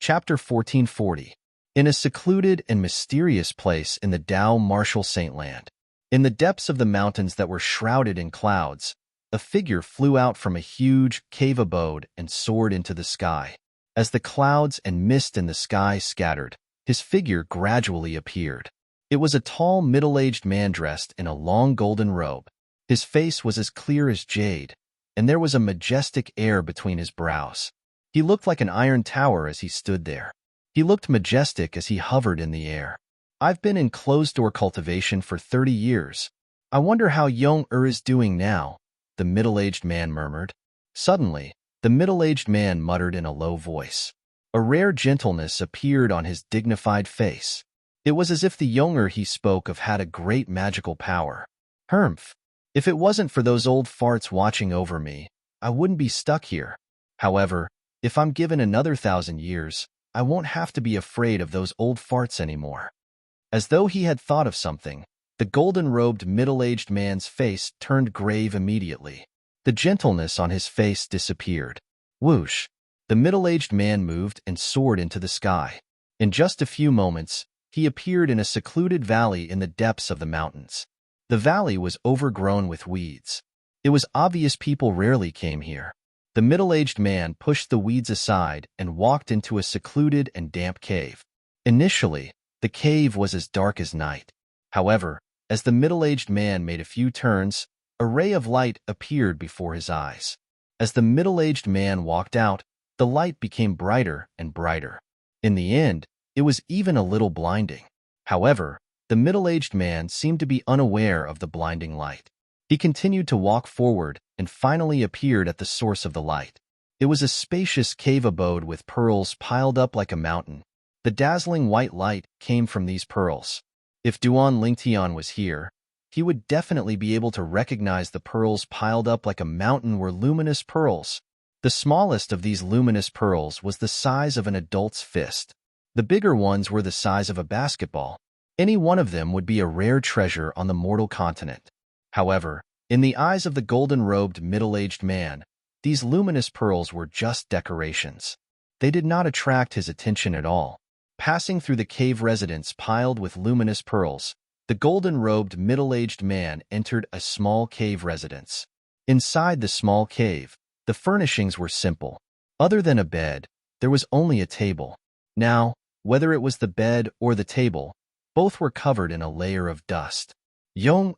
Chapter 1440. In a secluded and mysterious place in the Tao Marshall Saint Land, in the depths of the mountains that were shrouded in clouds, a figure flew out from a huge cave abode and soared into the sky. As the clouds and mist in the sky scattered, his figure gradually appeared. It was a tall, middle-aged man dressed in a long golden robe. His face was as clear as jade, and there was a majestic air between his brows. He looked like an iron tower as he stood there. He looked majestic as he hovered in the air. "I've been in closed-door cultivation for 30 years. I wonder how Young is doing now," the middle-aged man murmured. Suddenly, the middle-aged man muttered in a low voice. A rare gentleness appeared on his dignified face. It was as if the Young he spoke of had a great magical power. "Humph. If it wasn't for those old farts watching over me, I wouldn't be stuck here. However, if I'm given another 1,000 years, I won't have to be afraid of those old farts anymore." As though he had thought of something, the golden-robed middle-aged man's face turned grave immediately. The gentleness on his face disappeared. Whoosh! The middle-aged man moved and soared into the sky. In just a few moments, he appeared in a secluded valley in the depths of the mountains. The valley was overgrown with weeds. It was obvious people rarely came here. The middle-aged man pushed the weeds aside and walked into a secluded and damp cave. Initially, the cave was as dark as night. However, as the middle-aged man made a few turns, a ray of light appeared before his eyes. As the middle-aged man walked out, the light became brighter and brighter. In the end, it was even a little blinding. However, the middle-aged man seemed to be unaware of the blinding light. He continued to walk forward and finally appeared at the source of the light. It was a spacious cave abode with pearls piled up like a mountain. The dazzling white light came from these pearls. If Duan Lingtian was here, he would definitely be able to recognize the pearls piled up like a mountain were luminous pearls. The smallest of these luminous pearls was the size of an adult's fist. The bigger ones were the size of a basketball. Any one of them would be a rare treasure on the mortal continent. However, in the eyes of the golden-robed middle-aged man, these luminous pearls were just decorations. They did not attract his attention at all. Passing through the cave residence piled with luminous pearls, the golden-robed middle-aged man entered a small cave residence. Inside the small cave, the furnishings were simple. Other than a bed, there was only a table. Now, whether it was the bed or the table, both were covered in a layer of dust. Young.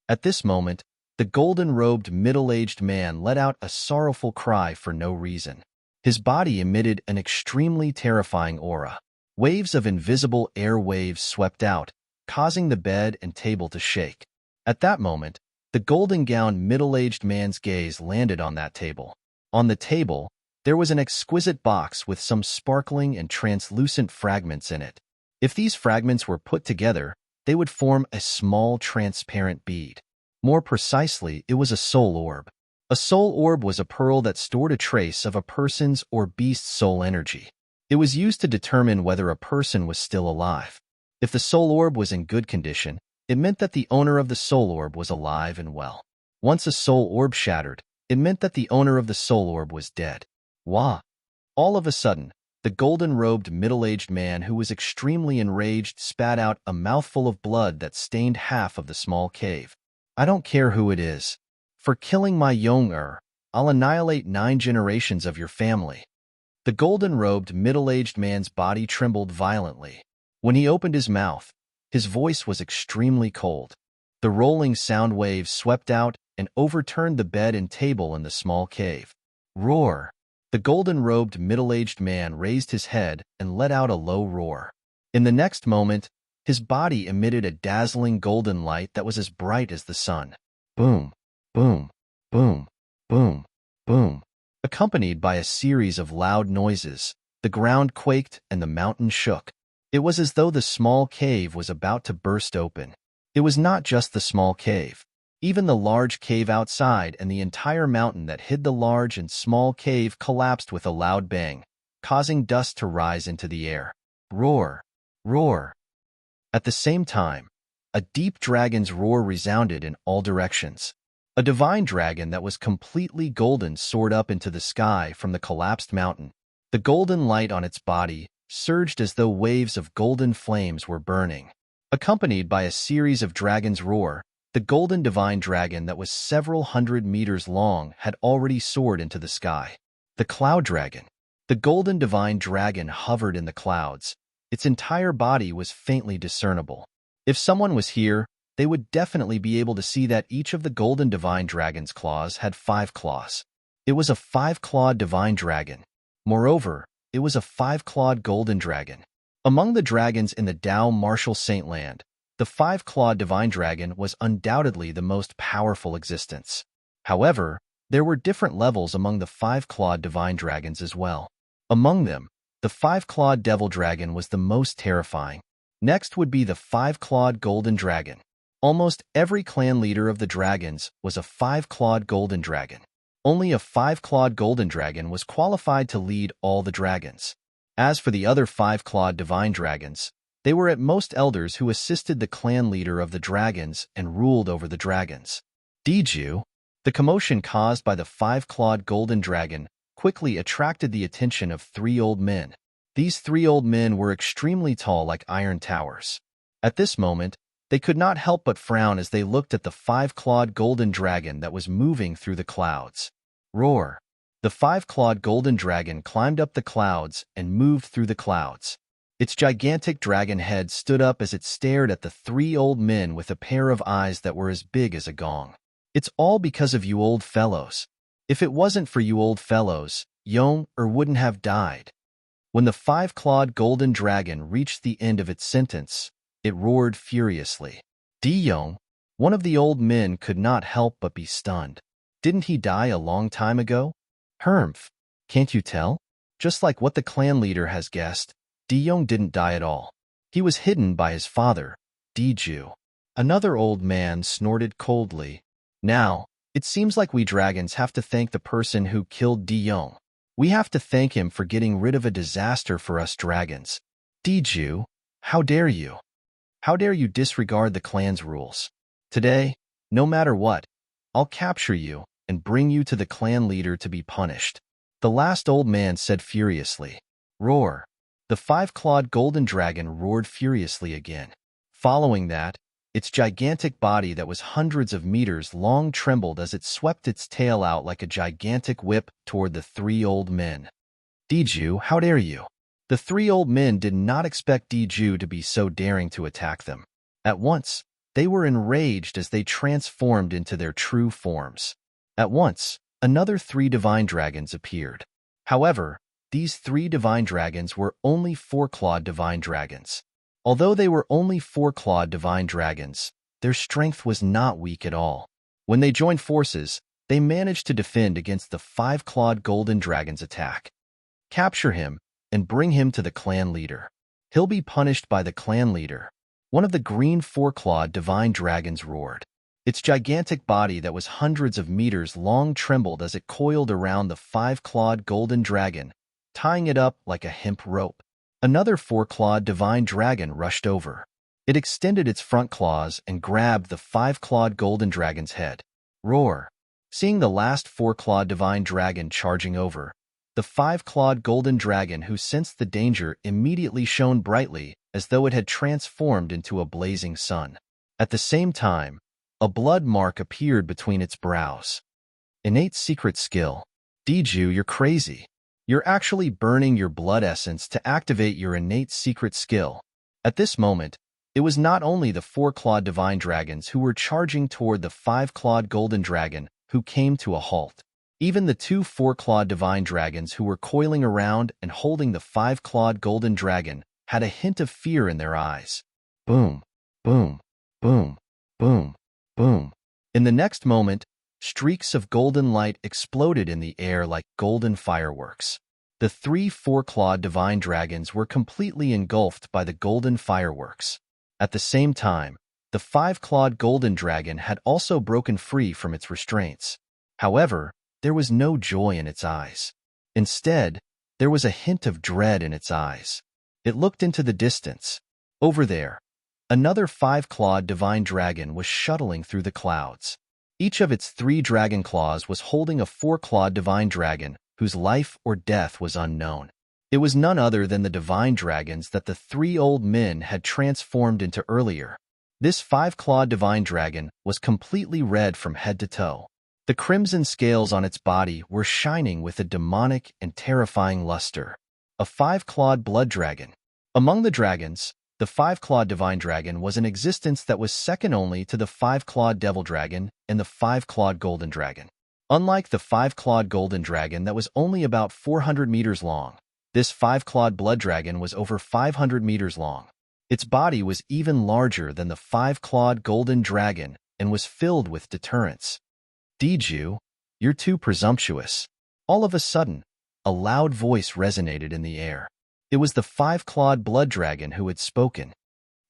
At this moment, the golden-robed middle-aged man let out a sorrowful cry for no reason. His body emitted an extremely terrifying aura. Waves of invisible air waves swept out, causing the bed and table to shake. At that moment, the golden-gowned middle-aged man's gaze landed on that table. On the table, there was an exquisite box with some sparkling and translucent fragments in it. If these fragments were put together, they would form a small transparent bead. More precisely, it was a soul orb. A soul orb was a pearl that stored a trace of a person's or beast's soul energy. It was used to determine whether a person was still alive. If the soul orb was in good condition, it meant that the owner of the soul orb was alive and well. Once a soul orb shattered, it meant that the owner of the soul orb was dead. Wah! All of a sudden, the golden-robed middle-aged man who was extremely enraged spat out a mouthful of blood that stained half of the small cave. "I don't care who it is. For killing my Young, I'll annihilate 9 generations of your family." The golden-robed middle-aged man's body trembled violently. When he opened his mouth, his voice was extremely cold. The rolling sound waves swept out and overturned the bed and table in the small cave. Roar! The golden-robed middle-aged man raised his head and let out a low roar. In the next moment, his body emitted a dazzling golden light that was as bright as the sun. Boom, boom, boom, boom, boom. Accompanied by a series of loud noises, the ground quaked and the mountain shook. It was as though the small cave was about to burst open. It was not just the small cave. Even the large cave outside and the entire mountain that hid the large and small cave collapsed with a loud bang, causing dust to rise into the air. Roar! Roar! At the same time, a deep dragon's roar resounded in all directions. A divine dragon that was completely golden soared up into the sky from the collapsed mountain. The golden light on its body surged as though waves of golden flames were burning. Accompanied by a series of dragons' roar, the golden divine dragon that was several hundred meters long had already soared into the sky. The cloud dragon. The golden divine dragon hovered in the clouds. Its entire body was faintly discernible. If someone was here, they would definitely be able to see that each of the golden divine dragon's claws had 5 claws. It was a 5-clawed divine dragon. Moreover, it was a 5-clawed golden dragon. Among the dragons in the Dao Martial Saint Land, the 5-clawed divine dragon was undoubtedly the most powerful existence. However, there were different levels among the 5-clawed divine dragons as well. Among them, the 5-clawed devil dragon was the most terrifying. Next would be the 5-clawed golden dragon. Almost every clan leader of the dragons was a 5-clawed golden dragon. Only a 5-clawed golden dragon was qualified to lead all the dragons. As for the other 5-clawed divine dragons, they were at most elders who assisted the clan leader of the dragons and ruled over the dragons. Diju, the commotion caused by the 5-clawed golden dragon, quickly attracted the attention of 3 old men. These 3 old men were extremely tall like iron towers. At this moment, they could not help but frown as they looked at the 5-clawed golden dragon that was moving through the clouds. Roar! The 5-clawed golden dragon climbed up the clouds and moved through the clouds. Its gigantic dragon head stood up as it stared at the 3 old men with a pair of eyes that were as big as a gong. It's all because of you old fellows. If it wasn't for you old fellows, Yong wouldn't have died. When the 5-clawed golden dragon reached the end of its sentence, it roared furiously. Yong, one of the old men, could not help but be stunned. Didn't he die a long time ago? Hermf, can't you tell? Just like what the clan leader has guessed, Yong didn't die at all. He was hidden by his father, Diju. Another old man snorted coldly. Now, it seems like we dragons have to thank the person who killed Yong. We have to thank him for getting rid of a disaster for us dragons. Diju, how dare you? How dare you disregard the clan's rules? Today, no matter what, I'll capture you and bring you to the clan leader to be punished. The last old man said furiously. Roar! The 5-clawed golden dragon roared furiously again. Following that, its gigantic body that was hundreds of meters long trembled as it swept its tail out like a gigantic whip toward the 3 old men. Diju, how dare you? The 3 old men did not expect Diju to be so daring to attack them. At once, they were enraged as they transformed into their true forms. At once, another 3 divine dragons appeared. However, these 3 divine dragons were only 4-clawed divine dragons. Although they were only 4-clawed divine dragons, their strength was not weak at all. When they joined forces, they managed to defend against the 5-clawed golden dragon's attack. Capture him and bring him to the clan leader. He'll be punished by the clan leader. One of the green 4-clawed divine dragons roared. Its gigantic body that was hundreds of meters long trembled as it coiled around the 5-clawed golden dragon, tying it up like a hemp rope. Another 4-clawed divine dragon rushed over. It extended its front claws and grabbed the 5-clawed golden dragon's head. Roar! Seeing the last 4-clawed divine dragon charging over, the 5-clawed golden dragon, who sensed the danger, immediately shone brightly as though it had transformed into a blazing sun. At the same time, a blood mark appeared between its brows. Innate secret skill. Diju, you're crazy. You're actually burning your blood essence to activate your innate secret skill. At this moment, it was not only the 4-clawed divine dragons who were charging toward the 5-clawed golden dragon who came to a halt. Even the 2 4-clawed divine dragons who were coiling around and holding the 5-clawed golden dragon had a hint of fear in their eyes. Boom, boom, boom, boom, boom. In the next moment, streaks of golden light exploded in the air like golden fireworks. The 3 4-clawed divine dragons were completely engulfed by the golden fireworks. At the same time, the 5-clawed golden dragon had also broken free from its restraints. However, there was no joy in its eyes. Instead, there was a hint of dread in its eyes. It looked into the distance. Over there, another 5-clawed divine dragon was shuttling through the clouds. Each of its 3 dragon claws was holding a 4-clawed divine dragon whose life or death was unknown. It was none other than the divine dragons that the three old men had transformed into earlier. This five-clawed divine dragon was completely red from head to toe. The crimson scales on its body were shining with a demonic and terrifying luster. A five-clawed blood dragon. Among the dragons, the five-clawed divine dragon was an existence that was second only to the five-clawed devil dragon and the five-clawed golden dragon. Unlike the five-clawed golden dragon that was only about 400 meters long, this five-clawed blood dragon was over 500 meters long. Its body was even larger than the five-clawed golden dragon and was filled with deterrence. Diju, you're too presumptuous. All of a sudden, a loud voice resonated in the air. It was the five-clawed blood dragon who had spoken.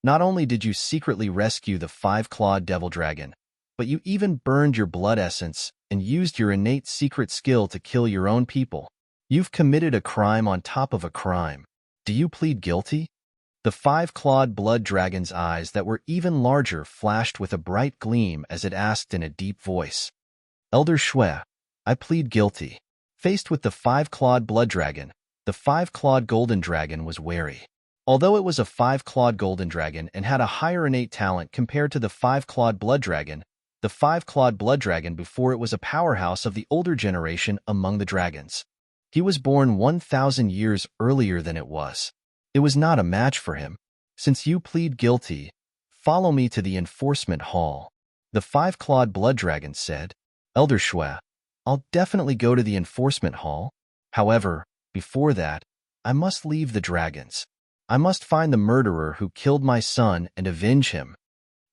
Not only did you secretly rescue the five-clawed devil dragon, but you even burned your blood essence and used your innate secret skill to kill your own people. You've committed a crime on top of a crime. Do you plead guilty? The five-clawed blood dragon's eyes that were even larger flashed with a bright gleam as it asked in a deep voice. Elder Shui, I plead guilty. Faced with the five-clawed blood dragon, the five-clawed golden dragon was wary. Although it was a five-clawed golden dragon and had a higher innate talent compared to the five-clawed blood dragon, the five-clawed blood dragon before it was a powerhouse of the older generation among the dragons. He was born 1,000 years earlier than it was. It was not a match for him. Since you plead guilty, follow me to the enforcement hall. The five-clawed blood dragon said. Elder Shui, I'll definitely go to the enforcement hall. However, before that, I must leave the dragons. I must find the murderer who killed my son and avenge him.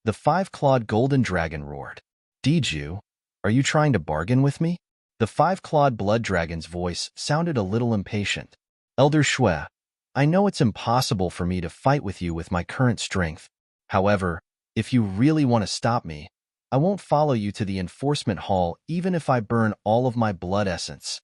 The five-clawed golden dragon roared. Diju, are you trying to bargain with me? The five-clawed blood dragon's voice sounded a little impatient. Elder Shui, I know it's impossible for me to fight with you with my current strength. However, if you really want to stop me, I won't follow you to the enforcement hall even if I burn all of my blood essence.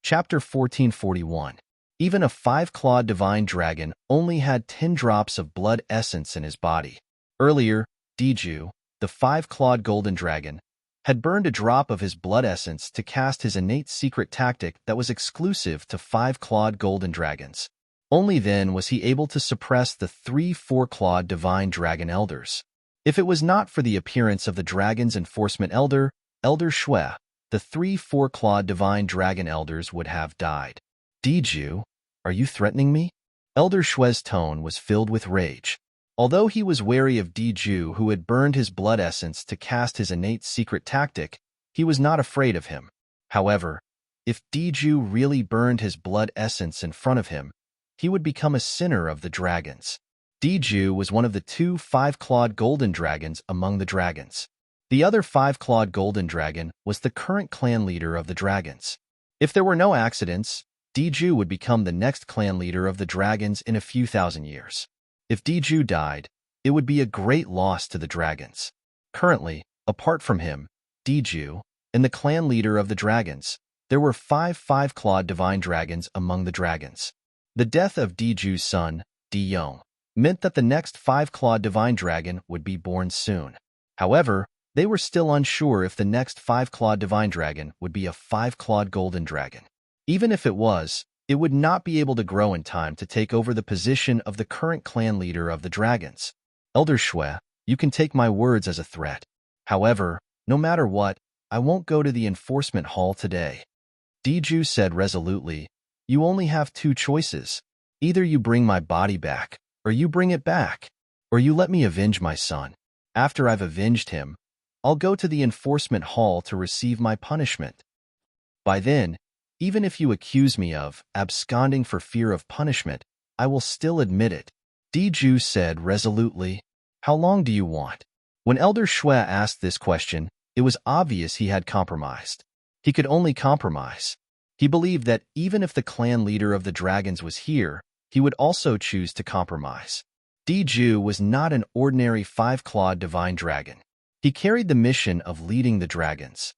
Chapter 1441. Even a five-clawed divine dragon only had 10 drops of blood essence in his body. Earlier, Diju, the five-clawed golden dragon, had burned a drop of his blood essence to cast his innate secret tactic that was exclusive to five-clawed golden dragons. Only then was he able to suppress the 3 four-clawed divine dragon elders. If it was not for the appearance of the dragon's enforcement elder, Elder Shui, the 3 four-clawed divine dragon elders would have died. Diju, are you threatening me? Elder Shui's tone was filled with rage. Although he was wary of Diju, who had burned his blood essence to cast his innate secret tactic, he was not afraid of him. However, if Diju really burned his blood essence in front of him, he would become a sinner of the dragons. Diju was one of the 2 five-clawed golden dragons among the dragons. The other five-clawed golden dragon was the current clan leader of the dragons. If there were no accidents, Diju would become the next clan leader of the dragons in a few thousand years. If Diju died, it would be a great loss to the dragons. Currently, apart from him, Diju, and the clan leader of the dragons, there were 5 five-clawed divine dragons among the dragons. The death of Diju's son, Diyong, meant that the next five-clawed divine dragon would be born soon. However, they were still unsure if the next five-clawed divine dragon would be a five-clawed golden dragon. Even if it was, it would not be able to grow in time to take over the position of the current clan leader of the dragons. Elder Shui, you can take my words as a threat. However, no matter what, I won't go to the enforcement hall today. Diju said resolutely, you only have 2 choices. Either you bring my body back, or you bring it back, or you let me avenge my son. After I've avenged him, I'll go to the enforcement hall to receive my punishment. By then, even if you accuse me of absconding for fear of punishment, I will still admit it. Diju said resolutely, how long do you want? When Elder Shui asked this question, it was obvious he had compromised. He could only compromise. He believed that even if the clan leader of the dragons was here, he would also choose to compromise. Diju was not an ordinary five-clawed divine dragon. He carried the mission of leading the dragons.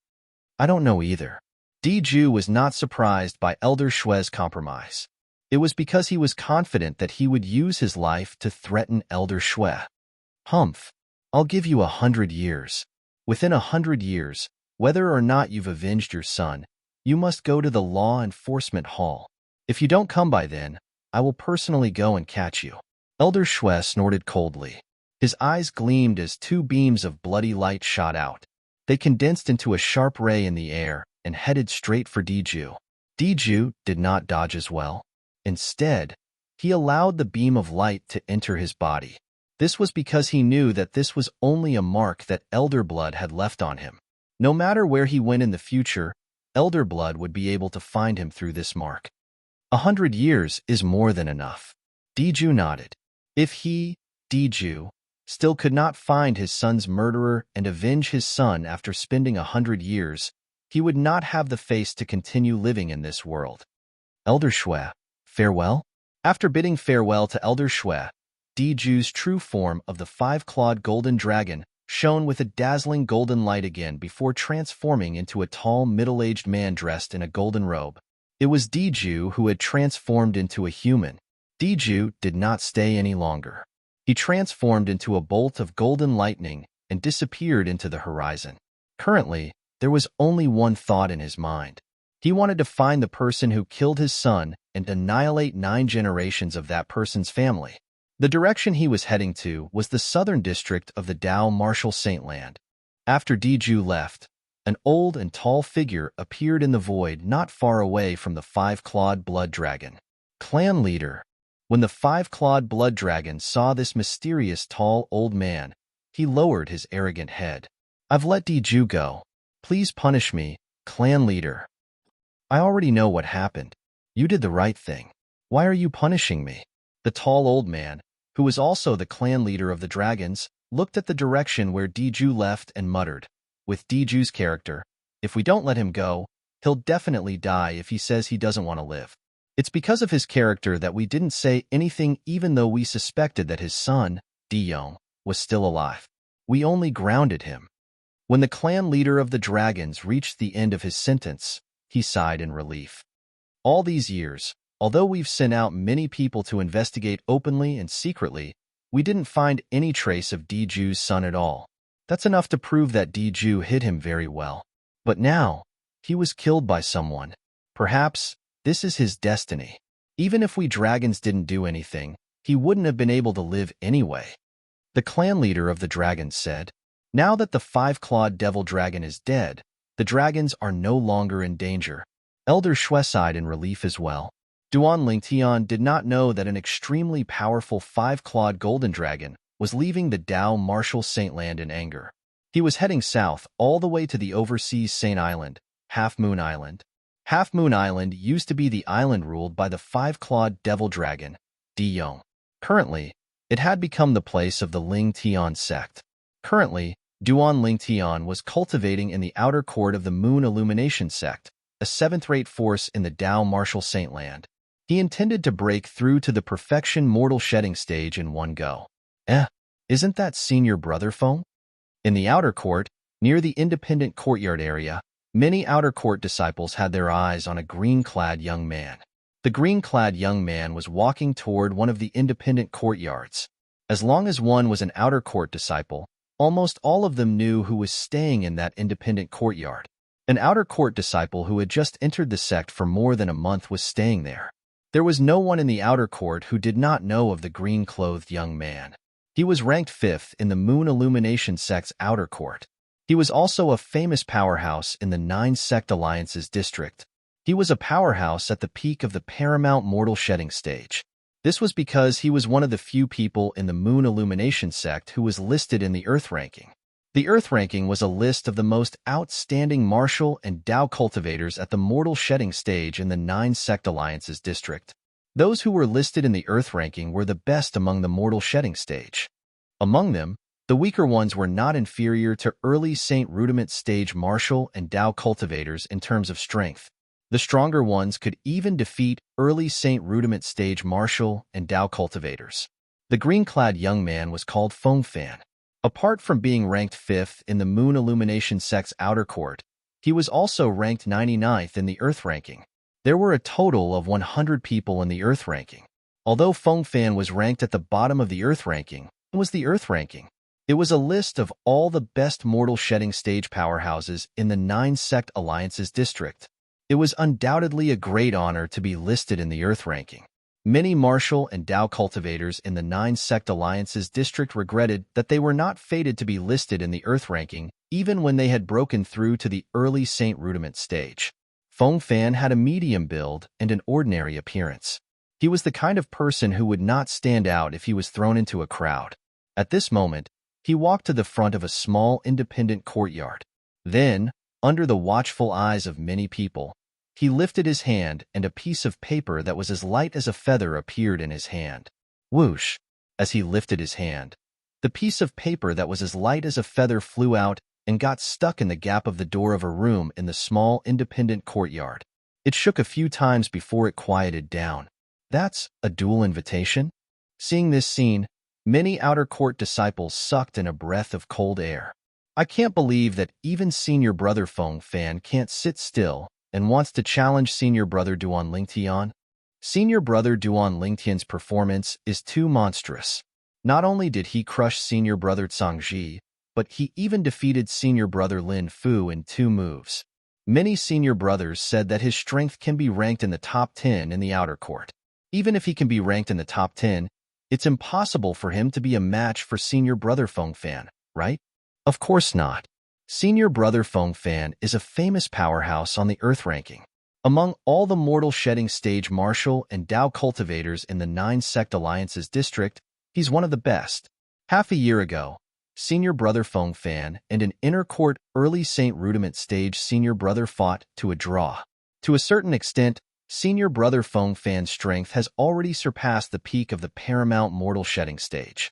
I don't know either. Diju was not surprised by Elder Shui's compromise. It was because he was confident that he would use his life to threaten Elder Shui. Humph, I'll give you 100 years. Within 100 years, whether or not you've avenged your son, You must go to the law enforcement hall. If you don't come by then, I will personally go and catch you." Elder Shui snorted coldly. His eyes gleamed as two beams of bloody light shot out. They condensed into a sharp ray in the air and headed straight for Diju. Diju did not dodge as well. Instead, he allowed the beam of light to enter his body. This was because he knew that this was only a mark that Elder Blood had left on him. No matter where he went in the future, Elder Blood would be able to find him through this mark. 100 years is more than enough. Diju nodded. If he, Diju, still could not find his son's murderer and avenge his son after spending 100 years, he would not have the face to continue living in this world. Elder Shui, farewell? After bidding farewell to Elder Shui, Diju's true form of the five-clawed golden dragon shone with a dazzling golden light again before transforming into a tall, middle-aged man dressed in a golden robe. It was Diju who had transformed into a human. Diju did not stay any longer. He transformed into a bolt of golden lightning and disappeared into the horizon. Currently, there was only one thought in his mind. He wanted to find the person who killed his son and annihilate 9 generations of that person's family. The direction he was heading to was the southern district of the Dao Martial Saint Land. After Diju left, an old and tall figure appeared in the void not far away from the five-clawed blood dragon. Clan leader. When the five-clawed blood dragon saw this mysterious tall old man, he lowered his arrogant head. "I've let Diju go. Please punish me, clan leader." "I already know what happened. You did the right thing. Why are you punishing me?" The tall old man, who was also the clan leader of the dragons, looked at the direction where Diju left and muttered, "With Diju's character, if we don't let him go, he'll definitely die if he says he doesn't want to live. It's because of his character that we didn't say anything even though we suspected that his son, Diyong, was still alive. We only grounded him." When the clan leader of the dragons reached the end of his sentence, he sighed in relief. "All these years, although we've sent out many people to investigate openly and secretly, we didn't find any trace of Diju's son at all. That's enough to prove that Diju hid him very well. But now, he was killed by someone. Perhaps this is his destiny. Even if we dragons didn't do anything, he wouldn't have been able to live anyway." The clan leader of the dragons said. Now that the five-clawed devil dragon is dead, the dragons are no longer in danger. Elder Shui sighed in relief as well. Duan Lingtian did not know that an extremely powerful five-clawed golden dragon was leaving the Dao Martial Saint Land in anger. He was heading south all the way to the overseas Saint Island, Half Moon Island. Half Moon Island used to be the island ruled by the five-clawed devil dragon, Diyong. Currently, it had become the place of the Ling Tian sect. Currently, Duan Lingtian was cultivating in the outer court of the Moon Illumination sect, a seventh-rate force in the Dao Martial Saint Land. He intended to break through to the perfection mortal shedding stage in one go. Isn't that senior brother Feng? In the outer court, near the independent courtyard area, many outer court disciples had their eyes on a green-clad young man. The green-clad young man was walking toward one of the independent courtyards. As long as one was an outer court disciple, almost all of them knew who was staying in that independent courtyard. An outer court disciple who had just entered the sect for more than a month was staying there. There was no one in the outer court who did not know of the green-clothed young man. He was ranked 5th in the Moon Illumination sect's outer court. He was also a famous powerhouse in the 9 Sect Alliances district. He was a powerhouse at the peak of the paramount mortal shedding stage. This was because he was one of the few people in the Moon Illumination sect who was listed in the Earth ranking. The Earth ranking was a list of the most outstanding martial and Dao cultivators at the mortal shedding stage in the 9 Sect Alliances district. Those who were listed in the Earth ranking were the best among the mortal shedding stage. Among them, the weaker ones were not inferior to early Saint Rudiment stage martial and Dao cultivators in terms of strength. The stronger ones could even defeat early Saint Rudiment stage martial and Dao cultivators. The green-clad young man was called Feng Fan. Apart from being ranked 5th in the Moon Illumination sect's outer court, he was also ranked 99th in the Earth ranking. There were a total of 100 people in the Earth ranking. Although Feng Fan was ranked at the bottom of the Earth ranking, it was the Earth ranking. It was a list of all the best mortal shedding stage powerhouses in the 9 Sect Alliances district. It was undoubtedly a great honor to be listed in the Earth ranking. Many martial and Dao cultivators in the 9-sect Alliance's district regretted that they were not fated to be listed in the Earth ranking even when they had broken through to the early Saint Rudiment stage. Feng Fan had a medium build and an ordinary appearance. He was the kind of person who would not stand out if he was thrown into a crowd. At this moment, he walked to the front of a small independent courtyard. Then, under the watchful eyes of many people, he lifted his hand and a piece of paper that was as light as a feather appeared in his hand. Whoosh! As he lifted his hand, the piece of paper that was as light as a feather flew out and got stuck in the gap of the door of a room in the small independent courtyard. It shook a few times before it quieted down. That's a dual invitation? Seeing this scene, many outer court disciples sucked in a breath of cold air. I can't believe that even Senior Brother Feng Fan can't sit still and wants to challenge Senior Brother Duan Lingtian. Senior Brother Duan Lingtian's performance is too monstrous. Not only did he crush Senior Brother Zhangji, but he even defeated Senior Brother Lin Fu in 2 moves. Many Senior Brothers said that his strength can be ranked in the top 10 in the outer court. Even if he can be ranked in the top 10, it's impossible for him to be a match for Senior Brother Feng Fan, right? Of course not. Senior Brother Feng Fan is a famous powerhouse on the Earth ranking. Among all the mortal shedding stage martial and Dao cultivators in the 9-sect Alliance's district, he's one of the best. Half a year ago, Senior Brother Feng Fan and an inner court early Saint Rudiment stage Senior Brother fought to a draw. To a certain extent, Senior Brother Feng Fan's strength has already surpassed the peak of the paramount mortal shedding stage.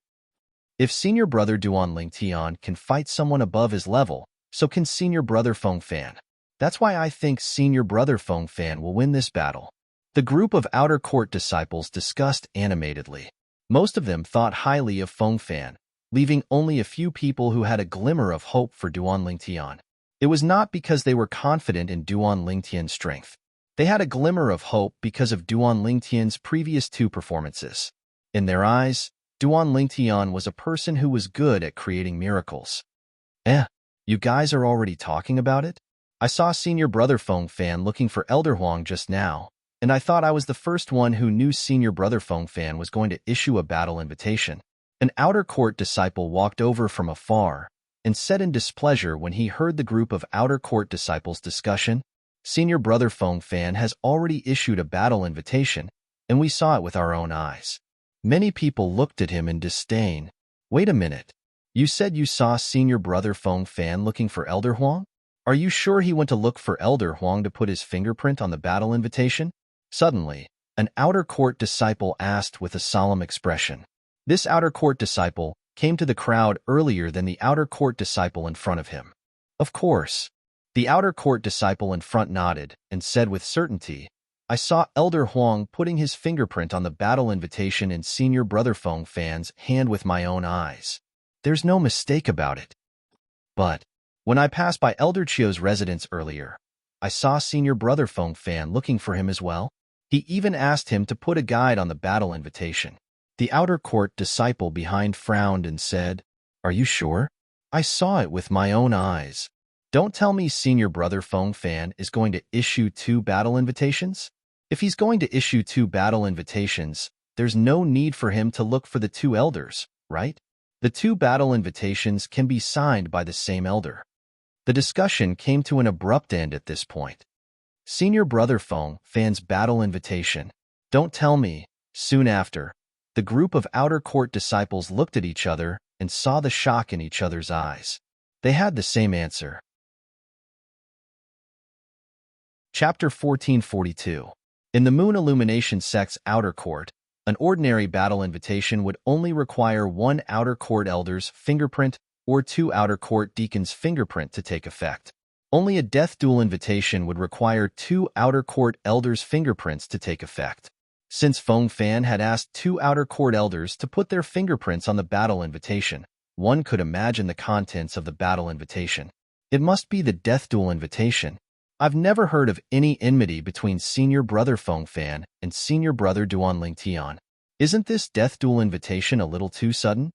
If Senior Brother Duan Lingtian can fight someone above his level, so can Senior Brother Feng Fan. That's why I think Senior Brother Feng Fan will win this battle. The group of outer court disciples discussed animatedly. Most of them thought highly of Feng Fan, leaving only a few people who had a glimmer of hope for Duan Lingtian. It was not because they were confident in Duan Lingtian's strength. They had a glimmer of hope because of Duan Lingtian's previous 2 performances. In their eyes, Duan Lingtian was a person who was good at creating miracles. You guys are already talking about it? I saw Senior Brother Feng Fan looking for Elder Huang just now, and I thought I was the first one who knew Senior Brother Feng Fan was going to issue a battle invitation. An outer court disciple walked over from afar and said in displeasure when he heard the group of outer court disciples' discussion, Senior Brother Feng Fan has already issued a battle invitation, and we saw it with our own eyes. Many people looked at him in disdain. Wait a minute. You said you saw Senior Brother Feng Fan looking for Elder Huang? Are you sure he went to look for Elder Huang to put his fingerprint on the battle invitation? Suddenly, an outer court disciple asked with a solemn expression. This outer court disciple came to the crowd earlier than the outer court disciple in front of him. Of course. The outer court disciple in front nodded and said with certainty, I saw Elder Huang putting his fingerprint on the battle invitation in Senior Brother Feng Fan's hand with my own eyes. There's no mistake about it. But when I passed by Elder Chio's residence earlier, I saw Senior Brother Feng Fan looking for him as well. He even asked him to put a guide on the battle invitation. The outer court disciple behind frowned and said, Are you sure? I saw it with my own eyes. Don't tell me Senior Brother Feng Fan is going to issue 2 battle invitations? If he's going to issue 2 battle invitations, there's no need for him to look for the 2 elders, right? The 2 battle invitations can be signed by the same elder. The discussion came to an abrupt end at this point. Senior Brother Feng Fan's battle invitation. Don't tell me. Soon after, the group of outer court disciples looked at each other and saw the shock in each other's eyes. They had the same answer. Chapter 1442. In the Moon Illumination Sect's outer court, an ordinary battle invitation would only require 1 outer court elder's fingerprint or 2 outer court deacons' fingerprint to take effect. Only a death duel invitation would require 2 outer court elders' fingerprints to take effect. Since Feng Fan had asked 2 outer court elders to put their fingerprints on the battle invitation, one could imagine the contents of the battle invitation. It must be the death duel invitation. I've never heard of any enmity between Senior Brother Feng Fan and Senior Brother Duan Lingtian. Isn't this death duel invitation a little too sudden?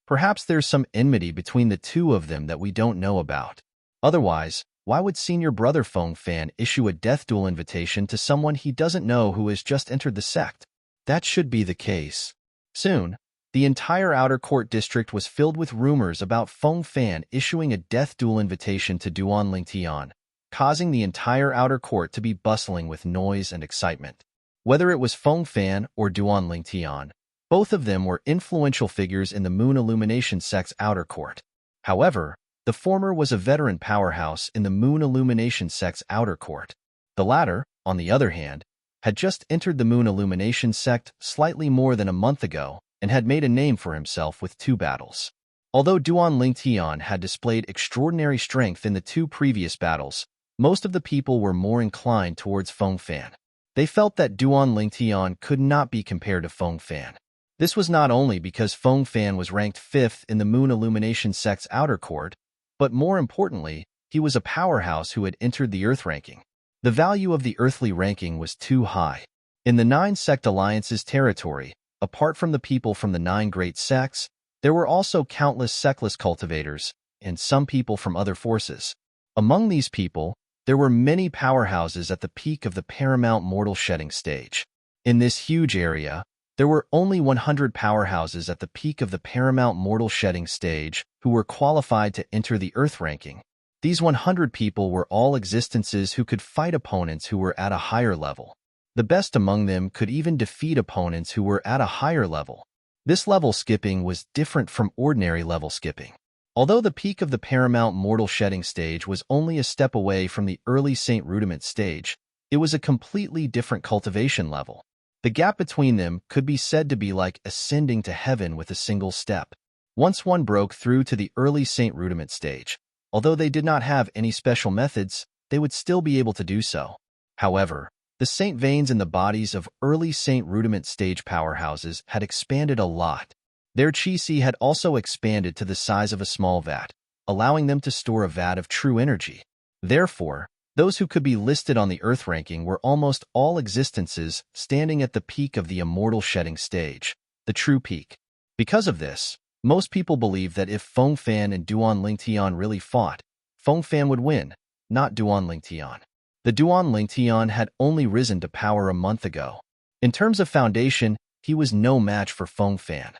Perhaps there's some enmity between the 2 of them that we don't know about. Otherwise, why would senior brother Feng Fan issue a death duel invitation to someone he doesn't know who has just entered the sect? That should be the case. Soon, the entire outer court district was filled with rumors about Feng Fan issuing a death duel invitation to Duan Lingtian, causing the entire outer court to be bustling with noise and excitement. Whether it was Feng Fan or Duan Lingtian, both of them were influential figures in the Moon Illumination sect's outer court. However, the former was a veteran powerhouse in the Moon Illumination sect's outer court. The latter, on the other hand, had just entered the Moon Illumination sect slightly more than a month ago and had made a name for himself with 2 battles. Although Duan Lingtian had displayed extraordinary strength in the 2 previous battles, most of the people were more inclined towards Feng Fan. They felt that Duan Lingtian could not be compared to Feng Fan. This was not only because Feng Fan was ranked 5th in the Moon Illumination sect's outer court, but more importantly, he was a powerhouse who had entered the Earth ranking. The value of the earthly ranking was too high. In the 9 sect alliances territory, apart from the people from the 9 great sects, there were also countless sectless cultivators and some people from other forces. Among these people, there were many powerhouses at the peak of the paramount mortal shedding stage. In this huge area, there were only 100 powerhouses at the peak of the paramount mortal shedding stage who were qualified to enter the Earth ranking. These 100 people were all existences who could fight opponents who were at a higher level. The best among them could even defeat opponents who were at a higher level. This level skipping was different from ordinary level skipping. Although the peak of the paramount mortal shedding stage was only a step away from the early Saint Rudiment stage, it was a completely different cultivation level. The gap between them could be said to be like ascending to heaven with a single step. Once one broke through to the early Saint Rudiment stage, although they did not have any special methods, they would still be able to do so. However, the Saint veins in the bodies of early Saint Rudiment stage powerhouses had expanded a lot. Their chi-si had also expanded to the size of a small vat, allowing them to store a vat of true energy. Therefore, those who could be listed on the Earth ranking were almost all existences standing at the peak of the immortal shedding stage, the true peak. Because of this, most people believe that if Feng Fan and Duan Lingtian really fought, Feng Fan would win, not Duan Lingtian. The Duan Lingtian had only risen to power a month ago. In terms of foundation, he was no match for Feng Fan.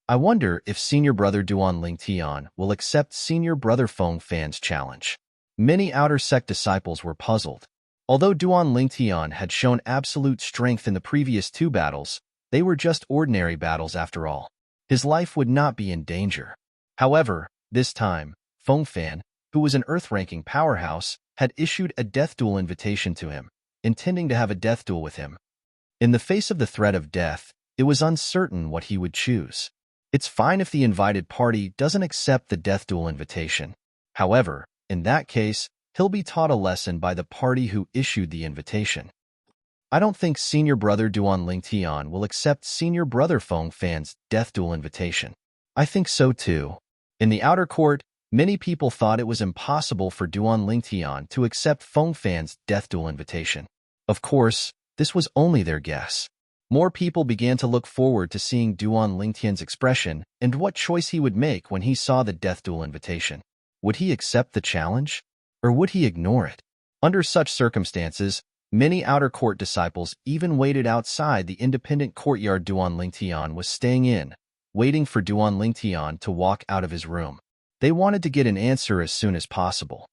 I wonder if senior brother Duan Lingtian will accept senior brother Feng Fan's challenge. Many outer sect disciples were puzzled. Although Duan Lingtian had shown absolute strength in the previous 2 battles, they were just ordinary battles after all. His life would not be in danger. However, this time, Feng Fan, who was an Earth-ranking powerhouse, had issued a death duel invitation to him, intending to have a death duel with him. In the face of the threat of death, it was uncertain what he would choose. It's fine if the invited party doesn't accept the death duel invitation. However, in that case, he'll be taught a lesson by the party who issued the invitation. I don't think senior brother Duan Lingtian will accept senior brother Feng Fan's death duel invitation. I think so too. In the outer court, many people thought it was impossible for Duan Lingtian to accept Feng Fan's death duel invitation. Of course, this was only their guess. More people began to look forward to seeing Duan Lingtian's expression and what choice he would make when he saw the death duel invitation. Would he accept the challenge? Or would he ignore it? Under such circumstances, many outer court disciples even waited outside the independent courtyard Duan Lingtian was staying in, waiting for Duan Lingtian to walk out of his room. They wanted to get an answer as soon as possible.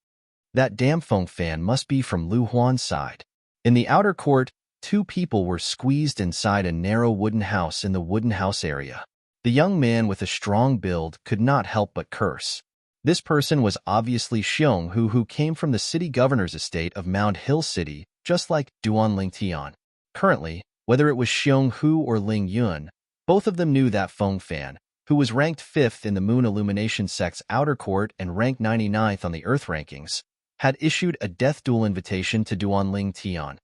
That damn Feng Fan must be from Lu Huan's side. In the outer court, 2 people were squeezed inside a narrow wooden house in the wooden house area. The young man with a strong build could not help but curse. This person was obviously Xiong Hu, who came from the city governor's estate of Mound Hill City, just like Duan Lingtian. Currently, whether it was Xiong Hu or Ling Yun, both of them knew that Feng Fan, who was ranked 5th in the Moon Illumination sect's outer court and ranked 99th on the Earth rankings, had issued a death duel invitation to Duan Lingtian.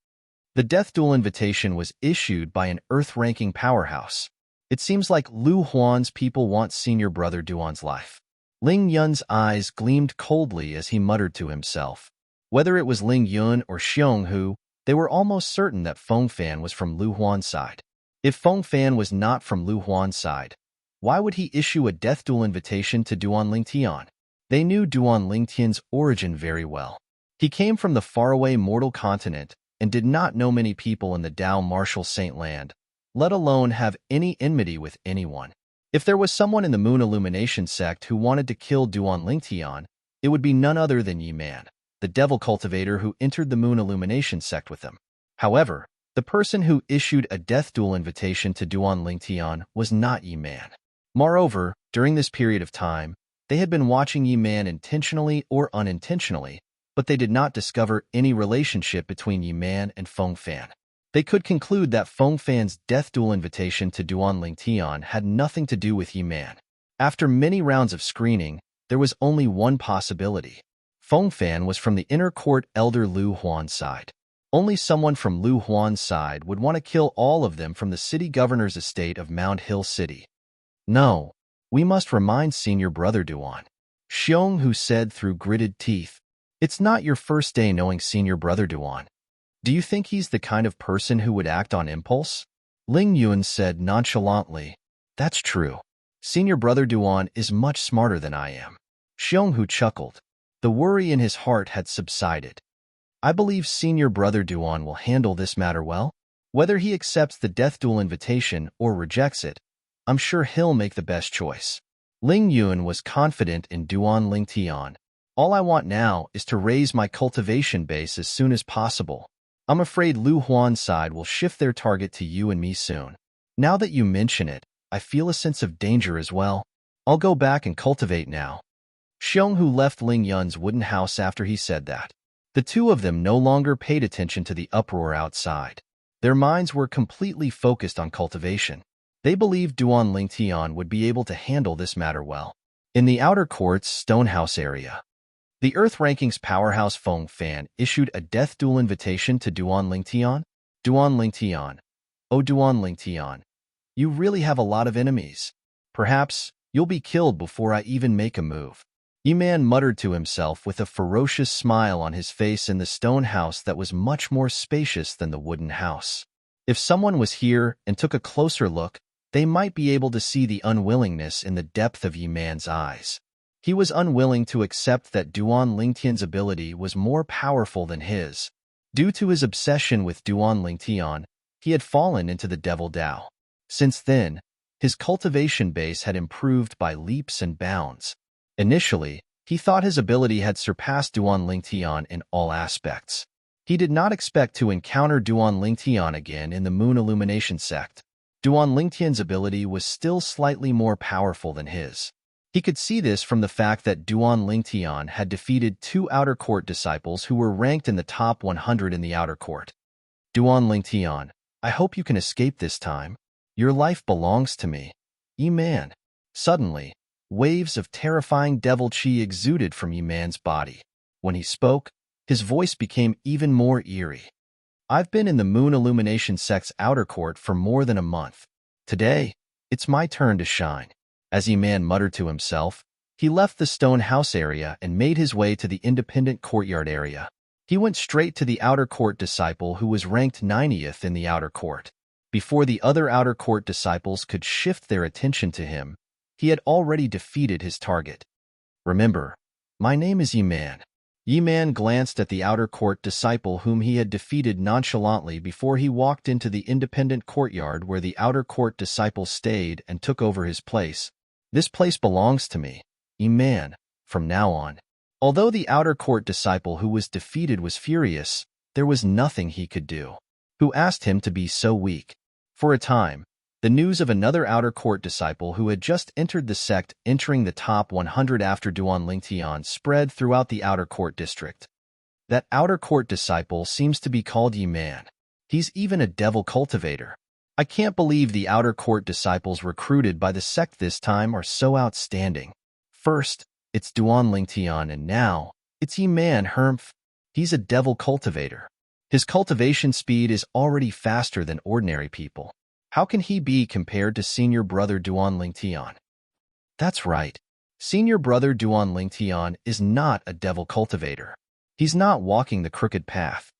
The death duel invitation was issued by an Earth-ranking powerhouse. It seems like Lu Huan's people want senior brother Duan's life. Ling Yun's eyes gleamed coldly as he muttered to himself. Whether it was Ling Yun or Xiong Hu, they were almost certain that Feng Fan was from Lu Huan's side. If Feng Fan was not from Lu Huan's side, why would he issue a death duel invitation to Duan Lingtian? They knew Duan Lingtian's origin very well. He came from the faraway mortal continent and did not know many people in the Tao Martial Saint Land, let alone have any enmity with anyone. If there was someone in the Moon Illumination sect who wanted to kill Duan Lingtian, it would be none other than Yi Man, the devil cultivator who entered the Moon Illumination sect with him. However, the person who issued a death duel invitation to Duan Lingtian was not Yi Man. Moreover, during this period of time, they had been watching Yi Man intentionally or unintentionally, but they did not discover any relationship between Yi Man and Feng Fan. They could conclude that Feng Fan's death duel invitation to Duan Lingtian had nothing to do with Yi Man. After many rounds of screening, there was only one possibility. Feng Fan was from the inner court elder Lu Huan's side. Only someone from Lu Huan's side would want to kill all of them from the city governor's estate of Mount Hill City. No, we must remind senior brother Duan, Xiong Hu said through gritted teeth. It's not your first day knowing senior brother Duan. Do you think he's the kind of person who would act on impulse? Ling Yuan said nonchalantly. That's true. Senior brother Duan is much smarter than I am. Xiong Hu chuckled. The worry in his heart had subsided. I believe senior brother Duan will handle this matter well. Whether he accepts the death duel invitation or rejects it, I'm sure he'll make the best choice. Ling Yuan was confident in Duan Lingtian. All I want now is to raise my cultivation base as soon as possible. I'm afraid Lu Huan's side will shift their target to you and me soon. Now that you mention it, I feel a sense of danger as well. I'll go back and cultivate now. Xiong Hu left Ling Yun's wooden house after he said that. The two of them no longer paid attention to the uproar outside. Their minds were completely focused on cultivation. They believed Duan Lingtian would be able to handle this matter well. In the outer court's Stonehouse area, the Earth Rankings powerhouse Feng Fan issued a death duel invitation to Duan Lingtian. Duan Lingtian. Oh Duan Lingtian, you really have a lot of enemies. Perhaps you'll be killed before I even make a move. Yi Man muttered to himself with a ferocious smile on his face in the stone house that was much more spacious than the wooden house. If someone was here and took a closer look, they might be able to see the unwillingness in the depth of Yi Man's eyes. He was unwilling to accept that Duan Lingtian's ability was more powerful than his. Due to his obsession with Duan Lingtian, he had fallen into the Devil Dao. Since then, his cultivation base had improved by leaps and bounds. Initially, he thought his ability had surpassed Duan Lingtian in all aspects. He did not expect to encounter Duan Lingtian again in the Moon Illumination sect. Duan Lingtian's ability was still slightly more powerful than his. He could see this from the fact that Duan Lingtian had defeated two outer court disciples who were ranked in the top 100 in the outer court. Duan Lingtian, I hope you can escape this time. Your life belongs to me. Yi Man. Suddenly, waves of terrifying devil chi exuded from Yi Man's body. When he spoke, his voice became even more eerie. I've been in the Moon Illumination sect's outer court for more than a month. Today, it's my turn to shine. As Yi Man muttered to himself, he left the stone house area and made his way to the independent courtyard area. He went straight to the outer court disciple who was ranked 90th in the outer court. Before the other outer court disciples could shift their attention to him, he had already defeated his target. Remember, my name is Yi Man. Yi Man glanced at the outer court disciple whom he had defeated nonchalantly before he walked into the independent courtyard where the outer court disciple stayed and took over his place. This place belongs to me, Yi Man, from now on. Although the outer court disciple who was defeated was furious, there was nothing he could do. Who asked him to be so weak? For a time, the news of another outer court disciple who had just entered the sect entering the top 100 after Duan Lingtian spread throughout the outer court district. That outer court disciple seems to be called Yi Man. He's even a devil cultivator. I can't believe the outer court disciples recruited by the sect this time are so outstanding. First, it's Duan Lingtian and now, it's Yi Man Hermph. He's a devil cultivator. His cultivation speed is already faster than ordinary people. How can he be compared to senior brother Duan Lingtian? That's right. Senior brother Duan Lingtian is not a devil cultivator. He's not walking the crooked path.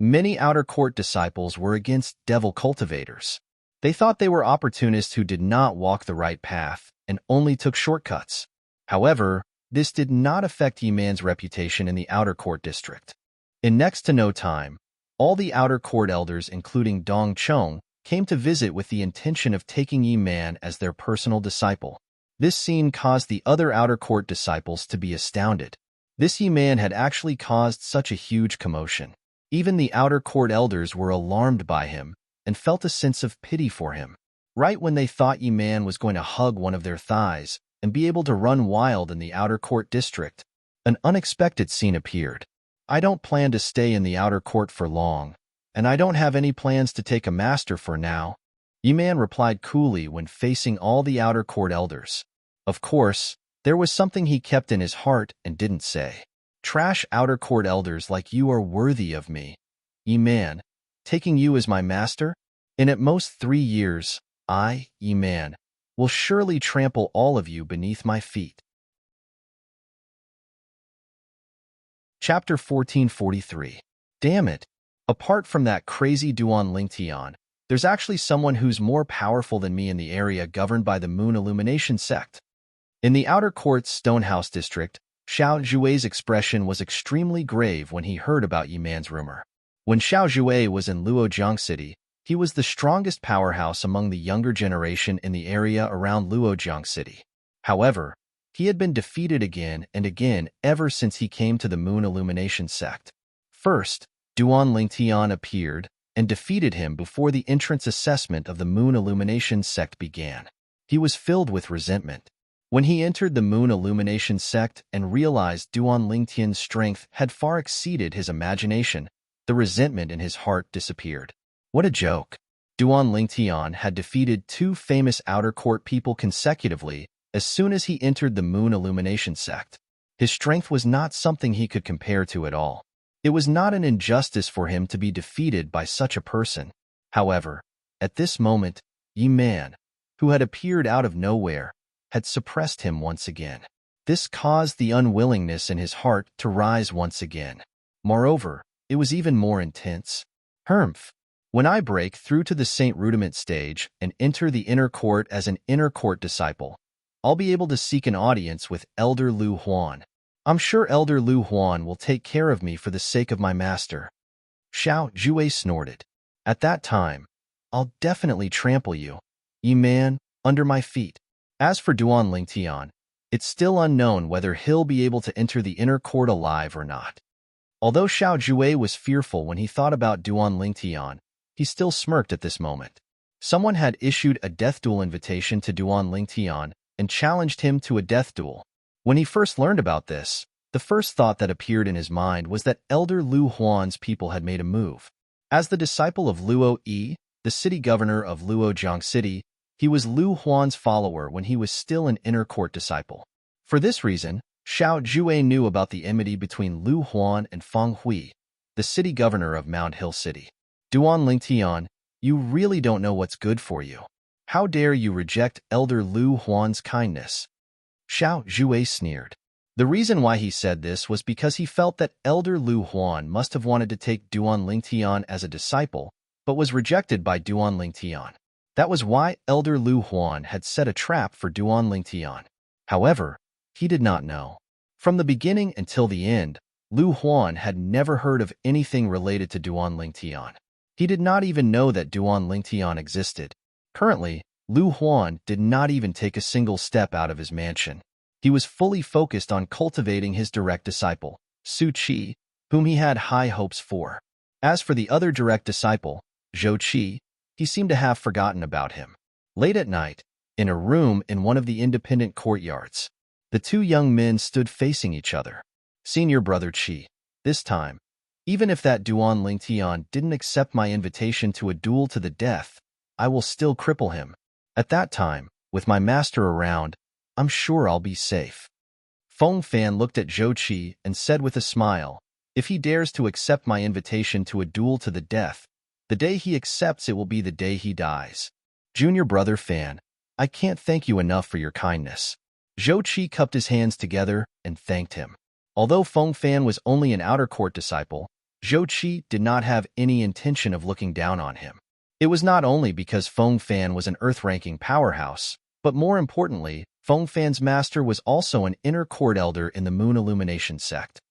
Many outer court disciples were against devil cultivators. They thought they were opportunists who did not walk the right path and only took shortcuts. However, this did not affect Yi Man's reputation in the outer court district. In next to no time, all the outer court elders, including Dong Chong, came to visit with the intention of taking Yi Man as their personal disciple. This scene caused the other outer court disciples to be astounded. This Yi Man had actually caused such a huge commotion. Even the outer court elders were alarmed by him and felt a sense of pity for him. Right when they thought Yi Man was going to hug one of their thighs and be able to run wild in the outer court district, an unexpected scene appeared. I don't plan to stay in the outer court for long, and I don't have any plans to take a master for now, Yi Man replied coolly when facing all the outer court elders. Of course, there was something he kept in his heart and didn't say. Trash outer court elders like you are worthy of me, Yi Man, taking you as my master? In at most 3 years, I, Yi Man, will surely trample all of you beneath my feet. Chapter 1443. Damn it. Apart from that crazy Duan Lingtian, there's actually someone who's more powerful than me in the area governed by the Moon Illumination sect. In the outer court's Stonehouse district, Xiao Zhui's expression was extremely grave when he heard about Yi Man's rumor. When Xiao Zhui was in Luojiang City, he was the strongest powerhouse among the younger generation in the area around Luojiang City. However, he had been defeated again and again ever since he came to the Moon Illumination sect. First, Duan Lingtian appeared and defeated him before the entrance assessment of the Moon Illumination sect began. He was filled with resentment. When he entered the Moon Illumination sect and realized Duan Lingtian's strength had far exceeded his imagination, the resentment in his heart disappeared. What a joke! Duan Lingtian had defeated 2 famous outer court people consecutively as soon as he entered the Moon Illumination sect. His strength was not something he could compare to at all. It was not an injustice for him to be defeated by such a person. However, at this moment, Yi Man, who had appeared out of nowhere, had suppressed him once again. This caused the unwillingness in his heart to rise once again. Moreover, it was even more intense. Humph! When I break through to the Saint Rudiment stage and enter the inner court as an inner court disciple, I'll be able to seek an audience with Elder Lu Huan. I'm sure Elder Lu Huan will take care of me for the sake of my master. Xiao Zhui snorted. At that time, I'll definitely trample you, Yi Man, under my feet. As for Duan Lingtian, it's still unknown whether he'll be able to enter the inner court alive or not. Although Xiao Zhui was fearful when he thought about Duan Lingtian, he still smirked at this moment. Someone had issued a death duel invitation to Duan Lingtian and challenged him to a death duel. When he first learned about this, the first thought that appeared in his mind was that Elder Lu Huan's people had made a move. As the disciple of Luo Yi, the city governor of Luojiang City, he was Lu Huan's follower when he was still an inner court disciple. For this reason, Xiao Zhui knew about the enmity between Lu Huan and Feng Hui, the city governor of Mount Hill City. Duan Lingtian, you really don't know what's good for you. How dare you reject Elder Lu Huan's kindness? Xiao Zhui sneered. The reason why he said this was because he felt that Elder Lu Huan must have wanted to take Duan Lingtian as a disciple, but was rejected by Duan Lingtian. That was why Elder Lu Huan had set a trap for Duan Lingtian. However, he did not know. From the beginning until the end, Lu Huan had never heard of anything related to Duan Lingtian. He did not even know that Duan Lingtian existed. Currently, Lu Huan did not even take a single step out of his mansion. He was fully focused on cultivating his direct disciple, Su Qi, whom he had high hopes for. As for the other direct disciple, Zhou Qi, he seemed to have forgotten about him. Late at night, in a room in one of the independent courtyards, the 2 young men stood facing each other. Senior brother Qi, this time, even if that Duan Lingtian didn't accept my invitation to a duel to the death, I will still cripple him. At that time, with my master around, I'm sure I'll be safe. Feng Fan looked at Zhou Qi and said with a smile, if he dares to accept my invitation to a duel to the death, the day he accepts it will be the day he dies. Junior brother Fan, I can't thank you enough for your kindness. Zhou Qi cupped his hands together and thanked him. Although Feng Fan was only an outer court disciple, Zhou Qi did not have any intention of looking down on him. It was not only because Feng Fan was an earth-ranking powerhouse, but more importantly, Feng Fan's master was also an inner court elder in the Moon Illumination sect.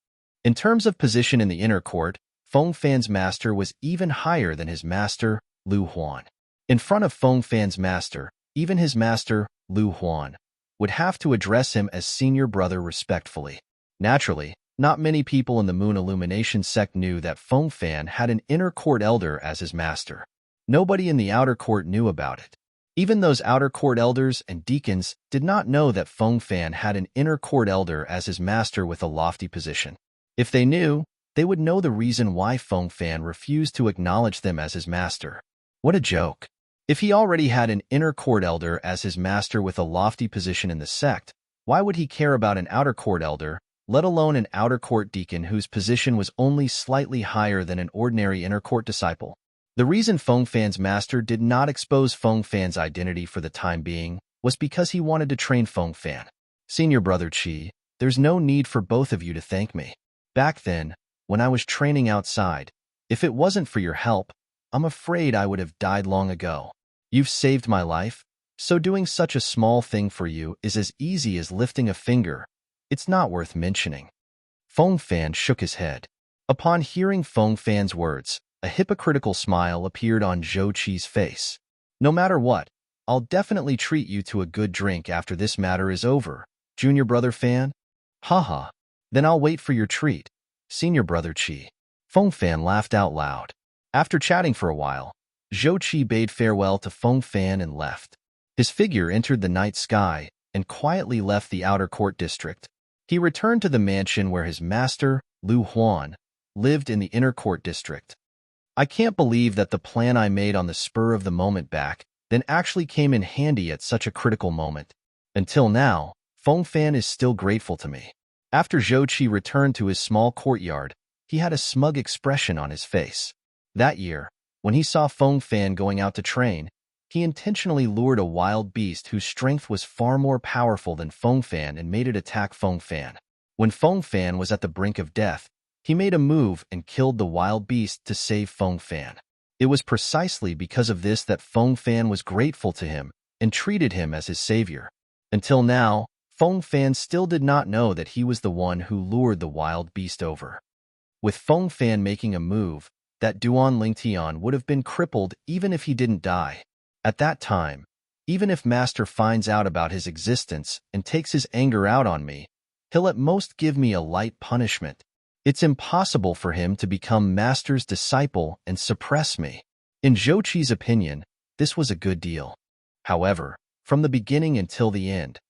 In terms of position in the inner court, Feng Fan's master was even higher than his master, Lu Huan. In front of Feng Fan's master, even his master, Lu Huan, would have to address him as senior brother respectfully. Naturally, not many people in the Moon Illumination sect knew that Feng Fan had an inner court elder as his master. Nobody in the outer court knew about it. Even those outer court elders and deacons did not know that Feng Fan had an inner court elder as his master with a lofty position. If they knew, they would know the reason why Feng Fan refused to acknowledge them as his master. What a joke. If he already had an inner court elder as his master with a lofty position in the sect, why would he care about an outer court elder, let alone an outer court deacon whose position was only slightly higher than an ordinary inner court disciple? The reason Feng Fan's master did not expose Feng Fan's identity for the time being was because he wanted to train Feng Fan. Senior brother Qi, there's no need for both of you to thank me. Back then, when I was training outside, if it wasn't for your help, I'm afraid I would have died long ago. You've saved my life, so doing such a small thing for you is as easy as lifting a finger. It's not worth mentioning. Feng Fan shook his head. Upon hearing Feng Fan's words, a hypocritical smile appeared on Zhou Qi's face. No matter what, I'll definitely treat you to a good drink after this matter is over, junior brother Fan. Haha. Then I'll wait for your treat, senior brother Qi. Feng Fan laughed out loud. After chatting for a while, Zhou Qi bade farewell to Feng Fan and left. His figure entered the night sky and quietly left the outer court district. He returned to the mansion where his master, Lu Huan, lived in the inner court district. I can't believe that the plan I made on the spur of the moment back then actually came in handy at such a critical moment. Until now, Feng Fan is still grateful to me. After Zhou Qi returned to his small courtyard, he had a smug expression on his face. That year, when he saw Feng Fan going out to train, he intentionally lured a wild beast whose strength was far more powerful than Feng Fan and made it attack Feng Fan. When Feng Fan was at the brink of death, he made a move and killed the wild beast to save Feng Fan. It was precisely because of this that Feng Fan was grateful to him and treated him as his savior. Until now, Feng Fan still did not know that he was the one who lured the wild beast over. With Feng Fan making a move, that Duan Lingtian would have been crippled even if he didn't die. At that time, even if Master finds out about his existence and takes his anger out on me, he'll at most give me a light punishment. It's impossible for him to become Master's disciple and suppress me. In Zhou Qi's opinion, this was a good deal. However, from the beginning until the end,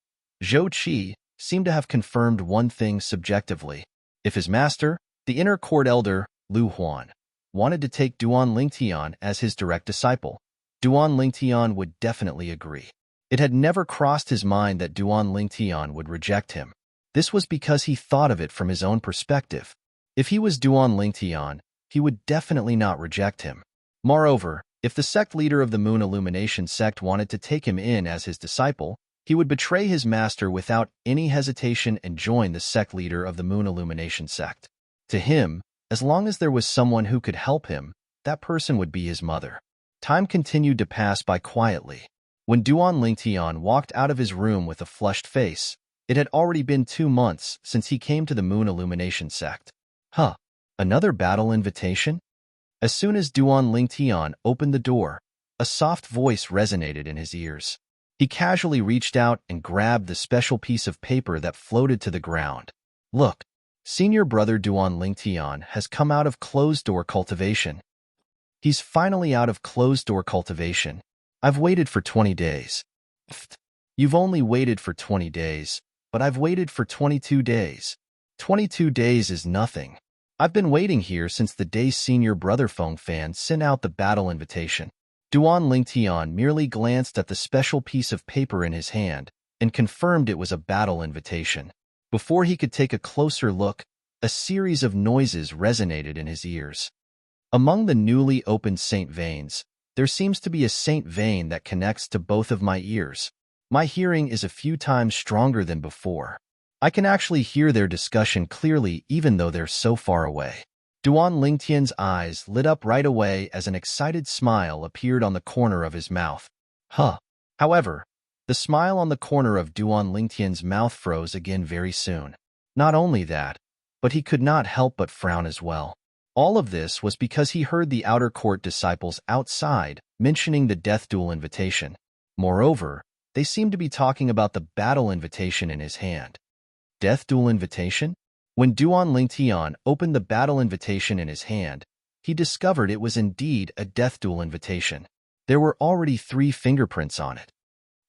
Zhou Qi seemed to have confirmed one thing subjectively. If his master, the inner court elder, Lu Huan, wanted to take Duan Lingtian as his direct disciple, Duan Lingtian would definitely agree. It had never crossed his mind that Duan Lingtian would reject him. This was because he thought of it from his own perspective. If he was Duan Lingtian, he would definitely not reject him. Moreover, if the sect leader of the Moon Illumination sect wanted to take him in as his disciple, he would betray his master without any hesitation and join the sect leader of the Moon Illumination sect. To him, as long as there was someone who could help him, that person would be his mother. Time continued to pass by quietly. When Duan Lingtian walked out of his room with a flushed face, it had already been 2 months since he came to the Moon Illumination sect. Another battle invitation? As soon as Duan Lingtian opened the door, a soft voice resonated in his ears. He casually reached out and grabbed the special piece of paper that floated to the ground. Look, senior brother Duan Lingtian has come out of closed-door cultivation. He's finally out of closed-door cultivation. I've waited for 20 days. You've only waited for 20 days, but I've waited for 22 days. 22 days is nothing. I've been waiting here since the day senior brother Feng Fan sent out the battle invitation. Duan Lingtian merely glanced at the special piece of paper in his hand and confirmed it was a battle invitation. Before he could take a closer look, a series of noises resonated in his ears. Among the newly opened saint veins, there seems to be a saint vein that connects to both of my ears. My hearing is a few times stronger than before. I can actually hear their discussion clearly even though they're so far away. Duan Lingtian's eyes lit up right away as an excited smile appeared on the corner of his mouth. However, the smile on the corner of Duan Lingtian's mouth froze again very soon. Not only that, but he could not help but frown as well. All of this was because he heard the outer court disciples outside mentioning the death duel invitation. Moreover, they seemed to be talking about the battle invitation in his hand. Death duel invitation? When Duan Lingtian opened the battle invitation in his hand, he discovered it was indeed a death duel invitation. There were already 3 fingerprints on it.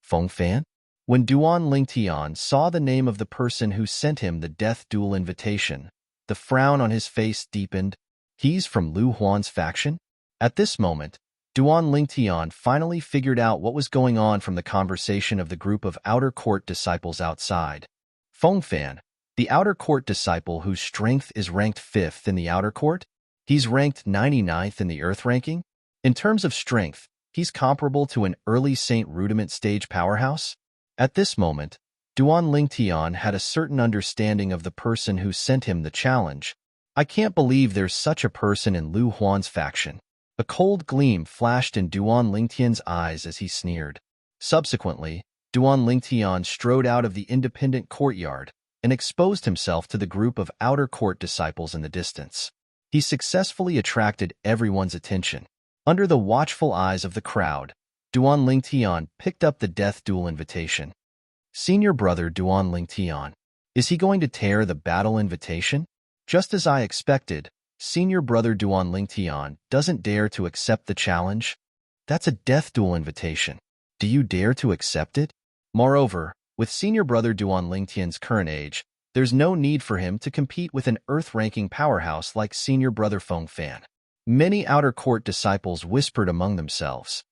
Feng Fan? When Duan Lingtian saw the name of the person who sent him the death duel invitation, the frown on his face deepened. He's from Lu Huan's faction? At this moment, Duan Lingtian finally figured out what was going on from the conversation of the group of outer court disciples outside. Feng Fan, the outer court disciple whose strength is ranked 5th in the outer court? He's ranked 99th in the Earth ranking? In terms of strength, he's comparable to an early Saint Rudiment stage powerhouse? At this moment, Duan Lingtian had a certain understanding of the person who sent him the challenge. I can't believe there's such a person in Lu Huan's faction. A cold gleam flashed in Duan Lingtian's eyes as he sneered. Subsequently, Duan Lingtian strode out of the independent courtyard and exposed himself to the group of outer court disciples in the distance. He successfully attracted everyone's attention. Under the watchful eyes of the crowd, Duan Lingtian picked up the death duel invitation. Senior brother Duan Lingtian, is he going to tear the battle invitation? Just as I expected, senior brother Duan Lingtian doesn't dare to accept the challenge. That's a death duel invitation. Do you dare to accept it? Moreover, with senior brother Duan Lingtian's current age, there's no need for him to compete with an Earth-ranking powerhouse like senior brother Feng Fan. Many outer court disciples whispered among themselves.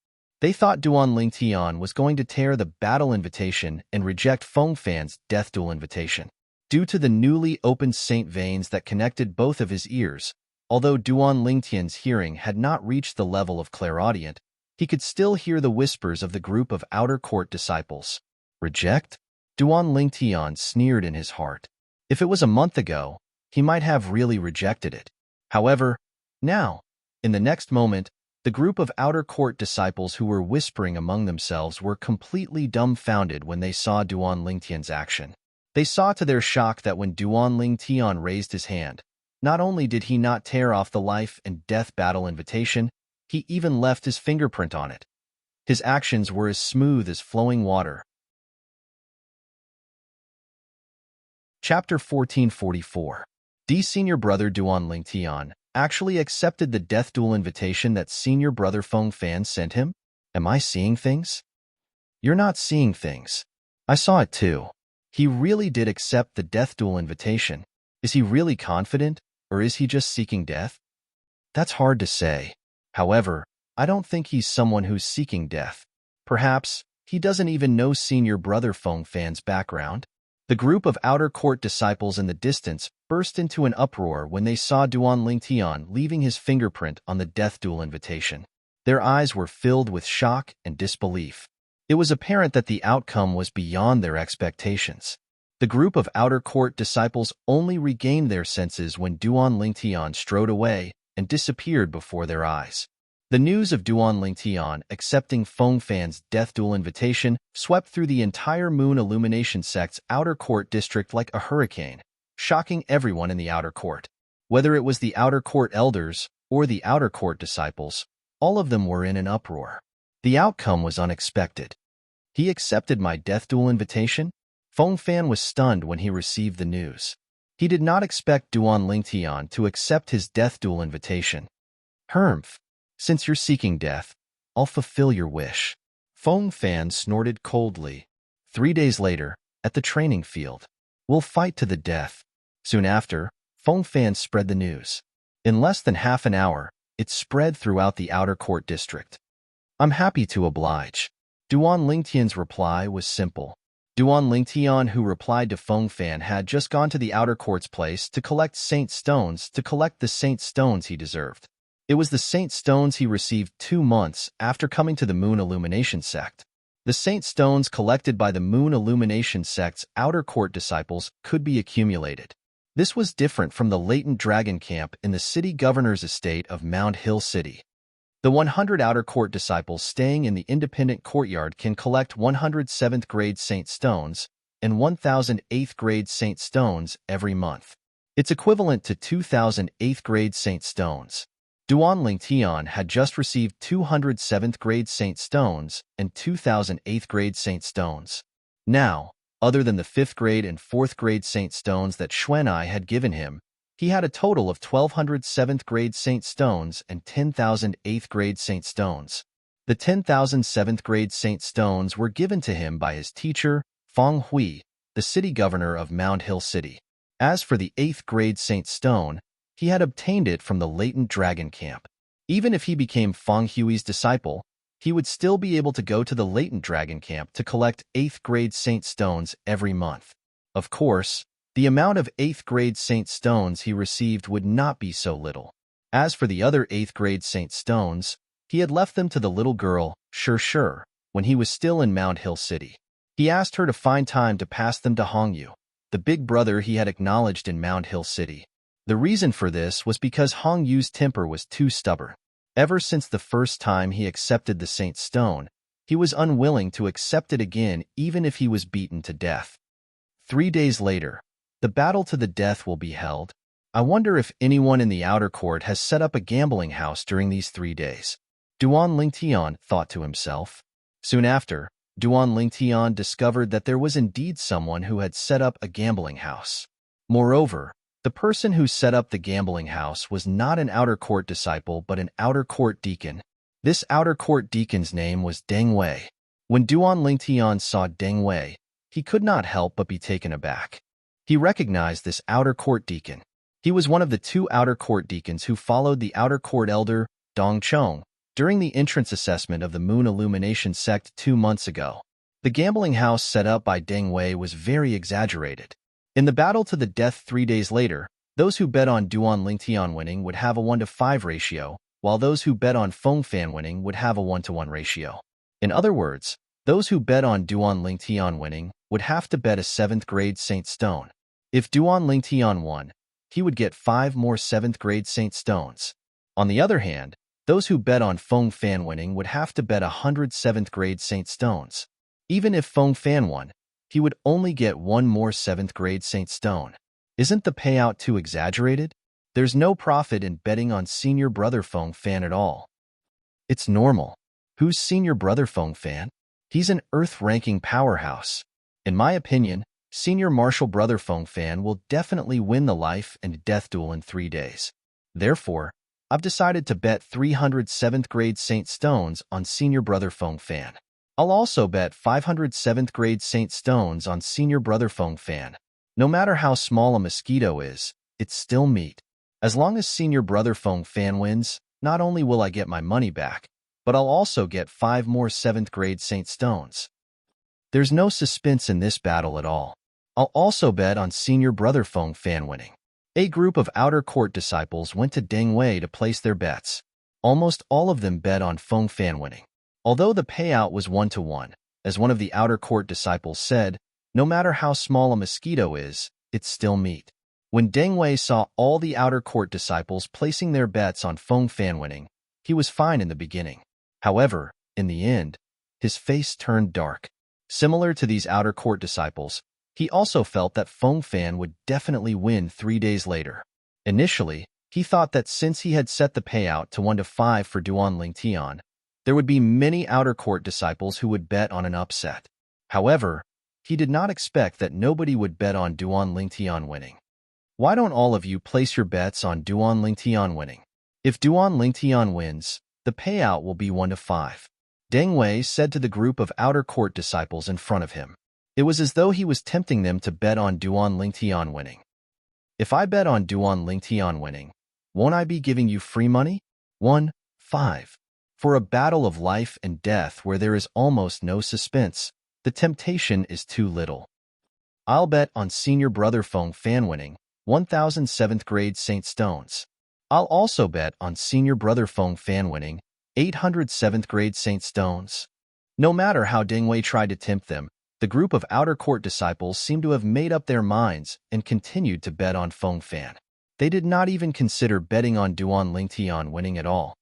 They thought Duan Lingtian was going to tear the battle invitation and reject Feng Fan's death duel invitation. Due to the newly opened saint veins that connected both of his ears, although Duan Lingtian's hearing had not reached the level of clairaudient, he could still hear the whispers of the group of outer court disciples. Reject? Duan Lingtian sneered in his heart. If it was a month ago, he might have really rejected it. However, now, in the next moment, the group of outer court disciples who were whispering among themselves were completely dumbfounded when they saw Duan Lingtian's action. They saw to their shock that when Duan Lingtian raised his hand, not only did he not tear off the life and death battle invitation, he even left his fingerprint on it. His actions were as smooth as flowing water. Chapter 1444. D. Senior brother Duan Lingtian actually accepted the death duel invitation that senior brother Feng Fan sent him? Am I seeing things? You're not seeing things. I saw it too. He really did accept the death duel invitation. Is he really confident, or is he just seeking death? That's hard to say. However, I don't think he's someone who's seeking death. Perhaps he doesn't even know senior brother Feng Fan's background. The group of outer court disciples in the distance burst into an uproar when they saw Duan Lingtian leaving his fingerprint on the death duel invitation. Their eyes were filled with shock and disbelief. It was apparent that the outcome was beyond their expectations. The group of outer court disciples only regained their senses when Duan Lingtian strode away and disappeared before their eyes. The news of Duan Lingtian accepting Feng Fan's death duel invitation swept through the entire Moon Illumination sect's outer court district like a hurricane, shocking everyone in the outer court. Whether it was the outer court elders or the outer court disciples, all of them were in an uproar. The outcome was unexpected. He accepted my death duel invitation? Feng Fan was stunned when he received the news. He did not expect Duan Lingtian to accept his death duel invitation. Hermph. Since you're seeking death, I'll fulfill your wish. Feng Fan snorted coldly. 3 days later, at the training field, we'll fight to the death. Soon after, Feng Fan spread the news. In less than half an hour, it spread throughout the outer court district. I'm happy to oblige. Duan Lingtian's reply was simple. Duan Lingtian, who replied to Feng Fan, had just gone to the outer court's place to collect saint stones the saint stones he deserved. It was the saint stones he received 2 months after coming to the Moon Illumination sect. The saint stones collected by the Moon Illumination sect's outer court disciples could be accumulated. This was different from the latent dragon camp in the city governor's estate of Mount Hill City. The 100 outer court disciples staying in the independent courtyard can collect 107th grade saint stones and 1008th grade saint stones every month. It's equivalent to 2,000 8th grade Saint Stones. Duan Lingtian had just received 200 7th grade Saint Stones and 2,000 8th grade Saint Stones. Now, other than the 5th grade and 4th grade Saint Stones that Xuanai had given him, he had a total of 1,200 7th grade Saint Stones and 10,000 8th grade Saint Stones. The 10,000 7th grade Saint Stones were given to him by his teacher, Feng Hui, the city governor of Mound Hill City. As for the 8th grade Saint Stone, he had obtained it from the latent dragon camp. Even if he became Feng Hui's disciple, he would still be able to go to the latent dragon camp to collect 8th grade Saint Stones every month. Of course, the amount of 8th grade Saint Stones he received would not be so little. As for the other 8th grade Saint Stones, he had left them to the little girl, Sure, when he was still in Mound Hill City. He asked her to find time to pass them to Hongyu, the big brother he had acknowledged in Mound Hill City. The reason for this was because Hongyu's temper was too stubborn. Ever since the first time he accepted the Saint Stone, he was unwilling to accept it again even if he was beaten to death. 3 days later, the battle to the death will be held. I wonder if anyone in the outer court has set up a gambling house during these 3 days. Duan Lingtian thought to himself. Soon after, Duan Lingtian discovered that there was indeed someone who had set up a gambling house. Moreover, the person who set up the gambling house was not an outer court disciple but an outer court deacon. This outer court deacon's name was Deng Wei. When Duan Lingtian saw Deng Wei, he could not help but be taken aback. He recognized this outer court deacon. He was one of the 2 outer court deacons who followed the outer court elder, Dong Chong, during the entrance assessment of the Moon Illumination sect 2 months ago. The gambling house set up by Deng Wei was very exaggerated. In the battle to the death 3 days later, those who bet on Duan Lingtian winning would have a 1:5 ratio, while those who bet on Feng Fan winning would have a 1:1 ratio. In other words, those who bet on Duan Lingtian winning would have to bet a 7th grade Saint Stone. If Duan Lingtian won, he would get 5 more 7th grade Saint Stones. On the other hand, those who bet on Feng Fan winning would have to bet 100 7th grade Saint Stones. Even if Feng Fan won, he would only get 1 more 7th grade Saint Stone. Isn't the payout too exaggerated? There's no profit in betting on senior brother Feng Fan at all. It's normal. Who's senior brother Feng Fan? He's an Earth-ranking powerhouse. In my opinion, senior martial brother Feng Fan will definitely win the life and death duel in 3 days. Therefore, I've decided to bet 300 7th grade Saint Stones on senior brother Feng Fan. I'll also bet 500 7th grade Saint Stones on senior brother Feng Fan. No matter how small a mosquito is, it's still meat. As long as senior brother Feng Fan wins, not only will I get my money back, but I'll also get 5 more 7th grade Saint Stones. There's no suspense in this battle at all. I'll also bet on senior brother Feng Fan winning. A group of outer court disciples went to Deng Wei to place their bets. Almost all of them bet on Feng Fan winning. Although the payout was 1:1, as one of the outer court disciples said, no matter how small a mosquito is, it's still meat. When Deng Wei saw all the outer court disciples placing their bets on Feng Fan winning, he was fine in the beginning. However, in the end, his face turned dark. Similar to these outer court disciples, he also felt that Feng Fan would definitely win 3 days later. Initially, he thought that since he had set the payout to 1:5 for Duan Lingtian, there would be many outer court disciples who would bet on an upset. However, he did not expect that nobody would bet on Duan Lingtian winning. Why don't all of you place your bets on Duan Lingtian winning? If Duan Lingtian wins, the payout will be 1:5. Deng Wei said to the group of outer court disciples in front of him. It was as though he was tempting them to bet on Duan Lingtian winning. If I bet on Duan Lingtian winning, won't I be giving you free money? 1:5. For a battle of life and death where there is almost no suspense, the temptation is too little. I'll bet on senior brother Feng Fan winning, 1,000 7th grade Saint Stones. I'll also bet on senior brother Feng Fan winning, 800 7th grade Saint Stones. No matter how Deng Wei tried to tempt them, the group of outer court disciples seemed to have made up their minds and continued to bet on Feng Fan. They did not even consider betting on Duan Lingtian winning at all.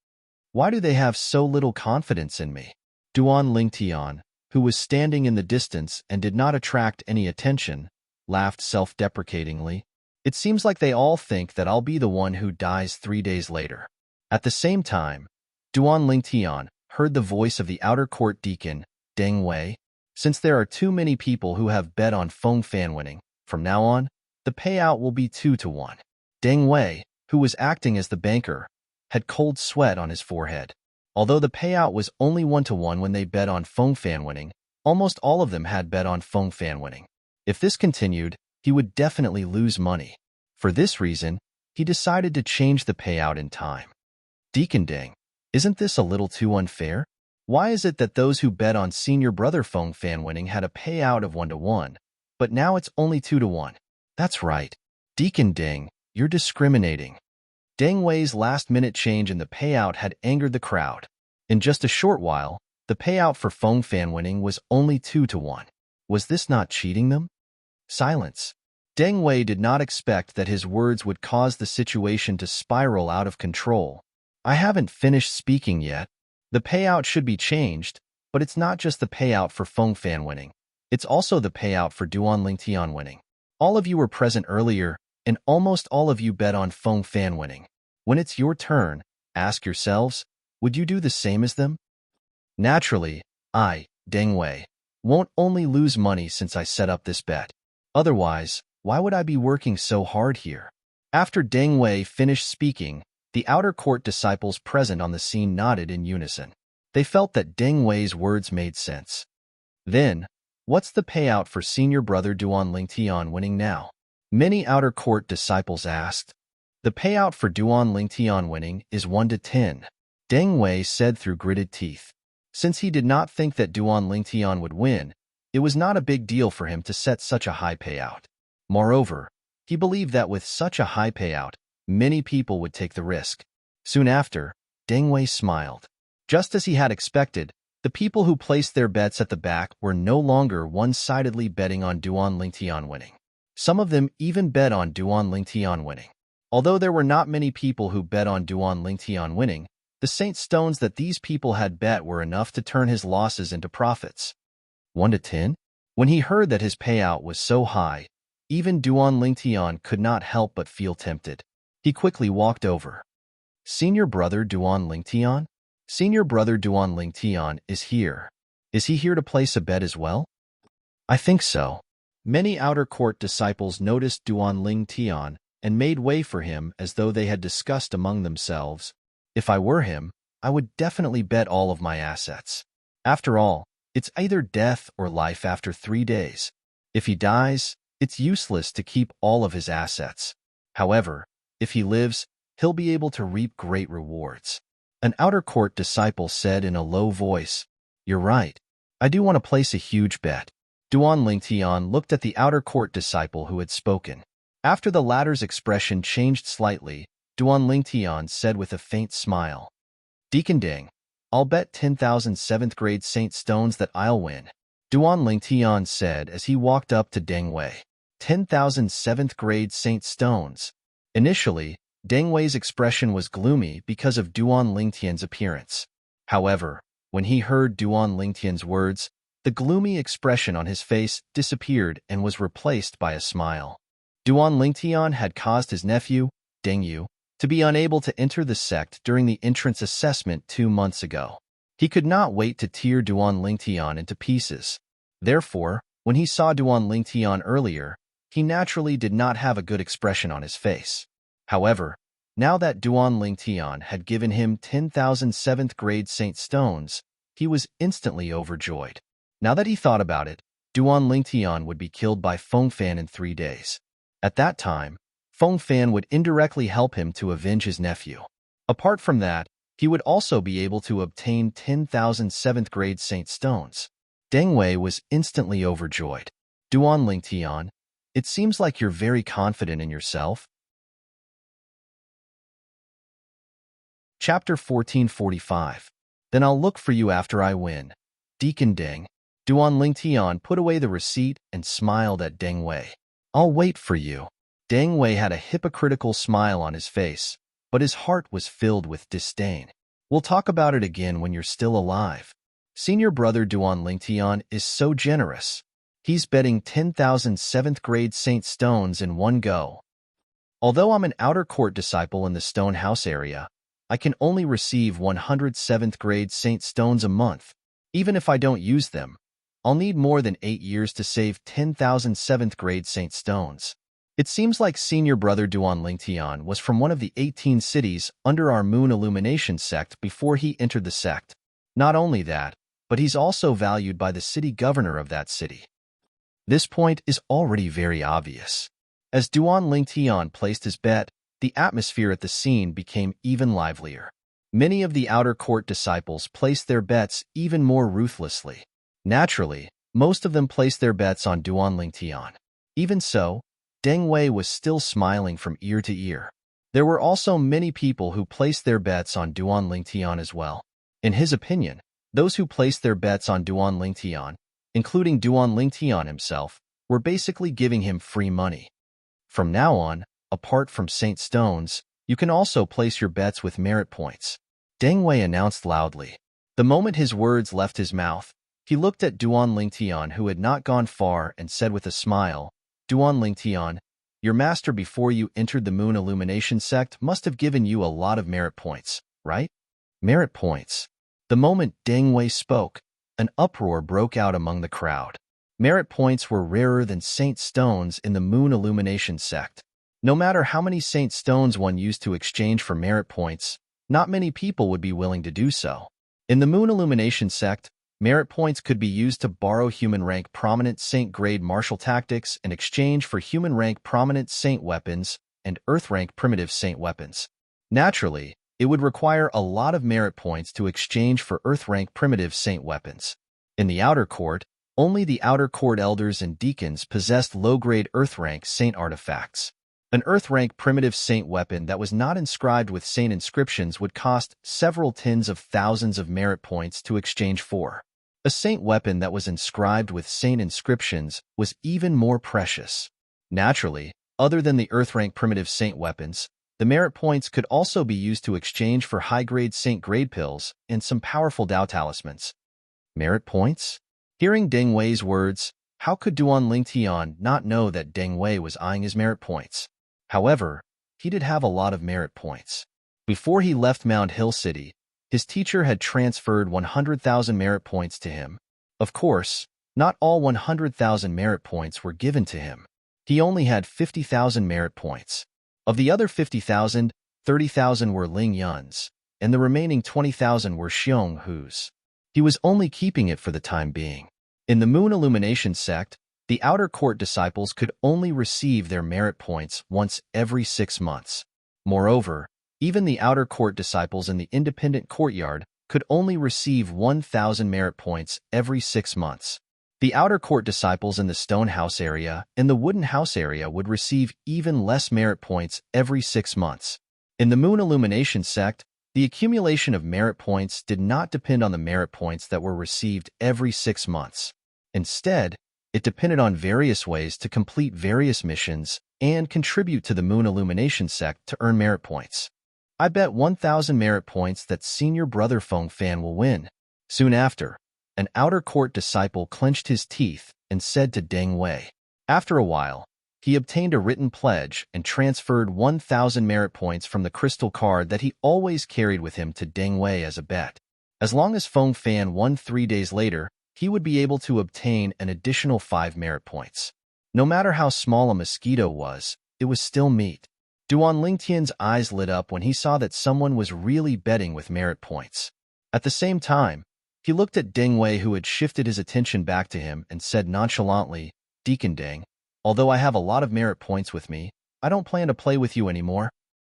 Why do they have so little confidence in me? Duan Lingtian, who was standing in the distance and did not attract any attention, laughed self-deprecatingly. It seems like they all think that I'll be the one who dies 3 days later. At the same time, Duan Lingtian heard the voice of the outer court deacon, Deng Wei. Since there are too many people who have bet on Feng Fan winning, from now on, the payout will be 2-1. Deng Wei, who was acting as the banker, had cold sweat on his forehead. Although the payout was only 1-1 when they bet on Feng Fan winning, almost all of them had bet on Feng Fan winning. If this continued, he would definitely lose money. For this reason, he decided to change the payout in time. Deacon Deng, isn't this a little too unfair? Why is it that those who bet on senior brother Feng Fan winning had a payout of 1-1, but now it's only 2-1? That's right. Deacon Deng, you're discriminating. Deng Wei's last-minute change in the payout had angered the crowd. In just a short while, the payout for Feng Fan winning was only 2-1. Was this not cheating them? Silence. Deng Wei did not expect that his words would cause the situation to spiral out of control. I haven't finished speaking yet. The payout should be changed, but it's not just the payout for Feng Fan winning. It's also the payout for Duan Lingtian winning. All of you were present earlier, and almost all of you bet on Feng Fan winning. When it's your turn, ask yourselves, would you do the same as them? Naturally, I, Deng Wei, won't only lose money since I set up this bet. Otherwise, why would I be working so hard here? After Deng Wei finished speaking, the outer court disciples present on the scene nodded in unison. They felt that Deng Wei's words made sense. Then, what's the payout for senior brother Duan Lingtian winning now? Many outer court disciples asked. The payout for Duan Lingtian winning is 1-10, Deng Wei said through gritted teeth. Since he did not think that Duan Lingtian would win, it was not a big deal for him to set such a high payout. Moreover, he believed that with such a high payout, many people would take the risk. Soon after, Deng Wei smiled. Just as he had expected, the people who placed their bets at the back were no longer one-sidedly betting on Duan Lingtian winning. Some of them even bet on Duan Lingtian winning. Although there were not many people who bet on Duan Lingtian winning, the Saint Stones that these people had bet were enough to turn his losses into profits. 1-10? When he heard that his payout was so high, even Duan Lingtian could not help but feel tempted. He quickly walked over. Senior brother Duan Lingtian? Senior brother Duan Lingtian is here. Is he here to place a bet as well? I think so. Many outer court disciples noticed Duan Lingtian and made way for him as though they had discussed among themselves. If I were him, I would definitely bet all of my assets. After all, it's either death or life after 3 days. If he dies, it's useless to keep all of his assets. However, if he lives, he'll be able to reap great rewards. An outer court disciple said in a low voice, You're right. I do want to place a huge bet. Duan Lingtian looked at the outer court disciple who had spoken. After the latter's expression changed slightly, Duan Lingtian said with a faint smile, Deacon Deng, I'll bet 10,000 7th-grade Saint Stones that I'll win. Duan Lingtian said as he walked up to Deng Wei. 10,000 7th-grade Saint Stones. Initially, Deng Wei's expression was gloomy because of Duan Lingtian's appearance. However, when he heard Duan Lingtian's words, the gloomy expression on his face disappeared and was replaced by a smile. Duan Lingtian had caused his nephew, Deng Yu, to be unable to enter the sect during the entrance assessment 2 months ago. He could not wait to tear Duan Lingtian into pieces. Therefore, when he saw Duan Lingtian earlier, he naturally did not have a good expression on his face. However, now that Duan Lingtian had given him 10,000 7th-grade Saint Stones, he was instantly overjoyed. Now that he thought about it, Duan Lingtian would be killed by Feng Fan in 3 days. At that time, Feng Fan would indirectly help him to avenge his nephew. Apart from that, he would also be able to obtain 10,000 7th-grade Saint Stones. Deng Wei was instantly overjoyed. Duan Lingtian, it seems like you're very confident in yourself. Chapter 1445. Then I'll look for you after I win. Deacon Deng. Duan Lingtian put away the receipt and smiled at Deng Wei. I'll wait for you. Deng Wei had a hypocritical smile on his face, but his heart was filled with disdain. We'll talk about it again when you're still alive. Senior brother Duan Lingtian is so generous. He's betting 10,000 7th-grade Saint Stones in one go. Although I'm an outer court disciple in the stone house area, I can only receive 100 7th grade Saint stones a month. Even if I don't use them, I'll need more than 8 years to save 10,000 7th grade Saint stones. It seems like senior brother Duan Lingtian was from one of the 18 cities under our moon illumination sect before he entered the sect. Not only that, but he's also valued by the city governor of that city. This point is already very obvious. As Duan Lingtian placed his bet, the atmosphere at the scene became even livelier. Many of the outer court disciples placed their bets even more ruthlessly. Naturally, most of them placed their bets on Duan Lingtian. Even so, Deng Wei was still smiling from ear to ear. There were also many people who placed their bets on Duan Lingtian as well. In his opinion, those who placed their bets on Duan Lingtian, including Duan Lingtian himself, were basically giving him free money. From now on, apart from Saint Stones, you can also place your bets with merit points, Deng Wei announced loudly. The moment his words left his mouth, he looked at Duan Lingtian, who had not gone far, and said with a smile, Duan Lingtian, your master before you entered the moon illumination sect must have given you a lot of merit points, right? Merit points. The moment Deng Wei spoke, an uproar broke out among the crowd. Merit points were rarer than Saint Stones in the moon illumination sect. No matter how many Saint Stones one used to exchange for merit points, not many people would be willing to do so. In the moon illumination sect, merit points could be used to borrow human rank prominent Saint grade martial tactics in exchange for human rank prominent Saint weapons and earth rank primitive Saint weapons. Naturally, it would require a lot of merit points to exchange for earth rank primitive Saint weapons. In the outer court, only the outer court elders and deacons possessed low-grade earth rank Saint artifacts. An earth rank primitive Saint weapon that was not inscribed with Saint inscriptions would cost several tens of thousands of merit points to exchange for. A Saint weapon that was inscribed with Saint inscriptions was even more precious. Naturally, other than the earth rank primitive Saint weapons, the merit points could also be used to exchange for high-grade Saint grade pills and some powerful Dao talismans. Merit points? Hearing Deng Wei's words, how could Duan Lingtian not know that Deng Wei was eyeing his merit points? However, he did have a lot of merit points. Before he left Mount Hill City, his teacher had transferred 100,000 merit points to him. Of course, not all 100,000 merit points were given to him. He only had 50,000 merit points. Of the other 50,000, 30,000 were Ling Yun's, and the remaining 20,000 were Xiong Hu's. He was only keeping it for the time being. In the Moon Illumination sect, the outer court disciples could only receive their merit points once every 6 months. Moreover, even the outer court disciples in the independent courtyard could only receive 1,000 merit points every 6 months. The outer court disciples in the stone house area and the wooden house area would receive even less merit points every 6 months. In the Moon Illumination sect, the accumulation of merit points did not depend on the merit points that were received every 6 months. Instead, it depended on various ways to complete various missions and contribute to the Moon Illumination sect to earn merit points. I bet 1,000 merit points that senior brother Feng Fan will win. Soon after, an outer court disciple clenched his teeth and said to Deng Wei. After a while, he obtained a written pledge and transferred 1,000 merit points from the crystal card that he always carried with him to Deng Wei as a bet. As long as Feng Fan won 3 days later, he would be able to obtain an additional 5 merit points. No matter how small a mosquito was, it was still meat. Duan Lingtian's eyes lit up when he saw that someone was really betting with merit points. At the same time, he looked at Deng Wei, who had shifted his attention back to him, and said nonchalantly, Deacon Deng, although I have a lot of merit points with me, I don't plan to play with you anymore.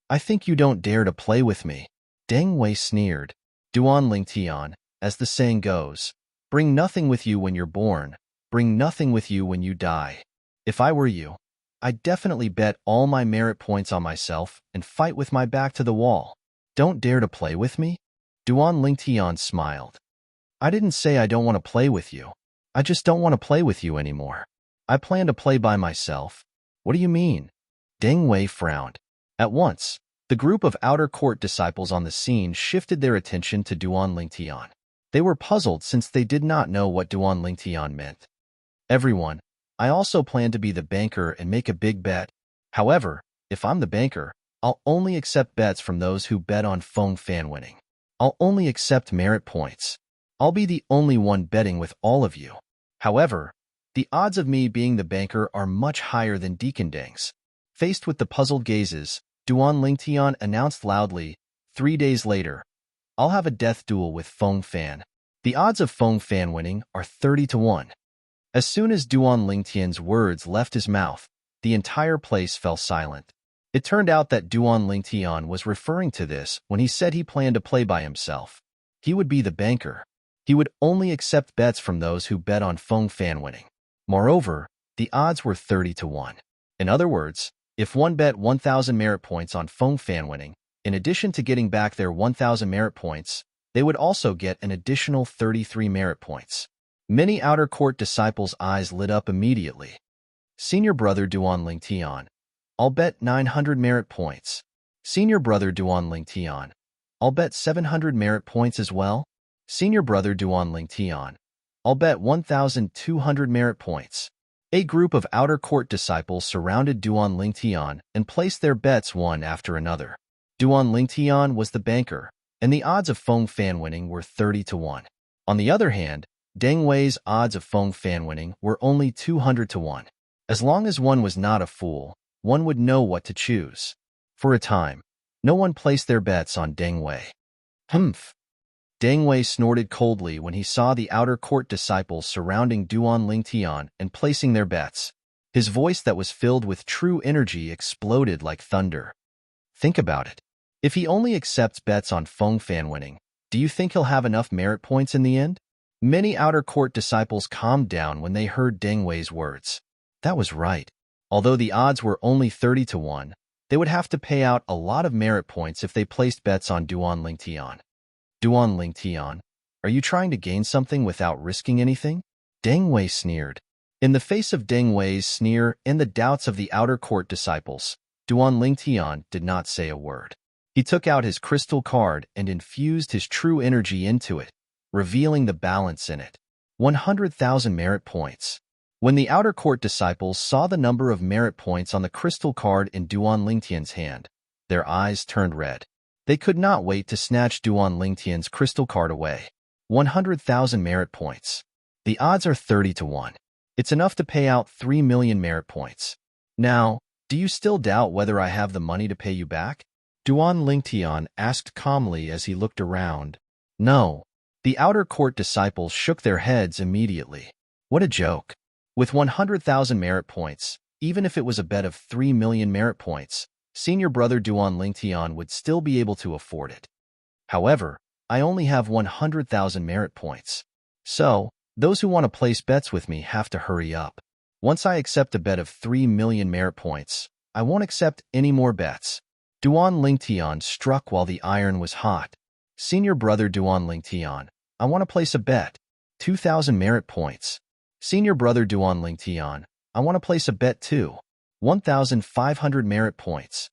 I think you don't dare to play with me. Deng Wei sneered. Duan Lingtian, as the saying goes, bring nothing with you when you're born, bring nothing with you when you die. If I were you, I'd definitely bet all my merit points on myself and fight with my back to the wall. Don't dare to play with me? Duan Lingtian smiled. I didn't say I don't want to play with you. I just don't want to play with you anymore. I plan to play by myself. What do you mean? Deng Wei frowned. At once, the group of outer court disciples on the scene shifted their attention to Duan Lingtian. They were puzzled since they did not know what Duan Lingtian meant. Everyone, I also plan to be the banker and make a big bet. However, if I'm the banker, I'll only accept bets from those who bet on Feng Fan winning. I'll only accept merit points. I'll be the only one betting with all of you. However, the odds of me being the banker are much higher than Deacon Dang's. Faced with the puzzled gazes, Duan Lingtian announced loudly, 3 days later, I'll have a death duel with Feng Fan. The odds of Feng Fan winning are 30 to 1. As soon as Duan Lingtian's words left his mouth, the entire place fell silent. It turned out that Duan Lingtian was referring to this when he said he planned to play by himself. He would be the banker. He would only accept bets from those who bet on Feng Fan winning. Moreover, the odds were 30 to 1. In other words, if one bet 1,000 merit points on Feng Fan winning, in addition to getting back their 1,000 merit points, they would also get an additional 33 merit points. Many outer court disciples' eyes lit up immediately. Senior brother Duan Lingtian, I'll bet 900 merit points. Senior brother Duan Lingtian, I'll bet 700 merit points as well. Senior brother Duan Lingtian, I'll bet 1,200 merit points. A group of outer court disciples surrounded Duan Lingtian and placed their bets one after another. Duan Lingtian was the banker, and the odds of Feng Fan winning were 30 to 1. On the other hand, Deng Wei's odds of Feng Fan winning were only 200 to 1. As long as one was not a fool, one would know what to choose. For a time, no one placed their bets on Deng Wei. Humph! Deng Wei snorted coldly when he saw the outer court disciples surrounding Duan Lingtian and placing their bets. His voice that was filled with true energy exploded like thunder. Think about it. If he only accepts bets on Feng Fan winning, do you think he'll have enough merit points in the end? Many outer court disciples calmed down when they heard Deng Wei's words. That was right. Although the odds were only 30 to 1, they would have to pay out a lot of merit points if they placed bets on Duan Lingtian. Duan Lingtian, are you trying to gain something without risking anything? Deng Wei sneered. In the face of Deng Wei's sneer and the doubts of the outer court disciples, Duan Lingtian did not say a word. He took out his crystal card and infused his true energy into it, revealing the balance in it. 100,000 merit points. When the outer court disciples saw the number of merit points on the crystal card in Duan Lingtian's hand, their eyes turned red. They could not wait to snatch Duan Lingtian's crystal card away. 100,000 merit points. The odds are 30 to 1. It's enough to pay out 3 million merit points. Now, do you still doubt whether I have the money to pay you back? Duan Lingtian asked calmly as he looked around. No. The outer court disciples shook their heads immediately. What a joke. With 100,000 merit points, even if it was a bet of 3 million merit points, senior brother Duan Lingtian would still be able to afford it. However, I only have 100,000 merit points. So, those who want to place bets with me have to hurry up. Once I accept a bet of 3 million merit points, I won't accept any more bets. Duan Lingtian struck while the iron was hot. Senior brother Duan Lingtian, I want to place a bet. 2,000 merit points. Senior brother Duan Lingtian, I want to place a bet too. 1,500 merit points.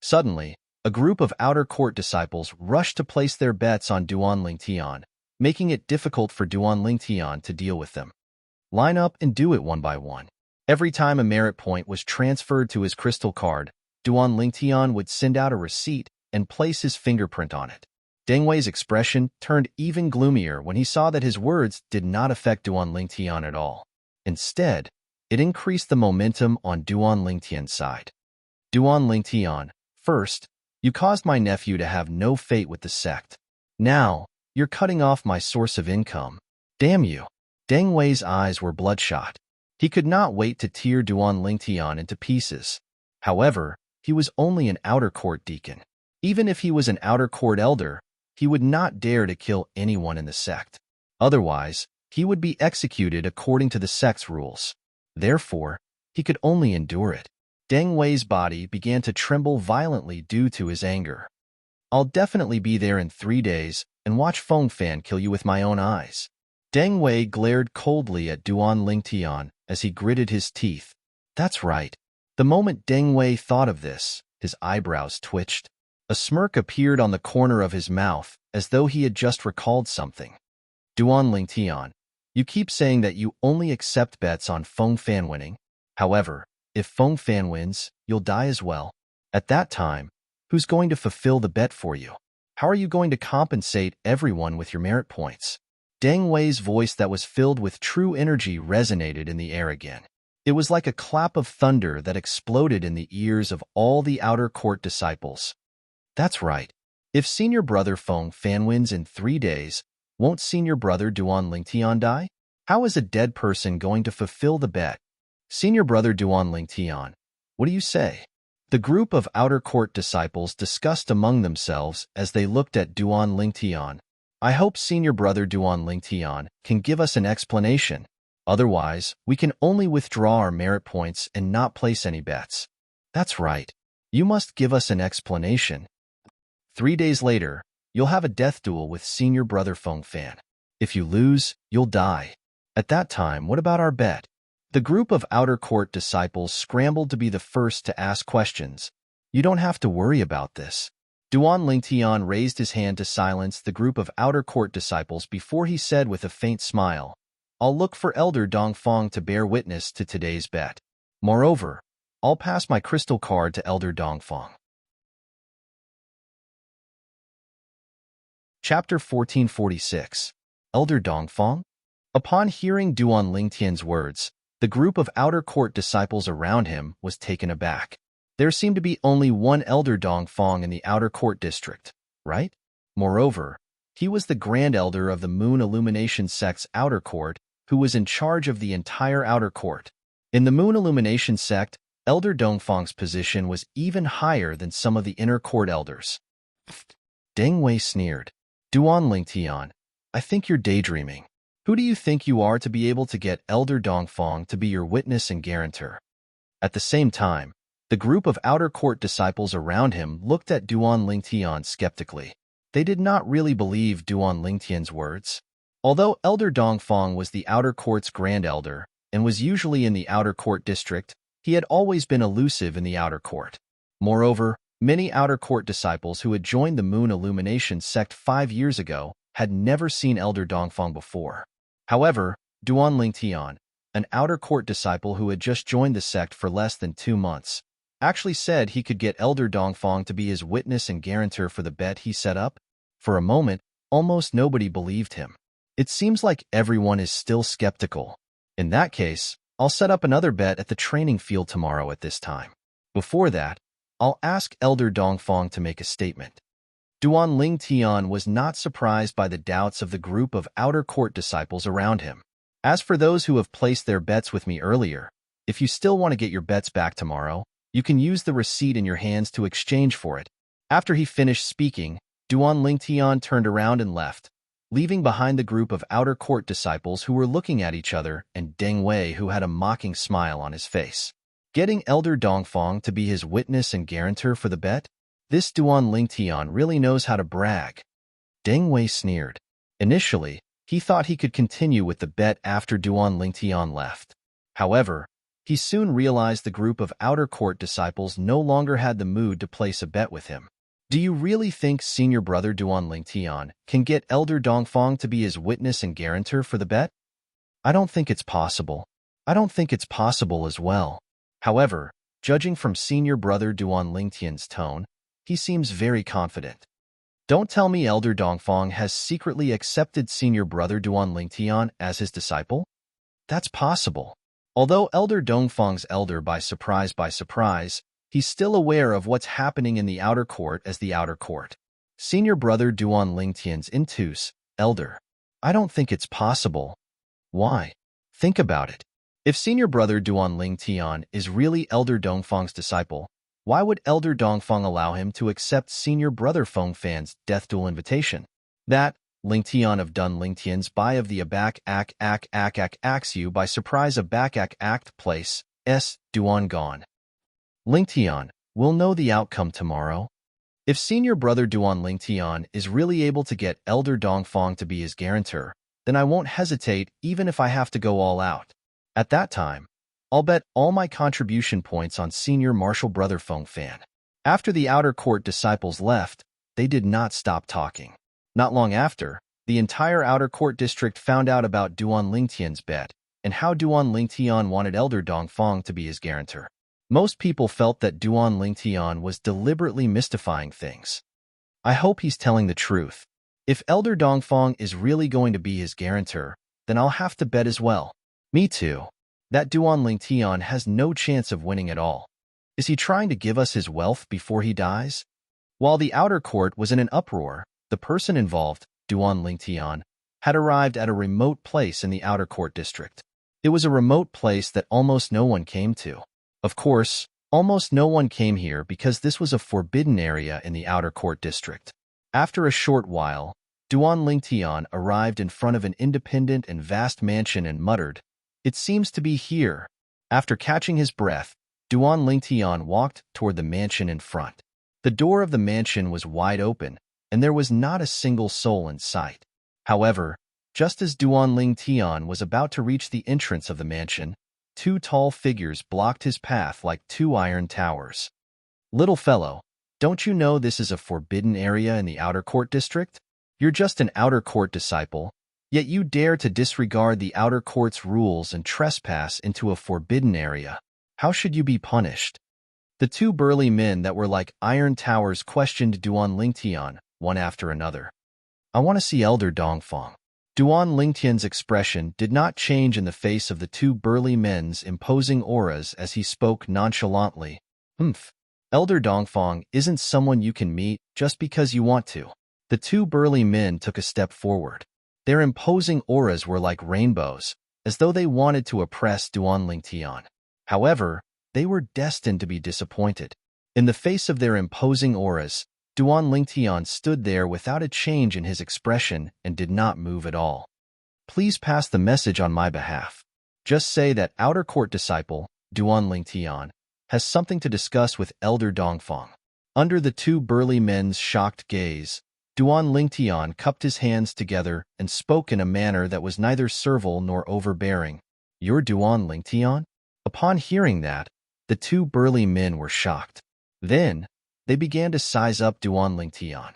Suddenly, a group of outer court disciples rushed to place their bets on Duan Lingtian, making it difficult for Duan Lingtian to deal with them. Line up and do it one by one. Every time a merit point was transferred to his crystal card, Duan Lingtian would send out a receipt and place his fingerprint on it. Deng Wei's expression turned even gloomier when he saw that his words did not affect Duan Lingtian at all. Instead, it increased the momentum on Duan Lingtian's side. Duan Lingtian, first, you caused my nephew to have no fate with the sect. Now, you're cutting off my source of income. Damn you. Deng Wei's eyes were bloodshot. He could not wait to tear Duan Lingtian into pieces. However, he was only an outer court deacon. Even if he was an outer court elder, he would not dare to kill anyone in the sect. Otherwise, he would be executed according to the sect's rules. Therefore, he could only endure it. Deng Wei's body began to tremble violently due to his anger. I'll definitely be there in 3 days and watch Feng Fan kill you with my own eyes. Deng Wei glared coldly at Duan Lingtian as he gritted his teeth. That's right. The moment Deng Wei thought of this, his eyebrows twitched. A smirk appeared on the corner of his mouth, as though he had just recalled something. Duan Lingtian, you keep saying that you only accept bets on Feng Fan winning. However, if Feng Fan wins, you'll die as well. At that time, who's going to fulfill the bet for you? How are you going to compensate everyone with your merit points? Deng Wei's voice that was filled with true energy resonated in the air again. It was like a clap of thunder that exploded in the ears of all the outer court disciples. That's right. If senior brother Feng Fan wins in 3 days, won't senior brother Duan Lingtian die? How is a dead person going to fulfill the bet? Senior brother Duan Lingtian, what do you say? The group of outer court disciples discussed among themselves as they looked at Duan Lingtian. I hope senior brother Duan Lingtian can give us an explanation. Otherwise, we can only withdraw our merit points and not place any bets. That's right. You must give us an explanation. 3 days later, you'll have a death duel with senior brother Feng Fan. If you lose, you'll die. At that time, what about our bet? The group of outer court disciples scrambled to be the first to ask questions. You don't have to worry about this. Duan Lingtian raised his hand to silence the group of outer court disciples before he said with a faint smile, I'll look for Elder Dongfang to bear witness to today's bet. Moreover, I'll pass my crystal card to Elder Dongfang. Chapter 1446. Elder Dongfang? Upon hearing Duan Lingtian's words, the group of outer court disciples around him was taken aback. There seemed to be only one Elder Dongfang in the outer court district, right? Moreover, he was the Grand Elder of the Moon Illumination Sect's outer court, who was in charge of the entire outer court. In the Moon Illumination Sect, Elder Dongfang's position was even higher than some of the inner court elders. Deng Wei sneered. Duan Lingtian, I think you're daydreaming. Who do you think you are to be able to get Elder Dongfang to be your witness and guarantor? At the same time, the group of outer court disciples around him looked at Duan Lingtian skeptically. They did not really believe Duan Lingtian's words. Although Elder Dongfang was the outer court's grand elder and was usually in the outer court district, he had always been elusive in the outer court. Moreover, many outer court disciples who had joined the Moon Illumination sect 5 years ago had never seen Elder Dongfang before. However, Duan Lingtian, an outer court disciple who had just joined the sect for less than 2 months, actually said he could get Elder Dongfang to be his witness and guarantor for the bet he set up. For a moment, almost nobody believed him. It seems like everyone is still skeptical. In that case, I'll set up another bet at the training field tomorrow at this time. Before that, I'll ask Elder Dongfang to make a statement. Duan Lingtian was not surprised by the doubts of the group of outer court disciples around him. As for those who have placed their bets with me earlier, if you still want to get your bets back tomorrow, you can use the receipt in your hands to exchange for it. After he finished speaking, Duan Lingtian turned around and left, leaving behind the group of outer court disciples who were looking at each other and Deng Wei who had a mocking smile on his face. Getting Elder Dongfang to be his witness and guarantor for the bet? This Duan Lingtian really knows how to brag. Deng Wei sneered. Initially, he thought he could continue with the bet after Duan Lingtian left. However, he soon realized the group of outer court disciples no longer had the mood to place a bet with him. Do you really think senior brother Duan Lingtian can get Elder Dongfang to be his witness and guarantor for the bet? I don't think it's possible. I don't think it's possible as well. However, judging from senior brother Duan Lingtian's tone, he seems very confident. Don't tell me Elder Dongfang has secretly accepted senior brother Duan Lingtian as his disciple? That's possible. Although Elder Dongfang's elder by surprise, he's still aware of what's happening in the outer court as the outer court. Senior brother Duan Lingtian's intus, elder. I don't think it's possible. Why? Think about it. If senior brother Duan Lingtian is really Elder Dongfang's disciple, why would Elder Dongfang allow him to accept senior brother Feng Fan's death duel invitation? That, Lingtian of Dun Lingtian's by of the Abak acts you by surprise Abak act place, s, Duan gone. Lingtian, we'll know the outcome tomorrow. If senior brother Duan Lingtian is really able to get Elder Dongfang to be his guarantor, then I won't hesitate even if I have to go all out. At that time, I'll bet all my contribution points on senior martial brother Feng Fan. After the outer court disciples left, they did not stop talking. Not long after, the entire outer court district found out about Duan Lingtian's bet and how Duan Lingtian wanted Elder Dongfang to be his guarantor. Most people felt that Duan Lingtian was deliberately mystifying things. I hope he's telling the truth. If Elder Dongfang is really going to be his guarantor, then I'll have to bet as well. Me too. That Duan Lingtian has no chance of winning at all. Is he trying to give us his wealth before he dies? While the outer court was in an uproar, the person involved, Duan Lingtian, had arrived at a remote place in the outer court district. It was a remote place that almost no one came to. Of course, almost no one came here because this was a forbidden area in the outer court district. After a short while, Duan Lingtian arrived in front of an independent and vast mansion and muttered, "It seems to be here." After catching his breath, Duan Lingtian walked toward the mansion in front. The door of the mansion was wide open, and there was not a single soul in sight. However, just as Duan Lingtian was about to reach the entrance of the mansion, two tall figures blocked his path like two iron towers. "Little fellow, don't you know this is a forbidden area in the outer court district? You're just an outer court disciple, yet you dare to disregard the outer court's rules and trespass into a forbidden area. How should you be punished?" The two burly men that were like iron towers questioned Duan Lingtian, one after another. "I want to see Elder Dongfang." Duan Lingtian's expression did not change in the face of the two burly men's imposing auras as he spoke nonchalantly. Elder Dongfang isn't someone you can meet just because you want to." The two burly men took a step forward. Their imposing auras were like rainbows, as though they wanted to oppress Duan Lingtian. However, they were destined to be disappointed. In the face of their imposing auras, Duan Lingtian stood there without a change in his expression and did not move at all. "Please pass the message on my behalf. Just say that outer court disciple, Duan Lingtian, has something to discuss with Elder Dongfang." Under the two burly men's shocked gaze, Duan Lingtian cupped his hands together and spoke in a manner that was neither servile nor overbearing. "You're Duan Lingtian?" Upon hearing that, the two burly men were shocked. Then, they began to size up Duan Lingtian.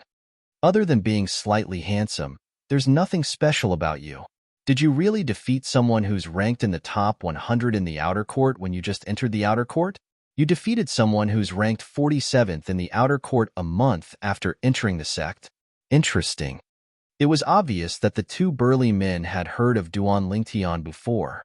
"Other than being slightly handsome, there's nothing special about you. Did you really defeat someone who's ranked in the top 100 in the outer court when you just entered the outer court? You defeated someone who's ranked 47th in the outer court a month after entering the sect? Interesting." It was obvious that the two burly men had heard of Duan Lingtian before.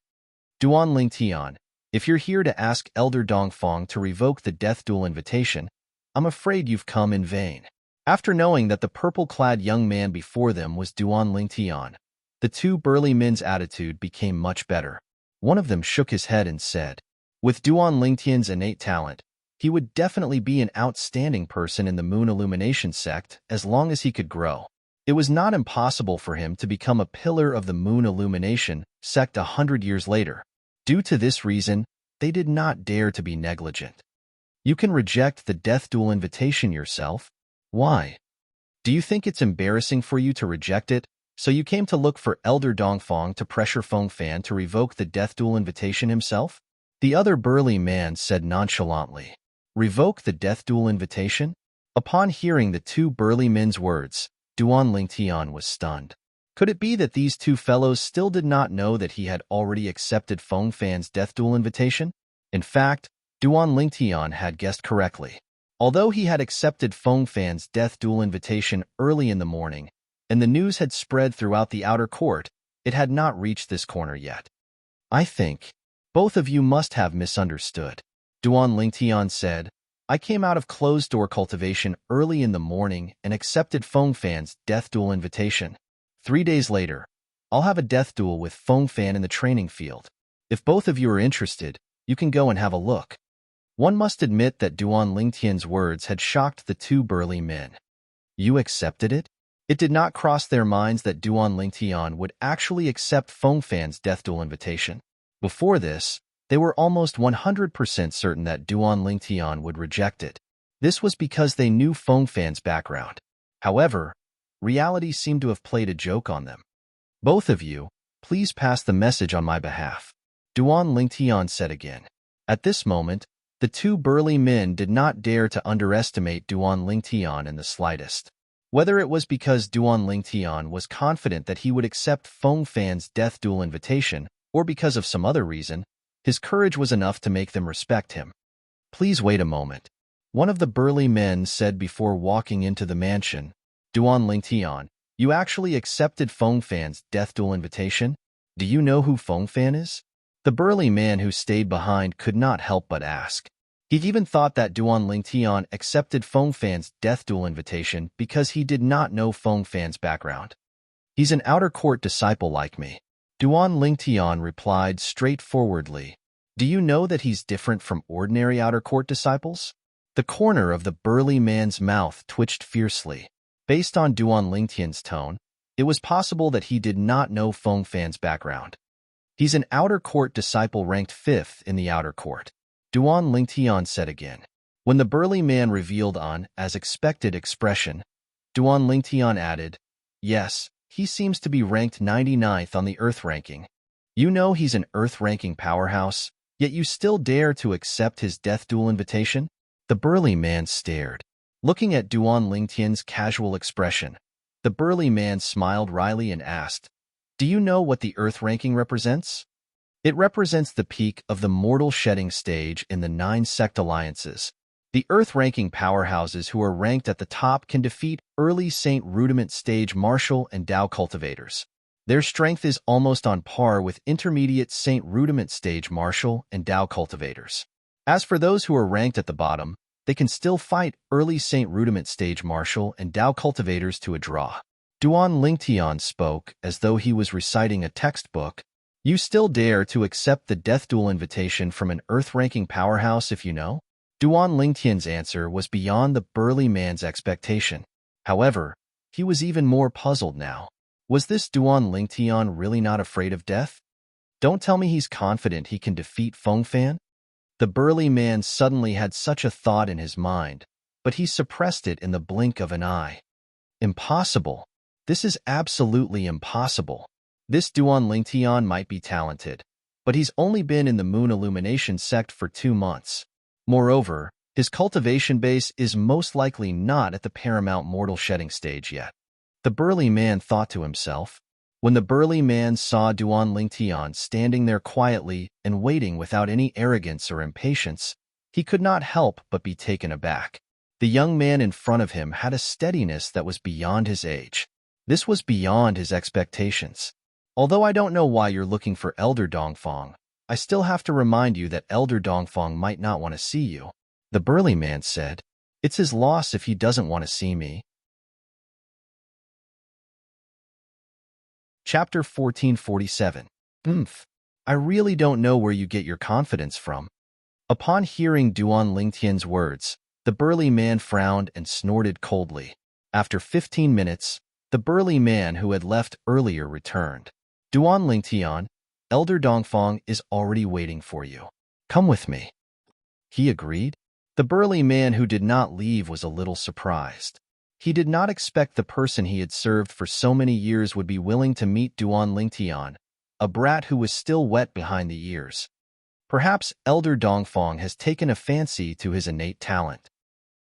"Duan Lingtian, if you're here to ask Elder Dongfang to revoke the death duel invitation, I'm afraid you've come in vain." After knowing that the purple-clad young man before them was Duan Lingtian, the two burly men's attitude became much better. One of them shook his head and said, "With Duan Lingtian's innate talent, he would definitely be an outstanding person in the Moon Illumination sect as long as he could grow. It was not impossible for him to become a pillar of the Moon Illumination sect 100 years later. Due to this reason, they did not dare to be negligent." "You can reject the death duel invitation yourself? Why? Do you think it's embarrassing for you to reject it, so you came to look for Elder Dongfang to pressure Feng Fan to revoke the death duel invitation himself?" The other burly man said nonchalantly. "Revoke the death duel invitation?" Upon hearing the two burly men's words, Duan Lingtian was stunned. Could it be that these two fellows still did not know that he had already accepted Feng Fan's death duel invitation? In fact, Duan Lingtian had guessed correctly. Although he had accepted Feng Fan's death duel invitation early in the morning, and the news had spread throughout the outer court, it had not reached this corner yet. "I think both of you must have misunderstood," Duan Lingtian said. "I came out of closed-door cultivation early in the morning and accepted Feng Fan's death duel invitation. 3 days later, I'll have a death duel with Feng Fan in the training field. If both of you are interested, you can go and have a look." One must admit that Duan Lingtian's words had shocked the two burly men. "You accepted it?" It did not cross their minds that Duan Lingtian would actually accept Feng Fan's death duel invitation. Before this, they were almost 100% certain that Duan Lingtian would reject it. This was because they knew Feng Fan's background. However, reality seemed to have played a joke on them. "Both of you, please pass the message on my behalf," Duan Lingtian said again. At this moment, the two burly men did not dare to underestimate Duan Lingtian in the slightest. Whether it was because Duan Lingtian was confident that he would accept Feng Fan's death duel invitation, or because of some other reason, his courage was enough to make them respect him. Please wait a moment. One of the burly men said before walking into the mansion. Duan Lingtian, you actually accepted Feng Fan's death duel invitation? Do you know who Feng Fan is? The burly man who stayed behind could not help but ask. He even thought that Duan Lingtian accepted Feng Fan's death duel invitation because he did not know Feng Fan's background. He's an outer court disciple like me. Duan Lingtian replied straightforwardly. Do you know that he's different from ordinary outer court disciples? The corner of the burly man's mouth twitched fiercely. Based on Duan Lingtian's tone, it was possible that he did not know Feng Fan's background. He's an outer court disciple ranked 5th in the outer court. Duan Lingtian said again. When the burly man revealed an as expected expression, Duan Lingtian added, yes, he seems to be ranked 99th on the Earth ranking. You know he's an Earth ranking powerhouse, yet you still dare to accept his death duel invitation? The burly man stared. Looking at Duan Lingtian's casual expression, the burly man smiled wryly and asked, do you know what the Earth ranking represents? It represents the peak of the mortal shedding stage in the 9 sect alliances. The Earth-ranking powerhouses who are ranked at the top can defeat early Saint Rudiment stage martial and Dao cultivators. Their strength is almost on par with intermediate Saint Rudiment stage martial and Dao cultivators. As for those who are ranked at the bottom, they can still fight early Saint Rudiment stage martial and Dao cultivators to a draw. Duan Lingtian spoke as though he was reciting a textbook. You still dare to accept the death duel invitation from an Earth-ranking powerhouse if you know? Duan Lingtian's answer was beyond the burly man's expectation. However, he was even more puzzled now. Was this Duan Lingtian really not afraid of death? Don't tell me he's confident he can defeat Feng Fan? The burly man suddenly had such a thought in his mind, but he suppressed it in the blink of an eye. Impossible. This is absolutely impossible. This Duan Lingtian might be talented, but he's only been in the Moon Illumination sect for 2 months. Moreover, his cultivation base is most likely not at the paramount mortal shedding stage yet. The burly man thought to himself. When the burly man saw Duan Lingtian standing there quietly and waiting without any arrogance or impatience, he could not help but be taken aback. The young man in front of him had a steadiness that was beyond his age. This was beyond his expectations. Although I don't know why you're looking for Elder Dongfang, I still have to remind you that Elder Dongfang might not want to see you. The burly man said, it's his loss if he doesn't want to see me. Chapter 1447. I really don't know where you get your confidence from. Upon hearing Duan Lingtian's words, the burly man frowned and snorted coldly. After 15 minutes, the burly man who had left earlier returned. Duan Lingtian, Elder Dongfang is already waiting for you. Come with me. He agreed. The burly man who did not leave was a little surprised. He did not expect the person he had served for so many years would be willing to meet Duan Lingtian, a brat who was still wet behind the ears. Perhaps Elder Dongfang has taken a fancy to his innate talent.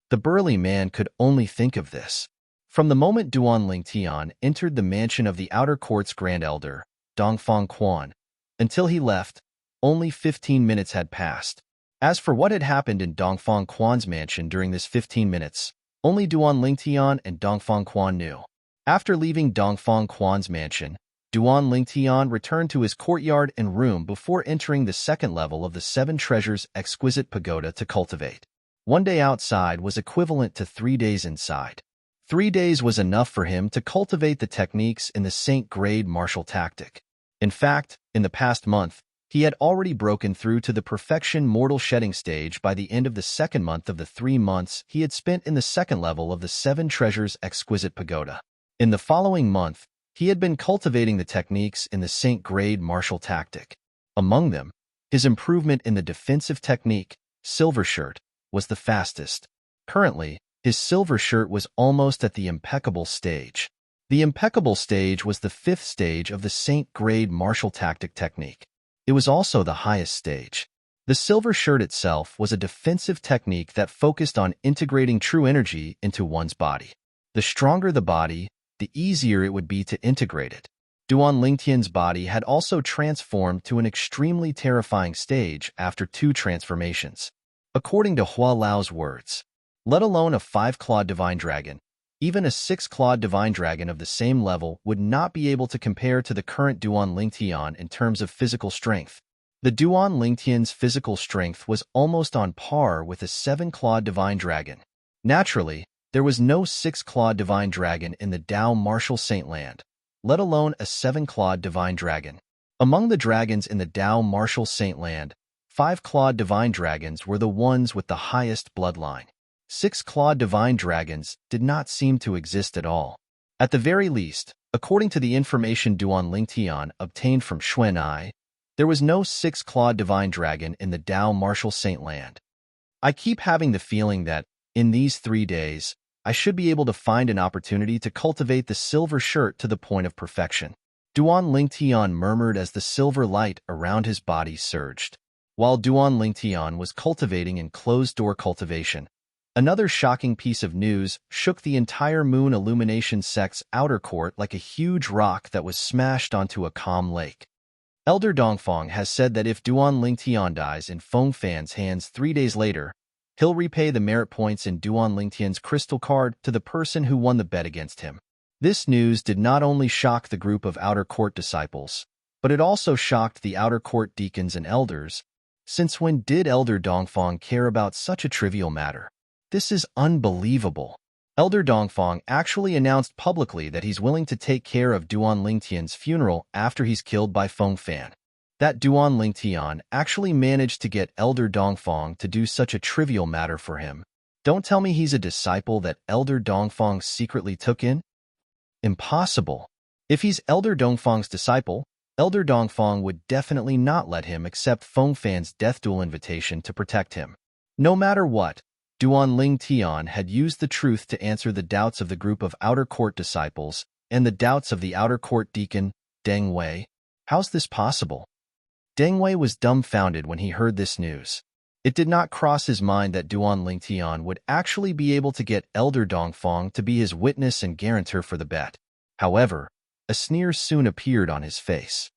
The burly man could only think of this. From the moment Duan Lingtian entered the mansion of the Outer Court's Grand Elder, Dongfang Quan, until he left, only 15 minutes had passed. As for what had happened in Dongfang Quan's mansion during this 15 minutes, only Duan Lingtian and Dongfang Quan knew. After leaving Dongfang Quan's mansion, Duan Lingtian returned to his courtyard and room before entering the second level of the 7 Treasures Exquisite Pagoda to cultivate. 1 day outside was equivalent to 3 days inside. 3 days was enough for him to cultivate the techniques in the Saint Grade martial tactic. In fact, in the past month, he had already broken through to the perfection mortal shedding stage by the end of the second month of the 3 months he had spent in the second level of the 7 Treasures Exquisite Pagoda. In the following month, he had been cultivating the techniques in the Saint Grade martial tactic. Among them, his improvement in the defensive technique, Silver Shirt, was the fastest. Currently, his Silver Shirt was almost at the impeccable stage. The impeccable stage was the 5th stage of the Saint Grade martial tactic technique. It was also the highest stage. The Silver Shirt itself was a defensive technique that focused on integrating true energy into one's body. The stronger the body, the easier it would be to integrate it. Duan Lingtian's body had also transformed to an extremely terrifying stage after 2 transformations. according to Hua Lao's words. Let alone a 5-clawed divine dragon, even a 6-clawed divine dragon of the same level would not be able to compare to the current Duan Lingtian in terms of physical strength. The Duan Lingtian's physical strength was almost on par with a 7-clawed divine dragon. Naturally, there was no 6-clawed divine dragon in the Dao Martial Saint Land, let alone a 7-clawed divine dragon. Among the dragons in the Dao Martial Saint Land, 5-clawed divine dragons were the ones with the highest bloodline. 6-clawed divine dragons did not seem to exist at all. At the very least, according to the information Duan Lingtian obtained from Xuan'ai, there was no 6-clawed divine dragon in the Dao Martial Saint Land. I keep having the feeling that, in these 3 days, I should be able to find an opportunity to cultivate the silver shirt to the point of perfection. Duan Lingtian murmured as the silver light around his body surged. While Duan Lingtian was cultivating in closed-door cultivation, another shocking piece of news shook the entire Moon Illumination sect's outer court like a huge rock that was smashed onto a calm lake. Elder Dongfang has said that if Duan Lingtian dies in Feng Fan's hands 3 days later, he'll repay the merit points in Duan Lingtian's crystal card to the person who won the bet against him. This news did not only shock the group of outer court disciples, but it also shocked the outer court deacons and elders. Since when did Elder Dongfang care about such a trivial matter? This is unbelievable. Elder Dongfang actually announced publicly that he's willing to take care of Duan Lingtian's funeral after he's killed by Feng Fan. That Duan Lingtian actually managed to get Elder Dongfang to do such a trivial matter for him. Don't tell me he's a disciple that Elder Dongfang secretly took in? Impossible. If he's Elder Dongfang's disciple, Elder Dongfang would definitely not let him accept Feng Fan's death duel invitation to protect him. No matter what, Duan Lingtian had used the truth to answer the doubts of the group of outer court disciples and the doubts of the outer court deacon, Deng Wei. How's this possible? Deng Wei was dumbfounded when he heard this news. It did not cross his mind that Duan Lingtian would actually be able to get Elder Dongfang to be his witness and guarantor for the bet. However, a sneer soon appeared on his face.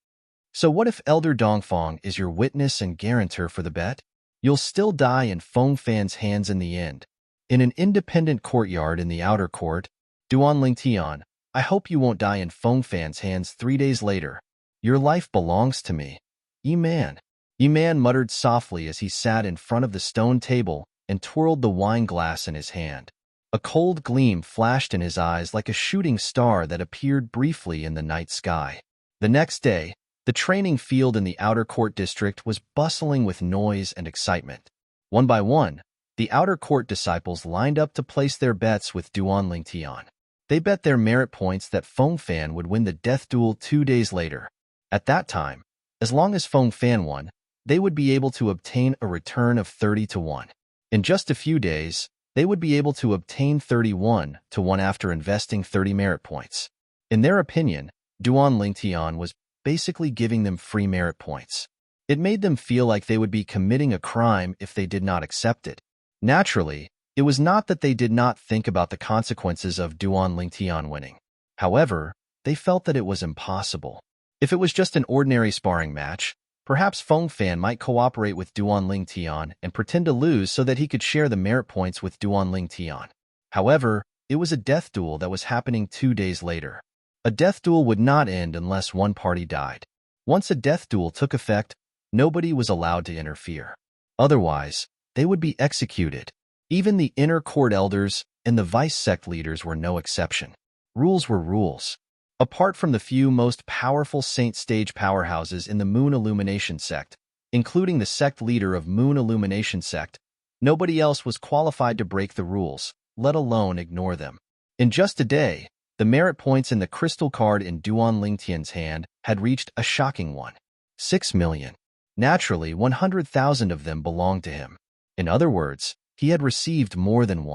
So what if Elder Dongfang is your witness and guarantor for the bet? You'll still die in Feng Fan's hands in the end. In an independent courtyard in the outer court, Duan Lingtian, I hope you won't die in Feng Fan's hands 3 days later. Your life belongs to me. Yiman. Yiman muttered softly as he sat in front of the stone table and twirled the wine glass in his hand. A cold gleam flashed in his eyes like a shooting star that appeared briefly in the night sky. The next day, the training field in the outer court district was bustling with noise and excitement. One by one, the outer court disciples lined up to place their bets with Duan Lingtian. They bet their merit points that Feng Fan would win the death duel 2 days later. At that time, as long as Feng Fan won, they would be able to obtain a return of 30-1. In just a few days, they would be able to obtain 31-1 after investing 30 merit points. In their opinion, Duan Lingtian was basically giving them free merit points. It made them feel like they would be committing a crime if they did not accept it. Naturally, it was not that they did not think about the consequences of Duan Lingtian winning. However, they felt that it was impossible. If it was just an ordinary sparring match, perhaps Feng Fan might cooperate with Duan Lingtian and pretend to lose so that he could share the merit points with Duan Lingtian. However, it was a death duel that was happening 2 days later. A death duel would not end unless one party died. Once a death duel took effect, nobody was allowed to interfere. Otherwise, they would be executed. Even the inner court elders and the vice sect leaders were no exception. Rules were rules. Apart from the few most powerful saint stage powerhouses in the Moon Illumination sect, including the sect leader of Moon Illumination sect, nobody else was qualified to break the rules, let alone ignore them. In just a day, the merit points in the crystal card in Duan Lingtian's hand had reached a shocking one. 6 million. Naturally, 100,000 of them belonged to him. In other words, he had received more than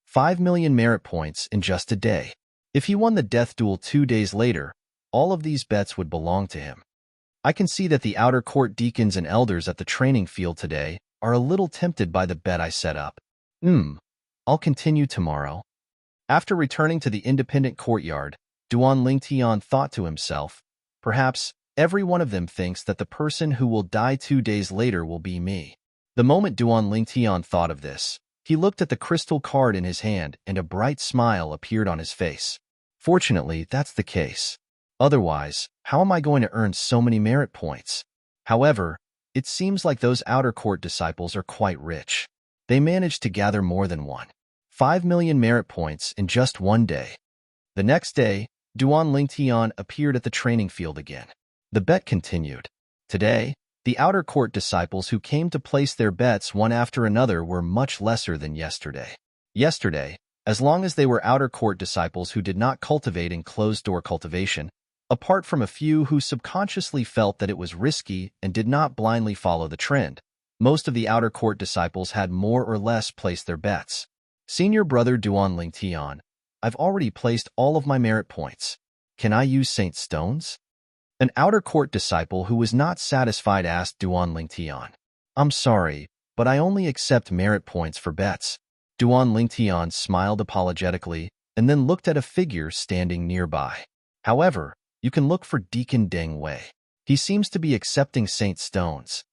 5 million merit points in just a day. If he won the death duel 2 days later, all of these bets would belong to him. I can see that the outer court deacons and elders at the training field today are a little tempted by the bet I set up. I'll continue tomorrow. After returning to the independent courtyard, Duan Lingtian thought to himself, perhaps every one of them thinks that the person who will die 2 days later will be me. The moment Duan Lingtian thought of this, he looked at the crystal card in his hand and a bright smile appeared on his face. Fortunately, that's the case. Otherwise, how am I going to earn so many merit points? However, it seems like those outer court disciples are quite rich. They managed to gather more than 5 million merit points in just one day. The next day, Duan Lingtian appeared at the training field again. The bet continued. Today, the outer court disciples who came to place their bets one after another were much lesser than yesterday. Yesterday, as long as they were outer court disciples who did not cultivate in closed-door cultivation, apart from a few who subconsciously felt that it was risky and did not blindly follow the trend, most of the outer court disciples had more or less placed their bets. Senior brother Duan Lingtian, I've already placed all of my merit points. Can I use Saint Stones? An outer court disciple who was not satisfied asked Duan Lingtian. I'm sorry, but I only accept merit points for bets. Duan Lingtian smiled apologetically and then looked at a figure standing nearby. However, you can look for Deacon Deng Wei. He seems to be accepting Saint Stones.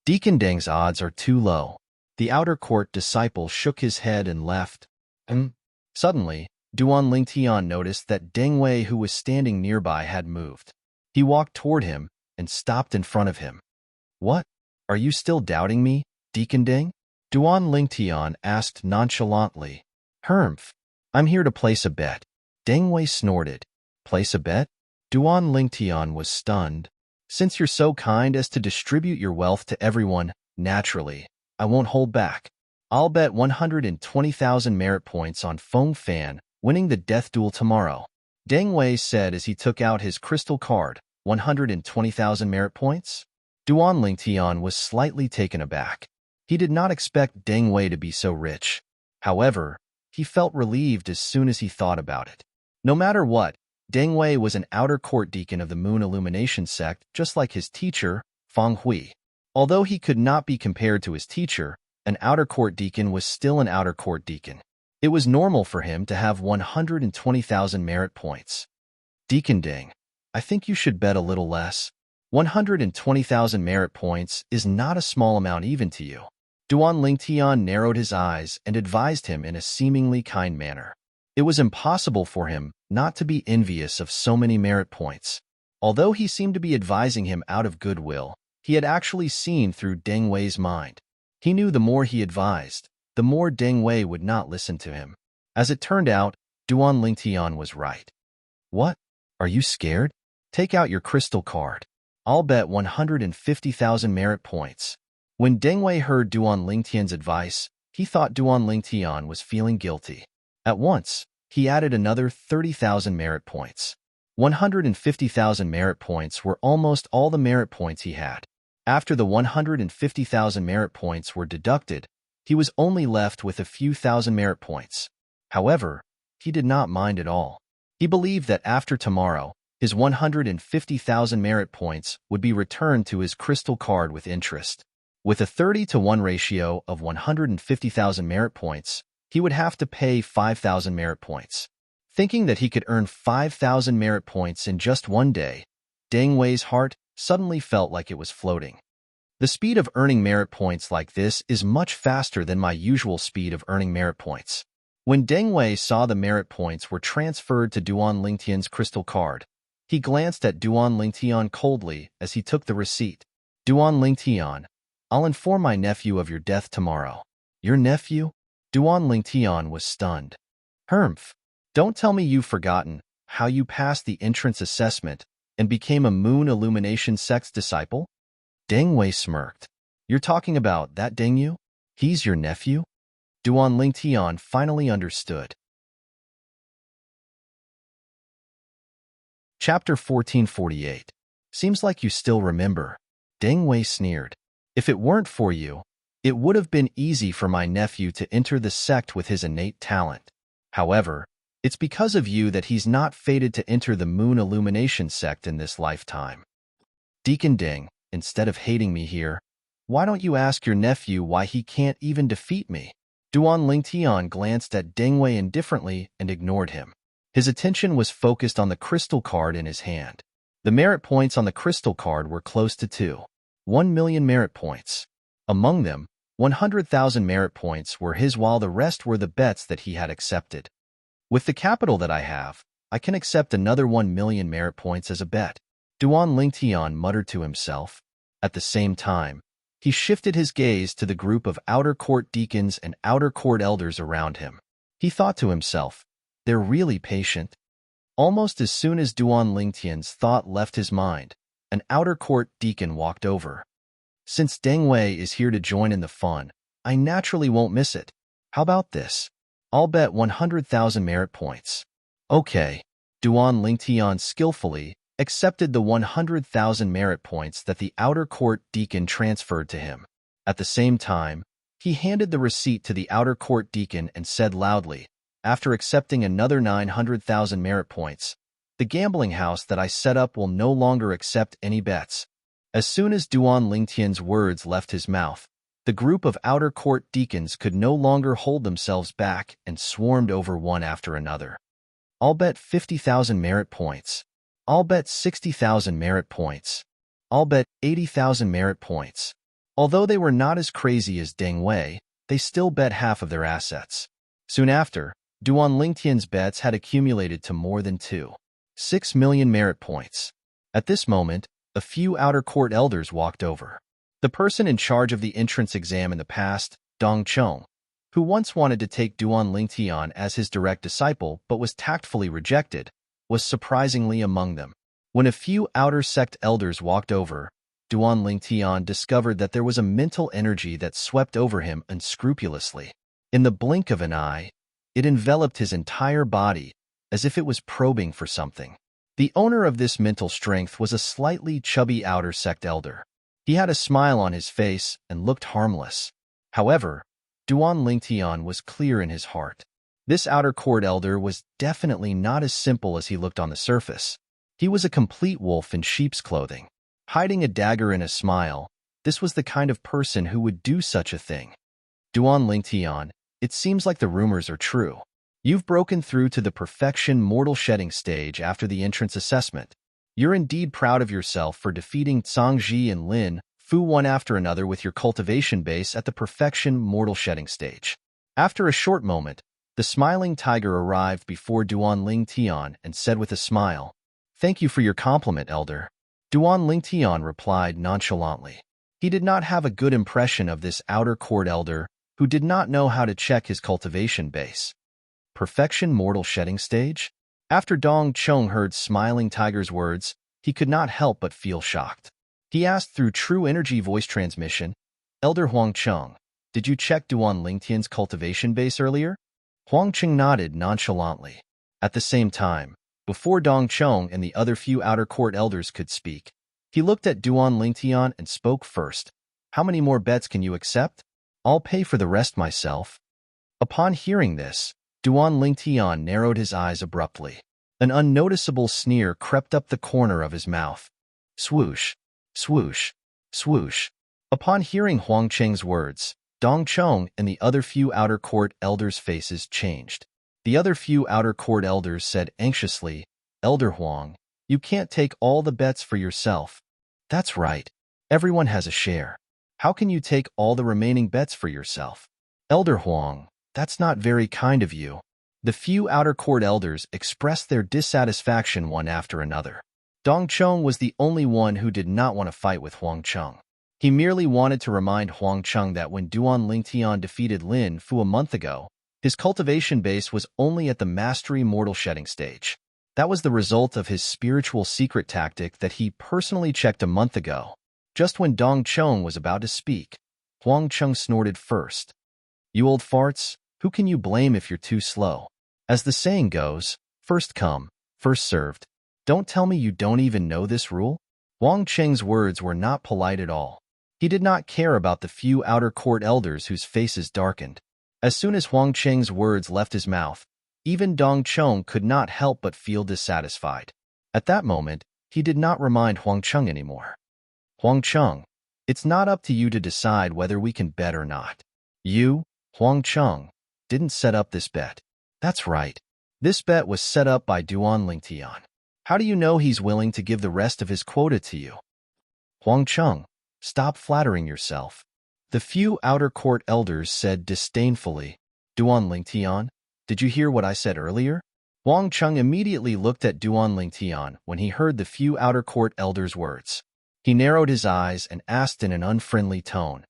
Deacon Deng's odds are too low. The outer court disciple shook his head and left. Suddenly, Duan Lingtian noticed that Deng Wei, who was standing nearby, had moved. He walked toward him and stopped in front of him. What? Are you still doubting me, Deacon Deng? Duan Lingtian asked nonchalantly. Humph. I'm here to place a bet. Deng Wei snorted. Place a bet? Duan Lingtian was stunned. Since you're so kind as to distribute your wealth to everyone, naturally, I won't hold back. I'll bet 120,000 merit points on Feng Fan winning the death duel tomorrow. Deng Wei said as he took out his crystal card. 120,000 merit points? Duan Lingtian was slightly taken aback. He did not expect Deng Wei to be so rich. However, he felt relieved as soon as he thought about it. No matter what, Deng Wei was an outer court deacon of the Moon Illumination sect, just like his teacher, Feng Hui. Although he could not be compared to his teacher, an outer court deacon was still an outer court deacon. It was normal for him to have 120,000 merit points. Deacon Deng, I think you should bet a little less. 120,000 merit points is not a small amount even to you. Duan Lingtian narrowed his eyes and advised him in a seemingly kind manner. It was impossible for him not to be envious of so many merit points. Although he seemed to be advising him out of goodwill, he had actually seen through Deng Wei's mind. He knew the more he advised, the more Deng Wei would not listen to him. As it turned out, Duan Lingtian was right. What? Are you scared? Take out your crystal card. I'll bet 150,000 merit points. When Deng Wei heard Duan Lingtian's advice, he thought Duan Lingtian was feeling guilty. At once, he added another 30,000 merit points. 150,000 merit points were almost all the merit points he had. After the 150,000 merit points were deducted, he was only left with a few thousand merit points. However, he did not mind at all. He believed that after tomorrow, his 150,000 merit points would be returned to his crystal card with interest. With a 30-to-1 ratio of 150,000 merit points, he would have to pay 5,000 merit points. Thinking that he could earn 5,000 merit points in just one day, Deng Wei's heart suddenly felt like it was floating. The speed of earning merit points like this is much faster than my usual speed of earning merit points. When Deng Wei saw the merit points were transferred to Duan Lingtian's crystal card, he glanced at Duan Lingtian coldly as he took the receipt. Duan Lingtian, I'll inform my nephew of your death tomorrow. Your nephew? Duan Lingtian was stunned. Humph. Don't tell me you've forgotten how you passed the entrance assessment and became a Moon Illumination sect's disciple? Deng Wei smirked. You're talking about that Deng Yu? He's your nephew? Duan Lingtian finally understood. Chapter 1448. Seems like you still remember. Deng Wei sneered. If it weren't for you, it would have been easy for my nephew to enter the sect with his innate talent. However, it's because of you that he's not fated to enter the Moon Illumination sect in this lifetime. Deacon Deng, instead of hating me here, why don't you ask your nephew why he can't even defeat me? Duan Lingtian glanced at Deng Wei indifferently and ignored him. His attention was focused on the crystal card in his hand. The merit points on the crystal card were close to 1 million merit points. Among them, 100,000 merit points were his while the rest were the bets that he had accepted. With the capital that I have, I can accept another 1,000,000 merit points as a bet, Duan Lingtian muttered to himself. At the same time, he shifted his gaze to the group of outer court deacons and outer court elders around him. He thought to himself, they're really patient. Almost as soon as Duan Lingtian's thought left his mind, an outer court deacon walked over. Since Deng Wei is here to join in the fun, I naturally won't miss it. How about this? I'll bet 100,000 merit points. Okay. Duan Lingtian skillfully accepted the 100,000 merit points that the outer court deacon transferred to him. At the same time, he handed the receipt to the outer court deacon and said loudly, after accepting another 900,000 merit points, the gambling house that I set up will no longer accept any bets. As soon as Duan Lingtian's words left his mouth, the group of outer court deacons could no longer hold themselves back and swarmed over one after another. I'll bet 50,000 merit points. I'll bet 60,000 merit points. I'll bet 80,000 merit points. Although they were not as crazy as Deng Wei, they still bet half of their assets. Soon after, Duan Lingtian's bets had accumulated to more than 2.6 million merit points. At this moment, a few outer court elders walked over. The person in charge of the entrance exam in the past, Dong Chong, who once wanted to take Duan Lingtian as his direct disciple but was tactfully rejected, was surprisingly among them. When a few outer sect elders walked over, Duan Lingtian discovered that there was a mental energy that swept over him unscrupulously. In the blink of an eye, it enveloped his entire body, as if it was probing for something. The owner of this mental strength was a slightly chubby outer sect elder. He had a smile on his face and looked harmless. However, Duan Lingtian was clear in his heart. This outer court elder was definitely not as simple as he looked on the surface. He was a complete wolf in sheep's clothing. Hiding a dagger in a smile, this was the kind of person who would do such a thing. Duan Lingtian, it seems like the rumors are true. You've broken through to the perfection mortal shedding stage after the entrance assessment. You're indeed proud of yourself for defeating Zhangji and Lin Fu one after another with your cultivation base at the perfection mortal shedding stage. After a short moment, the smiling tiger arrived before Duan Lingtian and said with a smile, "Thank you for your compliment, elder." Duan Lingtian replied nonchalantly. He did not have a good impression of this outer court elder, who did not know how to check his cultivation base. Perfection mortal shedding stage? After Dong Chong heard Smiling Tiger's words, he could not help but feel shocked. He asked through true energy voice transmission, "Elder Huang Cheng, did you check Duan Lingtian's cultivation base earlier?" Huang Cheng nodded nonchalantly. At the same time, before Dong Chong and the other few outer court elders could speak, he looked at Duan Lingtian and spoke first. "How many more bets can you accept? I'll pay for the rest myself." Upon hearing this, Duan Lingtian narrowed his eyes abruptly. An unnoticeable sneer crept up the corner of his mouth. Swoosh, swoosh, swoosh. Upon hearing Huang Cheng's words, Dong Chong and the other few outer court elders' faces changed. The other few outer court elders said anxiously, "Elder Huang, you can't take all the bets for yourself." "That's right. Everyone has a share. How can you take all the remaining bets for yourself?" "Elder Huang, that's not very kind of you." The few outer court elders expressed their dissatisfaction one after another. Dong Chong was the only one who did not want to fight with Huang Cheng. He merely wanted to remind Huang Cheng that when Duan Lingtian defeated Lin Fu a month ago, his cultivation base was only at the mastery mortal shedding stage. That was the result of his spiritual secret tactic that he personally checked a month ago. Just when Dong Chong was about to speak, Huang Cheng snorted first. "You old farts, who can you blame if you're too slow? As the saying goes, first come, first served. Don't tell me you don't even know this rule?" Huang Cheng's words were not polite at all. He did not care about the few outer court elders whose faces darkened. As soon as Huang Cheng's words left his mouth, even Dong Chong could not help but feel dissatisfied. At that moment, he did not remind Huang Cheng anymore. "Huang Cheng, it's not up to you to decide whether we can bet or not. You, Huang Cheng, didn't set up this bet." "That's right. This bet was set up by Duan Lingtian. How do you know he's willing to give the rest of his quota to you?" "Huang Cheng, stop flattering yourself. The few outer court elders said disdainfully, Duan Lingtian, did you hear what I said earlier? Huang Cheng immediately looked at Duan Lingtian when he heard the few outer court elders' words. He narrowed his eyes and asked in an unfriendly tone.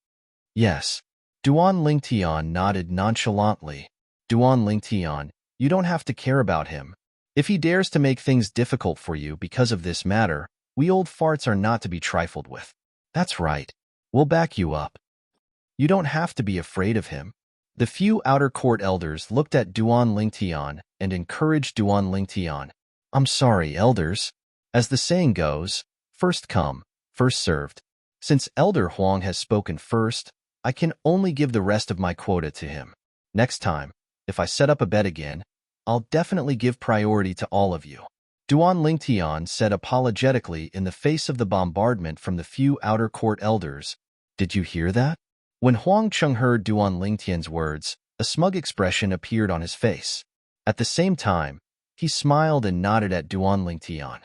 Yes. Duan Lingtian nodded nonchalantly. Duan Lingtian, you don't have to care about him. If he dares to make things difficult for you because of this matter, we old farts are not to be trifled with. That's right. We'll back you up. You don't have to be afraid of him. The few outer court elders looked at Duan Lingtian and encouraged Duan Lingtian. I'm sorry, elders. As the saying goes, first come, first served. Since Elder Huang has spoken first, I can only give the rest of my quota to him. Next time, if I set up a bet again, I'll definitely give priority to all of you. Duan Lingtian said apologetically in the face of the bombardment from the few outer court elders. Did you hear that? When Huang Cheng heard Duan Lingtian's words, a smug expression appeared on his face. At the same time, he smiled and nodded at Duan Lingtian.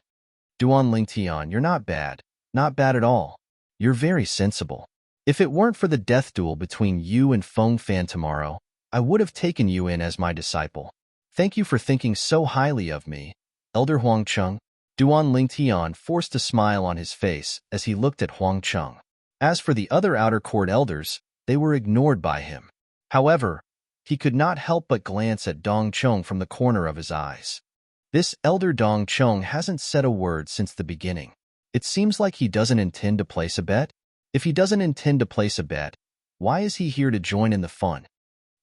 Duan Lingtian, you're not bad at all. You're very sensible. If it weren't for the death duel between you and Feng Fan tomorrow, I would have taken you in as my disciple. Thank you for thinking so highly of me, Elder Huang Cheng. Duan Lingtian forced a smile on his face as he looked at Huang Cheng. As for the other outer court elders, they were ignored by him. However, he could not help but glance at Dong Chong from the corner of his eyes. This elder Dong Chong hasn't said a word since the beginning. It seems like he doesn't intend to place a bet. If he doesn't intend to place a bet, why is he here to join in the fun?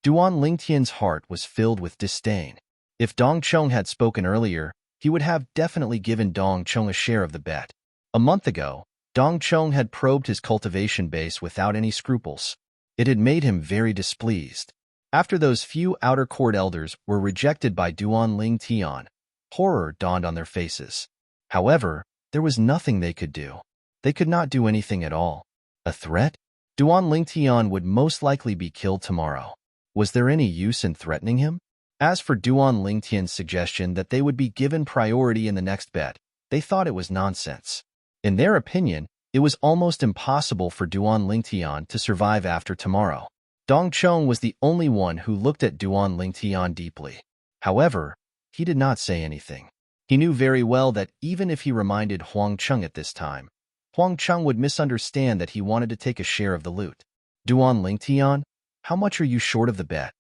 Duan Lingtian's heart was filled with disdain. If Dong Chong had spoken earlier, he would have definitely given Dong Chong a share of the bet. A month ago, Dong Chong had probed his cultivation base without any scruples. It had made him very displeased. After those few outer court elders were rejected by Duan Lingtian, horror dawned on their faces. However, there was nothing they could do. They could not do anything at all. A threat? Duan Lingtian would most likely be killed tomorrow. Was there any use in threatening him? As for Duan Lingtian's suggestion that they would be given priority in the next bet, they thought it was nonsense. In their opinion, it was almost impossible for Duan Lingtian to survive after tomorrow. Dong Chong was the only one who looked at Duan Lingtian deeply. However, he did not say anything. He knew very well that even if he reminded Huang Cheng at this time, Huang Cheng would misunderstand that he wanted to take a share of the loot. Duan Lingtian, how much are you short of the bet?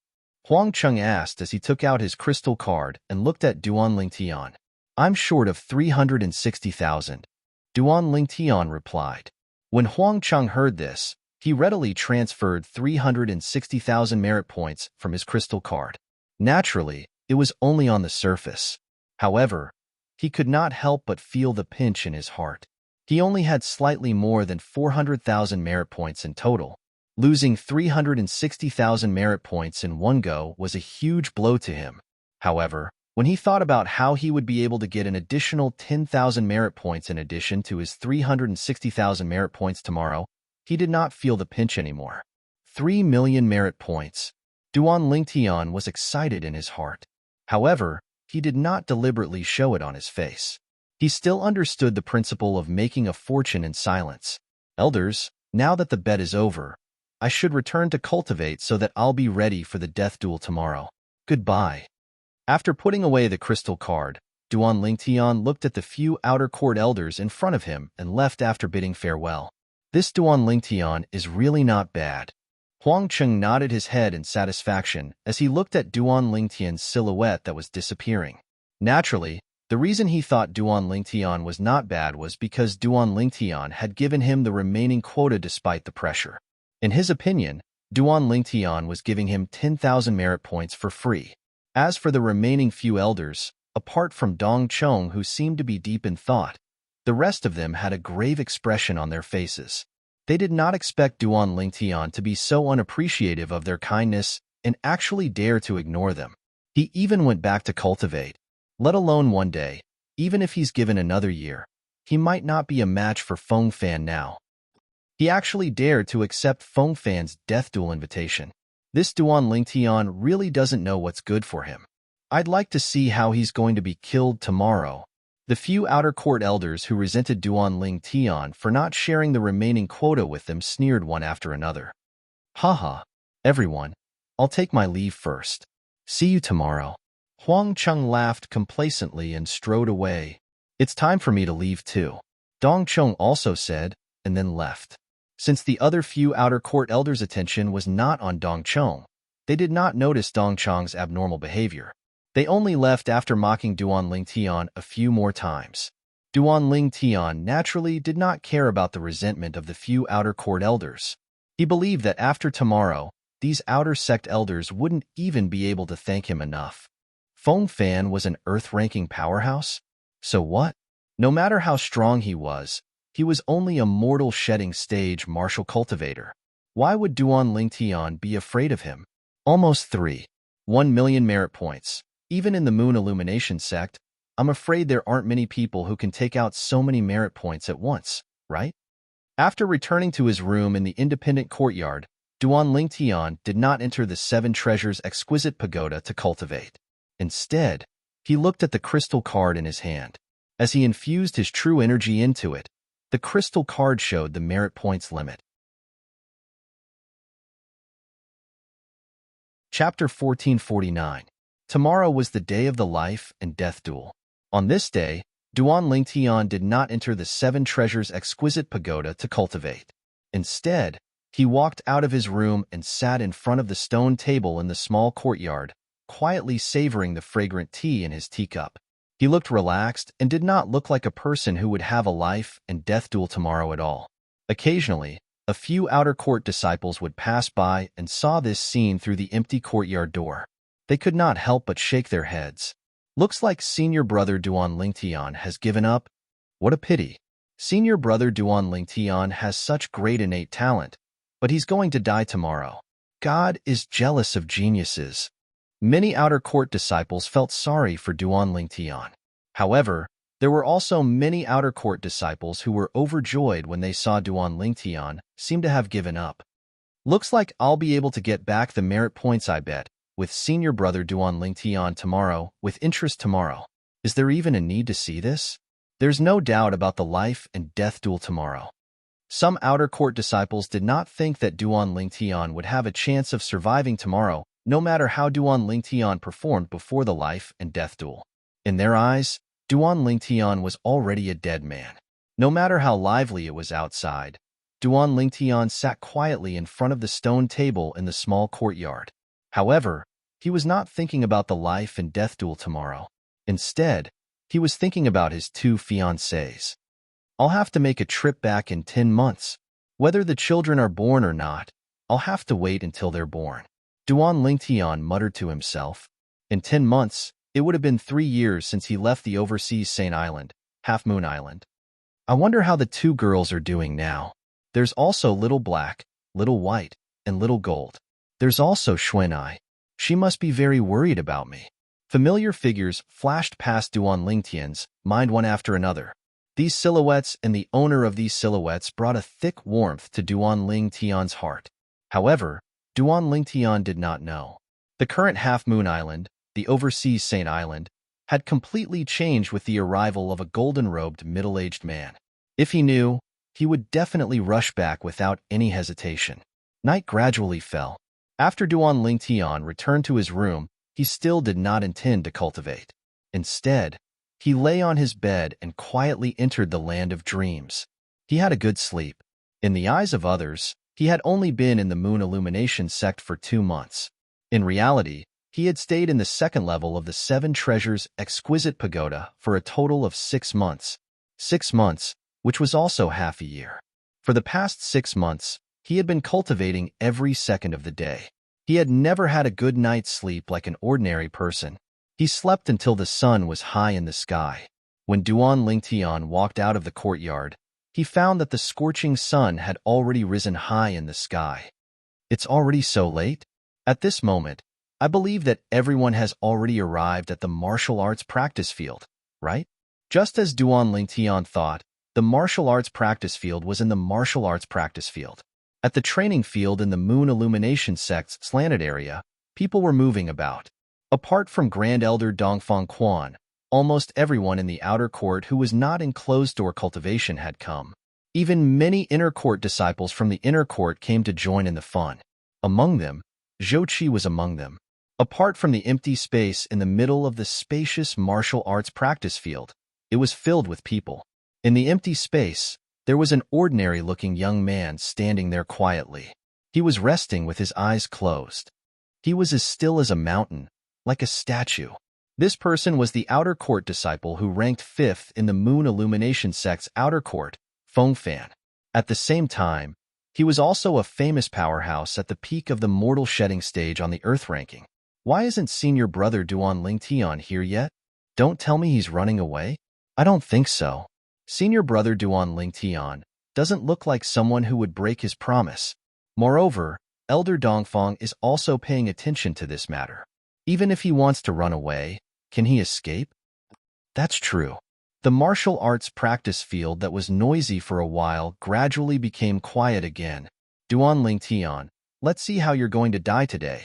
Huang Cheng asked as he took out his crystal card and looked at Duan Lingtian. I'm short of 360,000. Duan Lingtian replied. When Huang Cheng heard this, he readily transferred 360,000 merit points from his crystal card. Naturally, it was only on the surface. However, he could not help but feel the pinch in his heart. He only had slightly more than 400,000 merit points in total. Losing 360,000 merit points in one go was a huge blow to him. However, when he thought about how he would be able to get an additional 10,000 merit points in addition to his 360,000 merit points tomorrow, he did not feel the pinch anymore. 3 million merit points. Duan Lingtian was excited in his heart. However, he did not deliberately show it on his face. He still understood the principle of making a fortune in silence. Elders, now that the bet is over, I should return to cultivate so that I'll be ready for the death duel tomorrow. Goodbye. After putting away the crystal card, Duan Lingtian looked at the few outer court elders in front of him and left after bidding farewell. This Duan Lingtian is really not bad. Huang Cheng nodded his head in satisfaction as he looked at Duan Lingtian's silhouette that was disappearing. Naturally, the reason he thought Duan Lingtian was not bad was because Duan Lingtian had given him the remaining quota despite the pressure. In his opinion, Duan Lingtian was giving him 10,000 merit points for free. As for the remaining few elders, apart from Dong Chong who seemed to be deep in thought, the rest of them had a grave expression on their faces. They did not expect Duan Lingtian to be so unappreciative of their kindness and actually dare to ignore them. He even went back to cultivate. Let alone one day, even if he's given another year, he might not be a match for Feng Fan now. He actually dared to accept Feng Fan's death duel invitation. This Duan Lingtian really doesn't know what's good for him. I'd like to see how he's going to be killed tomorrow. The few outer court elders who resented Duan Lingtian for not sharing the remaining quota with them sneered one after another. Haha, everyone, I'll take my leave first. See you tomorrow. Huang Cheng laughed complacently and strode away. It's time for me to leave too. Dong Cheng also said, and then left. Since the other few outer court elders' attention was not on Dong Cheng, they did not notice Dong Cheng's abnormal behavior. They only left after mocking Duan Ling Tian a few more times. Duan Ling Tian naturally did not care about the resentment of the few outer court elders. He believed that after tomorrow, these outer sect elders wouldn't even be able to thank him enough. Feng Fan was an earth-ranking powerhouse? So what? No matter how strong he was only a mortal shedding stage martial cultivator. Why would Duan Ling Tian be afraid of him? Almost 1 million merit points. Even in the Moon Illumination sect, I'm afraid there aren't many people who can take out so many merit points at once, right? After returning to his room in the independent courtyard, Duan Ling Tian did not enter the Seven Treasures exquisite pagoda to cultivate. Instead, he looked at the crystal card in his hand. As he infused his true energy into it, the crystal card showed the merit points limit. Chapter 1449. Tomorrow was the day of the life and death duel. On this day, Duan Ling Tian did not enter the Seven Treasures exquisite pagoda to cultivate. Instead, he walked out of his room and sat in front of the stone table in the small courtyard, quietly savoring the fragrant tea in his teacup. He looked relaxed and did not look like a person who would have a life and death duel tomorrow at all. Occasionally, a few outer court disciples would pass by and saw this scene through the empty courtyard door. They could not help but shake their heads. Looks like senior brother Duan Ling Tian has given up. What a pity. Senior brother Duan Ling Tian has such great innate talent, but he's going to die tomorrow. God is jealous of geniuses. Many outer court disciples felt sorry for Duan Ling Tian. However, there were also many outer court disciples who were overjoyed when they saw Duan Ling Tian seem to have given up. Looks like I'll be able to get back the merit points I bet with senior brother Duan Ling Tian tomorrow with interest tomorrow. Is there even a need to see this? There's no doubt about the life and death duel tomorrow. Some outer court disciples did not think that Duan Ling Tian would have a chance of surviving tomorrow, no matter how Duan Ling Tian performed before the life and death duel. In their eyes, Duan Ling Tian was already a dead man. No matter how lively it was outside, Duan Ling Tian sat quietly in front of the stone table in the small courtyard. However, he was not thinking about the life and death duel tomorrow. Instead, he was thinking about his two fiancées. I'll have to make a trip back in 10 months. Whether the children are born or not, I'll have to wait until they're born. Duan Ling Tian muttered to himself. In 10 months, it would have been 3 years since he left the overseas Saint Island, Half Moon Island. I wonder how the two girls are doing now. There's also Little Black, Little White, and Little Gold. There's also Xuanai. She must be very worried about me. Familiar figures flashed past Duan Ling Tian's mind one after another. These silhouettes and the owner of these silhouettes brought a thick warmth to Duan Ling Tian's heart. However, Duan Ling Tian did not know. The current Half Moon Island, the overseas Saint Island, had completely changed with the arrival of a golden-robed middle-aged man. If he knew, he would definitely rush back without any hesitation. Night gradually fell. After Duan Ling Tian returned to his room, he still did not intend to cultivate. Instead, he lay on his bed and quietly entered the land of dreams. He had a good sleep. In the eyes of others, he had only been in the Moon Illumination sect for 2 months. In reality, he had stayed in the second level of the Seven Treasures exquisite pagoda for a total of 6 months. 6 months, which was also half a year. For the past 6 months, he had been cultivating every second of the day. He had never had a good night's sleep like an ordinary person. He slept until the sun was high in the sky. When Duan Ling Tian walked out of the courtyard, he found that the scorching sun had already risen high in the sky. It's already so late? At this moment, I believe that everyone has already arrived at the martial arts practice field, right? Just as Duan Ling Tian thought, the martial arts practice field was in the martial arts practice field. At the training field in the Moon Illumination sect's slanted area, people were moving about. Apart from Grand Elder Dongfang Quan, almost everyone in the outer court who was not in closed-door cultivation had come. Even many inner court disciples from the inner court came to join in the fun. Among them, Zhou was among them. Apart from the empty space in the middle of the spacious martial arts practice field, it was filled with people. In the empty space, there was an ordinary-looking young man standing there quietly. He was resting with his eyes closed. He was as still as a mountain, like a statue. This person was the outer court disciple who ranked 5th in the Moon Illumination sect's outer court, Feng Fan. At the same time, he was also a famous powerhouse at the peak of the mortal shedding stage on the Earth ranking. Why isn't senior brother Duan Lingtian here yet? Don't tell me he's running away? I don't think so. Senior brother Duan Lingtian doesn't look like someone who would break his promise. Moreover, Elder Dongfang is also paying attention to this matter. Even if he wants to run away, can he escape? That's true. The martial arts practice field that was noisy for a while gradually became quiet again. Duan Lingtian, let's see how you're going to die today.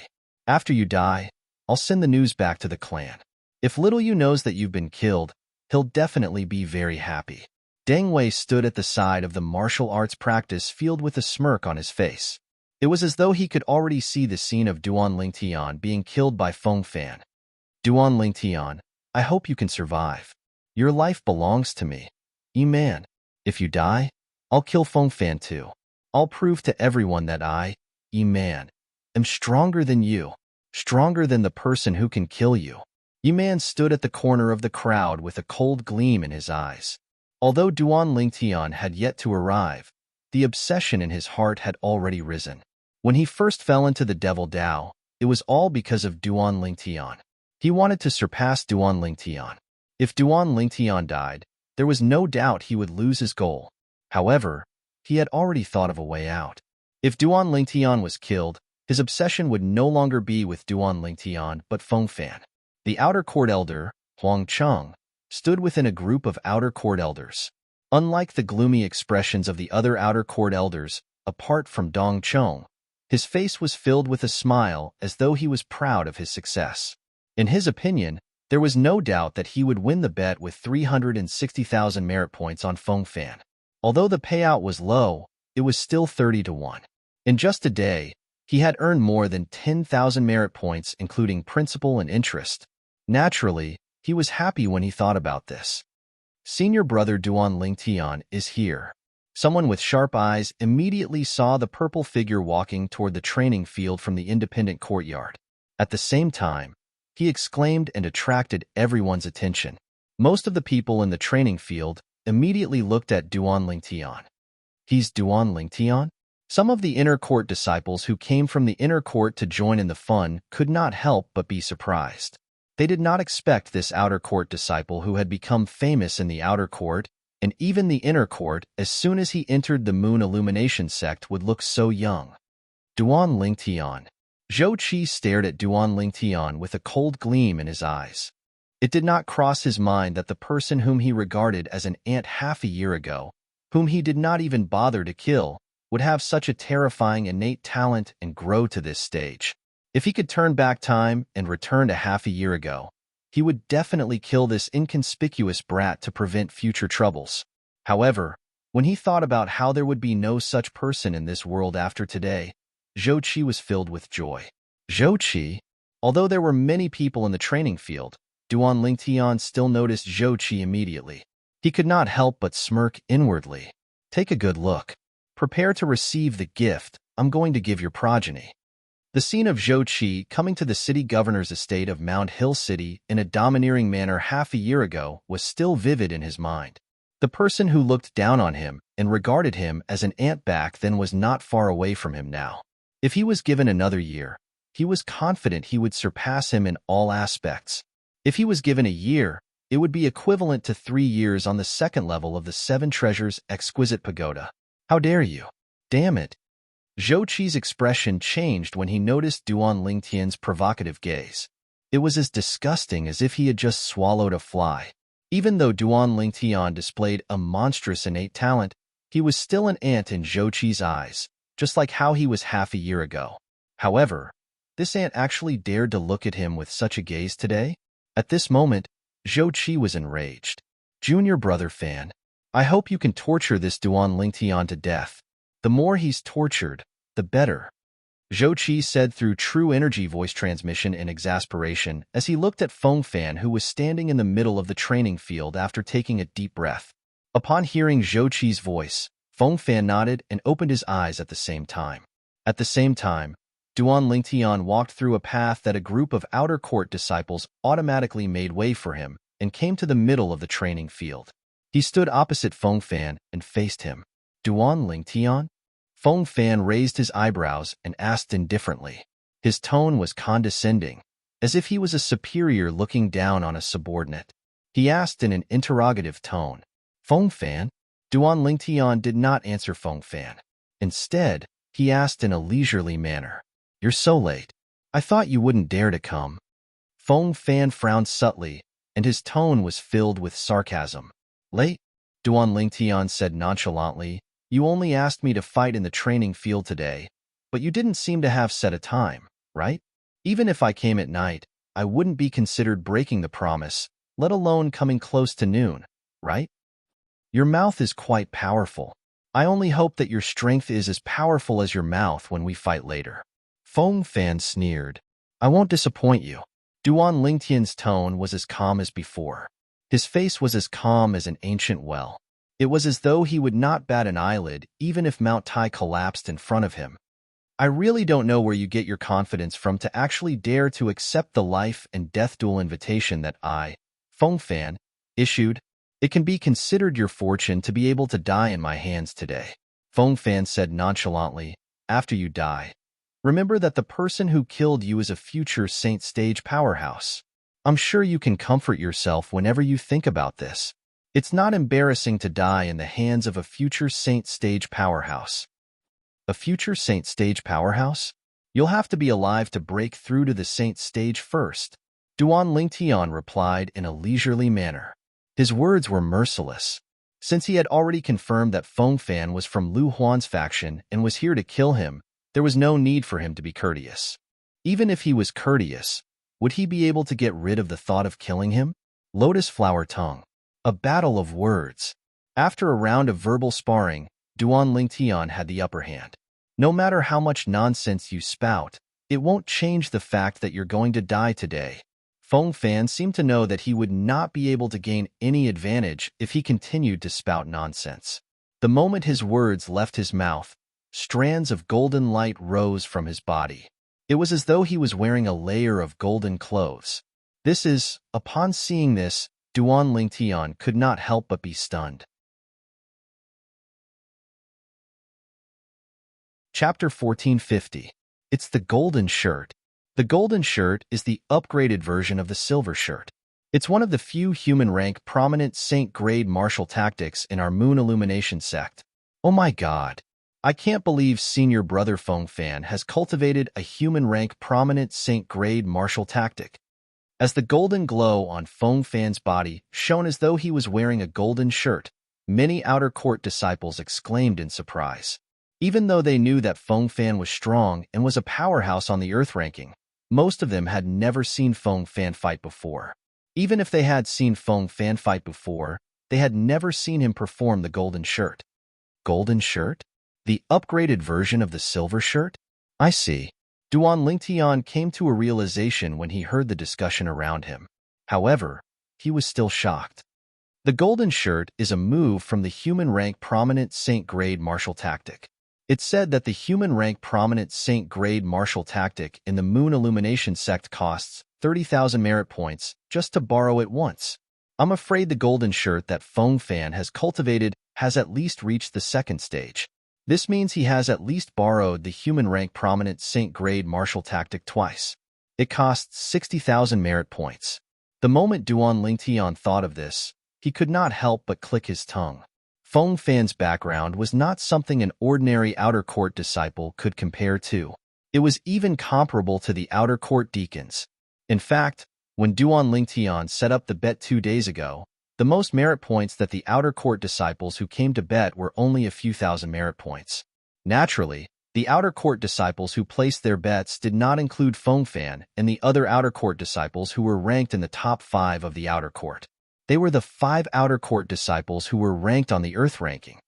After you die, I'll send the news back to the clan. If Little Yu knows that you've been killed, he'll definitely be very happy. Deng Wei stood at the side of the martial arts practice field with a smirk on his face. It was as though he could already see the scene of Duan Lingtian being killed by Feng Fan. Duan Lingtian, I hope you can survive. Your life belongs to me. Man, if you die, I'll kill Feng Fan too. I'll prove to everyone that I, man, am stronger than you, stronger than the person who can kill you. Man stood at the corner of the crowd with a cold gleam in his eyes. Although Duan Lingtian had yet to arrive, the obsession in his heart had already risen. When he first fell into the Devil Dao, it was all because of Duan Lingtian. He wanted to surpass Duan Lingtian. If Duan Lingtian died, there was no doubt he would lose his goal. However, he had already thought of a way out. If Duan Lingtian was killed, his obsession would no longer be with Duan Lingtian but Feng Fan. The outer court elder, Huang Cheng, stood within a group of outer court elders. Unlike the gloomy expressions of the other outer court elders, apart from Dong Cheng, his face was filled with a smile as though he was proud of his success. In his opinion, there was no doubt that he would win the bet with 360,000 merit points on Feng Fan. Although the payout was low, it was still 30-1. In just a day, he had earned more than 10,000 merit points including principal and interest. Naturally, he was happy when he thought about this. Senior brother Duan Lingtian is here. Someone with sharp eyes immediately saw the purple figure walking toward the training field from the independent courtyard. At the same time, he exclaimed and attracted everyone's attention. Most of the people in the training field immediately looked at Duan Lingtian. He's Duan Lingtian? Some of the inner court disciples who came from the inner court to join in the fun could not help but be surprised. They did not expect this outer court disciple who had become famous in the outer court and even the inner court as soon as he entered the Moon Illumination sect would look so young. Duan Lingtian. Zhou Qi stared at Duan Lingtian with a cold gleam in his eyes. It did not cross his mind that the person whom he regarded as an ant half a year ago, whom he did not even bother to kill, would have such a terrifying innate talent and grow to this stage. If he could turn back time and return to half a year ago, he would definitely kill this inconspicuous brat to prevent future troubles. However, when he thought about how there would be no such person in this world after today, Zhou Qi was filled with joy. Zhou Qi? Although there were many people in the training field, Duan Lingtian still noticed Zhou Qi immediately. He could not help but smirk inwardly. Take a good look. Prepare to receive the gift I'm going to give your progeny. The scene of Zhou Qi coming to the city governor's estate of Mount Hill City in a domineering manner half a year ago was still vivid in his mind. The person who looked down on him and regarded him as an ant back then was not far away from him now. If he was given another year, he was confident he would surpass him in all aspects. If he was given a year, it would be equivalent to 3 years on the second level of the Seven Treasures Exquisite Pagoda. How dare you? Damn it. Zhou Qi's expression changed when he noticed Duan Lingtian's provocative gaze. It was as disgusting as if he had just swallowed a fly. Even though Duan Lingtian displayed a monstrous innate talent, he was still an ant in Zhou Qi's eyes, just like how he was half a year ago. However, this ant actually dared to look at him with such a gaze today? At this moment, Zhou Qi was enraged. Junior brother Fan, I hope you can torture this Duan Lingtian to death. The more he's tortured, the better. Zhou Qi said through true energy voice transmission in exasperation as he looked at Feng Fan, who was standing in the middle of the training field after taking a deep breath. Upon hearing Zhou Qi's voice, Feng Fan nodded and opened his eyes at the same time. At the same time, Duan Lingtian walked through a path that a group of outer court disciples automatically made way for him and came to the middle of the training field. He stood opposite Feng Fan and faced him. Duan Lingtian? Feng Fan raised his eyebrows and asked indifferently. His tone was condescending, as if he was a superior looking down on a subordinate. He asked in an interrogative tone. Feng Fan? Duan Lingtian did not answer Feng Fan. Instead, he asked in a leisurely manner. You're so late. I thought you wouldn't dare to come. Feng Fan frowned subtly, and his tone was filled with sarcasm. Late? Duan Lingtian said nonchalantly. You only asked me to fight in the training field today, but you didn't seem to have set a time, right? Even if I came at night, I wouldn't be considered breaking the promise, let alone coming close to noon, right? Your mouth is quite powerful. I only hope that your strength is as powerful as your mouth when we fight later. Feng Fan sneered. I won't disappoint you. Duan Lingtian's tone was as calm as before. His face was as calm as an ancient well. It was as though he would not bat an eyelid even if Mount Tai collapsed in front of him. I really don't know where you get your confidence from to actually dare to accept the life and death duel invitation that I, Feng Fan, issued. It can be considered your fortune to be able to die in my hands today. Feng Fan said nonchalantly, after you die. Remember that the person who killed you is a future Saint Stage powerhouse. I'm sure you can comfort yourself whenever you think about this. It's not embarrassing to die in the hands of a future Saint Stage powerhouse. A future Saint Stage powerhouse? You'll have to be alive to break through to the Saint Stage first. Duan Lingtian replied in a leisurely manner. His words were merciless. Since he had already confirmed that Feng Fan was from Lu Huan's faction and was here to kill him, there was no need for him to be courteous. Even if he was courteous, would he be able to get rid of the thought of killing him? Lotus flower tongue. A battle of words. After a round of verbal sparring, Duan Lingtian had the upper hand. No matter how much nonsense you spout, it won't change the fact that you're going to die today. Feng Fan seemed to know that he would not be able to gain any advantage if he continued to spout nonsense. The moment his words left his mouth, strands of golden light rose from his body. It was as though he was wearing a layer of golden clothes. Upon seeing this, Duan Lingtian could not help but be stunned. Chapter 1450. It's the Golden Shirt. The Golden Shirt is the upgraded version of the Silver Shirt. It's one of the few human-rank prominent Saint-grade martial tactics in our Moon Illumination sect. Oh my god. I can't believe Senior Brother Feng Fan has cultivated a human-rank prominent Saint-grade martial tactic. As the golden glow on Feng Fan's body shone as though he was wearing a golden shirt, many outer court disciples exclaimed in surprise. Even though they knew that Feng Fan was strong and was a powerhouse on the Earth ranking, most of them had never seen Feng Fan fight before. Even if they had seen Feng Fan fight before, they had never seen him perform the Golden Shirt. Golden Shirt? The upgraded version of the Silver Shirt? I see. Duan Lingtian came to a realization when he heard the discussion around him. However, he was still shocked. The Golden Shirt is a move from the human-rank prominent Saint-grade martial tactic. It's said that the human-rank prominent Saint-grade martial tactic in the Moon Illumination sect costs 30,000 merit points just to borrow it once. I'm afraid the Golden Shirt that Feng Fan has cultivated has at least reached the second stage. This means he has at least borrowed the human-rank prominent Saint-grade martial tactic twice. It costs 60,000 merit points. The moment Duan Lingtian thought of this, he could not help but click his tongue. Feng Fan's background was not something an ordinary outer court disciple could compare to. It was even comparable to the outer court deacons. In fact, when Duan Lingtian set up the bet 2 days ago, the most merit points that the outer court disciples who came to bet were only a few thousand merit points. Naturally, the outer court disciples who placed their bets did not include Feng Fan and the other outer court disciples who were ranked in the top 5 of the outer court. They were the 5 outer court disciples who were ranked on the Earth ranking.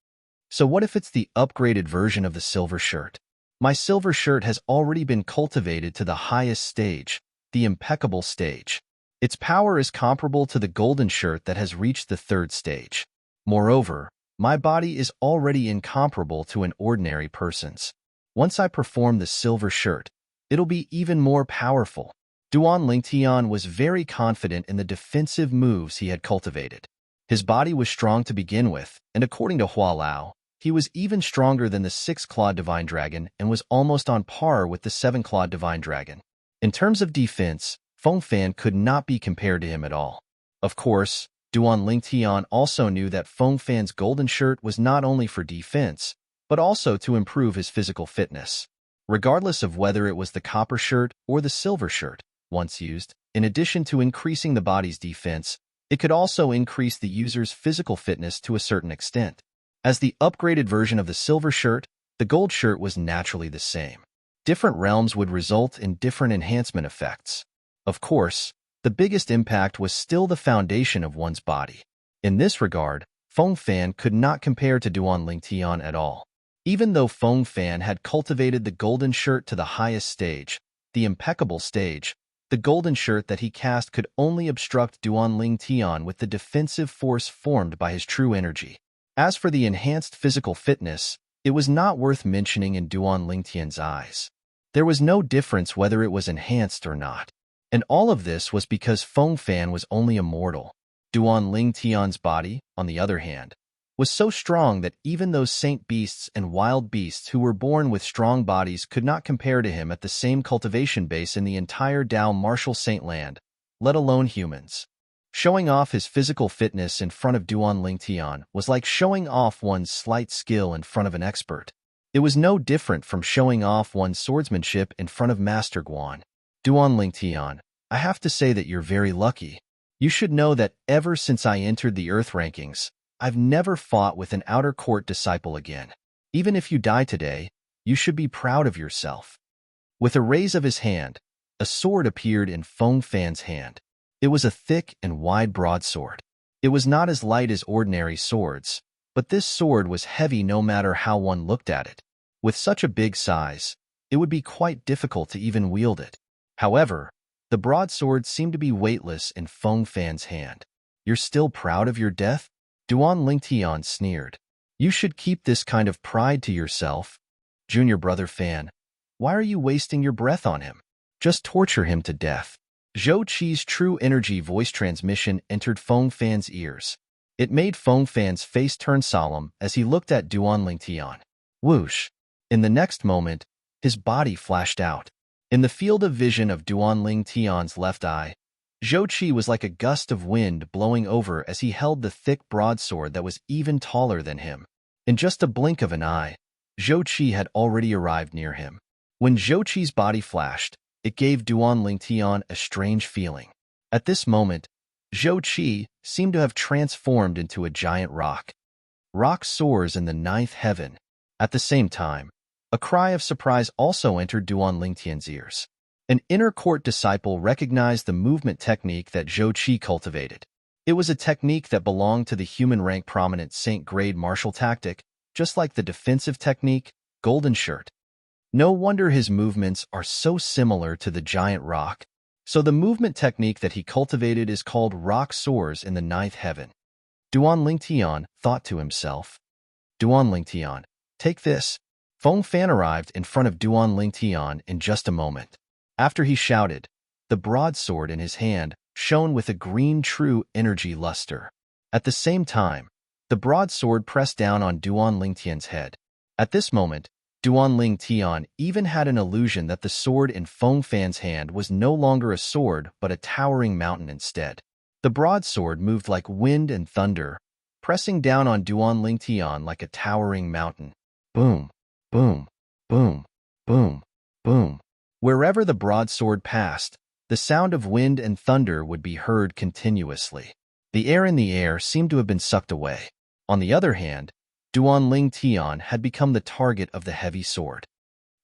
So what if it's the upgraded version of the Silver Shirt? My silver shirt has already been cultivated to the highest stage, the impeccable stage. Its power is comparable to the golden shirt that has reached the third stage. Moreover, my body is already incomparable to an ordinary person's. Once I perform the silver shirt, it'll be even more powerful. Duan Lingtian was very confident in the defensive moves he had cultivated. His body was strong to begin with, and according to Hua Lao, he was even stronger than the six-clawed divine dragon and was almost on par with the seven-clawed divine dragon. In terms of defense, Feng Fan could not be compared to him at all. Of course, Duan Lingtian also knew that Feng Fan's golden shirt was not only for defense, but also to improve his physical fitness. Regardless of whether it was the copper shirt or the silver shirt, once used, in addition to increasing the body's defense, it could also increase the user's physical fitness to a certain extent. As the upgraded version of the silver shirt, the gold shirt was naturally the same. Different realms would result in different enhancement effects. Of course, the biggest impact was still the foundation of one's body. In this regard, Feng Fan could not compare to Duan Lingtian at all. Even though Feng Fan had cultivated the golden shirt to the highest stage, the impeccable stage, the golden shirt that he cast could only obstruct Duan Lingtian with the defensive force formed by his true energy. As for the enhanced physical fitness, it was not worth mentioning in Duan Lingtian's eyes. There was no difference whether it was enhanced or not. And all of this was because Feng Fan was only a mortal. Duan Lingtian's body, on the other hand, was so strong that even those saint beasts and wild beasts who were born with strong bodies could not compare to him at the same cultivation base in the entire Dao martial saint land, let alone humans. Showing off his physical fitness in front of Duan Lingtian was like showing off one's slight skill in front of an expert. It was no different from showing off one's swordsmanship in front of Master Guan. Duan Lingtian, I have to say that you're very lucky. You should know that ever since I entered the Earth rankings, I've never fought with an outer court disciple again. Even if you die today, you should be proud of yourself. With a raise of his hand, a sword appeared in Feng Fan's hand. It was a thick and wide broadsword. It was not as light as ordinary swords, but this sword was heavy no matter how one looked at it. With such a big size, it would be quite difficult to even wield it. However, the broadsword seemed to be weightless in Feng Fan's hand. You're still proud of your death? Duan Lingtian sneered. You should keep this kind of pride to yourself. Junior brother Fan, why are you wasting your breath on him? Just torture him to death. Zhou Qi's true energy voice transmission entered Feng Fan's ears. It made Feng Fan's face turn solemn as he looked at Duan Lingtian. Whoosh! In the next moment, his body flashed out. In the field of vision of Duan Lingtian's left eye, Zhou Qi was like a gust of wind blowing over as he held the thick broadsword that was even taller than him. In just a blink of an eye, Zhou Qi had already arrived near him. When Zhou Qi's body flashed, it gave Duan Lingtian a strange feeling. At this moment, Zhou Qi seemed to have transformed into a giant rock. Rock soars in the ninth heaven. At the same time, a cry of surprise also entered Duan Lingtian's ears. An inner court disciple recognized the movement technique that Zhou Qi cultivated. It was a technique that belonged to the human rank prominent saint-grade martial tactic, just like the defensive technique, golden shirt. No wonder his movements are so similar to the giant rock. So the movement technique that he cultivated is called rock soars in the ninth heaven. Duan Lingtian thought to himself. Duan Lingtian, take this. Feng Fan arrived in front of Duan Lingtian in just a moment. After he shouted, the broadsword in his hand shone with a green true energy luster. At the same time, the broadsword pressed down on Duan Lingtian's head. At this moment, Duan Lingtian even had an illusion that the sword in Feng Fan's hand was no longer a sword but a towering mountain instead. The broadsword moved like wind and thunder, pressing down on Duan Lingtian like a towering mountain. Boom, boom, boom, boom, boom. Wherever the broadsword passed, the sound of wind and thunder would be heard continuously. The air in the air seemed to have been sucked away. On the other hand, Duan Lingtian had become the target of the heavy sword.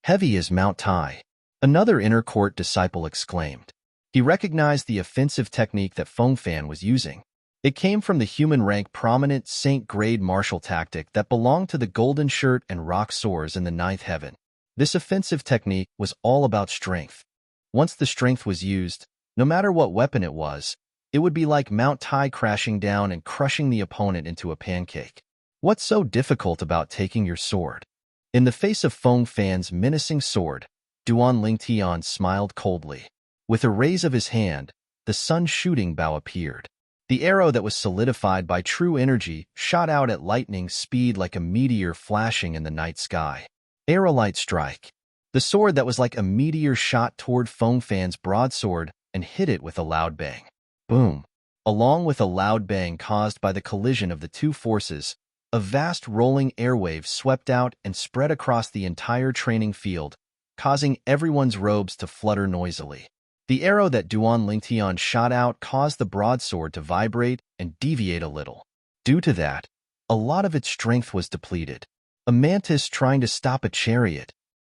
Heavy as Mount Tai, another inner court disciple exclaimed. He recognized the offensive technique that Feng Fan was using. It came from the human rank prominent saint-grade martial tactic that belonged to the golden shirt and rock soars in the ninth heaven. This offensive technique was all about strength. Once the strength was used, no matter what weapon it was, it would be like Mount Tai crashing down and crushing the opponent into a pancake. What's so difficult about taking your sword? In the face of Feng Fan's menacing sword, Duan Lingtian smiled coldly. With a raise of his hand, the sun shooting bow appeared. The arrow that was solidified by true energy shot out at lightning speed like a meteor flashing in the night sky. Arrow-light strike. The sword that was like a meteor shot toward Feng Fan's broadsword and hit it with a loud bang. Boom. Along with a loud bang caused by the collision of the two forces, a vast rolling airwave swept out and spread across the entire training field, causing everyone's robes to flutter noisily. The arrow that Duan Lingtian shot out caused the broadsword to vibrate and deviate a little. Due to that, a lot of its strength was depleted. A mantis trying to stop a chariot.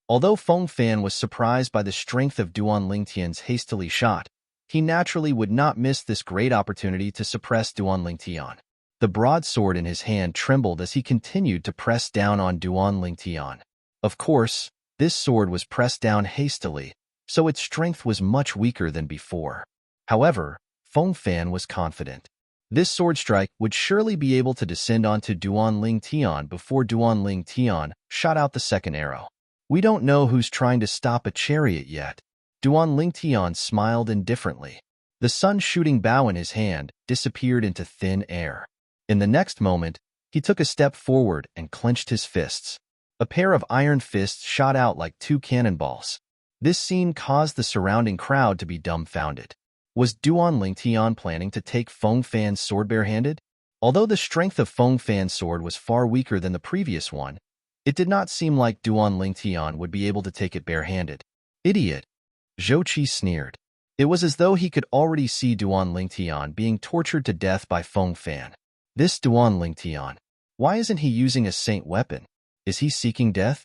Although Feng Fan was surprised by the strength of Duan Lingtian's hastily shot, he naturally would not miss this great opportunity to suppress Duan Lingtian. The broadsword in his hand trembled as he continued to press down on Duan Lingtian. Of course, this sword was pressed down hastily, so its strength was much weaker than before. However, Feng Fan was confident. This sword strike would surely be able to descend onto Duan Lingtian before Duan Lingtian shot out the second arrow. We don't know who's trying to stop a chariot yet. Duan Lingtian smiled indifferently. The sun-shooting bow in his hand disappeared into thin air. In the next moment, he took a step forward and clenched his fists. A pair of iron fists shot out like two cannonballs. This scene caused the surrounding crowd to be dumbfounded. Was Duan Lingtian planning to take Feng Fan's sword barehanded? Although the strength of Feng Fan's sword was far weaker than the previous one, it did not seem like Duan Lingtian would be able to take it barehanded. Idiot! Zhou Qi sneered. It was as though he could already see Duan Lingtian being tortured to death by Feng Fan. This Duan Lingtian, why isn't he using a saint weapon? Is he seeking death?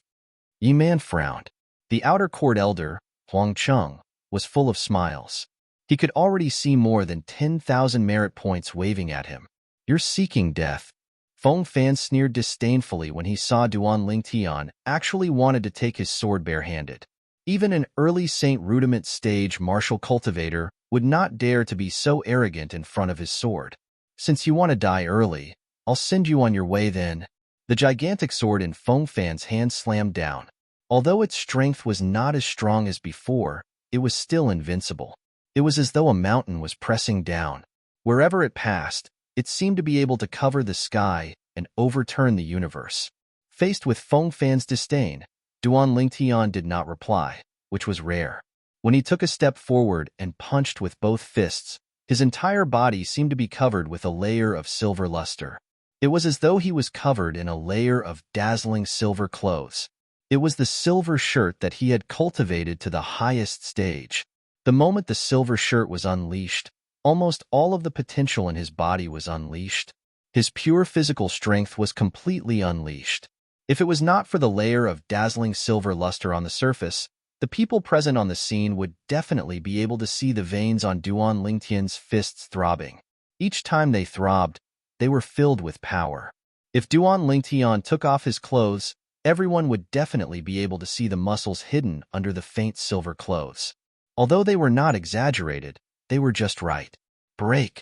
Yi Man frowned. The outer court elder, Huang Cheng, was full of smiles. He could already see more than 10,000 merit points waving at him. You're seeking death. Feng Fan sneered disdainfully when he saw Duan Lingtian actually wanted to take his sword barehanded. Even an early Saint Rudiment stage martial cultivator would not dare to be so arrogant in front of his sword. Since you want to die early, I'll send you on your way then. The gigantic sword in Feng Fan's hand slammed down. Although its strength was not as strong as before, it was still invincible. It was as though a mountain was pressing down. Wherever it passed, it seemed to be able to cover the sky and overturn the universe. Faced with Feng Fan's disdain, Duan Lingtian did not reply, which was rare. When he took a step forward and punched with both fists, his entire body seemed to be covered with a layer of silver luster. It was as though he was covered in a layer of dazzling silver clothes. It was the silver shirt that he had cultivated to the highest stage. The moment the silver shirt was unleashed, almost all of the potential in his body was unleashed. His pure physical strength was completely unleashed. If it was not for the layer of dazzling silver luster on the surface, the people present on the scene would definitely be able to see the veins on Duan Lingtian's fists throbbing. Each time they throbbed, they were filled with power. If Duan Lingtian took off his clothes, everyone would definitely be able to see the muscles hidden under the faint silver clothes. Although they were not exaggerated, they were just right. Break!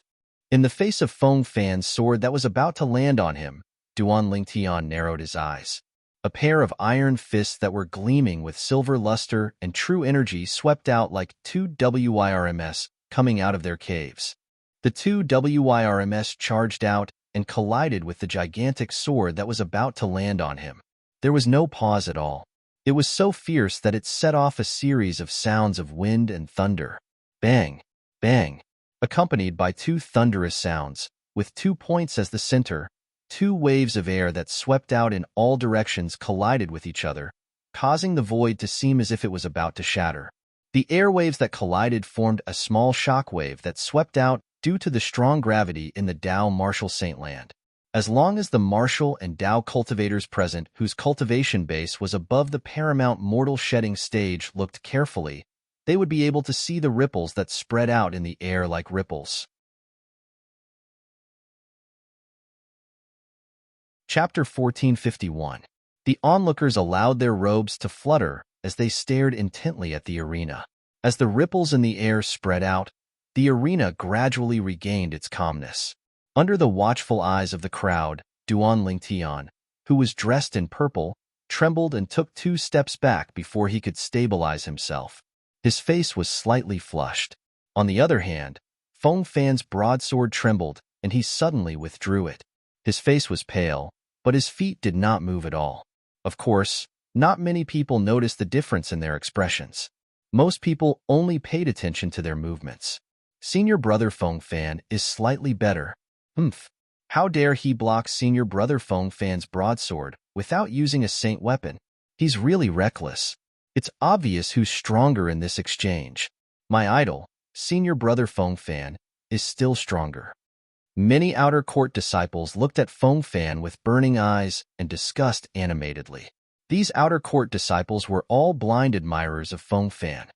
In the face of Feng Fan's sword that was about to land on him, Duan Lingtian narrowed his eyes. A pair of iron fists that were gleaming with silver luster and true energy swept out like two WIRMs coming out of their caves. The two WIRMs charged out and collided with the gigantic sword that was about to land on him. There was no pause at all. It was so fierce that it set off a series of sounds of wind and thunder. Bang! Bang! Accompanied by two thunderous sounds, with 2 points as the center. Two waves of air that swept out in all directions collided with each other, causing the void to seem as if it was about to shatter. The airwaves that collided formed a small shock wave that swept out due to the strong gravity in the Dao Martial Saint Land. As long as the martial and Dao cultivators present whose cultivation base was above the paramount mortal shedding stage looked carefully, they would be able to see the ripples that spread out in the air like ripples. Chapter 1451. The onlookers allowed their robes to flutter as they stared intently at the arena. As the ripples in the air spread out, the arena gradually regained its calmness. Under the watchful eyes of the crowd, Duan Lingtian, who was dressed in purple, trembled and took 2 steps back before he could stabilize himself. His face was slightly flushed. On the other hand, Feng Fan's broadsword trembled, and he suddenly withdrew it. His face was pale, but his feet did not move at all. Of course, not many people noticed the difference in their expressions. Most people only paid attention to their movements. Senior brother Feng Fan is slightly better. How dare he block senior brother Feng Fan's broadsword without using a saint weapon? He's really reckless. It's obvious who's stronger in this exchange. My idol, senior brother Feng Fan, is still stronger. Many outer court disciples looked at Feng Fan with burning eyes and discussed animatedly. These outer court disciples were all blind admirers of Feng Fan.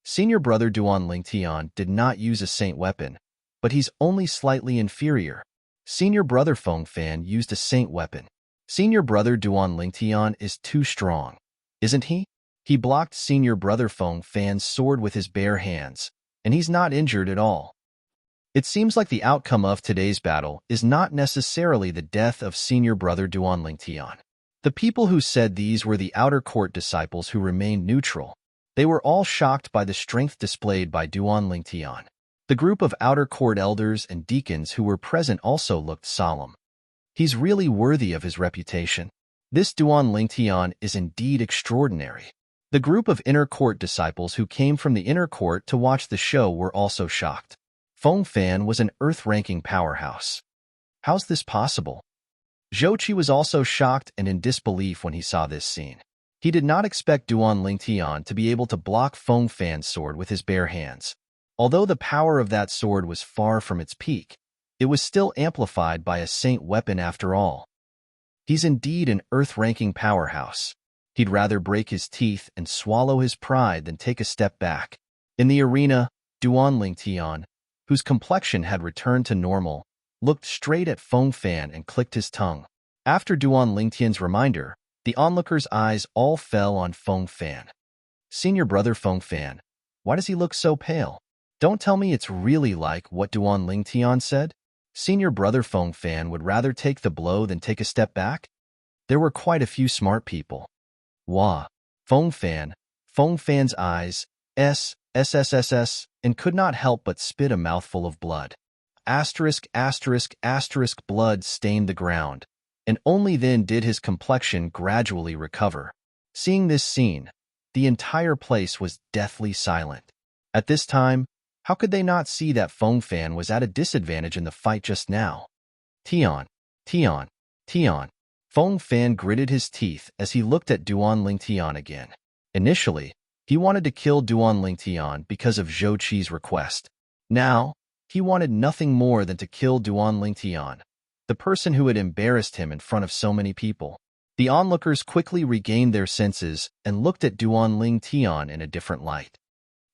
Senior brother Duan Lingtian did not use a saint weapon, but he's only slightly inferior. Senior brother Feng Fan used a saint weapon. Senior brother Duan Lingtian is too strong, isn't he? He blocked senior brother Feng Fan's sword with his bare hands, and he's not injured at all. It seems like the outcome of today's battle is not necessarily the death of senior brother Duan Lingtian. The people who said these were the outer court disciples who remained neutral. They were all shocked by the strength displayed by Duan Lingtian. The group of outer court elders and deacons who were present also looked solemn. He's really worthy of his reputation. This Duan Lingtian is indeed extraordinary. The group of inner court disciples who came from the inner court to watch the show were also shocked. Feng Fan was an earth-ranking powerhouse. How's this possible? Zhou Qi was also shocked and in disbelief when he saw this scene. He did not expect Duan Lingtian to be able to block Feng Fan's sword with his bare hands. Although the power of that sword was far from its peak, it was still amplified by a saint weapon after all. He's indeed an earth-ranking powerhouse. He'd rather break his teeth and swallow his pride than take a step back. In the arena, Duan Lingtian, whose complexion had returned to normal, looked straight at Feng Fan and clicked his tongue. After Duan Lingtian's reminder, the onlookers' eyes all fell on Feng Fan. Senior brother Feng Fan, why does he look so pale? Don't tell me it's really like what Duan Lingtian said? Senior brother Feng Fan would rather take the blow than take a step back? There were quite a few smart people. Wah! Feng Fan's eyes, and could not help but spit a mouthful of blood. ****, blood stained the ground, and only then did his complexion gradually recover. Seeing this scene, the entire place was deathly silent. At this time, how could they not see that Feng Fan was at a disadvantage in the fight just now? Tian. Feng Fan gritted his teeth as he looked at Duan Lingtian again. Initially, he wanted to kill Duan Lingtian because of Zhou Qi's request. Now, he wanted nothing more than to kill Duan Lingtian, the person who had embarrassed him in front of so many people. The onlookers quickly regained their senses and looked at Duan Lingtian in a different light.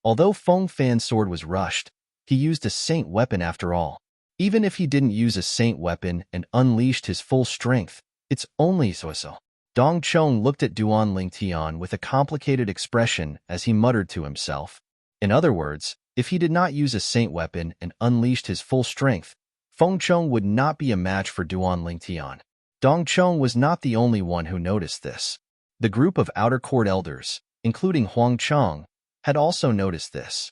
Although Feng Fan's sword was rushed, he used a saint weapon after all. Even if he didn't use a saint weapon and unleashed his full strength, it's only so. Dong Chong looked at Duan Lingtian with a complicated expression as he muttered to himself. In other words, if he did not use a saint weapon and unleashed his full strength, Feng Chong would not be a match for Duan Lingtian. Dong Chong was not the only one who noticed this. The group of outer court elders, including Huang Chong, had also noticed this.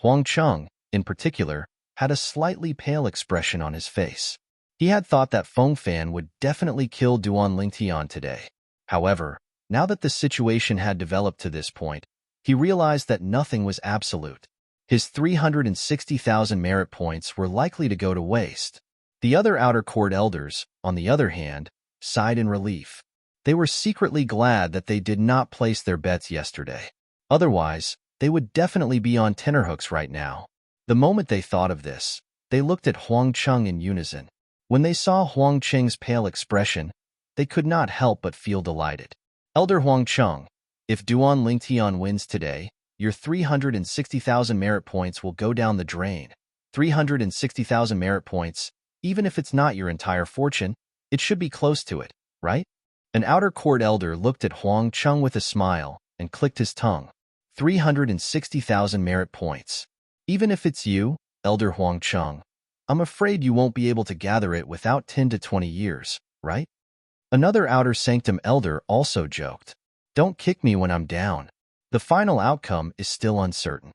Huang Chong, in particular, had a slightly pale expression on his face. He had thought that Feng Fan would definitely kill Duan Lingtian today. However, now that the situation had developed to this point, he realized that nothing was absolute. His 360,000 merit points were likely to go to waste. The other outer court elders, on the other hand, sighed in relief. They were secretly glad that they did not place their bets yesterday. Otherwise, they would definitely be on tenterhooks right now. The moment they thought of this, they looked at Huang Cheng in unison. When they saw Huang Cheng's pale expression, they could not help but feel delighted. Elder Huang Cheng, if Duan Lingtian wins today, your 360,000 merit points will go down the drain. 360,000 merit points, even if it's not your entire fortune, it should be close to it, right? An outer court elder looked at Huang Chung with a smile and clicked his tongue. 360,000 merit points. Even if it's you, Elder Huang Chung, I'm afraid you won't be able to gather it without 10 to 20 years, right? Another Outer Sanctum elder also joked. Don't kick me when I'm down. The final outcome is still uncertain.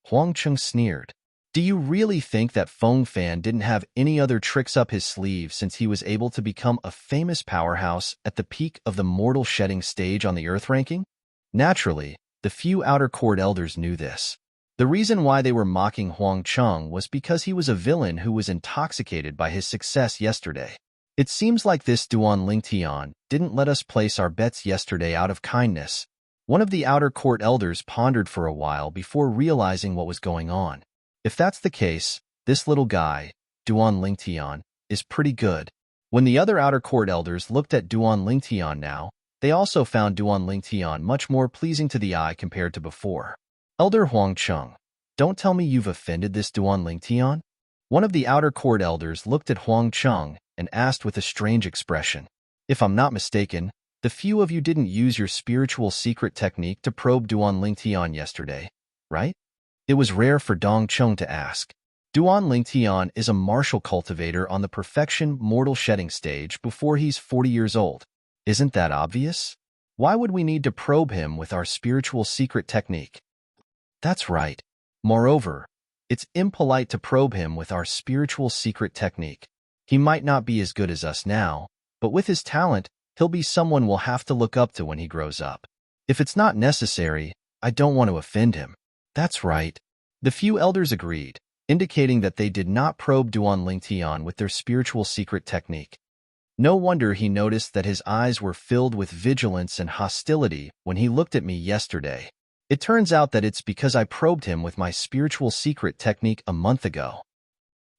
Huang Chung sneered. Do you really think that Feng Fan didn't have any other tricks up his sleeve since he was able to become a famous powerhouse at the peak of the mortal shedding stage on the Earth ranking? Naturally, the few Outer Court elders knew this. The reason why they were mocking Huang Chung was because he was a villain who was intoxicated by his success yesterday. It seems like this Duan Lingtian didn't let us place our bets yesterday out of kindness. One of the Outer Court elders pondered for a while before realizing what was going on. If that's the case, this little guy, Duan Lingtian, is pretty good. When the other Outer Court elders looked at Duan Lingtian now, they also found Duan Lingtian much more pleasing to the eye compared to before. Elder Huang Chung, don't tell me you've offended this Duan Lingtian? One of the Outer Court elders looked at Huang Chung and asked with a strange expression. If I'm not mistaken, the few of you didn't use your spiritual secret technique to probe Duan Lingtian yesterday, right? It was rare for Dong Chung to ask. Duan Lingtian is a martial cultivator on the perfection mortal shedding stage before he's 40 years old. Isn't that obvious? Why would we need to probe him with our spiritual secret technique? That's right. Moreover, it's impolite to probe him with our spiritual secret technique. He might not be as good as us now, but with his talent, he'll be someone we'll have to look up to when he grows up. If it's not necessary, I don't want to offend him. That's right. The few elders agreed, indicating that they did not probe Duan Lingtian with their spiritual secret technique. No wonder he noticed that his eyes were filled with vigilance and hostility when he looked at me yesterday. It turns out that it's because I probed him with my spiritual secret technique a month ago.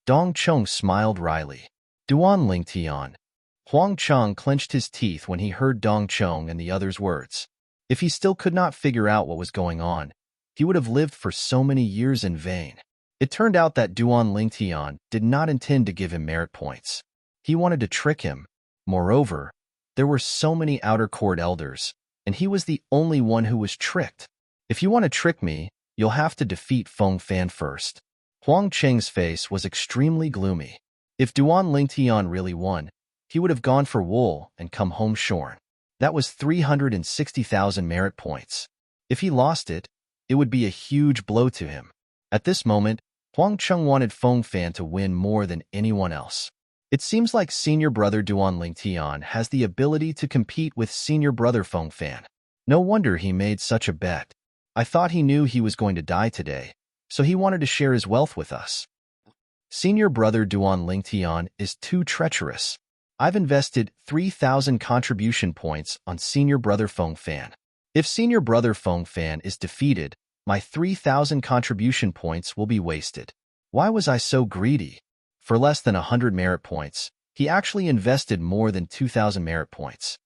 Dong Chung smiled wryly. Duan Lingtian. Huang Chung clenched his teeth when he heard Dong Chung and the others' words. If he still could not figure out what was going on, he would have lived for so many years in vain. It turned out that Duan Lingtian did not intend to give him merit points. He wanted to trick him. Moreover, there were so many Outer Court elders, and he was the only one who was tricked. If you want to trick me, you'll have to defeat Feng Fan first. Huang Cheng's face was extremely gloomy. If Duan Lingtian really won, he would have gone for wool and come home shorn. That was 360,000 merit points. If he lost it, it would be a huge blow to him. At this moment, Huang Chung wanted Feng Fan to win more than anyone else. It seems like senior brother Duan Lingtian has the ability to compete with senior brother Feng Fan. No wonder he made such a bet. I thought he knew he was going to die today, so he wanted to share his wealth with us. Senior brother Duan Lingtian is too treacherous. I've invested 3,000 contribution points on senior brother Feng Fan. If senior brother Feng Fan is defeated, my 3,000 contribution points will be wasted. Why was I so greedy? For less than 100 merit points, he actually invested more than 2,000 merit points.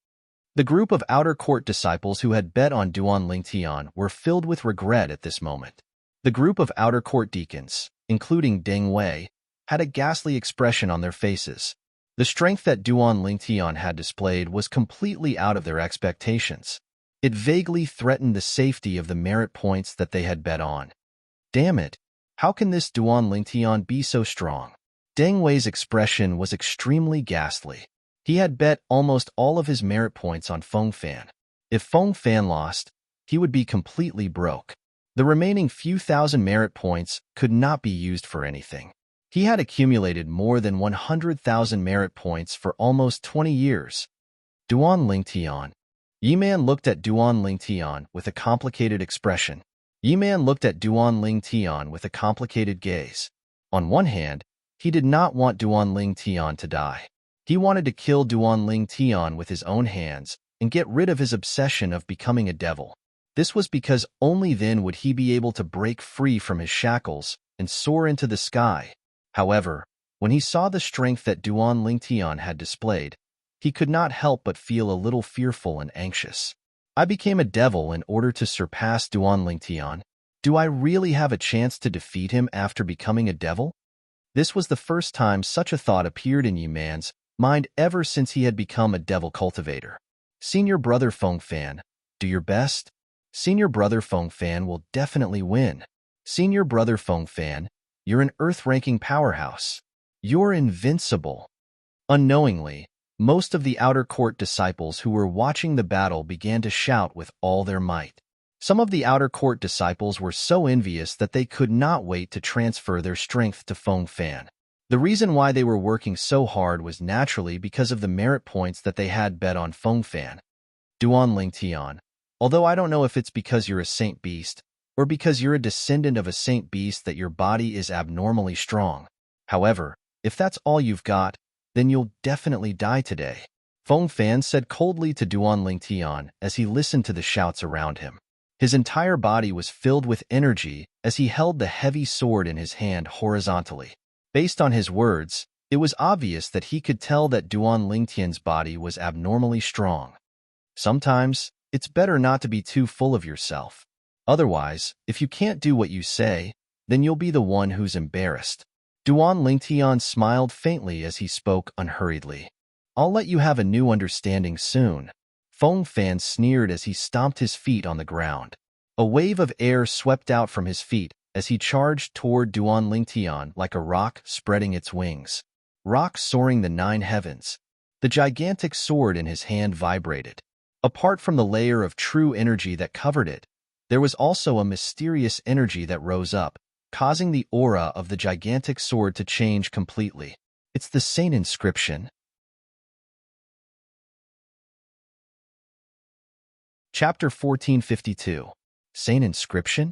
The group of Outer Court disciples who had bet on Duan Lingtian were filled with regret at this moment. The group of Outer Court deacons, including Deng Wei, had a ghastly expression on their faces. The strength that Duan Lingtian had displayed was completely out of their expectations. It vaguely threatened the safety of the merit points that they had bet on. Damn it! How can this Duan Lingtian be so strong? Deng Wei's expression was extremely ghastly. He had bet almost all of his merit points on Feng Fan. If Feng Fan lost, he would be completely broke. The remaining few thousand merit points could not be used for anything. He had accumulated more than 100,000 merit points for almost 20 years. Duan Lingtian. Yiman looked at Duan Lingtian with a complicated expression. Yiman looked at Duan Lingtian with a complicated gaze. On one hand, he did not want Duan Lingtian to die. He wanted to kill Duan Lingtian with his own hands and get rid of his obsession of becoming a devil. This was because only then would he be able to break free from his shackles and soar into the sky. However, when he saw the strength that Duan Lingtian had displayed, he could not help but feel a little fearful and anxious. I became a devil in order to surpass Duan Lingtian. Do I really have a chance to defeat him after becoming a devil? This was the first time such a thought appeared in Yiman's mind ever since he had become a devil cultivator. Senior brother Feng Fan, do your best. Senior brother Feng Fan will definitely win. Senior brother Feng Fan, you're an Earth-ranking powerhouse. You're invincible. Unknowingly, most of the outer court disciples who were watching the battle began to shout with all their might. Some of the outer court disciples were so envious that they could not wait to transfer their strength to Feng Fan. The reason why they were working so hard was naturally because of the merit points that they had bet on Feng Fan. Duan Ling Tian, although I don't know if it's because you're a saint beast, or because you're a descendant of a saint beast that your body is abnormally strong. However, if that's all you've got, then you'll definitely die today. Feng Fan said coldly to Duan Ling Tian as he listened to the shouts around him. His entire body was filled with energy as he held the heavy sword in his hand horizontally. Based on his words, it was obvious that he could tell that Duan Lingtian's body was abnormally strong. Sometimes, it's better not to be too full of yourself. Otherwise, if you can't do what you say, then you'll be the one who's embarrassed. Duan Lingtian smiled faintly as he spoke unhurriedly. I'll let you have a new understanding soon. Feng Fan sneered as he stomped his feet on the ground. A wave of air swept out from his feet as he charged toward Duan Lingtian like a rock spreading its wings. Rock soaring the 9 heavens. The gigantic sword in his hand vibrated. Apart from the layer of true energy that covered it, there was also a mysterious energy that rose up, causing the aura of the gigantic sword to change completely. It's the Saint inscription. Chapter 1452. Saint inscription?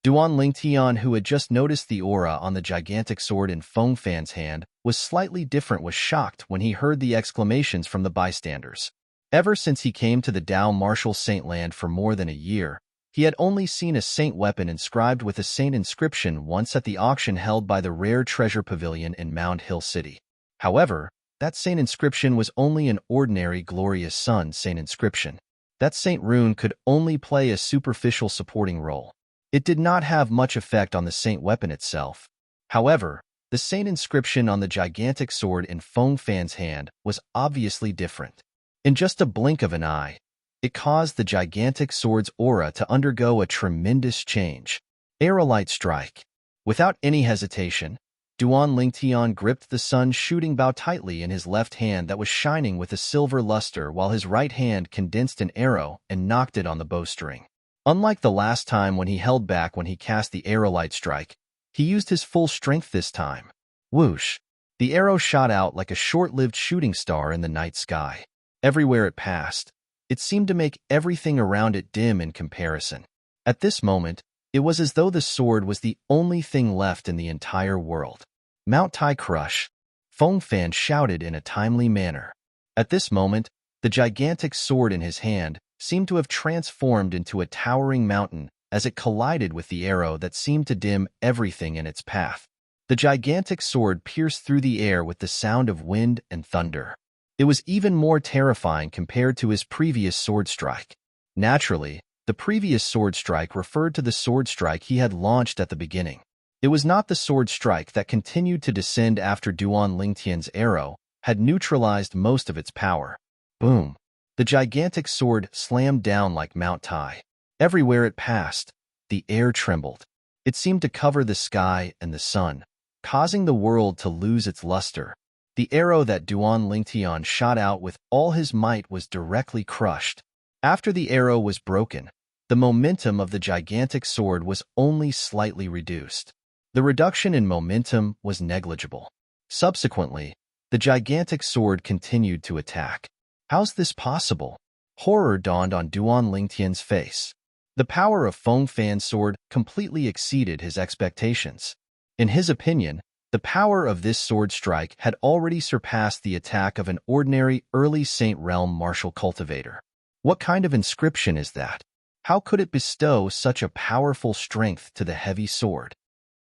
Duan Lingtian, who had just noticed the aura on the gigantic sword in Feng Fan's hand, was slightly different, was shocked when he heard the exclamations from the bystanders. Ever since he came to the Dao martial saint land for more than a year, he had only seen a saint weapon inscribed with a saint inscription once at the auction held by the Rare Treasure Pavilion in Mound Hill City. However, that saint inscription was only an ordinary Glorious Sun saint inscription. That saint rune could only play a superficial supporting role. It did not have much effect on the saint weapon itself. However, the saint inscription on the gigantic sword in Feng Fan's hand was obviously different. In just a blink of an eye, it caused the gigantic sword's aura to undergo a tremendous change. Aerolite strike. Without any hesitation, Duan Lingtian gripped the sun-shooting bow tightly in his left hand that was shining with a silver luster, while his right hand condensed an arrow and knocked it on the bowstring. Unlike the last time when he held back when he cast the aerolite strike, he used his full strength this time. Whoosh! The arrow shot out like a short-lived shooting star in the night sky. Everywhere it passed, it seemed to make everything around it dim in comparison. At this moment, it was as though the sword was the only thing left in the entire world. Mount Tai Crush! Feng Fan shouted in a timely manner. At this moment, the gigantic sword in his hand seemed to have transformed into a towering mountain as it collided with the arrow that seemed to dim everything in its path. The gigantic sword pierced through the air with the sound of wind and thunder. It was even more terrifying compared to his previous sword strike. Naturally, the previous sword strike referred to the sword strike he had launched at the beginning. It was not the sword strike that continued to descend after Duan Lingtian's arrow had neutralized most of its power. Boom! The gigantic sword slammed down like Mount Tai. Everywhere it passed, the air trembled. It seemed to cover the sky and the sun, causing the world to lose its luster. The arrow that Duan Lingtian shot out with all his might was directly crushed. After the arrow was broken, the momentum of the gigantic sword was only slightly reduced. The reduction in momentum was negligible. Subsequently, the gigantic sword continued to attack. How's this possible? Horror dawned on Duan Lingtian's face. The power of Feng Fan's sword completely exceeded his expectations. In his opinion, the power of this sword strike had already surpassed the attack of an ordinary early Saint Realm martial cultivator. What kind of inscription is that? How could it bestow such a powerful strength to the heavy sword?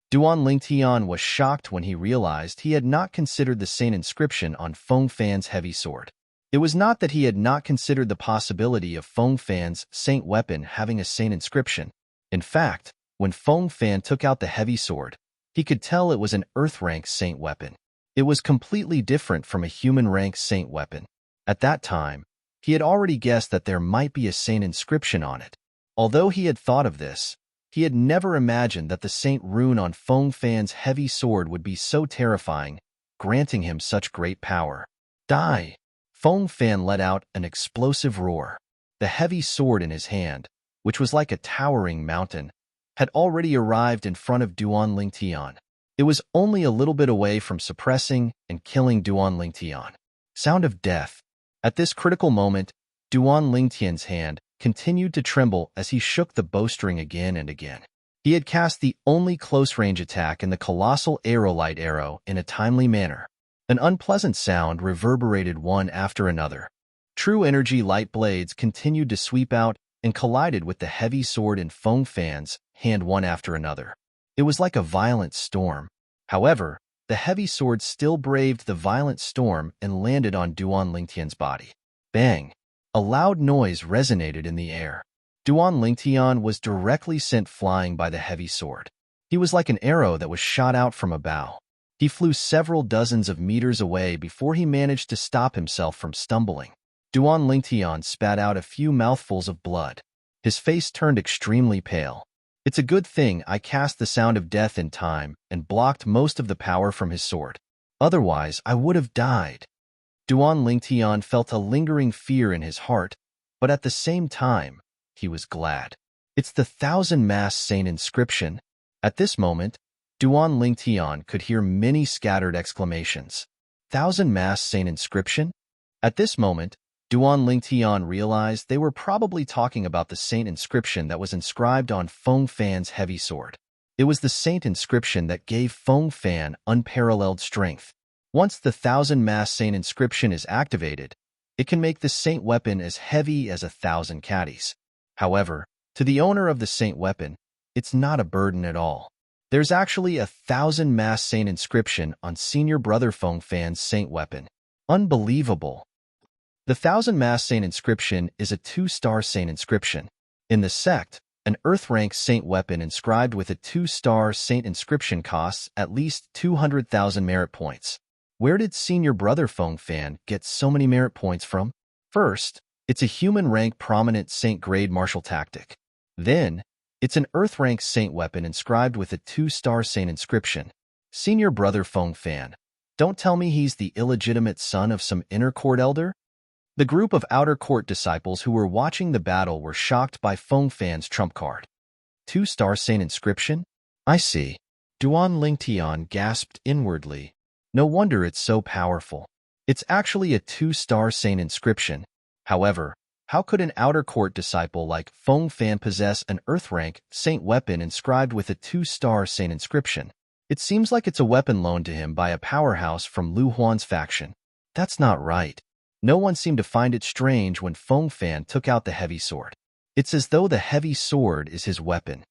Duan Lingtian was shocked when he realized he had not considered the saint inscription on Feng Fan's heavy sword. It was not that he had not considered the possibility of Feng Fan's saint weapon having a saint inscription. In fact, when Feng Fan took out the heavy sword, he could tell it was an earth-rank saint weapon. It was completely different from a human-rank saint weapon. At that time, He had already guessed that there might be a saint inscription on it. Although he had thought of this, he had never imagined that the saint rune on Feng Fan's heavy sword would be so terrifying, granting him such great power. Die! Feng Fan let out an explosive roar. The heavy sword in his hand, which was like a towering mountain, had already arrived in front of Duan Lingtian. It was only a little bit away from suppressing and killing Duan Lingtian. Sound of death. At this critical moment, Duan Lingtian's hand continued to tremble as he shook the bowstring again and again. He had cast the only close-range attack in the colossal aerolite arrow in a timely manner. An unpleasant sound reverberated one after another. True energy light blades continued to sweep out and collided with the heavy sword in Feng Fan's hand one after another. It was like a violent storm. However, the heavy sword still braved the violent storm and landed on Duan Lingtian's body. Bang! A loud noise resonated in the air. Duan Lingtian was directly sent flying by the heavy sword. He was like an arrow that was shot out from a bow. He flew several dozens of meters away before he managed to stop himself from stumbling. Duan Lingtian spat out a few mouthfuls of blood. His face turned extremely pale. It's a good thing I cast the sound of death in time and blocked most of the power from his sword. Otherwise, I would have died. Duan Lingtian felt a lingering fear in his heart, but at the same time, he was glad. It's the thousand-masked saint inscription. At this moment, Duan Lingtian could hear many scattered exclamations. Thousand-masked saint inscription? At this moment, Duan Lingtian realized they were probably talking about the saint inscription that was inscribed on Feng Fan's heavy sword. It was the saint inscription that gave Feng Fan unparalleled strength. Once the thousand-masked saint inscription is activated, it can make the saint weapon as heavy as 1,000 caddies. However, to the owner of the saint weapon, it's not a burden at all. There's actually a thousand-masked saint inscription on senior brother Feng Fan's saint weapon. Unbelievable! The thousand-masked saint inscription is a 2-star saint inscription. In the sect, an Earth-rank saint weapon inscribed with a 2-star saint inscription costs at least 200,000 merit points. Where did senior brother Feng Fan get so many merit points from? First, it's a human-rank prominent saint-grade martial tactic. Then, it's an Earth-rank saint weapon inscribed with a 2-star saint inscription. Senior brother Feng Fan, don't tell me he's the illegitimate son of some inner court elder? The group of outer court disciples who were watching the battle were shocked by Feng Fan's trump card. 2-star saint inscription? I see. Duan Lingtian gasped inwardly. No wonder it's so powerful. It's actually a 2-star saint inscription. However, how could an outer court disciple like Feng Fan possess an Earth-rank saint weapon inscribed with a 2-star saint inscription? It seems like it's a weapon loaned to him by a powerhouse from Lu Huan's faction. That's not right. No one seemed to find it strange when Feng Fan took out the heavy sword. It's as though the heavy sword is his weapon.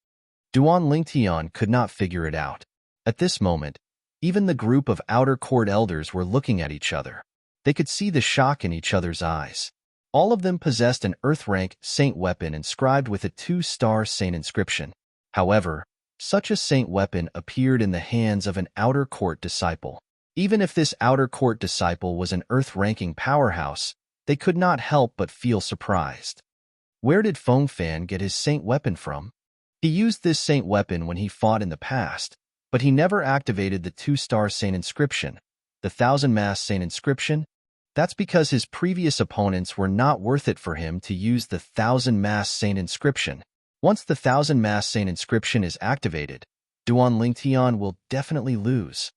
Duan Lingtian could not figure it out. At this moment, even the group of outer court elders were looking at each other. They could see the shock in each other's eyes. All of them possessed an Earth-rank saint weapon inscribed with a 2-star saint inscription. However, such a saint weapon appeared in the hands of an outer court disciple. Even if this outer court disciple was an Earth-ranking powerhouse, they could not help but feel surprised. Where did Feng Fan get his saint weapon from? He used this saint weapon when he fought in the past, but he never activated the 2-star saint inscription. The thousand-masked saint inscription? That's because his previous opponents were not worth it for him to use the thousand-masked saint inscription. Once the thousand-masked saint inscription is activated, Duan Lingtian will definitely lose.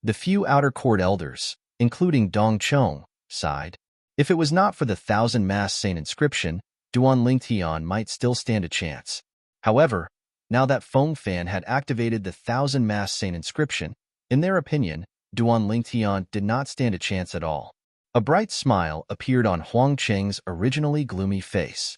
The few outer court elders, including Dong Chong, sighed. If it was not for the thousand-masked saint inscription, Duan Lingtian might still stand a chance. However, now that Feng Fan had activated the thousand-masked saint inscription, in their opinion, Duan Lingtian did not stand a chance at all. A bright smile appeared on Huang Cheng's originally gloomy face.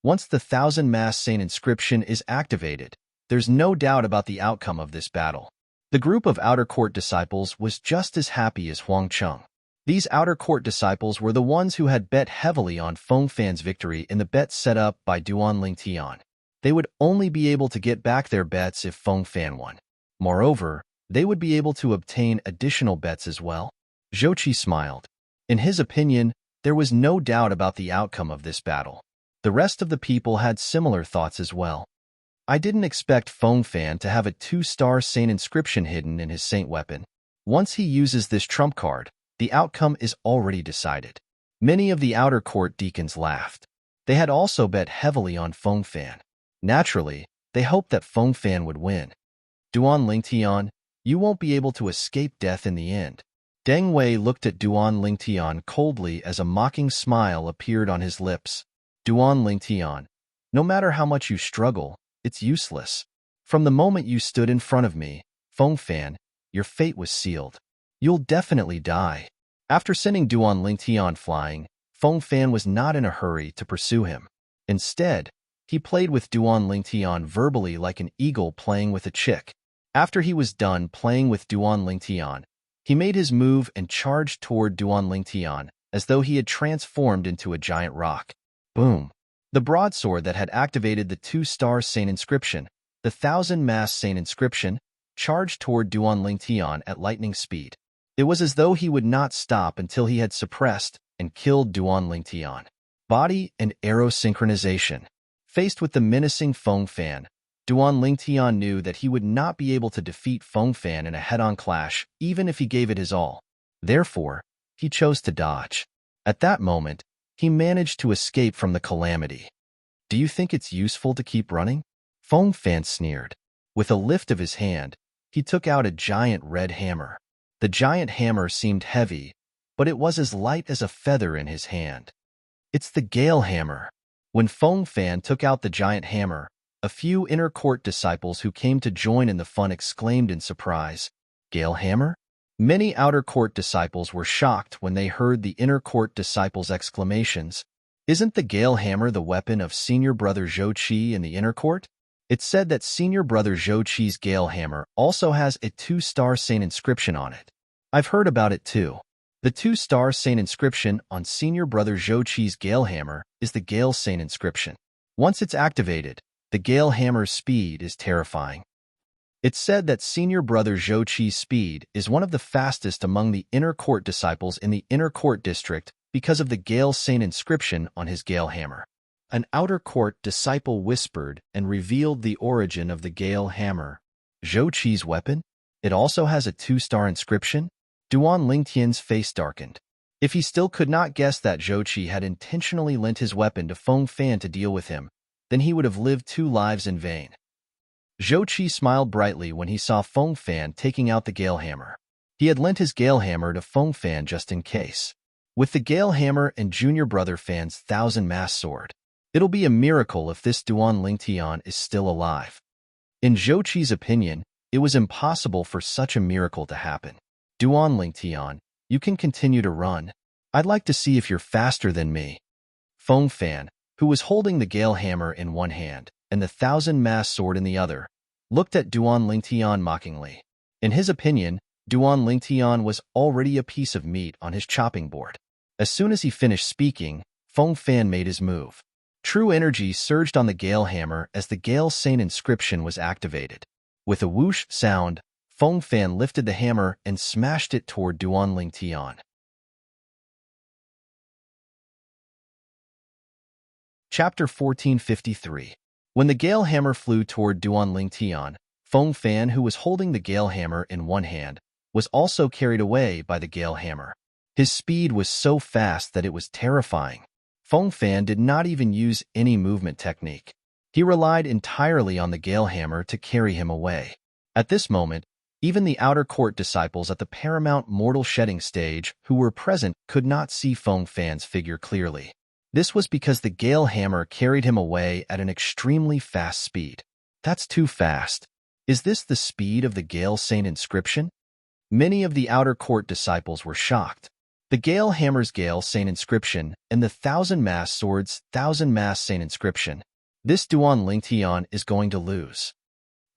Once the thousand-masked saint inscription is activated, there's no doubt about the outcome of this battle. The group of outer court disciples was just as happy as Huang Cheng. These outer court disciples were the ones who had bet heavily on Feng Fan's victory in the bet set up by Duan Lingtian. They would only be able to get back their bets if Feng Fan won. Moreover, they would be able to obtain additional bets as well. Zhou Qi smiled. In his opinion, There was no doubt about the outcome of this battle. The rest of the people had similar thoughts as well. I didn't expect Feng Fan to have a 2-star saint inscription hidden in his saint weapon. Once he uses this trump card, the outcome is already decided. Many of the outer court deacons laughed. They had also bet heavily on Feng Fan. Naturally, they hoped that Feng Fan would win. Duan Lingtian, you won't be able to escape death in the end. Deng Wei looked at Duan Lingtian coldly as a mocking smile appeared on his lips. Duan Lingtian, no matter how much you struggle, it's useless. From the moment you stood in front of me, Feng Fan, your fate was sealed. You'll definitely die. After sending Duan Lingtian flying, Feng Fan was not in a hurry to pursue him. Instead, he played with Duan Lingtian verbally like an eagle playing with a chick. After he was done playing with Duan Lingtian, he made his move and charged toward Duan Lingtian as though he had transformed into a giant rock. Boom! The broadsword that had activated the 2-star saint inscription, the 1,000-mass saint inscription, charged toward Duan Lingtian at lightning speed. It was as though he would not stop until he had suppressed and killed Duan Lingtian. Body and arrow synchronization. Faced with the menacing Feng Fan, Duan Lingtian knew that he would not be able to defeat Feng Fan in a head-on clash, even if he gave it his all. Therefore, he chose to dodge. At that moment, he managed to escape from the calamity. Do you think it's useful to keep running? Feng Fan sneered. With a lift of his hand, he took out a giant red hammer. The giant hammer seemed heavy, but it was as light as a feather in his hand. It's the Gale Hammer. When Feng Fan took out the giant hammer, a few inner court disciples who came to join in the fun exclaimed in surprise, "Gale Hammer?" Many outer court disciples were shocked when they heard the inner court disciples' exclamations. Isn't the Gale Hammer the weapon of senior brother Zhou Qi in the inner court? It's said that senior brother Zhou Qi's Gale Hammer also has a 2-star saint inscription on it. I've heard about it too. The 2-star saint inscription on senior brother Zhou Qi's Gale Hammer is the Gale Saint inscription. Once it's activated, the Gale Hammer's speed is terrifying. It's said that senior brother Zhou Qi's speed is one of the fastest among the inner court disciples in the inner court district because of the Gale Saint inscription on his Gale Hammer. An outer court disciple whispered and revealed the origin of the Gale Hammer. Zhou Qi's weapon? It also has a 2-star inscription? Duan Lingtian's face darkened. If he still could not guess that Zhou Qi had intentionally lent his weapon to Feng Fan to deal with him, then he would have lived 2 lives in vain. Zhou Qi smiled brightly when he saw Feng Fan taking out the Gale Hammer. He had lent his Gale Hammer to Feng Fan just in case. With the Gale Hammer and junior brother Fan's 1,000-mass sword, it'll be a miracle if this Duan Lingtian is still alive. In Zhou Qi's opinion, it was impossible for such a miracle to happen. Duan Lingtian, you can continue to run. I'd like to see if you're faster than me. Feng Fan, who was holding the Gale Hammer in one hand and the 1,000-mass sword in the other, looked at Duan Lingtian mockingly. In his opinion, Duan Lingtian was already a piece of meat on his chopping board. As soon as he finished speaking, Feng Fan made his move. True energy surged on the Gale Hammer as the Gale Saint inscription was activated. With a whoosh sound, Feng Fan lifted the hammer and smashed it toward Duan Lingtian. Chapter 1453. When the Gale Hammer flew toward Duan Lingtian, Feng Fan, who was holding the Gale Hammer in one hand, was also carried away by the Gale Hammer. His speed was so fast that it was terrifying. Feng Fan did not even use any movement technique. He relied entirely on the Gale Hammer to carry him away. At this moment, even the outer court disciples at the paramount mortal shedding stage who were present could not see Feng Fan's figure clearly. This was because the Gale Hammer carried him away at an extremely fast speed. That's too fast. Is this the speed of the Gale Saint inscription? Many of the outer court disciples were shocked. The Gale Hammer's Gale Saint inscription and the 1,000-mass sword's 1,000-mass Saint inscription. This Duan Lingtian is going to lose.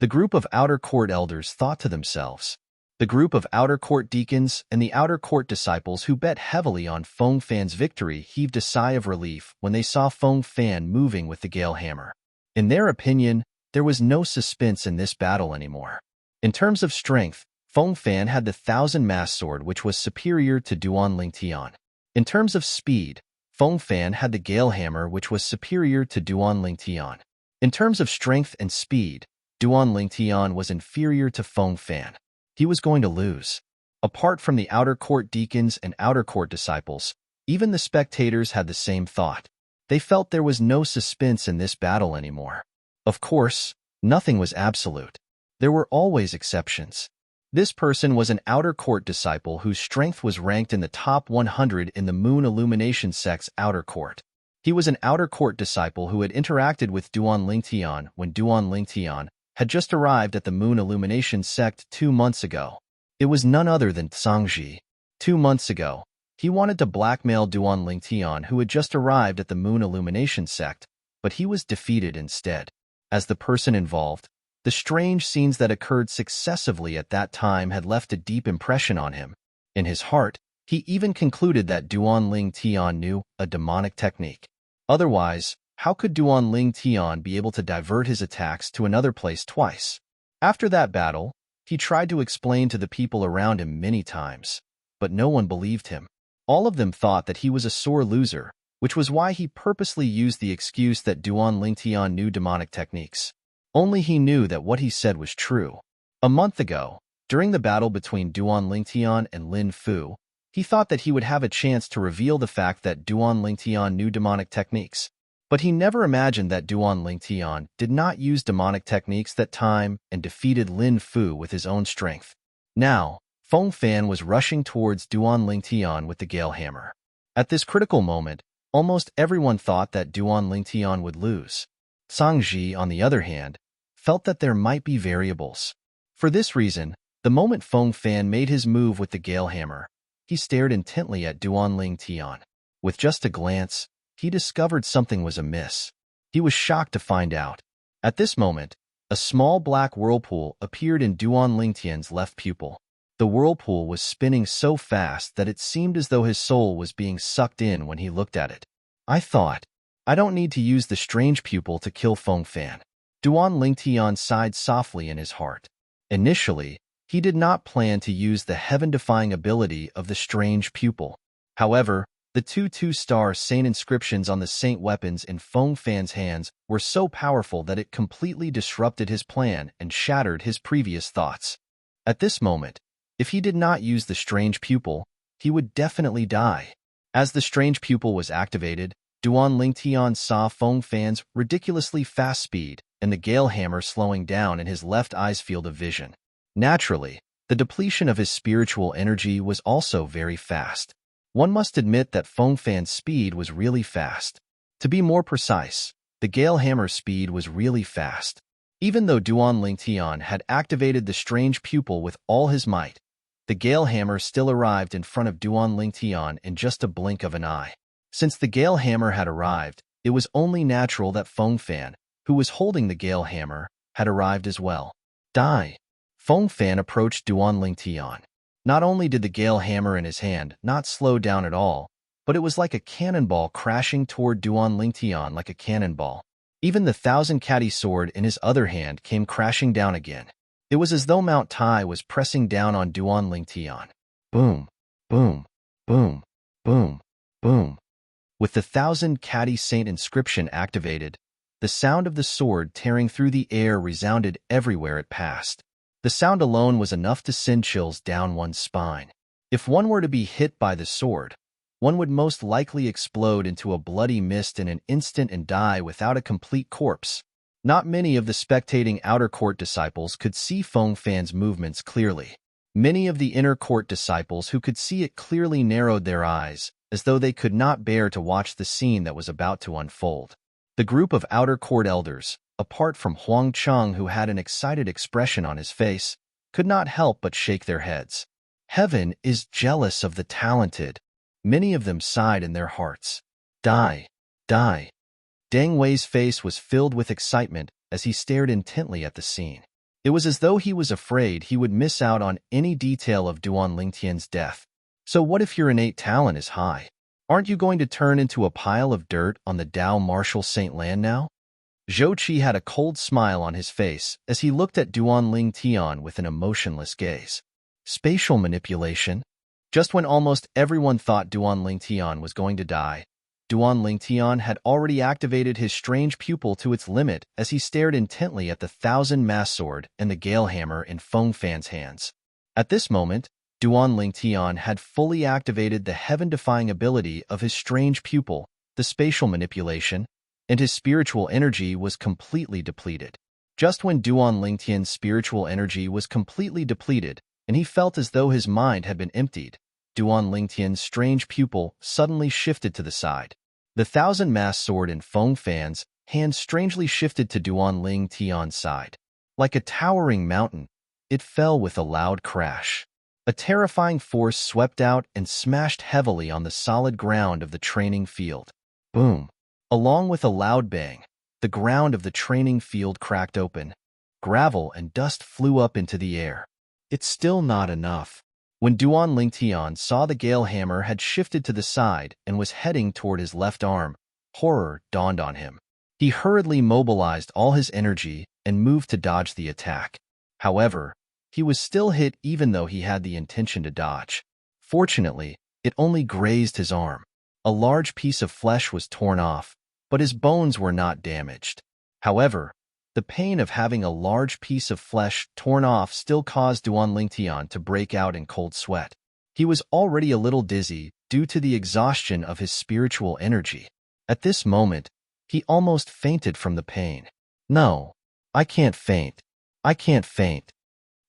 The group of outer court elders thought to themselves. The group of outer court deacons and the outer court disciples who bet heavily on Feng Fan's victory heaved a sigh of relief when they saw Feng Fan moving with the Gale Hammer. In their opinion, there was no suspense in this battle anymore. In terms of strength, Feng Fan had the 1,000-mass sword which was superior to Duan Lingtian. In terms of speed, Feng Fan had the Gale Hammer, which was superior to Duan Lingtian. In terms of strength and speed, Duan Lingtian was inferior to Feng Fan. He was going to lose. Apart from the outer court deacons and outer court disciples, even the spectators had the same thought. They felt there was no suspense in this battle anymore. Of course, nothing was absolute. There were always exceptions. This person was an outer court disciple whose strength was ranked in the top 100 in the Moon Illumination sect's outer court. He was an outer court disciple who had interacted with Duan Lingtian when Duan Lingtian had just arrived at the Moon Illumination sect 2 months ago. It was none other than Zhangji. 2 months ago, he wanted to blackmail Duan Lingtian, who had just arrived at the Moon Illumination sect, but he was defeated instead. As the person involved, the strange scenes that occurred successively at that time had left a deep impression on him. In his heart, he even concluded that Duan Lingtian knew a demonic technique. Otherwise, how could Duan Lingtian be able to divert his attacks to another place twice? After that battle, he tried to explain to the people around him many times, but no one believed him. All of them thought that he was a sore loser, which was why he purposely used the excuse that Duan Lingtian knew demonic techniques. Only he knew that what he said was true. A month ago, during the battle between Duan Lingtian and Lin Fu, he thought that he would have a chance to reveal the fact that Duan Lingtian knew demonic techniques. But he never imagined that Duan Lingtian did not use demonic techniques that time and defeated Lin Fu with his own strength. Now, Feng Fan was rushing towards Duan Lingtian with the Gale Hammer. At this critical moment, almost everyone thought that Duan Lingtian would lose. Zhangji, on the other hand, felt that there might be variables. For this reason, the moment Feng Fan made his move with the Gale Hammer, he stared intently at Duan Lingtian. With just a glance, he discovered something was amiss. He was shocked to find out. At this moment, a small black whirlpool appeared in Duan Lingtian's left pupil. The whirlpool was spinning so fast that it seemed as though his soul was being sucked in when he looked at it. I don't need to use the strange pupil to kill Feng Fan. Duan Lingtian sighed softly in his heart. Initially, he did not plan to use the heaven-defying ability of the strange pupil. However, the two-star saint inscriptions on the saint weapons in Feng Fan's hands were so powerful that it completely disrupted his plan and shattered his previous thoughts. At this moment, if he did not use the strange pupil, he would definitely die. As the strange pupil was activated, Duan Lingtian saw Feng Fan's ridiculously fast speed and the Gale Hammer slowing down in his left eye's field of vision. Naturally, the depletion of his spiritual energy was also very fast. One must admit that Feng Fan's speed was really fast. To be more precise, the Gale Hammer's speed was really fast. Even though Duan Lingtian had activated the strange pupil with all his might, the Gale Hammer still arrived in front of Duan Lingtian in just a blink of an eye. Since the Gale Hammer had arrived, it was only natural that Feng Fan, who was holding the Gale Hammer, had arrived as well. Die! Feng Fan approached Duan Lingtian. Not only did the Gale Hammer in his hand not slow down at all, but it was like a cannonball crashing toward Duan Lingtian like a cannonball. Even the 1,000-catty sword in his other hand came crashing down again. It was as though Mount Tai was pressing down on Duan Lingtian. Boom, boom, boom, boom, boom. With the 1,000-catty saint inscription activated, the sound of the sword tearing through the air resounded everywhere it passed. The sound alone was enough to send chills down one's spine. If one were to be hit by the sword, one would most likely explode into a bloody mist in an instant and die without a complete corpse. Not many of the spectating outer court disciples could see Feng Fan's movements clearly. Many of the inner court disciples who could see it clearly narrowed their eyes, as though they could not bear to watch the scene that was about to unfold. The group of outer court elders, apart from Huang Cheng, who had an excited expression on his face, could not help but shake their heads. Heaven is jealous of the talented. Many of them sighed in their hearts. Die, die. Deng Wei's face was filled with excitement as he stared intently at the scene. It was as though he was afraid he would miss out on any detail of Duan Lingtian's death. So what if your innate talent is high? Aren't you going to turn into a pile of dirt on the Dao Martial Saint land now? Zhou Qi had a cold smile on his face as he looked at Duan Lingtian with an emotionless gaze. Spatial manipulation? Just when almost everyone thought Duan Lingtian was going to die, Duan Lingtian had already activated his strange pupil to its limit as he stared intently at the thousand-mast sword and the gale hammer in Feng Fan's hands. At this moment, Duan Lingtian had fully activated the heaven-defying ability of his strange pupil, the spatial manipulation, and his spiritual energy was completely depleted. Just when Duan Lingtian's spiritual energy was completely depleted, and he felt as though his mind had been emptied, Duan Lingtian's strange pupil suddenly shifted to the side. The thousand-mast sword in Feng Fan's hand strangely shifted to Duan Lingtian's side. Like a towering mountain, it fell with a loud crash. A terrifying force swept out and smashed heavily on the solid ground of the training field. Boom! Along with a loud bang, the ground of the training field cracked open. Gravel and dust flew up into the air. It's still not enough. When Duan Lingtian saw the gale hammer had shifted to the side and was heading toward his left arm, horror dawned on him. He hurriedly mobilized all his energy and moved to dodge the attack. However, he was still hit even though he had the intention to dodge. Fortunately, it only grazed his arm. A large piece of flesh was torn off, but his bones were not damaged. However, the pain of having a large piece of flesh torn off still caused Duan Lingtian to break out in cold sweat. He was already a little dizzy due to the exhaustion of his spiritual energy. At this moment, he almost fainted from the pain. No, I can't faint. I can't faint.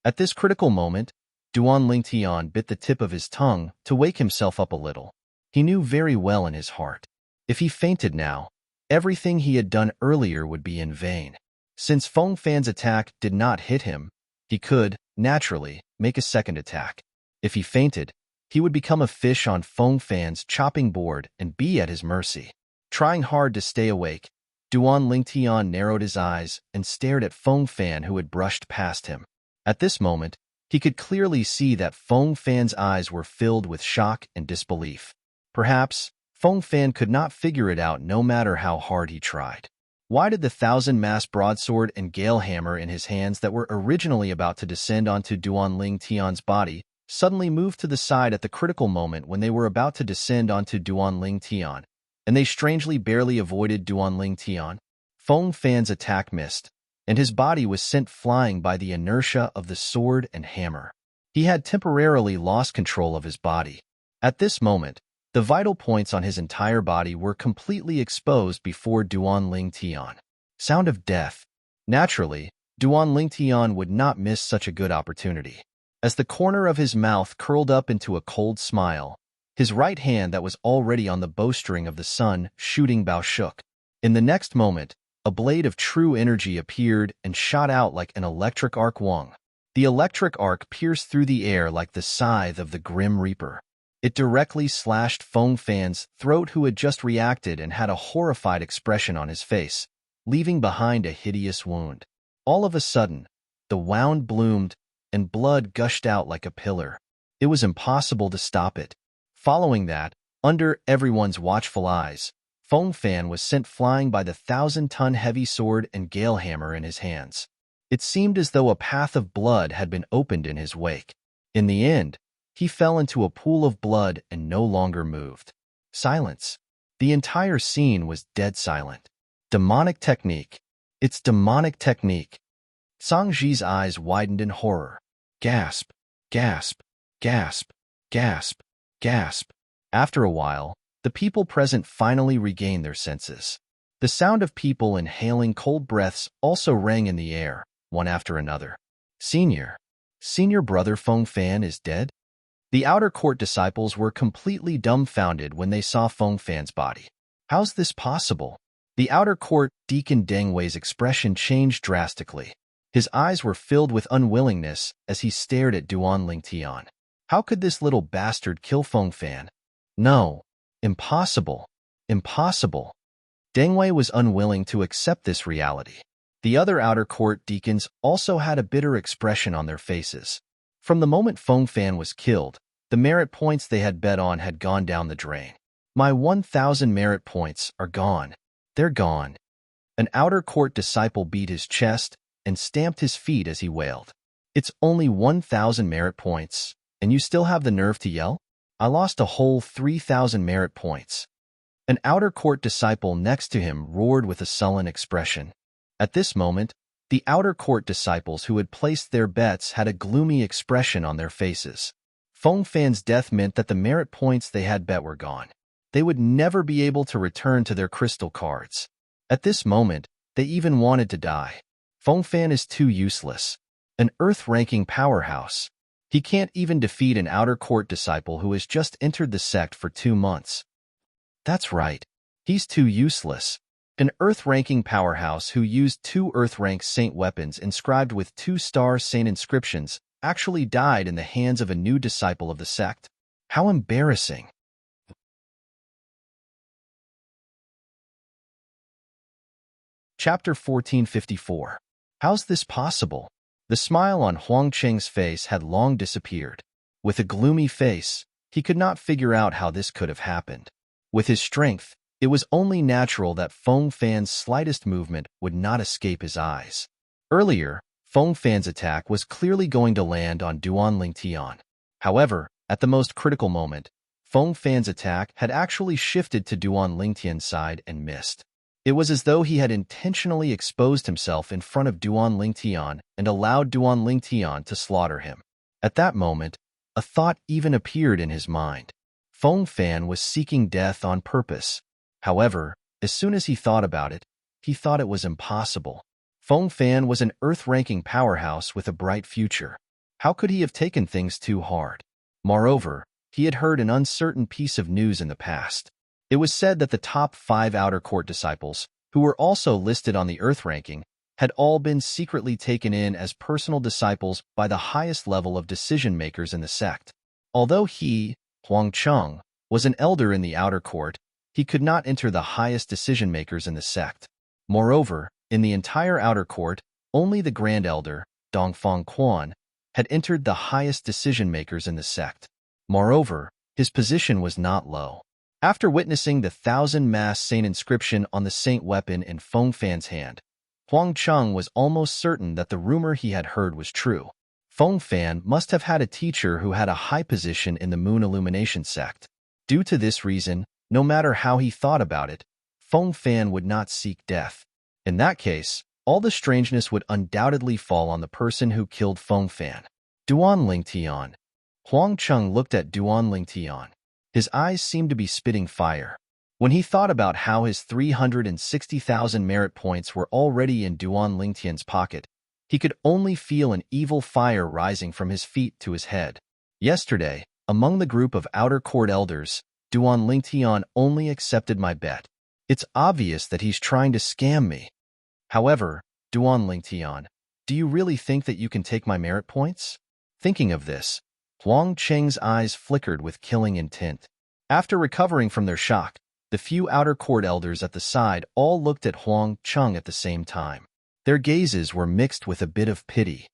At this critical moment, Duan Lingtian bit the tip of his tongue to wake himself up a little. He knew very well in his heart, if he fainted now, everything he had done earlier would be in vain. Since Feng Fan's attack did not hit him, he could, naturally, make a second attack. If he fainted, he would become a fish on Feng Fan's chopping board and be at his mercy. Trying hard to stay awake, Duan Lingtian narrowed his eyes and stared at Feng Fan who had brushed past him. At this moment, he could clearly see that Feng Fan's eyes were filled with shock and disbelief. Perhaps, Feng Fan could not figure it out no matter how hard he tried. Why did the thousand-mast broadsword and gale hammer in his hands that were originally about to descend onto Duan Lingtian's body suddenly move to the side at the critical moment when they were about to descend onto Duan Lingtian, and they strangely barely avoided Duan Lingtian? Feng Fan's attack missed, and his body was sent flying by the inertia of the sword and hammer. He had temporarily lost control of his body. At this moment, the vital points on his entire body were completely exposed before Duan Lingtian. Sound of death. Naturally, Duan Lingtian would not miss such a good opportunity. As the corner of his mouth curled up into a cold smile, his right hand that was already on the bowstring of the sun shooting bow shook. In the next moment, a blade of true energy appeared and shot out like an electric arc wung. The electric arc pierced through the air like the scythe of the Grim Reaper. It directly slashed Feng Fan's throat, who had just reacted and had a horrified expression on his face, leaving behind a hideous wound. All of a sudden, the wound bloomed and blood gushed out like a pillar. It was impossible to stop it. Following that, under everyone's watchful eyes, Feng Fan was sent flying by the 1,000-ton heavy sword and gale hammer in his hands. It seemed as though a path of blood had been opened in his wake. In the end, he fell into a pool of blood and no longer moved. Silence. The entire scene was dead silent. Demonic technique. It's demonic technique. Sangji's eyes widened in horror. Gasp, gasp, gasp, gasp, gasp. After a while, the people present finally regained their senses. The sound of people inhaling cold breaths also rang in the air, one after another. Senior brother Feng Fan is dead? The outer court disciples were completely dumbfounded when they saw Feng Fan's body. How's this possible? The outer court Deacon Deng Wei's expression changed drastically. His eyes were filled with unwillingness as he stared at Duan Lingtian. How could this little bastard kill Feng Fan? No. Impossible. Impossible. Deng Wei was unwilling to accept this reality. The other outer court deacons also had a bitter expression on their faces. From the moment Feng Fan was killed, the merit points they had bet on had gone down the drain. My 1,000 merit points are gone. They're gone. An outer court disciple beat his chest and stamped his feet as he wailed. It's only 1,000 merit points, and you still have the nerve to yell? I lost a whole 3,000 merit points. An outer court disciple next to him roared with a sullen expression. At this moment, the outer court disciples who had placed their bets had a gloomy expression on their faces. Feng Fan's death meant that the merit points they had bet were gone. They would never be able to return to their crystal cards. At this moment, they even wanted to die. Feng Fan is too useless. An Earth-ranking powerhouse. He can't even defeat an outer court disciple who has just entered the sect for 2 months. That's right. He's too useless. An Earth-ranking powerhouse who used 2 Earth-rank saint weapons inscribed with 2-star saint inscriptions actually died in the hands of a new disciple of the sect. How embarrassing. Chapter 1454. How's this possible? The smile on Huang Cheng's face had long disappeared. With a gloomy face, he could not figure out how this could have happened. With his strength, it was only natural that Feng Fan's slightest movement would not escape his eyes. Earlier, Feng Fan's attack was clearly going to land on Duan Lingtian. However, at the most critical moment, Feng Fan's attack had actually shifted to Duan Lingtian's side and missed. It was as though he had intentionally exposed himself in front of Duan Lingtian and allowed Duan Lingtian to slaughter him. At that moment, a thought even appeared in his mind. Feng Fan was seeking death on purpose. However, as soon as he thought about it, he thought it was impossible. Feng Fan was an Earth-ranking powerhouse with a bright future. How could he have taken things too hard? Moreover, he had heard an uncertain piece of news in the past. It was said that the top 5 outer court disciples, who were also listed on the Earth ranking, had all been secretly taken in as personal disciples by the highest level of decision-makers in the sect. Although he, Huang Cheng, was an elder in the outer court, he could not enter the highest decision-makers in the sect. Moreover, in the entire outer court, only the Grand Elder, Dongfang Quan, had entered the highest decision-makers in the sect. Moreover, his position was not low. After witnessing the 1,000-mass saint inscription on the saint weapon in Feng Fan's hand, Huang Cheng was almost certain that the rumor he had heard was true. Feng Fan must have had a teacher who had a high position in the Moon Illumination sect. Due to this reason, no matter how he thought about it, Feng Fan would not seek death. In that case, all the strangeness would undoubtedly fall on the person who killed Feng Fan. Duan Lingtian. Huang Cheng looked at Duan Lingtian. His eyes seemed to be spitting fire. When he thought about how his 360,000 merit points were already in Duan Lingtian's pocket, he could only feel an evil fire rising from his feet to his head. Yesterday, among the group of outer court elders, Duan Lingtian only accepted my bet. It's obvious that he's trying to scam me. However, Duan Lingtian, do you really think that you can take my merit points? Thinking of this, Huang Cheng's eyes flickered with killing intent. After recovering from their shock, the few outer court elders at the side all looked at Huang Cheng at the same time. Their gazes were mixed with a bit of pity.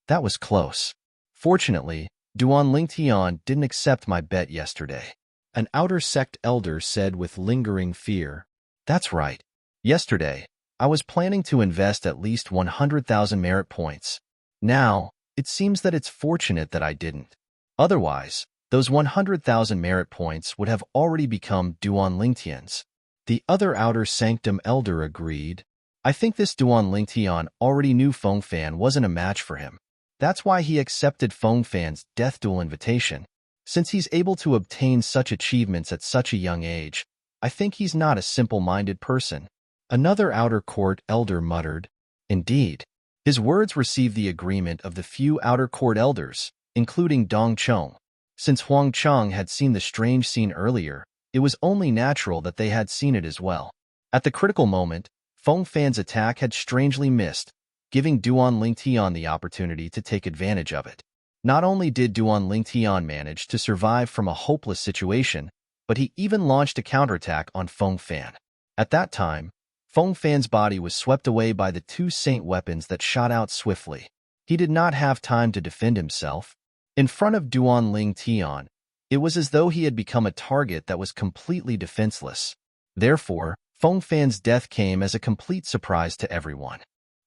That was close. Fortunately, Duan Lingtian didn't accept my bet yesterday. An outer sect elder said with lingering fear, "That's right. Yesterday, I was planning to invest at least 100,000 merit points. Now, it seems that it's fortunate that I didn't. Otherwise, those 100,000 merit points would have already become Duan Lingtian's." The other outer sanctum elder agreed. I think this Duan Lingtian already knew Feng Fan wasn't a match for him. That's why he accepted Feng Fan's death duel invitation. Since he's able to obtain such achievements at such a young age, I think he's not a simple-minded person. Another outer court elder muttered, "Indeed." His words received the agreement of the few outer court elders, including Dong Cheng. Since Huang Cheng had seen the strange scene earlier, it was only natural that they had seen it as well. At the critical moment, Feng Fan's attack had strangely missed, giving Duan Lingtian the opportunity to take advantage of it. Not only did Duan Lingtian manage to survive from a hopeless situation, but he even launched a counterattack on Feng Fan. At that time, Feng Fan's body was swept away by the 2 saint weapons that shot out swiftly. He did not have time to defend himself. In front of Duan Lingtian, it was as though he had become a target that was completely defenseless. Therefore, Feng Fan's death came as a complete surprise to everyone.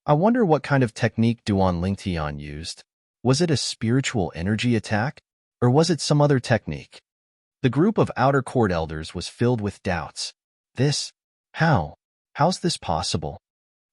I wonder what kind of technique Duan Lingtian used. Was it a spiritual energy attack, or was it some other technique? The group of outer court elders was filled with doubts. This? How? How's this possible?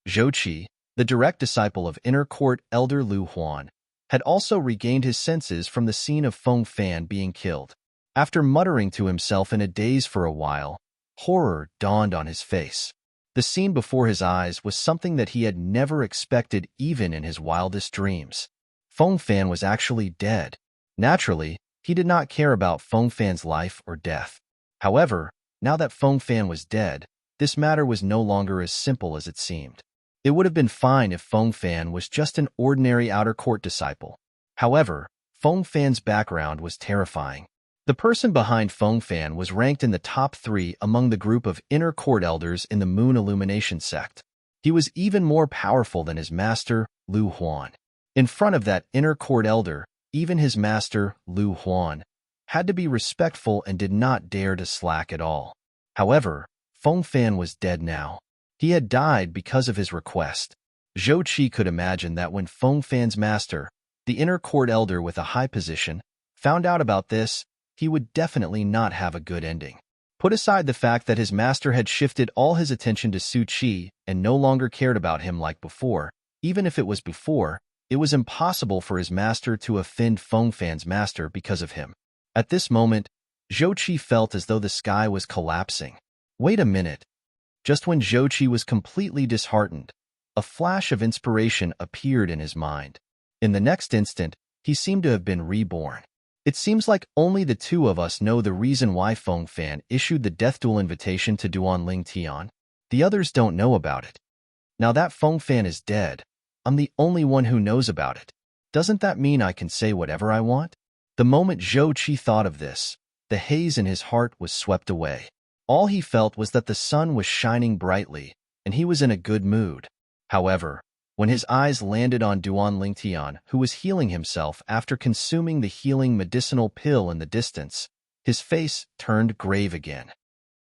Zhou Qi, the direct disciple of inner court elder Lu Huan, had also regained his senses from the scene of Feng Fan being killed. After muttering to himself in a daze for a while, horror dawned on his face. The scene before his eyes was something that he had never expected even in his wildest dreams. Feng Fan was actually dead. Naturally, he did not care about Feng Fan's life or death. However, now that Feng Fan was dead, this matter was no longer as simple as it seemed. It would have been fine if Feng Fan was just an ordinary outer court disciple. However, Feng Fan's background was terrifying. The person behind Feng Fan was ranked in the top 3 among the group of inner court elders in the Moon Illumination sect. He was even more powerful than his master, Lu Huan. In front of that inner court elder, even his master, Lu Huan, had to be respectful and did not dare to slack at all. However, Feng Fan was dead now. He had died because of his request. Zhou Qi could imagine that when Feng Fan's master, the inner court elder with a high position, found out about this, he would definitely not have a good ending. Put aside the fact that his master had shifted all his attention to Su Qi and no longer cared about him like before, even if it was before, it was impossible for his master to offend Feng Fan's master because of him. At this moment, Zhou Qi felt as though the sky was collapsing. Wait a minute. Just when Zhou Qi was completely disheartened, a flash of inspiration appeared in his mind. In the next instant, he seemed to have been reborn. It seems like only the two of us know the reason why Feng Fan issued the death duel invitation to Duan Tian. The others don't know about it. Now that Feng Fan is dead, I'm the only one who knows about it. Doesn't that mean I can say whatever I want? The moment Zhou Qi thought of this, the haze in his heart was swept away. All he felt was that the sun was shining brightly, and he was in a good mood. However, when his eyes landed on Duan Tian, who was healing himself after consuming the healing medicinal pill in the distance, his face turned grave again.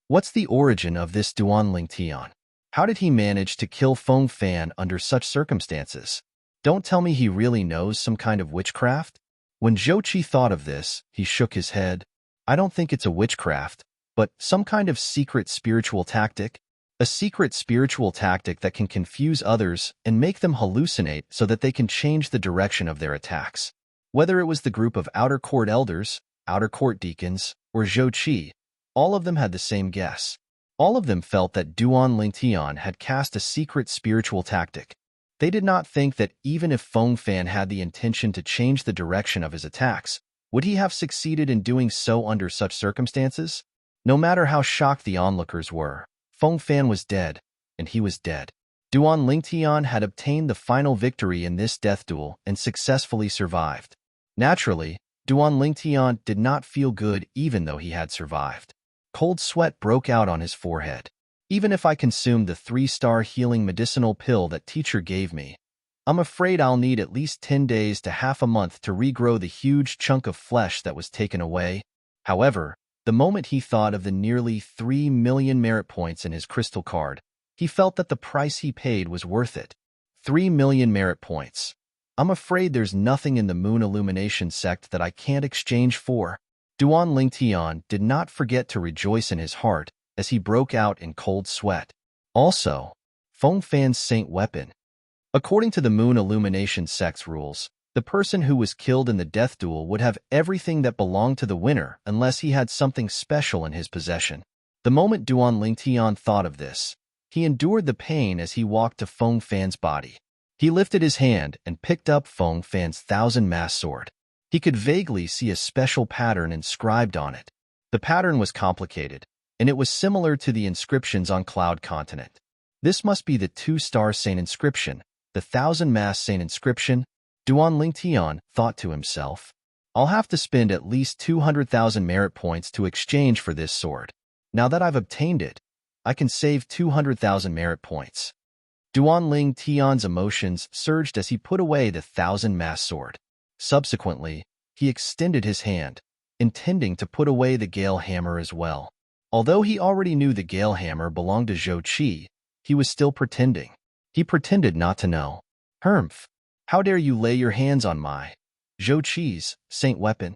What's the origin of this Duan Tian? How did he manage to kill Feng Fan under such circumstances? Don't tell me he really knows some kind of witchcraft? When Zhou Qi thought of this, he shook his head. I don't think it's a witchcraft, but some kind of secret spiritual tactic. A secret spiritual tactic that can confuse others and make them hallucinate so that they can change the direction of their attacks. Whether it was the group of outer court elders, outer court deacons, or Zhou Qi, all of them had the same guess. All of them felt that Duan Tian had cast a secret spiritual tactic. They did not think that even if Feng Fan had the intention to change the direction of his attacks, would he have succeeded in doing so under such circumstances? No matter how shocked the onlookers were, Feng Fan was dead, and he was dead. Duan Tian had obtained the final victory in this death duel and successfully survived. Naturally, Duan Tian did not feel good even though he had survived. Cold sweat broke out on his forehead. Even if I consumed the 3-star healing medicinal pill that teacher gave me, I'm afraid I'll need at least 10 days to half a month to regrow the huge chunk of flesh that was taken away. However, the moment he thought of the nearly 3 million merit points in his crystal card, he felt that the price he paid was worth it. 3 million merit points. I'm afraid there's nothing in the Moon Illumination sect that I can't exchange for. Duan Tian did not forget to rejoice in his heart as he broke out in cold sweat. Also, Feng Fan's Saint Weapon. According to the Moon Illumination sect's rules, the person who was killed in the death duel would have everything that belonged to the winner unless he had something special in his possession. The moment Duan Tian thought of this, he endured the pain as he walked to Feng Fan's body. He lifted his hand and picked up Feng Fan's 1,000-mass sword. He could vaguely see a special pattern inscribed on it. The pattern was complicated, and it was similar to the inscriptions on Cloud Continent. This must be the 2-star saint inscription, the 1,000-mass saint inscription. Duan Tian thought to himself, I'll have to spend at least 200,000 merit points to exchange for this sword. Now that I've obtained it, I can save 200,000 merit points. Duan Tian's emotions surged as he put away the 1,000-mass sword. Subsequently, he extended his hand, intending to put away the Gale Hammer as well. Although he already knew the Gale Hammer belonged to Zhou Qi, he was still pretending. He pretended not to know. Humph! How dare you lay your hands on my Zhou Qi's Saint Weapon?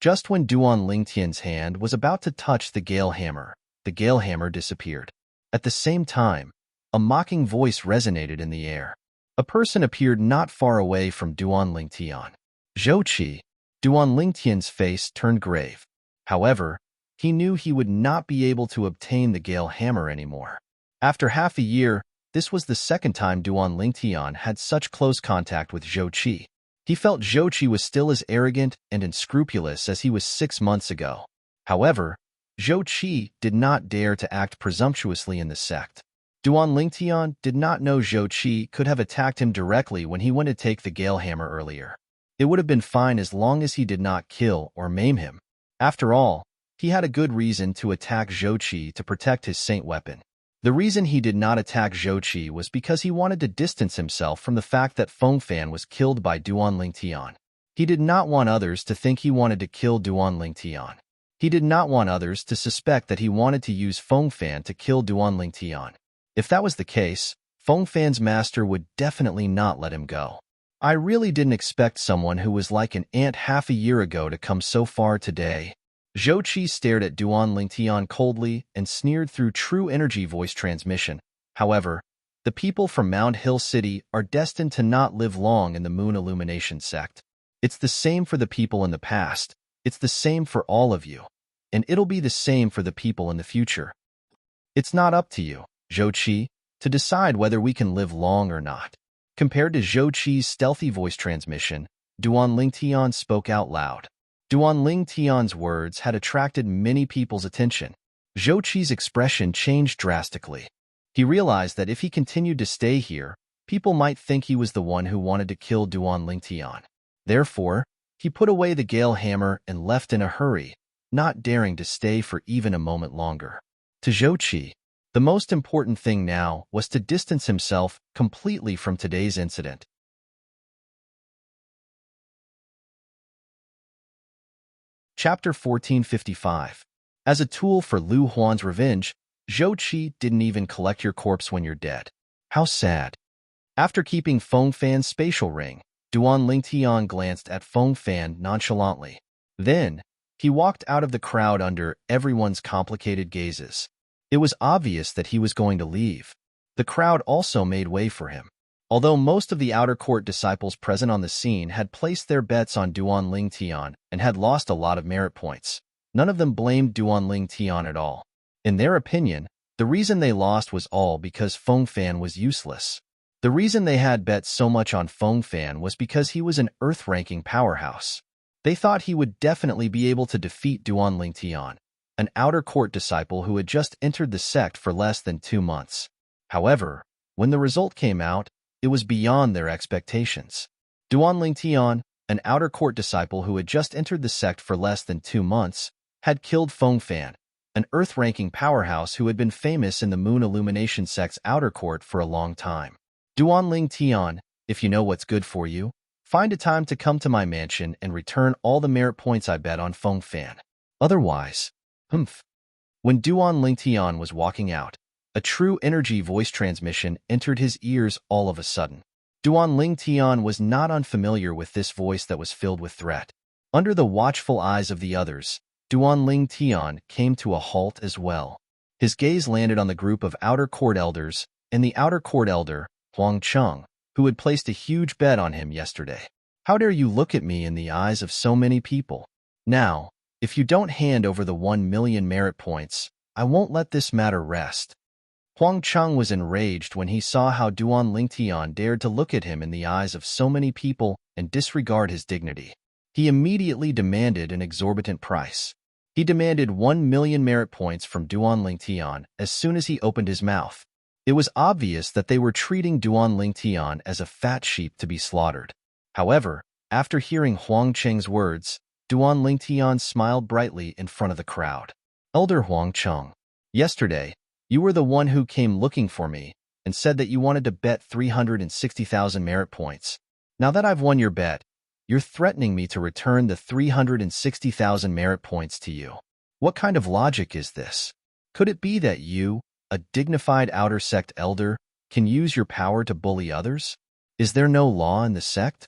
Just when Duan Lingtian's hand was about to touch the Gale Hammer disappeared. At the same time, a mocking voice resonated in the air. A person appeared not far away from Duan Lingtian. Zhou Qi. Duan Lingtian's face turned grave. However, he knew he would not be able to obtain the Gale Hammer anymore. After half a year, this was the second time Duan Lingtian had such close contact with Zhou Qi. He felt Zhou Qi was still as arrogant and unscrupulous as he was 6 months ago. However, Zhou Qi did not dare to act presumptuously in the sect. Duan Lingtian did not know Zhou Qi could have attacked him directly when he went to take the Gale Hammer earlier. It would have been fine as long as he did not kill or maim him. After all, he had a good reason to attack Zhou Qi to protect his saint weapon. The reason he did not attack Zhou Qi was because he wanted to distance himself from the fact that Feng Fan was killed by Duan Lingtian. He did not want others to think he wanted to kill Duan Lingtian. He did not want others to suspect that he wanted to use Feng Fan to kill Duan Lingtian. If that was the case, Feng Fan's master would definitely not let him go. I really didn't expect someone who was like an ant half a year ago to come so far today. Zhou Qi stared at Duan Lingtian coldly and sneered through true energy voice transmission. However, the people from Mount Hill City are destined to not live long in the Moon Illumination sect. It's the same for the people in the past. It's the same for all of you. And it'll be the same for the people in the future. It's not up to you, Zhou Qi, to decide whether we can live long or not. Compared to Zhou Qi's stealthy voice transmission, Duan Lingtian spoke out loud. Duan Lingtian's words had attracted many people's attention. Zhou Qi's expression changed drastically. He realized that if he continued to stay here, people might think he was the one who wanted to kill Duan Lingtian. Therefore, he put away the Gale Hammer and left in a hurry, not daring to stay for even a moment longer. To Zhou Qi, the most important thing now was to distance himself completely from today's incident. Chapter 1455. As a tool for Lu Huan's revenge, Zhou Qi didn't even collect your corpse when you're dead. How sad. After keeping Feng Fan's spatial ring, Duan Lingtian glanced at Feng Fan nonchalantly. Then, he walked out of the crowd under everyone's complicated gazes. It was obvious that he was going to leave. The crowd also made way for him. Although most of the outer court disciples present on the scene had placed their bets on Duan Lingtian and had lost a lot of merit points, none of them blamed Duan Lingtian at all. In their opinion, the reason they lost was all because Feng Fan was useless. The reason they had bet so much on Feng Fan was because he was an earth-ranking powerhouse. They thought he would definitely be able to defeat Duan Lingtian, an outer court disciple who had just entered the sect for less than 2 months. However, when the result came out, it was beyond their expectations. Duan Lingtian, an outer court disciple who had just entered the sect for less than 2 months, had killed Feng Fan, an earth-ranking powerhouse who had been famous in the Moon Illumination sect's outer court for a long time. Duan Lingtian, if you know what's good for you, find a time to come to my mansion and return all the merit points I bet on Feng Fan. Otherwise, When Duan Lingtian was walking out, a true energy voice transmission entered his ears all of a sudden. Duan Lingtian was not unfamiliar with this voice that was filled with threat. Under the watchful eyes of the others, Duan Lingtian came to a halt as well. His gaze landed on the group of outer court elders and the outer court elder, Huang Cheng, who had placed a huge bet on him yesterday. How dare you look at me in the eyes of so many people? Now, if you don't hand over the 1 million merit points, I won't let this matter rest. Huang Cheng was enraged when he saw how Duan Lingtian dared to look at him in the eyes of so many people and disregard his dignity. He immediately demanded an exorbitant price. He demanded 1 million merit points from Duan Lingtian as soon as he opened his mouth. It was obvious that they were treating Duan Lingtian as a fat sheep to be slaughtered. However, after hearing Huang Cheng's words, Duan Lingtian smiled brightly in front of the crowd. Elder Huang Cheng, yesterday, you were the one who came looking for me and said that you wanted to bet 360,000 merit points. Now that I've won your bet, you're threatening me to return the 360,000 merit points to you. What kind of logic is this? Could it be that you, a dignified outer sect elder, can use your power to bully others? Is there no law in the sect?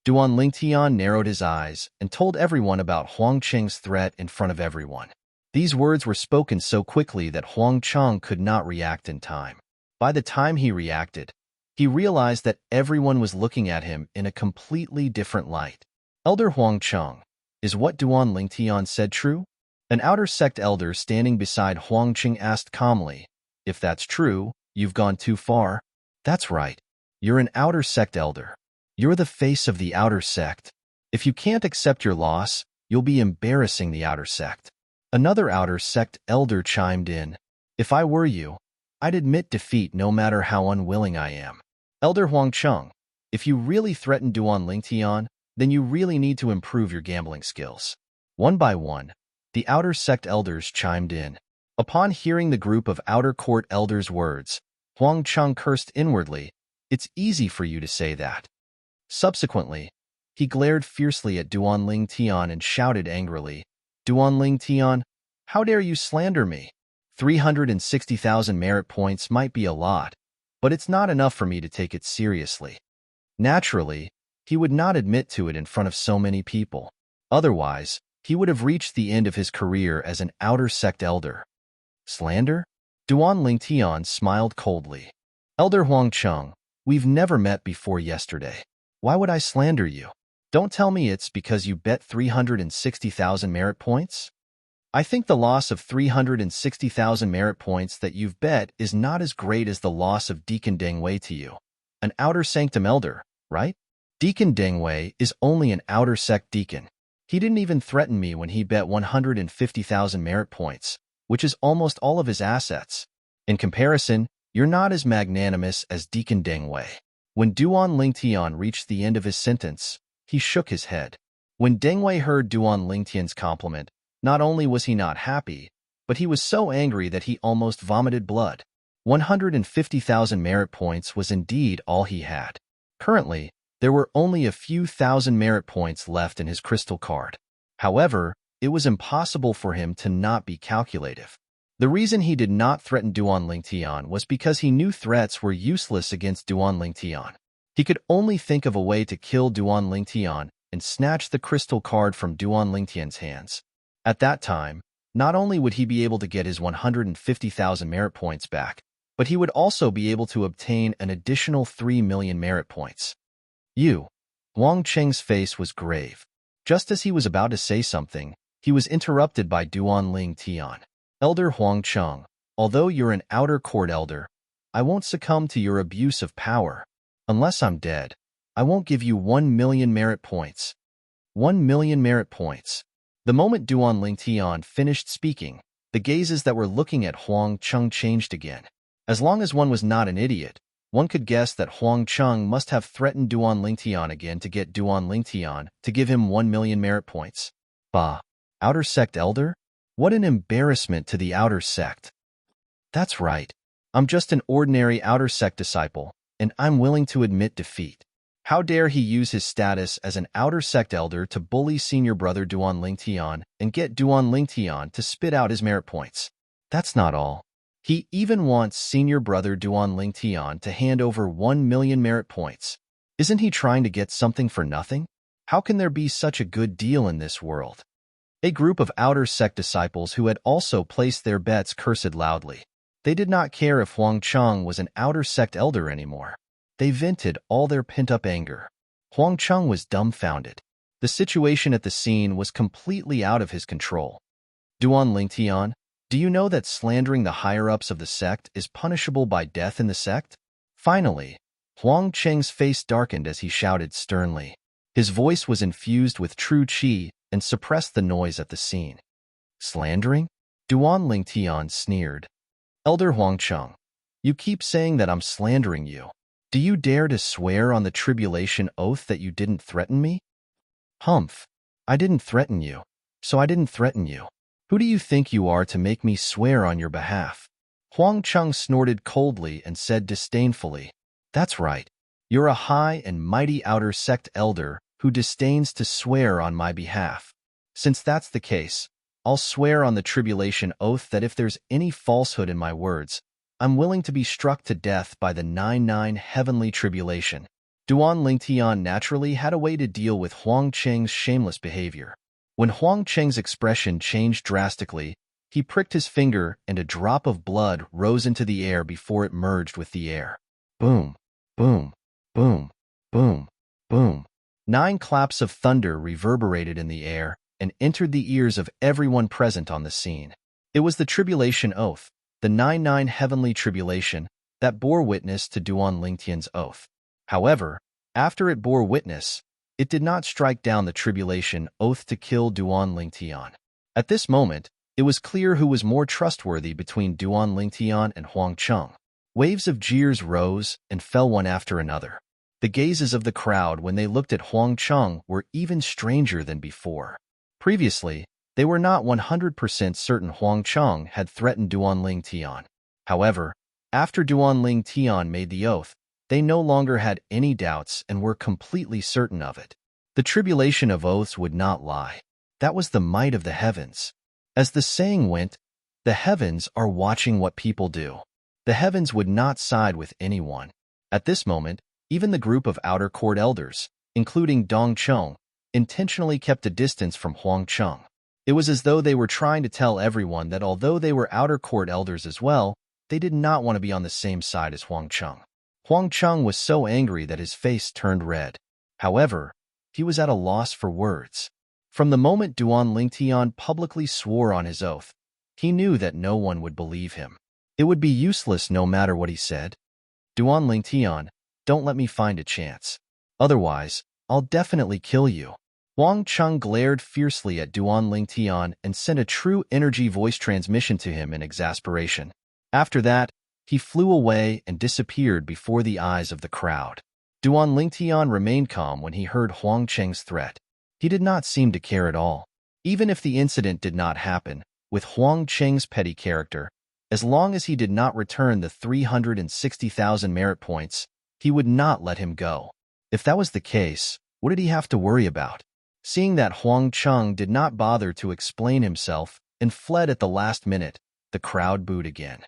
Duan Lingtian narrowed his eyes and told everyone about Huang Qing's threat in front of everyone. These words were spoken so quickly that Huang Qing could not react in time. By the time he reacted, he realized that everyone was looking at him in a completely different light. Elder Huang Qing, is what Duan Lingtian said true? An outer sect elder standing beside Huang Qing asked calmly. If that's true, you've gone too far. That's right. You're an outer sect elder. You're the face of the outer sect. If you can't accept your loss, you'll be embarrassing the outer sect. Another outer sect elder chimed in. If I were you, I'd admit defeat no matter how unwilling I am. Elder Huang Qing, if you really threaten Duan Lingtian, then you really need to improve your gambling skills. One by one, the outer sect elders chimed in. Upon hearing the group of outer court elders' words, Huang Qing cursed inwardly. It's easy for you to say that. Subsequently, he glared fiercely at Duan Lingtian and shouted angrily, Duan Lingtian, how dare you slander me? 360,000 merit points might be a lot, but it's not enough for me to take it seriously. Naturally, he would not admit to it in front of so many people. Otherwise, he would have reached the end of his career as an outer sect elder. Slander? Duan Lingtian smiled coldly. Elder Huang Qing, we've never met before yesterday. Why would I slander you? Don't tell me it's because you bet 360,000 merit points? I think the loss of 360,000 merit points that you've bet is not as great as the loss of Deacon Dengwei to you. An outer sanctum elder, right? Deacon Dengwei is only an outer sect deacon. He didn't even threaten me when he bet 150,000 merit points, which is almost all of his assets. In comparison, you're not as magnanimous as Deacon Dengwei. When Duan Lingtian reached the end of his sentence, he shook his head. When Dengwei heard Duan Lingtian's compliment, not only was he not happy, but he was so angry that he almost vomited blood. 150,000 merit points was indeed all he had. Currently, there were only a few thousand merit points left in his crystal card. However, it was impossible for him to not be calculative. The reason he did not threaten Duan Lingtian was because he knew threats were useless against Duan Lingtian. He could only think of a way to kill Duan Lingtian and snatch the crystal card from Duan Lingtian's hands. At that time, not only would he be able to get his 150,000 merit points back, but he would also be able to obtain an additional 3 million merit points. Huang Qing's face was grave. Just as he was about to say something, he was interrupted by Duan Lingtian. Elder Huang Qing, although you're an outer court elder, I won't succumb to your abuse of power. Unless I'm dead, I won't give you 1 million merit points. 1 million merit points. The moment Duan Lingtian finished speaking, the gazes that were looking at Huang Qing changed again. As long as one was not an idiot, one could guess that Huang Qing must have threatened Duan Lingtian again to get Duan Lingtian to give him 1 million merit points. Bah! Outer sect elder? What an embarrassment to the outer sect. That's right. I'm just an ordinary outer sect disciple, and I'm willing to admit defeat. How dare he use his status as an outer sect elder to bully senior brother Duan Lingtian and get Duan Lingtian to spit out his merit points. That's not all. He even wants senior brother Duan Lingtian to hand over 1 million merit points. Isn't he trying to get something for nothing? How can there be such a good deal in this world? A group of outer sect disciples who had also placed their bets cursed loudly. They did not care if Huang Qing was an outer sect elder anymore. They vented all their pent-up anger. Huang Qing was dumbfounded. The situation at the scene was completely out of his control. Duan Lingtian, do you know that slandering the higher-ups of the sect is punishable by death in the sect? Finally, Huang Qing's face darkened as he shouted sternly. His voice was infused with true qi and suppressed the noise at the scene. Slandering? Duan Lingtian sneered. Elder Huang Qing, you keep saying that I'm slandering you. Do you dare to swear on the tribulation oath that you didn't threaten me? Humph. I didn't threaten you, so I didn't threaten you. Who do you think you are to make me swear on your behalf? Huang Qing snorted coldly and said disdainfully, That's right. You're a high and mighty outer sect elder who disdains to swear on my behalf. Since that's the case, I'll swear on the tribulation oath that if there's any falsehood in my words, I'm willing to be struck to death by the 99 heavenly tribulation. Duan Lingtian naturally had a way to deal with Huang Qing's shameless behavior. When Huang Qing's expression changed drastically, he pricked his finger and a drop of blood rose into the air before it merged with the air. Boom, boom, boom, boom, boom. 9 claps of thunder reverberated in the air and entered the ears of everyone present on the scene. It was the tribulation oath, the 9 heavenly tribulation, that bore witness to Duan Lingtian's oath. However, after it bore witness, it did not strike down the tribulation oath to kill Duan Lingtian. At this moment, it was clear who was more trustworthy between Duan Lingtian and Huang Cheng. Waves of jeers rose and fell one after another. The gazes of the crowd when they looked at Huang Cheng were even stranger than before. Previously, they were not 100% certain Huang Cheng had threatened Duan Lingtian. However, after Duan Lingtian made the oath, they no longer had any doubts and were completely certain of it. The tribulation of oaths would not lie. That was the might of the heavens. As the saying went, the heavens are watching what people do. The heavens would not side with anyone. At this moment, even the group of outer court elders, including Dong Cheng, intentionally kept a distance from Huang Cheng. It was as though they were trying to tell everyone that although they were outer court elders as well, they did not want to be on the same side as Huang Cheng. Huang Cheng was so angry that his face turned red. However, he was at a loss for words. From the moment Duan Lingtian publicly swore on his oath, he knew that no one would believe him. It would be useless no matter what he said. Duan Lingtian, don't let me find a chance. Otherwise, I'll definitely kill you. Huang Cheng glared fiercely at Duan Lingtian and sent a true energy voice transmission to him in exasperation. After that, he flew away and disappeared before the eyes of the crowd. Duan Lingtian remained calm when he heard Huang Cheng's threat. He did not seem to care at all. Even if the incident did not happen, with Huang Cheng's petty character, as long as he did not return the 360,000 merit points, he would not let him go. If that was the case, what did he have to worry about? Seeing that Huang Cheng did not bother to explain himself and fled at the last minute, the crowd booed again.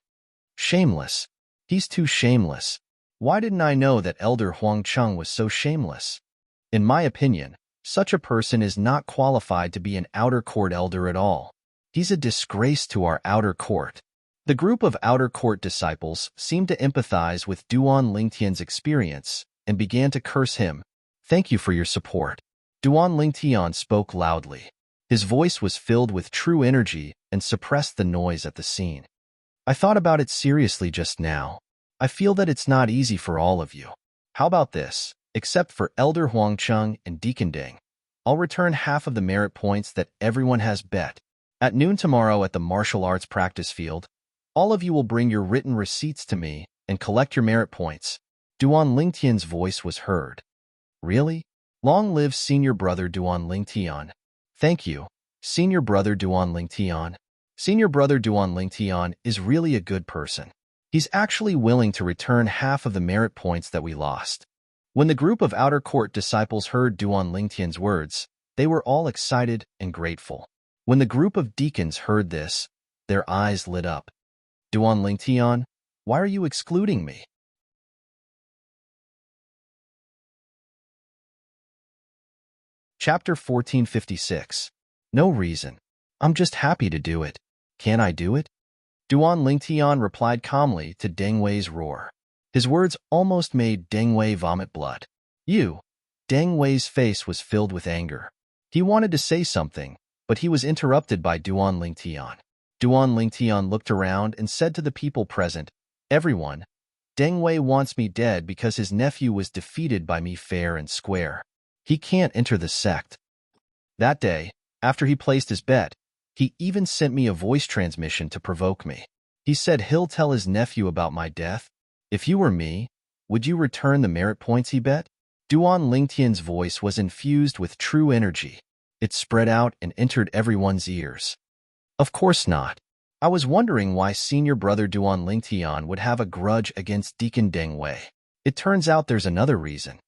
Shameless. He's too shameless. Why didn't I know that Elder Huang Cheng was so shameless? In my opinion, such a person is not qualified to be an outer court elder at all. He's a disgrace to our outer court. The group of outer court disciples seemed to empathize with Duan Lingtian's experience and began to curse him. Thank you for your support. Duan Lingtian spoke loudly. His voice was filled with true energy and suppressed the noise at the scene. I thought about it seriously just now. I feel that it's not easy for all of you. How about this? Except for Elder Huang Cheng and Deacon Deng, I'll return half of the merit points that everyone has bet. At noon tomorrow at the martial arts practice field, all of you will bring your written receipts to me and collect your merit points. Duan Lingtian's voice was heard. Really? Long live Senior Brother Duan Lingtian. Thank you, Senior Brother Duan Lingtian. Senior Brother Duan Lingtian is really a good person. He's actually willing to return half of the merit points that we lost. When the group of outer court disciples heard Duan Lingtian's words, they were all excited and grateful. When the group of deacons heard this, their eyes lit up. Duan Lingtian, why are you excluding me? Chapter 1456. No reason. I'm just happy to do it. Can I do it? Duan Lingtian replied calmly to Deng Wei's roar. His words almost made Deng Wei vomit blood. Deng Wei's face was filled with anger. He wanted to say something, but he was interrupted by Duan Lingtian. Duan Lingtian looked around and said to the people present, Everyone, Deng Wei wants me dead because his nephew was defeated by me fair and square. He can't enter the sect. That day, after he placed his bet, he even sent me a voice transmission to provoke me. He said he'll tell his nephew about my death. If you were me, would you return the merit points he bet? Duan Lingtian's voice was infused with true energy. It spread out and entered everyone's ears. Of course not. I was wondering why Senior Brother Duan Lingtian would have a grudge against Deacon Deng Wei. It turns out there's another reason.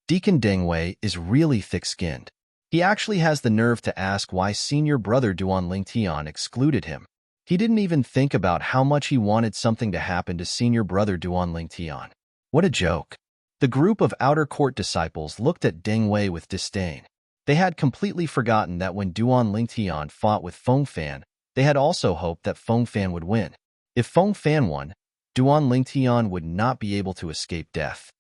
Deacon Deng Wei is really thick-skinned. He actually has the nerve to ask why Senior Brother Duan Lingtian excluded him. He didn't even think about how much he wanted something to happen to Senior Brother Duan Lingtian. What a joke. The group of outer court disciples looked at Deng Wei with disdain. They had completely forgotten that when Duan Lingtian fought with Feng Fan, they had also hoped that Feng Fan would win. If Feng Fan won, Duan Lingtian would not be able to escape death.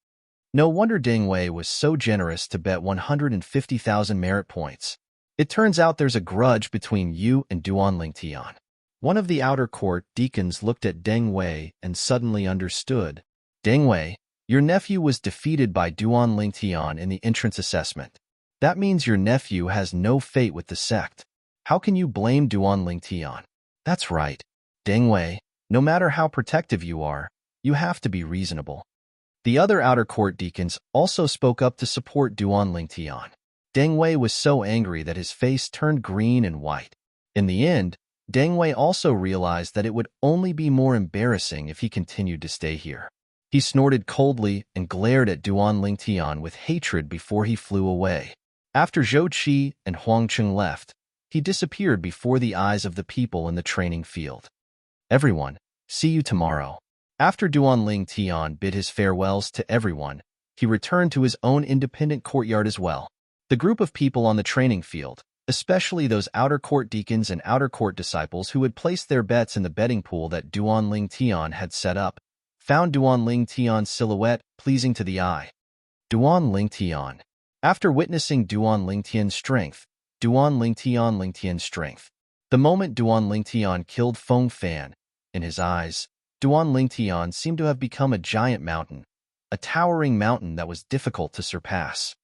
No wonder Deng Wei was so generous to bet 150,000 merit points. It turns out there's a grudge between you and Duan Lingtian. One of the outer court deacons looked at Deng Wei and suddenly understood. Deng Wei, your nephew was defeated by Duan Lingtian in the entrance assessment. That means your nephew has no fate with the sect. How can you blame Duan Lingtian? That's right. Deng Wei, no matter how protective you are, you have to be reasonable. The other outer court deacons also spoke up to support Duan Lingtian. Deng Wei was so angry that his face turned green and white. In the end, Deng Wei also realized that it would only be more embarrassing if he continued to stay here. He snorted coldly and glared at Duan Lingtian with hatred before he flew away. After Zhou Qi and Huang Cheng left, he disappeared before the eyes of the people in the training field. Everyone, see you tomorrow. After Duan Lingtian bid his farewells to everyone, he returned to his own independent courtyard as well. The group of people on the training field, especially those outer court deacons and outer court disciples who had placed their bets in the betting pool that Duan Lingtian had set up, found Duan Lingtian's silhouette pleasing to the eye. Duan Lingtian. After witnessing Duan Lingtian's strength, Lingtian's strength. The moment Duan Lingtian killed Feng Fan, in his eyes, Duan Lingtian seemed to have become a giant mountain, a towering mountain that was difficult to surpass.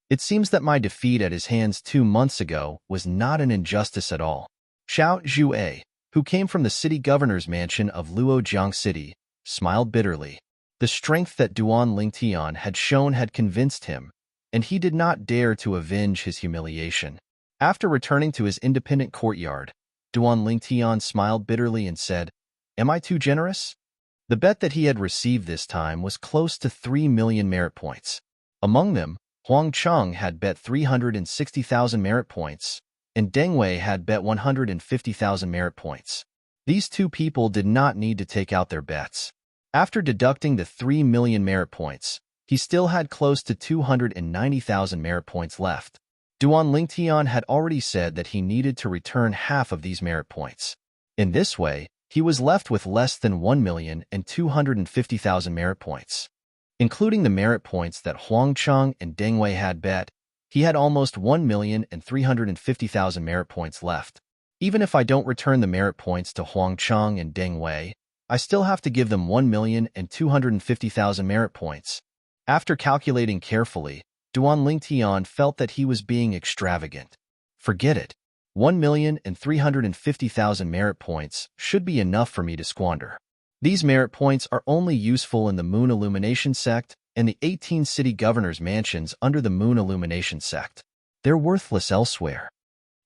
It seems that my defeat at his hands 2 months ago was not an injustice at all. Xiao Zhuai, who came from the city governor's mansion of Luojiang City, smiled bitterly. The strength that Duan Lingtian had shown had convinced him, and he did not dare to avenge his humiliation. After returning to his independent courtyard, Duan Lingtian smiled bitterly and said, "Am I too generous?" The bet that he had received this time was close to 3 million merit points. Among them, Huang Cheng had bet 360,000 merit points, and Deng Wei had bet 150,000 merit points. These two people did not need to take out their bets. After deducting the 3 million merit points, he still had close to 290,000 merit points left. Duan Lingtian had already said that he needed to return half of these merit points. In this way, he was left with less than 1,250,000 merit points. Including the merit points that Huang Cheng and Deng Wei had bet, he had almost 1,350,000 merit points left. Even if I don't return the merit points to Huang Cheng and Deng Wei, I still have to give them 1,250,000 merit points. After calculating carefully, Duan Lingtian felt that he was being extravagant. Forget it. 1,350,000 merit points should be enough for me to squander. These merit points are only useful in the Moon Illumination sect and the 18 city governors' mansions under the Moon Illumination sect. They're worthless elsewhere.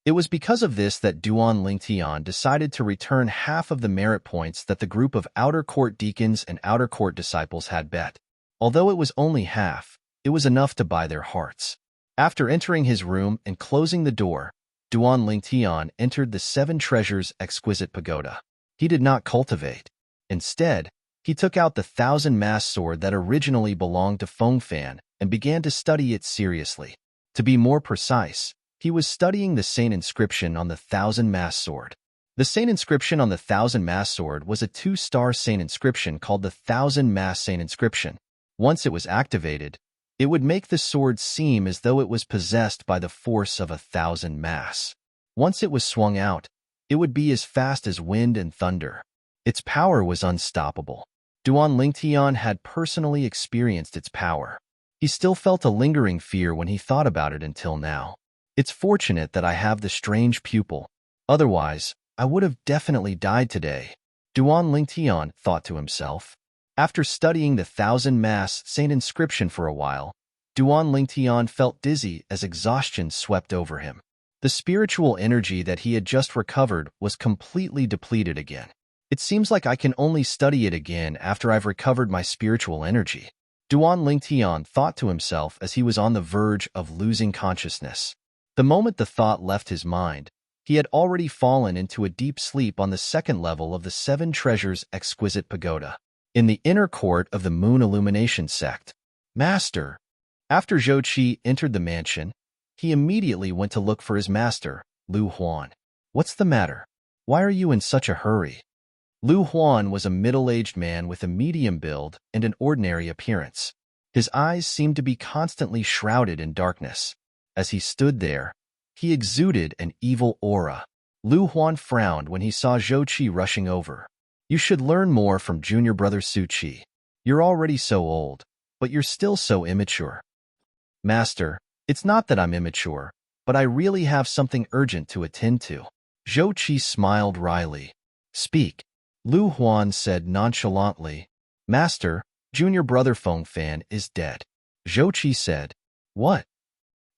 It was because of this that Duan Lingtian decided to return half of the merit points that the group of outer court deacons and outer court disciples had bet. Although it was only half, it was enough to buy their hearts. After entering his room and closing the door, Duan Lingtian entered the 7 Treasures Exquisite Pagoda. He did not cultivate. Instead, he took out the 1,000-mass sword that originally belonged to Feng Fan and began to study it seriously. To be more precise, he was studying the Saint inscription on the 1,000-mass sword. The Saint inscription on the 1,000-mass sword was a 2-star Saint inscription called the 1,000-mass Saint inscription. Once it was activated, it would make the sword seem as though it was possessed by the force of 1,000 mass. Once it was swung out, it would be as fast as wind and thunder. Its power was unstoppable. Duan Lingtian had personally experienced its power. He still felt a lingering fear when he thought about it until now. It's fortunate that I have the strange pupil. Otherwise, I would have definitely died today, Duan Lingtian thought to himself. After studying the 1,000-mass Saint inscription for a while, Duan Lingtian felt dizzy as exhaustion swept over him. The spiritual energy that he had just recovered was completely depleted again. It seems like I can only study it again after I've recovered my spiritual energy, Duan Lingtian thought to himself as he was on the verge of losing consciousness. The moment the thought left his mind, he had already fallen into a deep sleep on the 2nd level of the 7 Treasures Exquisite Pagoda. In the inner court of the Moon Illumination sect, Master. After Zhou Qi entered the mansion, he immediately went to look for his master, Lu Huan. What's the matter? Why are you in such a hurry? Lu Huan was a middle-aged man with a medium build and an ordinary appearance. His eyes seemed to be constantly shrouded in darkness. As he stood there, he exuded an evil aura. Lu Huan frowned when he saw Zhou Qi rushing over. You should learn more from junior brother Su Qi. You're already so old, but you're still so immature. Master, it's not that I'm immature, but I really have something urgent to attend to. Zhou Qi smiled wryly. Speak. Lu Huan said nonchalantly. Master, junior brother Feng Fan is dead. Zhou Qi said. What?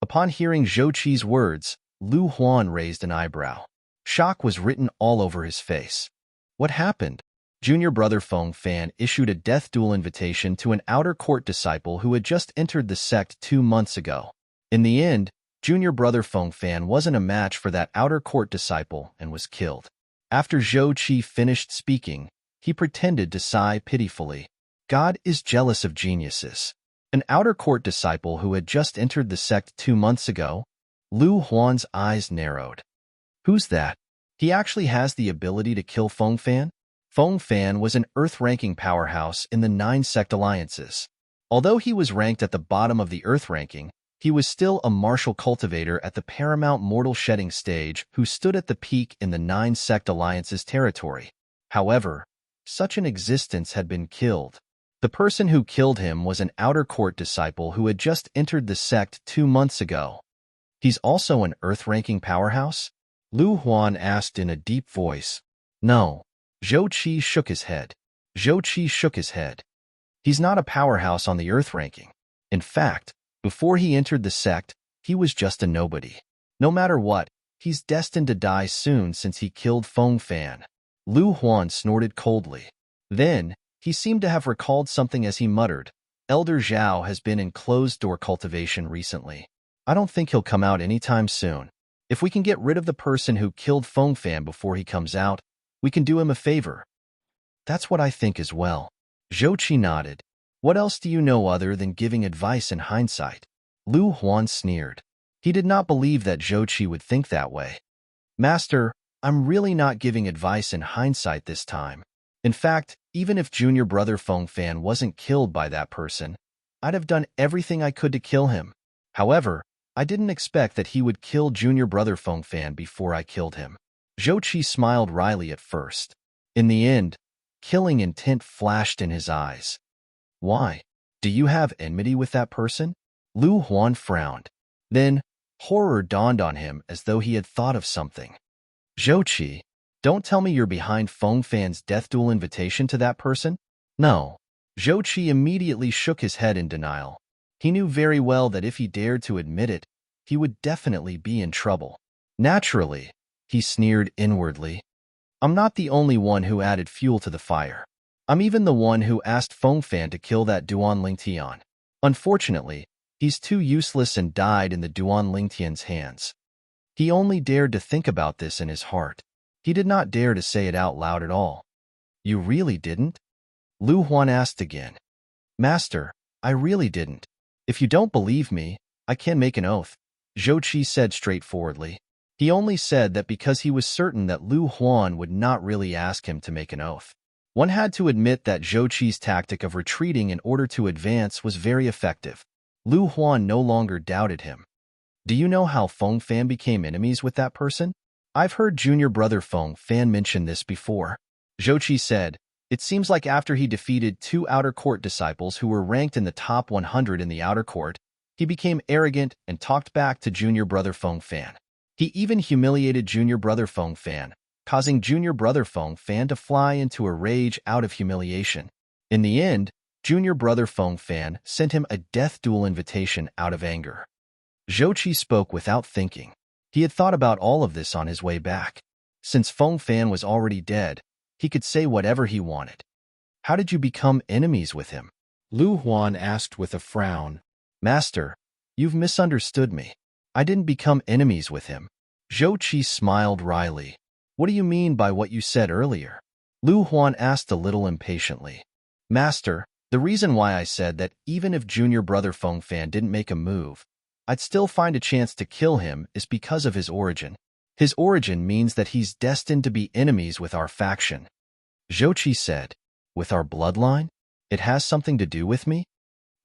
Upon hearing Zhou Qi's words, Lu Huan raised an eyebrow. Shock was written all over his face. What happened? Junior brother Feng Fan issued a death duel invitation to an outer court disciple who had just entered the sect 2 months ago. In the end, junior brother Feng Fan wasn't a match for that outer court disciple and was killed. After Zhou Qi finished speaking, he pretended to sigh pitifully. God is jealous of geniuses. An outer court disciple who had just entered the sect 2 months ago? Lu Huan's eyes narrowed. Who's that? He actually has the ability to kill Feng Fan? Feng Fan was an Earth-ranking powerhouse in the 9 sect alliances. Although he was ranked at the bottom of the Earth ranking, he was still a martial cultivator at the paramount mortal shedding stage who stood at the peak in the 9 sect alliances territory. However, such an existence had been killed. The person who killed him was an outer court disciple who had just entered the sect 2 months ago. He's also an Earth-ranking powerhouse? Lu Huan asked in a deep voice. No. Zhou Qi shook his head. Zhou Qi shook his head. He's not a powerhouse on the Earth ranking. In fact, before he entered the sect, he was just a nobody. No matter what, he's destined to die soon since he killed Feng Fan. Lu Huan snorted coldly. Then, he seemed to have recalled something as he muttered, Elder Zhao has been in closed-door cultivation recently. I don't think he'll come out anytime soon. If we can get rid of the person who killed Feng Fan before he comes out, we can do him a favor. That's what I think as well. Zhou Qi nodded. What else do you know other than giving advice in hindsight? Lu Huan sneered. He did not believe that Zhou Qi would think that way. Master, I'm really not giving advice in hindsight this time. In fact, even if junior brother Feng Fan wasn't killed by that person, I'd have done everything I could to kill him. However, I didn't expect that he would kill junior brother Feng Fan before I killed him. Zhou Qi smiled wryly at first. In the end, killing intent flashed in his eyes. Why? Do you have enmity with that person? Lu Huan frowned. Then, horror dawned on him as though he had thought of something. Zhou Qi, don't tell me you're behind Feng Fan's death duel invitation to that person? No. Zhou Qi immediately shook his head in denial. He knew very well that if he dared to admit it, he would definitely be in trouble. Naturally, he sneered inwardly. I'm not the only one who added fuel to the fire. I'm even the one who asked Feng Fan to kill that Duan Lingtian. Unfortunately, he's too useless and died in the Duan Lingtian's hands. He only dared to think about this in his heart. He did not dare to say it out loud at all. You really didn't? Lu Huan asked again. Master, I really didn't. If you don't believe me, I can make an oath, Zhou Qi said straightforwardly. He only said that because he was certain that Lu Huan would not really ask him to make an oath. One had to admit that Zhou Qi's tactic of retreating in order to advance was very effective. Lu Huan no longer doubted him. Do you know how Feng Fan became enemies with that person? I've heard junior brother Feng Fan mention this before. Zhou Qi said, it seems like after he defeated 2 outer court disciples who were ranked in the top 100 in the outer court, he became arrogant and talked back to junior brother Feng Fan. He even humiliated junior brother Feng Fan, causing junior brother Feng Fan to fly into a rage out of humiliation. In the end, junior brother Feng Fan sent him a death duel invitation out of anger. Zhou Qi spoke without thinking. He had thought about all of this on his way back. Since Feng Fan was already dead, he could say whatever he wanted. How did you become enemies with him? Lu Huan asked with a frown. Master, you've misunderstood me. I didn't become enemies with him. Zhou Qi smiled wryly. What do you mean by what you said earlier? Lu Huan asked a little impatiently. Master, The reason why I said that even if junior brother Feng Fan didn't make a move, I'd still find a chance to kill him is because of his origin. His origin means that he's destined to be enemies with our faction. Zhou Qi said, with our bloodline? It has something to do with me?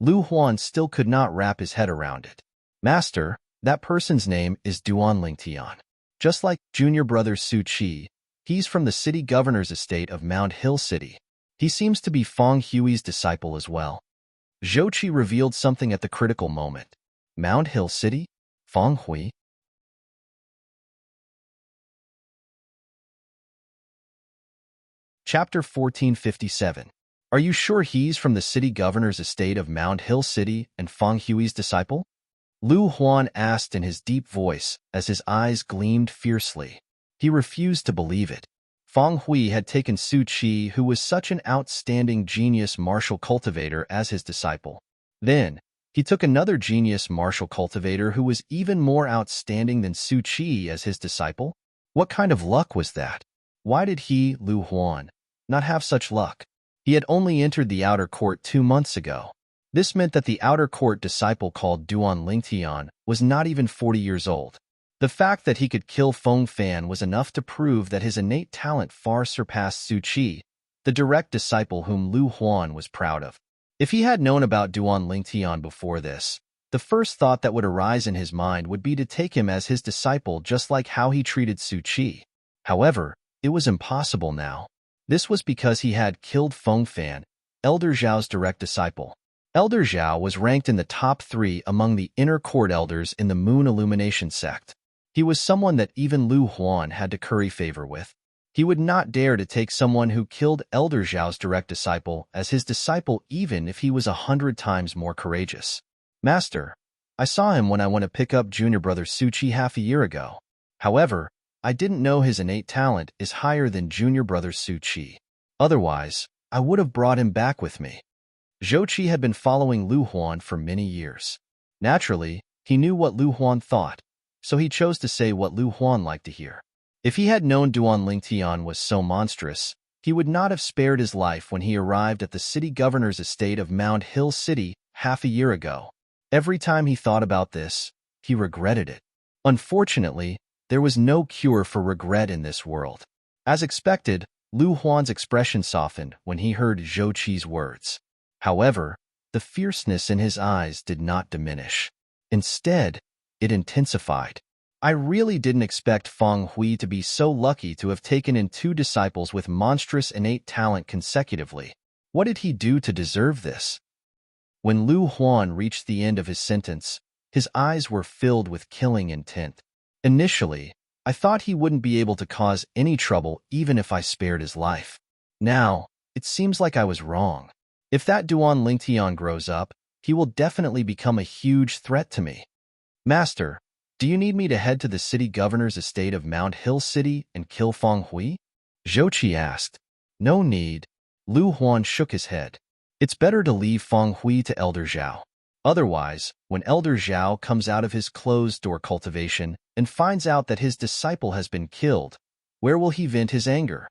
Lu Huan still could not wrap his head around it. Master, that person's name is Duan Lingtian. Just like junior brother Su Qi, he's from the city governor's estate of Mount Hill City. He seems to be Feng Hui's disciple as well. Zhou Qi revealed something at the critical moment. Mount Hill City? Feng Hui? Chapter 1457. Are you sure he's from the city governor's estate of Mount Hill City and Feng Hui's disciple? Lu Huan asked in his deep voice as his eyes gleamed fiercely. He refused to believe it. Feng Hui had taken Su Qi, who was such an outstanding genius martial cultivator, as his disciple. Then, he took another genius martial cultivator who was even more outstanding than Su Qi as his disciple? What kind of luck was that? Why did he, Lu Huan, not have such luck? He had only entered the outer court 2 months ago. This meant that the outer court disciple called Duan Lingtian was not even 40 years old. The fact that he could kill Feng Fan was enough to prove that his innate talent far surpassed Su Qi, the direct disciple whom Lu Huan was proud of. If he had known about Duan Lingtian before this, the first thought that would arise in his mind would be to take him as his disciple, just like how he treated Su Qi. However, it was impossible now. This was because he had killed Feng Fan, Elder Zhao's direct disciple. Elder Zhao was ranked in the top 3 among the inner court elders in the Moon Illumination sect. He was someone that even Lu Huan had to curry favor with. He would not dare to take someone who killed Elder Zhao's direct disciple as his disciple, even if he was 100 times more courageous. Master, I saw him when I went to pick up junior brother Su Qi half a year ago. However, I didn't know his innate talent is higher than junior brother Su Qi. Otherwise, I would have brought him back with me. Zhou Qi had been following Lu Huan for many years. Naturally, he knew what Lu Huan thought, so he chose to say what Lu Huan liked to hear. If he had known Duan Lingtian was so monstrous, he would not have spared his life when he arrived at the city governor's estate of Mount Hill City half a year ago. Every time he thought about this, he regretted it. Unfortunately, there was no cure for regret in this world. As expected, Lu Huan's expression softened when he heard Zhou Qi's words. However, the fierceness in his eyes did not diminish. Instead, it intensified. I really didn't expect Feng Hui to be so lucky to have taken in 2 disciples with monstrous innate talent consecutively. What did he do to deserve this? When Lu Huan reached the end of his sentence, his eyes were filled with killing intent. Initially, I thought he wouldn't be able to cause any trouble even if I spared his life. Now, it seems like I was wrong. If that Duan Lingtian grows up, he will definitely become a huge threat to me. Master, do you need me to head to the city governor's estate of Mount Hill City and kill Feng Hui? Zhou Qi asked. No need. Lu Huan shook his head. It's better to leave Feng Hui to Elder Zhao. Otherwise, when Elder Zhao comes out of his closed-door cultivation and finds out that his disciple has been killed, where will he vent his anger?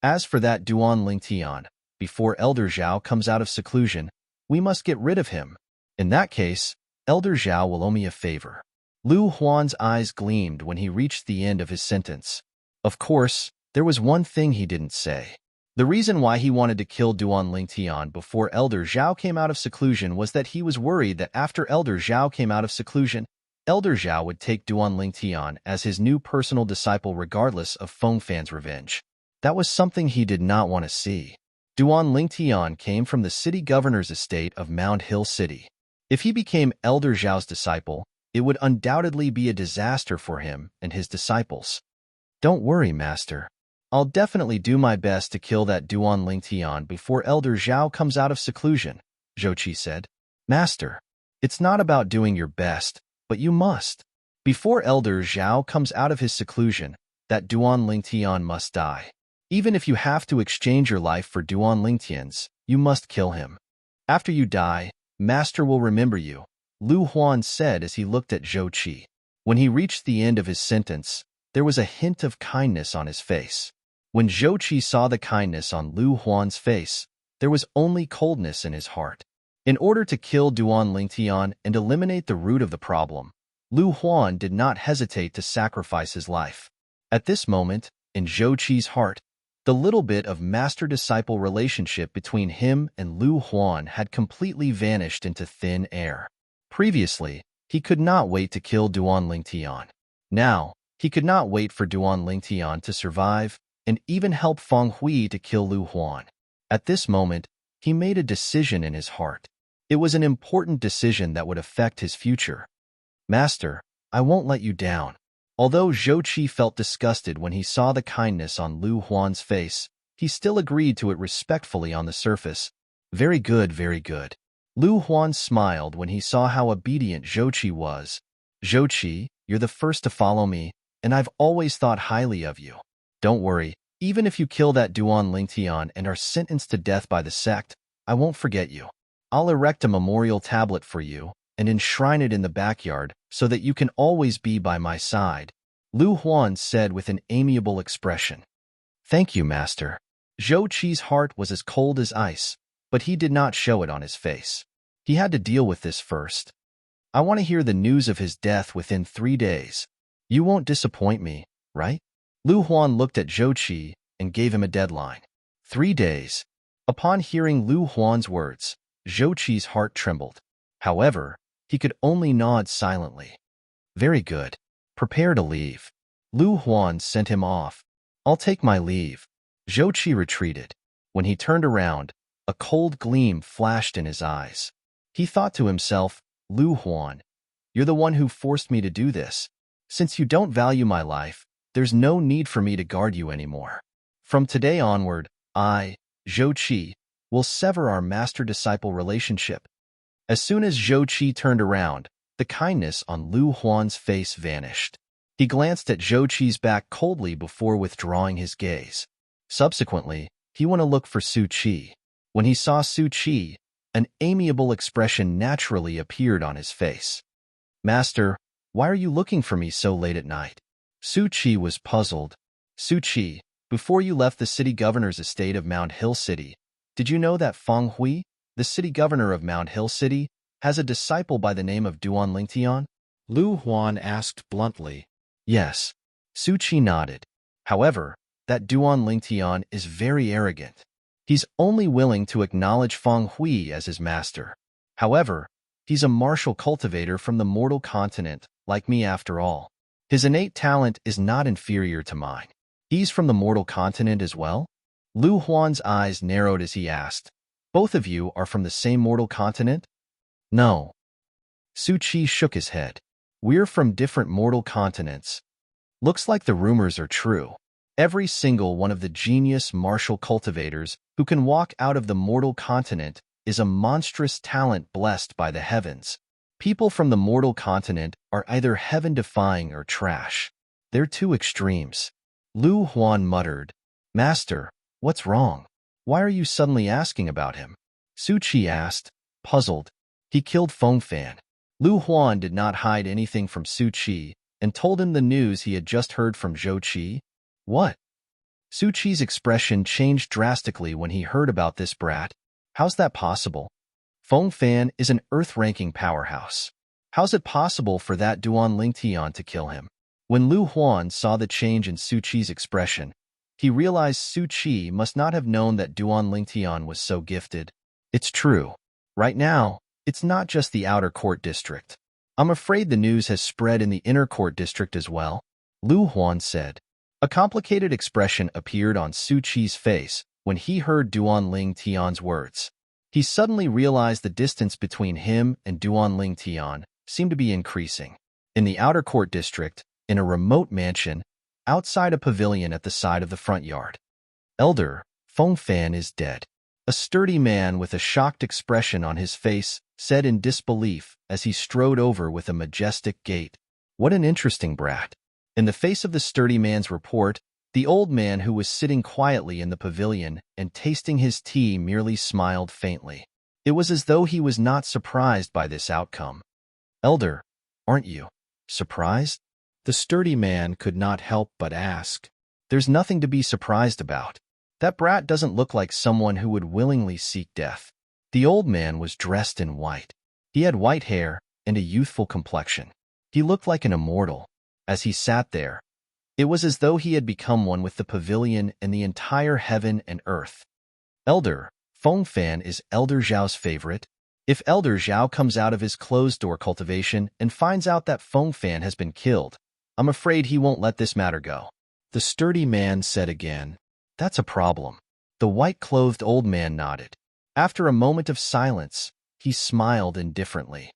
As for that Duan Lingtian, before Elder Zhao comes out of seclusion, we must get rid of him. In that case, Elder Zhao will owe me a favor. Lu Huan's eyes gleamed when he reached the end of his sentence. Of course, there was one thing he didn't say. The reason why he wanted to kill Duan Lingtian before Elder Zhao came out of seclusion was that he was worried that after Elder Zhao came out of seclusion, Elder Zhao would take Duan Lingtian as his new personal disciple regardless of Feng Fan's revenge. That was something he did not want to see. Duan Lingtian came from the city governor's estate of Mount Hill City. If he became Elder Zhao's disciple, it would undoubtedly be a disaster for him and his disciples. Don't worry, Master. I'll definitely do my best to kill that Duan Lingtian before Elder Zhao comes out of seclusion, Zhou Qi said. Master, it's not about doing your best, but you must. Before Elder Zhao comes out of his seclusion, that Duan Lingtian must die. Even if you have to exchange your life for Duan Lingtian's, you must kill him. After you die, Master will remember you, Lu Huan said as he looked at Zhou Qi. When he reached the end of his sentence, there was a hint of kindness on his face. When Zhou Qi saw the kindness on Lu Huan's face, There was only coldness in his heart. In order to kill Duan Lingtian and eliminate the root of the problem, Lu Huan did not hesitate to sacrifice his life. At this moment, in Zhou Qi's heart, the little bit of master-disciple relationship between him and Lu Huan had completely vanished into thin air. Previously, he could not wait to kill Duan Lingtian. Now, he could not wait for Duan Lingtian to survive and even help Feng Hui to kill Lu Huan. At this moment, he made a decision in his heart. It was an important decision that would affect his future. Master, I won't let you down. Although Zhou Qi felt disgusted when he saw the kindness on Lu Huan's face, he still agreed to it respectfully on the surface. Very good, very good. Lu Huan smiled when he saw how obedient Zhou Qi was. Zhou Qi, you're the first to follow me, and I've always thought highly of you. Don't worry, even if you kill that Duan Lingtian and are sentenced to death by the sect, I won't forget you. I'll erect a memorial tablet for you and enshrine it in the backyard so that you can always be by my side, Lu Huan said with an amiable expression. Thank you, master. Zhou Qi's heart was as cold as ice, but he did not show it on his face. He had to deal with this first. I want to hear the news of his death within 3 days. You won't disappoint me, right? Lu Huan looked at Zhou Qi and gave him a deadline. 3 days. Upon hearing Lu Huan's words, Zhou Qi's heart trembled. However, he could only nod silently. Very good. Prepare to leave. Lu Huan sent him off. I'll take my leave. Zhou Qi retreated. When he turned around, a cold gleam flashed in his eyes. He thought to himself, Lu Huan, you're the one who forced me to do this. Since you don't value my life, there's no need for me to guard you anymore. From today onward, I, Zhou Qi, will sever our master-disciple relationship. As soon as Zhou Qi turned around, the kindness on Lu Huan's face vanished. He glanced at Zhou Qi's back coldly before withdrawing his gaze. Subsequently, he went to look for Su Qi. When he saw Su Qi, an amiable expression naturally appeared on his face. Master, why are you looking for me so late at night? Su Qi was puzzled. Su Qi, before you left the city governor's estate of Mount Hill City, did you know that Feng Hui, the city governor of Mount Hill City, has a disciple by the name of Duan Lingtian? Lu Huan asked bluntly. Yes. Su Qi nodded. However, that Duan Lingtian is very arrogant. He's only willing to acknowledge Feng Hui as his master. However, he's a martial cultivator from the mortal continent, like me after all. His innate talent is not inferior to mine. He's from the mortal continent as well? Lu Huan's eyes narrowed as he asked, Both of you are from the same mortal continent? No. Su Qi shook his head. We're from different mortal continents. Looks like the rumors are true. Every single one of the genius martial cultivators who can walk out of the mortal continent is a monstrous talent blessed by the heavens. People from the mortal continent are either heaven-defying or trash. They're two extremes. Lu Huan muttered, Master, what's wrong? Why are you suddenly asking about him? Su Qi asked, puzzled. He killed Feng Fan. Lu Huan did not hide anything from Su Qi and told him the news he had just heard from Zhou Qi. What? Su Qi's expression changed drastically when he heard about this brat. How's that possible? Feng Fan is an earth-ranking powerhouse. How's it possible for that Duan Lingtian to kill him? When Lu Huan saw the change in Su Qi's expression, he realized Su Qi must not have known that Duan Lingtian was so gifted. It's true. Right now, it's not just the outer court district. I'm afraid the news has spread in the inner court district as well, Lu Huan said. A complicated expression appeared on Su Qi's face when he heard Duan Lingtian's words. He suddenly realized the distance between him and Duan Lingtian seemed to be increasing. In the outer court district, in a remote mansion, outside a pavilion at the side of the front yard. Elder, Feng Fan is dead. A sturdy man with a shocked expression on his face said in disbelief as he strode over with a majestic gait. What an interesting brat. In the face of the sturdy man's report, the old man who was sitting quietly in the pavilion and tasting his tea merely smiled faintly. It was as though he was not surprised by this outcome. Elder, aren't you surprised? The sturdy man could not help but ask. There's nothing to be surprised about. That brat doesn't look like someone who would willingly seek death. The old man was dressed in white. He had white hair and a youthful complexion. He looked like an immortal. As he sat there, it was as though he had become one with the pavilion and the entire heaven and earth. Elder, Feng Fan is Elder Zhao's favorite. If Elder Zhao comes out of his closed-door cultivation and finds out that Feng Fan has been killed, I'm afraid he won't let this matter go. The sturdy man said again, "That's a problem." The white-clothed old man nodded. After a moment of silence, he smiled indifferently.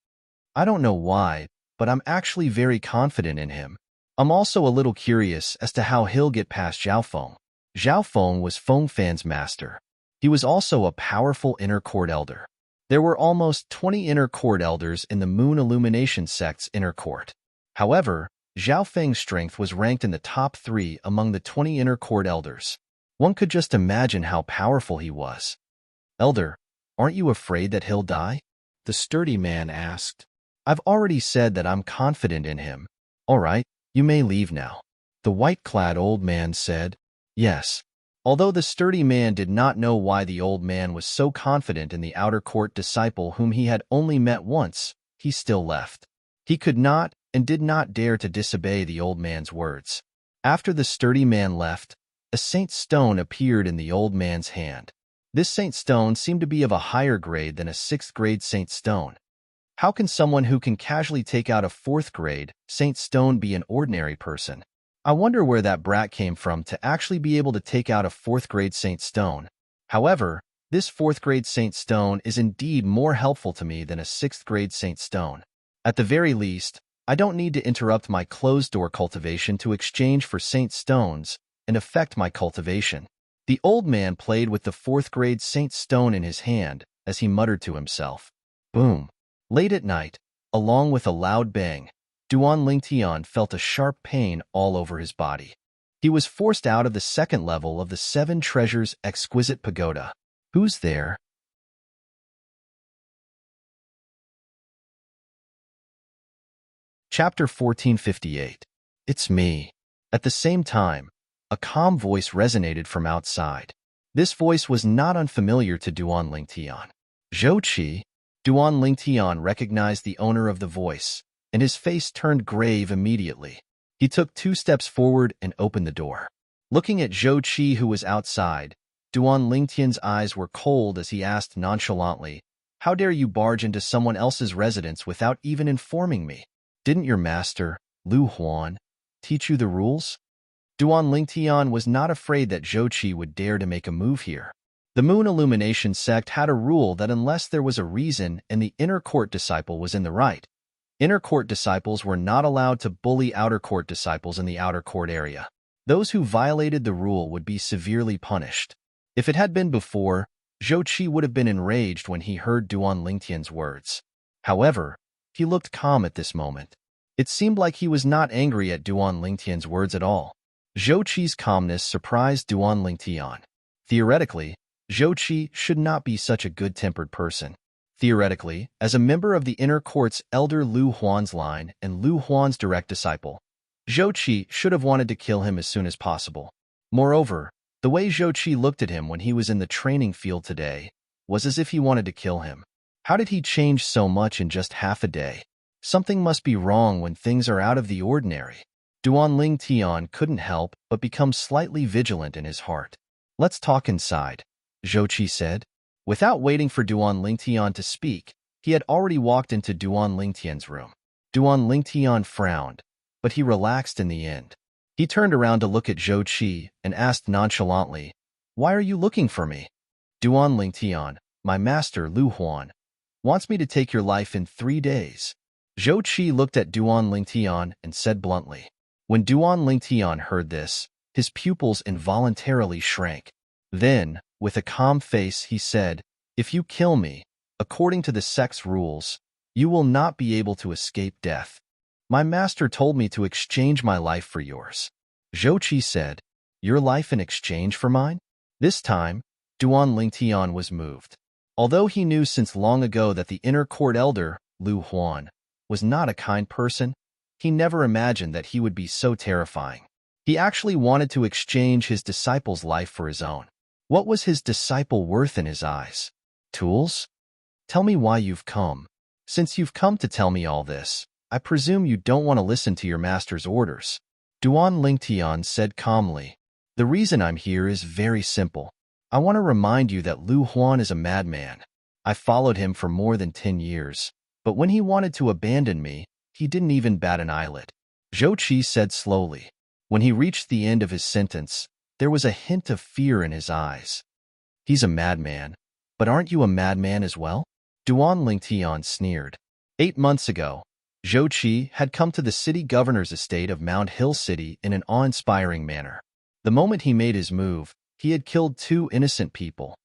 "I don't know why, but I'm actually very confident in him. I'm also a little curious as to how he'll get past Zhao Feng." Zhao Feng was Feng Fan's master. He was also a powerful inner court elder. There were almost 20 inner court elders in the Moon Illumination sect's inner court. However, Zhao Feng's strength was ranked in the top 3 among the 20 inner court elders. One could just imagine how powerful he was. "Elder, aren't you afraid that he'll die?" the sturdy man asked. "I've already said that I'm confident in him. All right, you may leave now." The white-clad old man said, "Yes." Although the sturdy man did not know why the old man was so confident in the outer court disciple whom he had only met once, he still left. He could not and did not dare to disobey the old man's words. After the sturdy man left, a saint stone appeared in the old man's hand. This saint stone seemed to be of a higher grade than a 6th grade saint stone. How can someone who can casually take out a 4th grade saint stone be an ordinary person? I wonder where that brat came from to actually be able to take out a 4th grade saint stone. However, this 4th grade saint stone is indeed more helpful to me than a 6th grade saint stone. At the very least, I don't need to interrupt my closed-door cultivation to exchange for saint stones and affect my cultivation. The old man played with the 4th grade saint stone in his hand as he muttered to himself. Boom! Late at night, along with a loud bang, Duan Lingtian felt a sharp pain all over his body. He was forced out of the 2nd level of the 7 Treasures Exquisite Pagoda. Who's there? Chapter 1458. It's me. At the same time, a calm voice resonated from outside. This voice was not unfamiliar to Duan Lingtian. Zhou Qi. Duan Lingtian recognized the owner of the voice, and his face turned grave immediately. He took 2 steps forward and opened the door. Looking at Zhou Qi, who was outside, Duan Lingtian's eyes were cold as he asked nonchalantly, "How dare you barge into someone else's residence without even informing me? Didn't your master, Lu Huan, teach you the rules?" Duan Lingtian was not afraid that Zhou Qi would dare to make a move here. The Moon Illumination sect had a rule that unless there was a reason and the inner court disciple was in the right, inner court disciples were not allowed to bully outer court disciples in the outer court area. Those who violated the rule would be severely punished. If it had been before, Zhou Qi would have been enraged when he heard Duan Lingtian's words. However, he looked calm at this moment. It seemed like he was not angry at Duan Lingtian's words at all. Zhou Qi's calmness surprised Duan Lingtian. Theoretically, Zhou Qi should not be such a good-tempered person. Theoretically, as a member of the inner court's elder Lu Huan's line and Lu Huan's direct disciple, Zhou Qi should have wanted to kill him as soon as possible. Moreover, the way Zhou Qi looked at him when he was in the training field today was as if he wanted to kill him. How did he change so much in just half a day? Something must be wrong when things are out of the ordinary. Duan Lingtian couldn't help but become slightly vigilant in his heart. "Let's talk inside," Zhou Qi said. Without waiting for Duan Lingtian to speak, he had already walked into Duan Lingtian's room. Duan Lingtian frowned, but he relaxed in the end. He turned around to look at Zhou Qi and asked nonchalantly, "Why are you looking for me?" Duan Lingtian, "My master Lu Huan, wants me to take your life in 3 days." Zhou Qi looked at Duan Lingtian and said bluntly. When Duan Lingtian heard this, his pupils involuntarily shrank. Then, with a calm face, he said, "If you kill me, according to the sect's rules, you will not be able to escape death. My master told me to exchange my life for yours." Zhou Qi said, "Your life in exchange for mine?" This time, Duan Lingtian was moved. Although he knew since long ago that the inner court elder, Lu Huan, was not a kind person, he never imagined that he would be so terrifying. He actually wanted to exchange his disciple's life for his own. What was his disciple worth in his eyes? Tools? Tell me why you've come. Since you've come to tell me all this, I presume you don't want to listen to your master's orders. Duan Lingtian said calmly. The reason I'm here is very simple. I want to remind you that Lu Huan is a madman. I followed him for more than 10 years, but when he wanted to abandon me, he didn't even bat an eyelid. Zhou Qi said slowly. When he reached the end of his sentence, there was a hint of fear in his eyes. He's a madman, but aren't you a madman as well? Duan Lingtian sneered. 8 months ago, Zhou Qi had come to the city governor's estate of Mount Hill City in an awe-inspiring manner. The moment he made his move, he had killed 2 innocent people.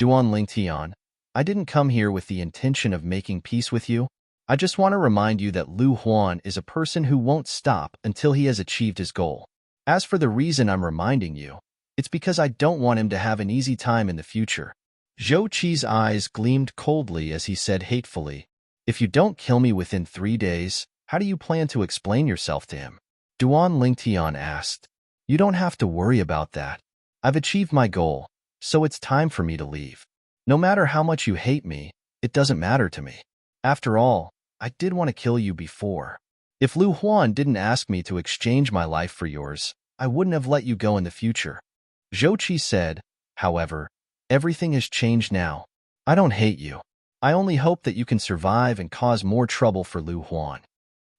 Duan Lingtian, I didn't come here with the intention of making peace with you. I just want to remind you that Lu Huan is a person who won't stop until he has achieved his goal. As for the reason I'm reminding you, it's because I don't want him to have an easy time in the future. Zhou Qi's eyes gleamed coldly as he said hatefully, If you don't kill me within 3 days, how do you plan to explain yourself to him? Duan Lingtian asked. You don't have to worry about that. I've achieved my goal, so it's time for me to leave. No matter how much you hate me, it doesn't matter to me. After all, I did want to kill you before. If Lu Huan didn't ask me to exchange my life for yours, I wouldn't have let you go in the future. Zhou Qi said, however, everything has changed now. I don't hate you. I only hope that you can survive and cause more trouble for Lu Huan.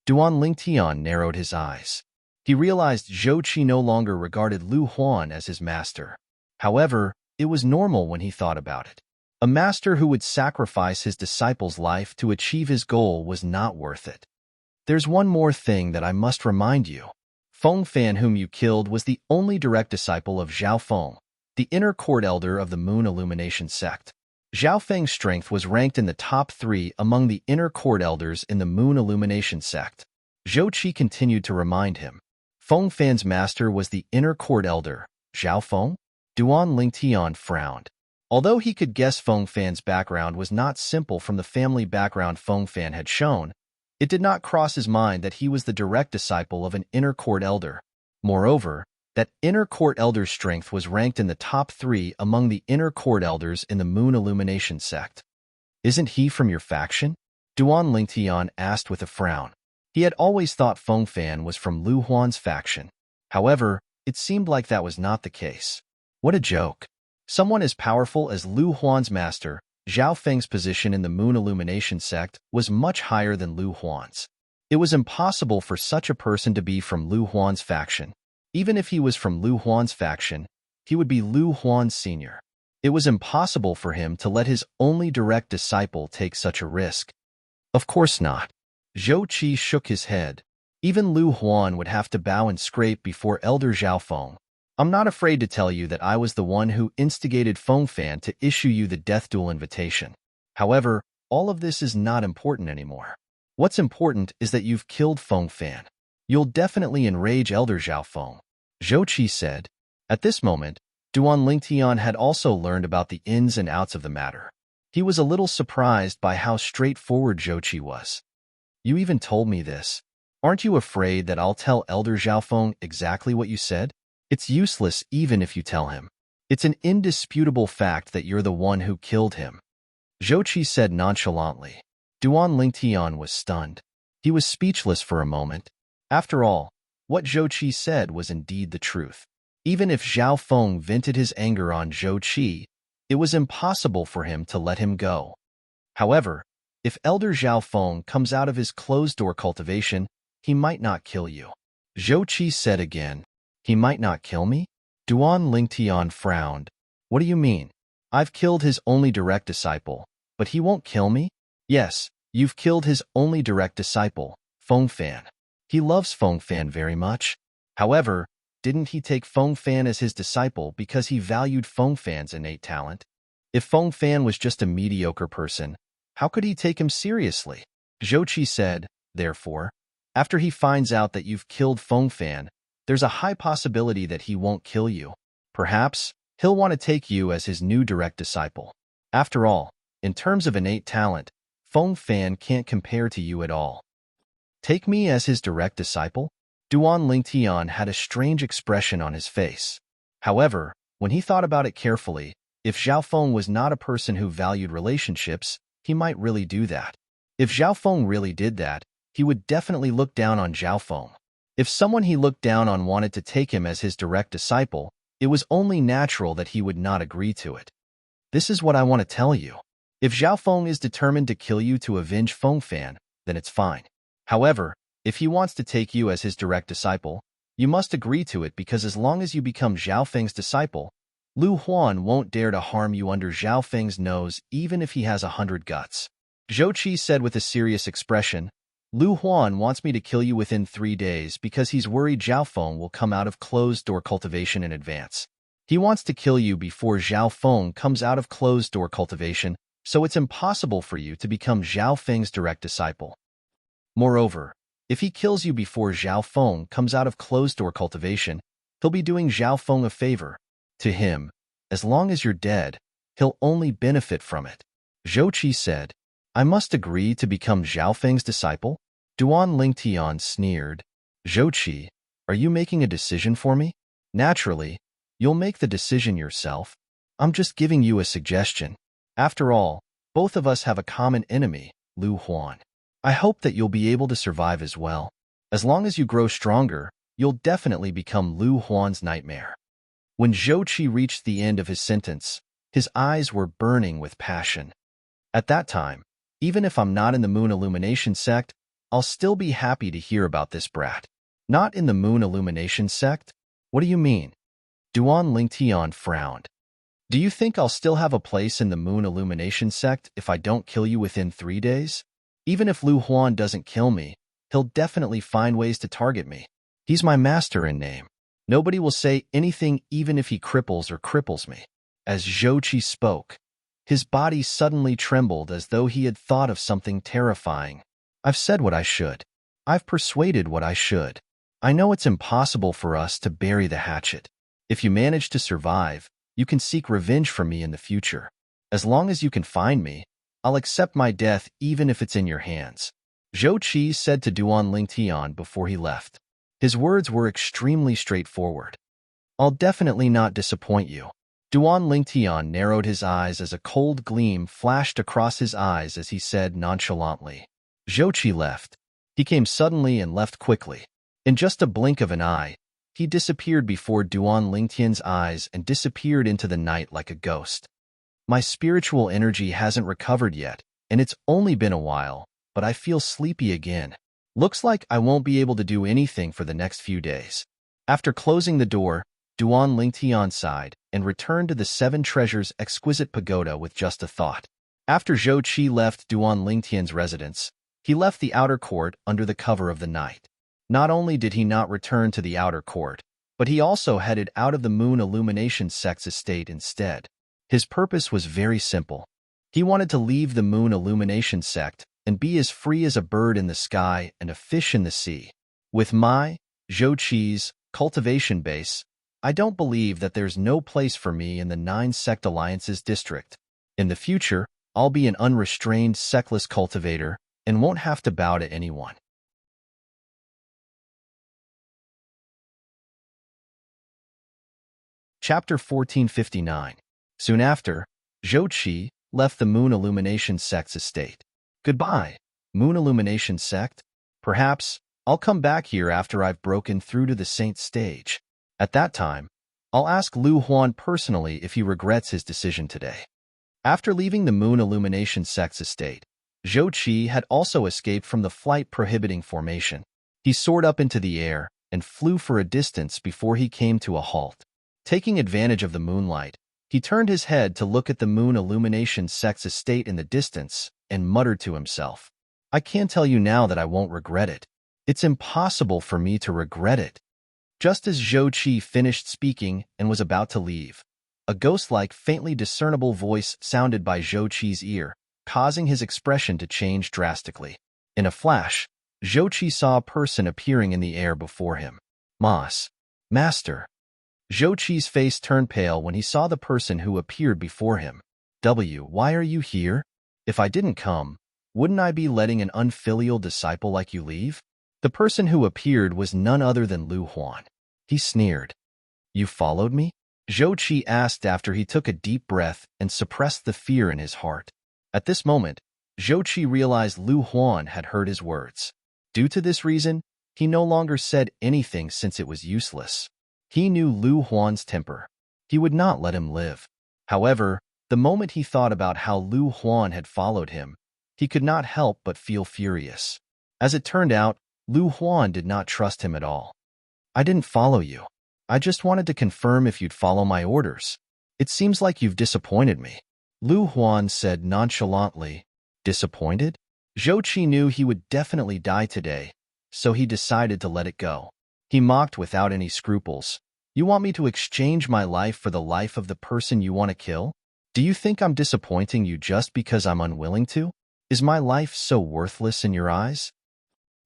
Duan Lingtian narrowed his eyes. He realized Zhou Qi no longer regarded Lu Huan as his master. However, it was normal when he thought about it. A master who would sacrifice his disciple's life to achieve his goal was not worth it. There's one more thing that I must remind you. Feng Fan, whom you killed, was the only direct disciple of Zhao Feng, the inner court elder of the Moon Illumination sect. Zhao Feng's strength was ranked in the top 3 among the inner court elders in the Moon Illumination sect. Zhou Qi continued to remind him. Feng Fan's master was the inner court elder, Zhao Feng? Duan Lingtian frowned. Although he could guess Feng Fan's background was not simple from the family background Feng Fan had shown, it did not cross his mind that he was the direct disciple of an inner court elder. Moreover, that inner court elder's strength was ranked in the top 3 among the inner court elders in the Moon Illumination sect. Isn't he from your faction? Duan Lingtian asked with a frown. He had always thought Feng Fan was from Lu Huan's faction. However, it seemed like that was not the case. What a joke. Someone as powerful as Lu Huan's master, Zhao Feng's position in the Moon Illumination sect was much higher than Lu Huan's. It was impossible for such a person to be from Lu Huan's faction. Even if he was from Lu Huan's faction, he would be Lu Huan's senior. It was impossible for him to let his only direct disciple take such a risk. Of course not. Zhou Qi shook his head. Even Lu Huan would have to bow and scrape before Elder Zhao Feng. I'm not afraid to tell you that I was the one who instigated Feng Fan to issue you the death duel invitation. However, all of this is not important anymore. What's important is that you've killed Feng Fan. You'll definitely enrage Elder Zhao Feng, Zhou Qi said. At this moment, Duan Lingtian had also learned about the ins and outs of the matter. He was a little surprised by how straightforward Zhou Qi was. You even told me this. Aren't you afraid that I'll tell Elder Zhao Feng exactly what you said? It's useless even if you tell him. It's an indisputable fact that you're the one who killed him. Zhou Qi said nonchalantly. Duan Lingtian was stunned. He was speechless for a moment. After all, what Zhou Qi said was indeed the truth. Even if Zhao Feng vented his anger on Zhou Qi, it was impossible for him to let him go. However, if Elder Zhao Feng comes out of his closed-door cultivation, he might not kill you. Zhou Qi said again. He might not kill me? Duan Lingtian frowned. What do you mean? I've killed his only direct disciple, but he won't kill me? Yes, you've killed his only direct disciple, Feng Fan. He loves Feng Fan very much. However, didn't he take Feng Fan as his disciple because he valued Feng Fan's innate talent? If Feng Fan was just a mediocre person, how could he take him seriously? Zhou Qi said, therefore, after he finds out that you've killed Feng Fan, there's a high possibility that he won't kill you. Perhaps, he'll want to take you as his new direct disciple. After all, in terms of innate talent, Feng Fan can't compare to you at all. Take me as his direct disciple? Duan Lingtian had a strange expression on his face. However, When he thought about it carefully, if Zhao Feng was not a person who valued relationships, he might really do that. If Zhao Feng really did that, he would definitely look down on Zhao Feng. If someone he looked down on wanted to take him as his direct disciple, it was only natural that he would not agree to it. This is what I want to tell you. If Zhao Feng is determined to kill you to avenge Feng Fan, then it's fine. However, if he wants to take you as his direct disciple, you must agree to it, because as long as you become Zhao Feng's disciple, Lu Huan won't dare to harm you under Zhao Feng's nose, even if he has 100 guts. Zhou Qi said with a serious expression, Lu Huan wants me to kill you within 3 days because he's worried Zhao Feng will come out of closed-door cultivation in advance. He wants to kill you before Zhao Feng comes out of closed-door cultivation, so it's impossible for you to become Zhao Feng's direct disciple. Moreover, if he kills you before Zhao Feng comes out of closed-door cultivation, he'll be doing Zhao Feng a favor. To him, as long as you're dead, he'll only benefit from it. Zhou Qi said, I must agree to become Zhao Feng's disciple? Duan Lingtian sneered. Zhou Qi, are you making a decision for me? Naturally, you'll make the decision yourself. I'm just giving you a suggestion. After all, both of us have a common enemy, Lu Huan. I hope that you'll be able to survive as well. As long as you grow stronger, you'll definitely become Lu Huan's nightmare. When Zhou Qi reached the end of his sentence, his eyes were burning with passion. At that time, even if I'm not in the Moon Illumination sect, I'll still be happy to hear about this brat. Not in the Moon Illumination sect? What do you mean? Duan Lingtian frowned. Do you think I'll still have a place in the Moon Illumination sect if I don't kill you within 3 days? Even if Lu Huan doesn't kill me, he'll definitely find ways to target me. He's my master in name. Nobody will say anything even if he cripples me. As Zhou Qi spoke, his body suddenly trembled as though he had thought of something terrifying. I've said what I should. I've persuaded what I should. I know it's impossible for us to bury the hatchet. If you manage to survive, you can seek revenge for me in the future. As long as you can find me, I'll accept my death even if it's in your hands. Zhou Qi said to Duan Lingtian before he left. His words were extremely straightforward. I'll definitely not disappoint you. Duan Lingtian narrowed his eyes as a cold gleam flashed across his eyes as he said nonchalantly. Zhou Qi left. He came suddenly and left quickly. In just a blink of an eye, he disappeared before Duan Lingtian's eyes and disappeared into the night like a ghost. My spiritual energy hasn't recovered yet, and it's only been a while, but I feel sleepy again. Looks like I won't be able to do anything for the next few days. After closing the door, Duan Lingtian sighed and returned to the Seven Treasures exquisite pagoda with just a thought. After Zhou Qi left Duan Lingtian's residence, he left the outer court under the cover of the night. Not only did he not return to the outer court, but he also headed out of the Moon Illumination sect's estate instead. His purpose was very simple. He wanted to leave the Moon Illumination sect and be as free as a bird in the sky and a fish in the sea. With my, Zhou Qi's, cultivation base, I don't believe that there's no place for me in the 9 Sect Alliances district. In the future, I'll be an unrestrained sectless cultivator and won't have to bow to anyone. Chapter 1459. Soon after, Zhou Qi left the Moon Illumination sect's estate. Goodbye, Moon Illumination sect. Perhaps I'll come back here after I've broken through to the Saint stage. At that time, I'll ask Lu Huan personally if he regrets his decision today. After leaving the Moon Illumination sect's estate, Zhou Qi had also escaped from the flight-prohibiting formation. He soared up into the air and flew for a distance before he came to a halt. Taking advantage of the moonlight, he turned his head to look at the Moon Illumination sect's estate in the distance and muttered to himself, I can't tell you now that I won't regret it. It's impossible for me to regret it. Just as Zhou Qi finished speaking and was about to leave, a ghost-like, faintly discernible voice sounded by Zhou Qi's ear, causing his expression to change drastically. In a flash, Zhou Qi saw a person appearing in the air before him. Master. Zhou Qi's face turned pale when he saw the person who appeared before him. Why are you here? If I didn't come, wouldn't I be letting an unfilial disciple like you leave? The person who appeared was none other than Lu Huan. He sneered. You followed me? Zhou Qi asked after he took a deep breath and suppressed the fear in his heart. At this moment, Zhou Qi realized Lu Huan had heard his words. Due to this reason, he no longer said anything since it was useless. He knew Lu Huan's temper. He would not let him live. However, the moment he thought about how Lu Huan had followed him, he could not help but feel furious. As it turned out, Lu Huan did not trust him at all. I didn't follow you. I just wanted to confirm if you'd follow my orders. It seems like you've disappointed me. Lu Huan said nonchalantly. Disappointed? Zhou Qi knew he would definitely die today, so he decided to let it go. He mocked without any scruples. You want me to exchange my life for the life of the person you want to kill? Do you think I'm disappointing you just because I'm unwilling to? Is my life so worthless in your eyes?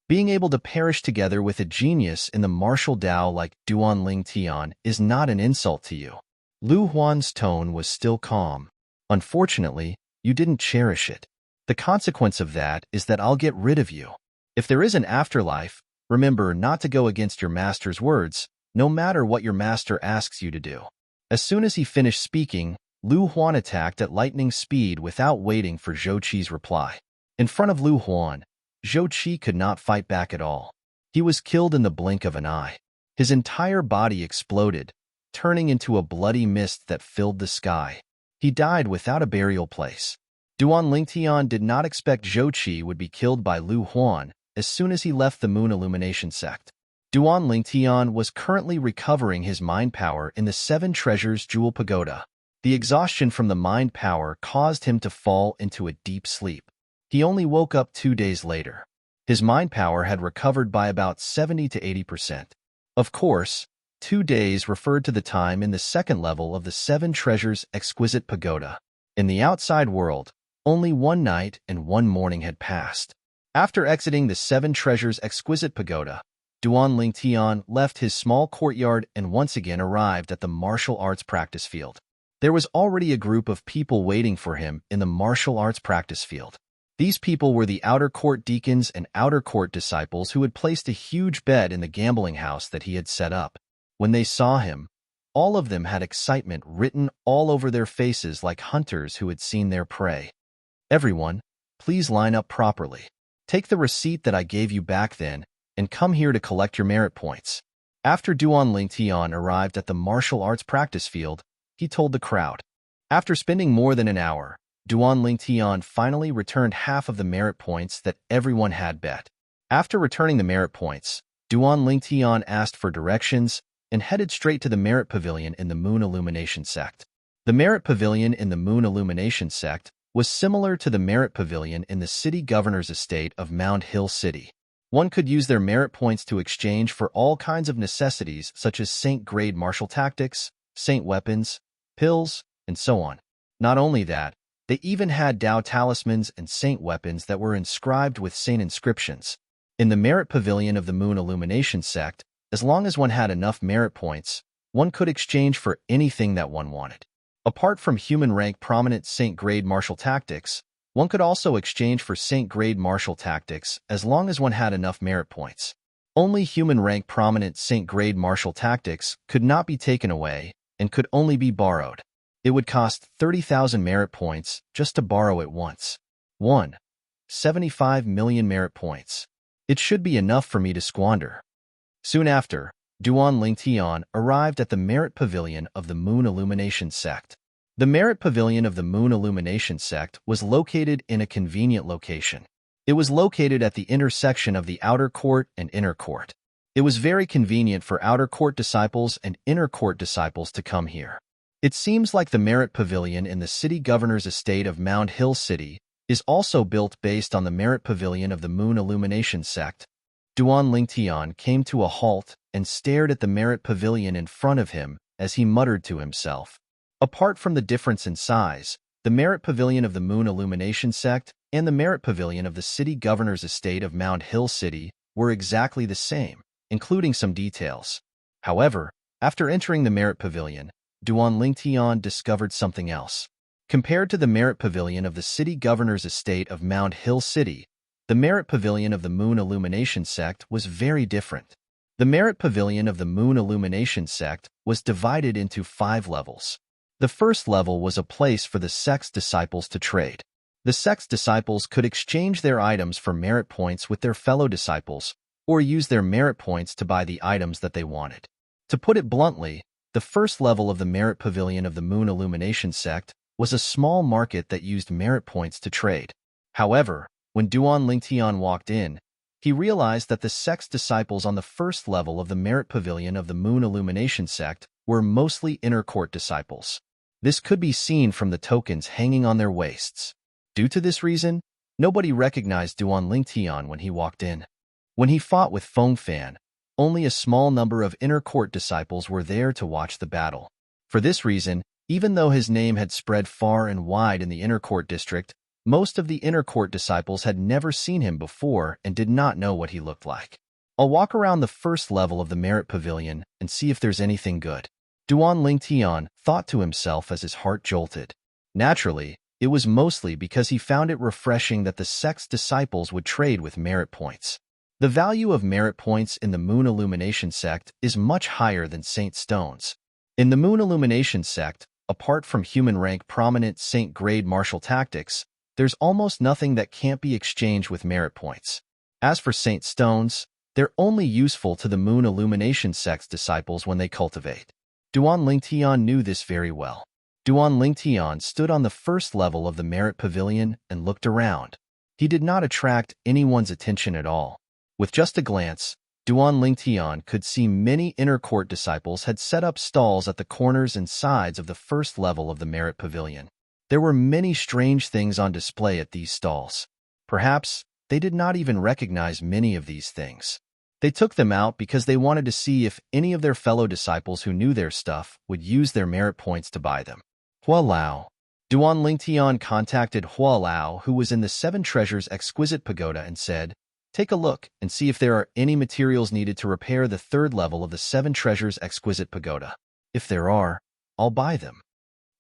Being able to perish together with a genius in the martial Tao like Duanling Tian is not an insult to you. Lu Huan's tone was still calm. Unfortunately, you didn't cherish it. The consequence of that is that I'll get rid of you. If there is an afterlife, remember not to go against your master's words, no matter what your master asks you to do. As soon as he finished speaking, Lu Huan attacked at lightning speed without waiting for Zhou Qi's reply. In front of Lu Huan, Zhou Qi could not fight back at all. He was killed in the blink of an eye. His entire body exploded, turning into a bloody mist that filled the sky. He died without a burial place. Duanling Tian did not expect Zhou Qi would be killed by Lu Huan as soon as he left the Moon Illumination sect. Duanling Tian was currently recovering his mind power in the Seven Treasures Jewel Pagoda. The exhaustion from the mind power caused him to fall into a deep sleep. He only woke up 2 days later. His mind power had recovered by about 70 to 80%. Of course, 2 days referred to the time in the second level of the Seven Treasures Exquisite Pagoda. In the outside world, only 1 night and 1 morning had passed. After exiting the Seven Treasures Exquisite Pagoda, Duanling Tian left his small courtyard and once again arrived at the martial arts practice field. There was already a group of people waiting for him in the martial arts practice field. These people were the outer court deacons and outer court disciples who had placed a huge bed in the gambling house that he had set up. When they saw him, all of them had excitement written all over their faces like hunters who had seen their prey. Everyone, please line up properly. Take the receipt that I gave you back then and come here to collect your merit points. After Duanling Tian arrived at the martial arts practice field, he told the crowd. After spending more than an hour, Duanling Tian finally returned half of the merit points that everyone had bet. After returning the merit points, Duanling Tian asked for directions and headed straight to the merit pavilion in the Moon Illumination sect. The merit pavilion in the Moon Illumination sect was similar to the merit pavilion in the city governor's estate of Mount Hill City. One could use their merit points to exchange for all kinds of necessities such as saint-grade martial tactics, saint weapons, pills, and so on. Not only that, they even had Tao talismans and saint weapons that were inscribed with saint inscriptions. In the merit pavilion of the Moon Illumination sect, as long as one had enough merit points, one could exchange for anything that one wanted. Apart from human rank prominent saint-grade martial tactics, one could also exchange for saint-grade martial tactics as long as one had enough merit points. Only human rank prominent saint-grade martial tactics could not be taken away and could only be borrowed. It would cost 30,000 merit points just to borrow it once. 75 million merit points. It should be enough for me to squander. Soon after, Duanling Tian arrived at the Merit Pavilion of the Moon Illumination sect. The Merit Pavilion of the Moon Illumination sect was located in a convenient location. It was located at the intersection of the outer court and inner court. It was very convenient for outer court disciples and inner court disciples to come here. It seems like the Merit Pavilion in the city governor's estate of Mount Hill City is also built based on the Merit Pavilion of the Moon Illumination sect. Duanling Tian came to a halt and stared at the Merit Pavilion in front of him as he muttered to himself. Apart from the difference in size, the Merit Pavilion of the Moon Illumination sect and the Merit Pavilion of the city governor's estate of Mount Hill City were exactly the same, including some details. However, after entering the Merit Pavilion, Duanling Tian discovered something else. Compared to the Merit Pavilion of the city governor's estate of Mount Hill City, the Merit Pavilion of the Moon Illumination sect was very different. The Merit Pavilion of the Moon Illumination sect was divided into 5 levels. The first level was a place for the sect's disciples to trade. The sect's disciples could exchange their items for merit points with their fellow disciples, or use their merit points to buy the items that they wanted. To put it bluntly, the first level of the Merit Pavilion of the Moon Illumination sect was a small market that used merit points to trade. However, when Duan Lingtian walked in, he realized that the sect's disciples on the first level of the Merit Pavilion of the Moon Illumination sect were mostly inner court disciples. This could be seen from the tokens hanging on their waists. Due to this reason, nobody recognized Duan Lingtian when he walked in. When he fought with Feng Fan, only a small number of inner court disciples were there to watch the battle. For this reason, even though his name had spread far and wide in the inner court district, most of the inner court disciples had never seen him before and did not know what he looked like. I'll walk around the first level of the Merit Pavilion and see if there's anything good. Duan Lingtian thought to himself as his heart jolted. Naturally, it was mostly because he found it refreshing that the sect's disciples would trade with merit points. The value of merit points in the Moon Illumination sect is much higher than Saint Stones. In the Moon Illumination sect, apart from human rank prominent Saint grade martial tactics, there's almost nothing that can't be exchanged with merit points. As for Saint Stones, they're only useful to the Moon Illumination sect's disciples when they cultivate. Duan Lingtian knew this very well. Duan Lingtian stood on the first level of the Merit Pavilion and looked around. He did not attract anyone's attention at all. With just a glance, Duan Lingtian could see many inner court disciples had set up stalls at the corners and sides of the first level of the Merit Pavilion. There were many strange things on display at these stalls. Perhaps they did not even recognize many of these things. They took them out because they wanted to see if any of their fellow disciples who knew their stuff would use their merit points to buy them. Hua Lao. Duan Lingtian contacted Hua Lao, who was in the 7 Treasures Exquisite Pagoda, and said, "Take a look and see if there are any materials needed to repair the 3rd level of the 7 Treasures Exquisite Pagoda. If there are, I'll buy them."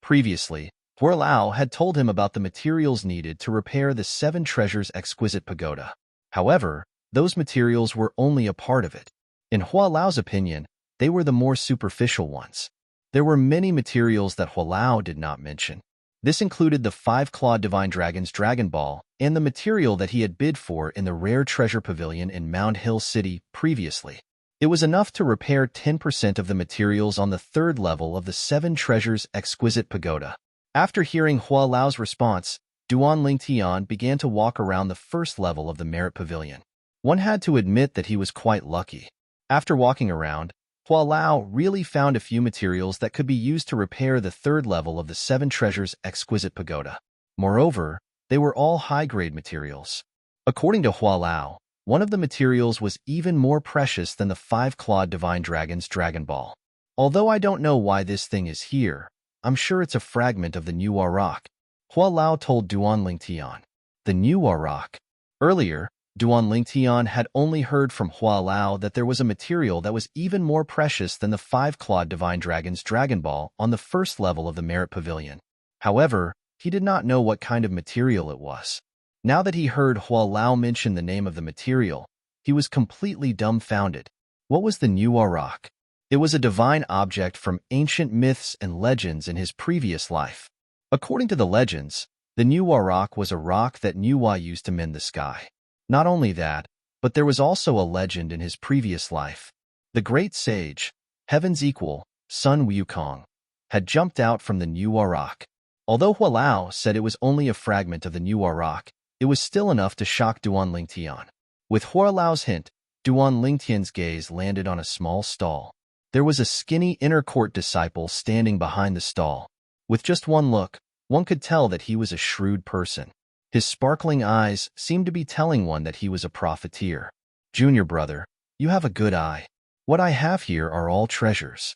Previously, Hua Lao had told him about the materials needed to repair the 7 Treasures Exquisite Pagoda. However, those materials were only a part of it. In Hua Lao's opinion, they were the more superficial ones. There were many materials that Hua Lao did not mention. This included the 5-clawed Divine Dragon's Dragon Ball and the material that he had bid for in the Rare Treasure Pavilion in Mound Hill City previously. It was enough to repair 10% of the materials on the 3rd level of the 7 Treasures Exquisite Pagoda. After hearing Hua Lao's response, Duan Lingtian began to walk around the first level of the Merit Pavilion. One had to admit that he was quite lucky. After walking around, Hua Lao really found a few materials that could be used to repair the 3rd level of the 7 Treasures Exquisite Pagoda. Moreover, they were all high-grade materials. According to Hua Lao, one of the materials was even more precious than the 5-clawed Divine Dragon's Dragon Ball. Although I don't know why this thing is here, I'm sure it's a fragment of the Nuwa Rock, Hua Lao told Duan Lingtian. The Nuwa Rock. Earlier, Duan Lingtian had only heard from Hua Lao that there was a material that was even more precious than the 5-clawed Divine Dragon's Dragon Ball on the first level of the Merit Pavilion. However, he did not know what kind of material it was. Now that he heard Hua Lao mention the name of the material, he was completely dumbfounded. What was the Nuwa Rock? It was a divine object from ancient myths and legends in his previous life. According to the legends, the Nuwa Rock was a rock that Nuwa used to mend the sky. Not only that, but there was also a legend in his previous life. The great sage, Heaven's Equal, Sun Wukong, had jumped out from the Nuwa Rock. Although Hua Lao said it was only a fragment of the Nuwa Rock, it was still enough to shock Duan Lingtian. With Hua Lao's hint, Duan Lingtian's gaze landed on a small stall. There was a skinny inner court disciple standing behind the stall. With just one look, one could tell that he was a shrewd person. His sparkling eyes seemed to be telling one that he was a profiteer. "Junior brother, you have a good eye. What I have here are all treasures."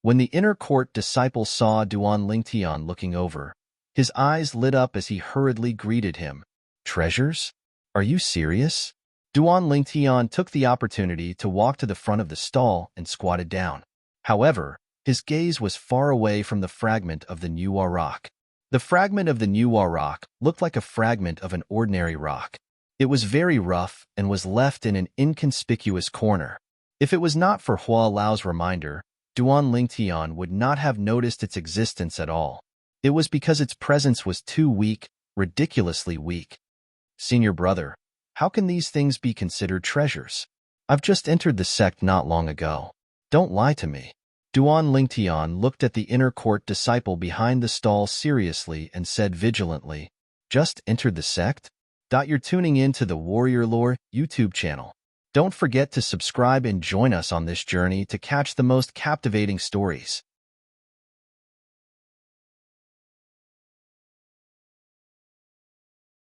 When the inner court disciple saw Duan Lingtian looking over, his eyes lit up as he hurriedly greeted him. "Treasures? Are you serious?" Duan Lingtian took the opportunity to walk to the front of the stall and squatted down. However, his gaze was far away from the fragment of the Nuwa Rock. The fragment of the Nuwa Rock looked like a fragment of an ordinary rock. It was very rough and was left in an inconspicuous corner. If it was not for Hua Lao's reminder, Duan Lingtian would not have noticed its existence at all. It was because its presence was too weak, ridiculously weak. Senior brother, how can these things be considered treasures? I've just entered the sect not long ago. Don't lie to me. Duan Lingtian looked at the inner court disciple behind the stall seriously and said vigilantly, just entered the sect? You're tuning in to the Warrior Lore YouTube channel. Don't forget to subscribe and join us on this journey to catch the most captivating stories.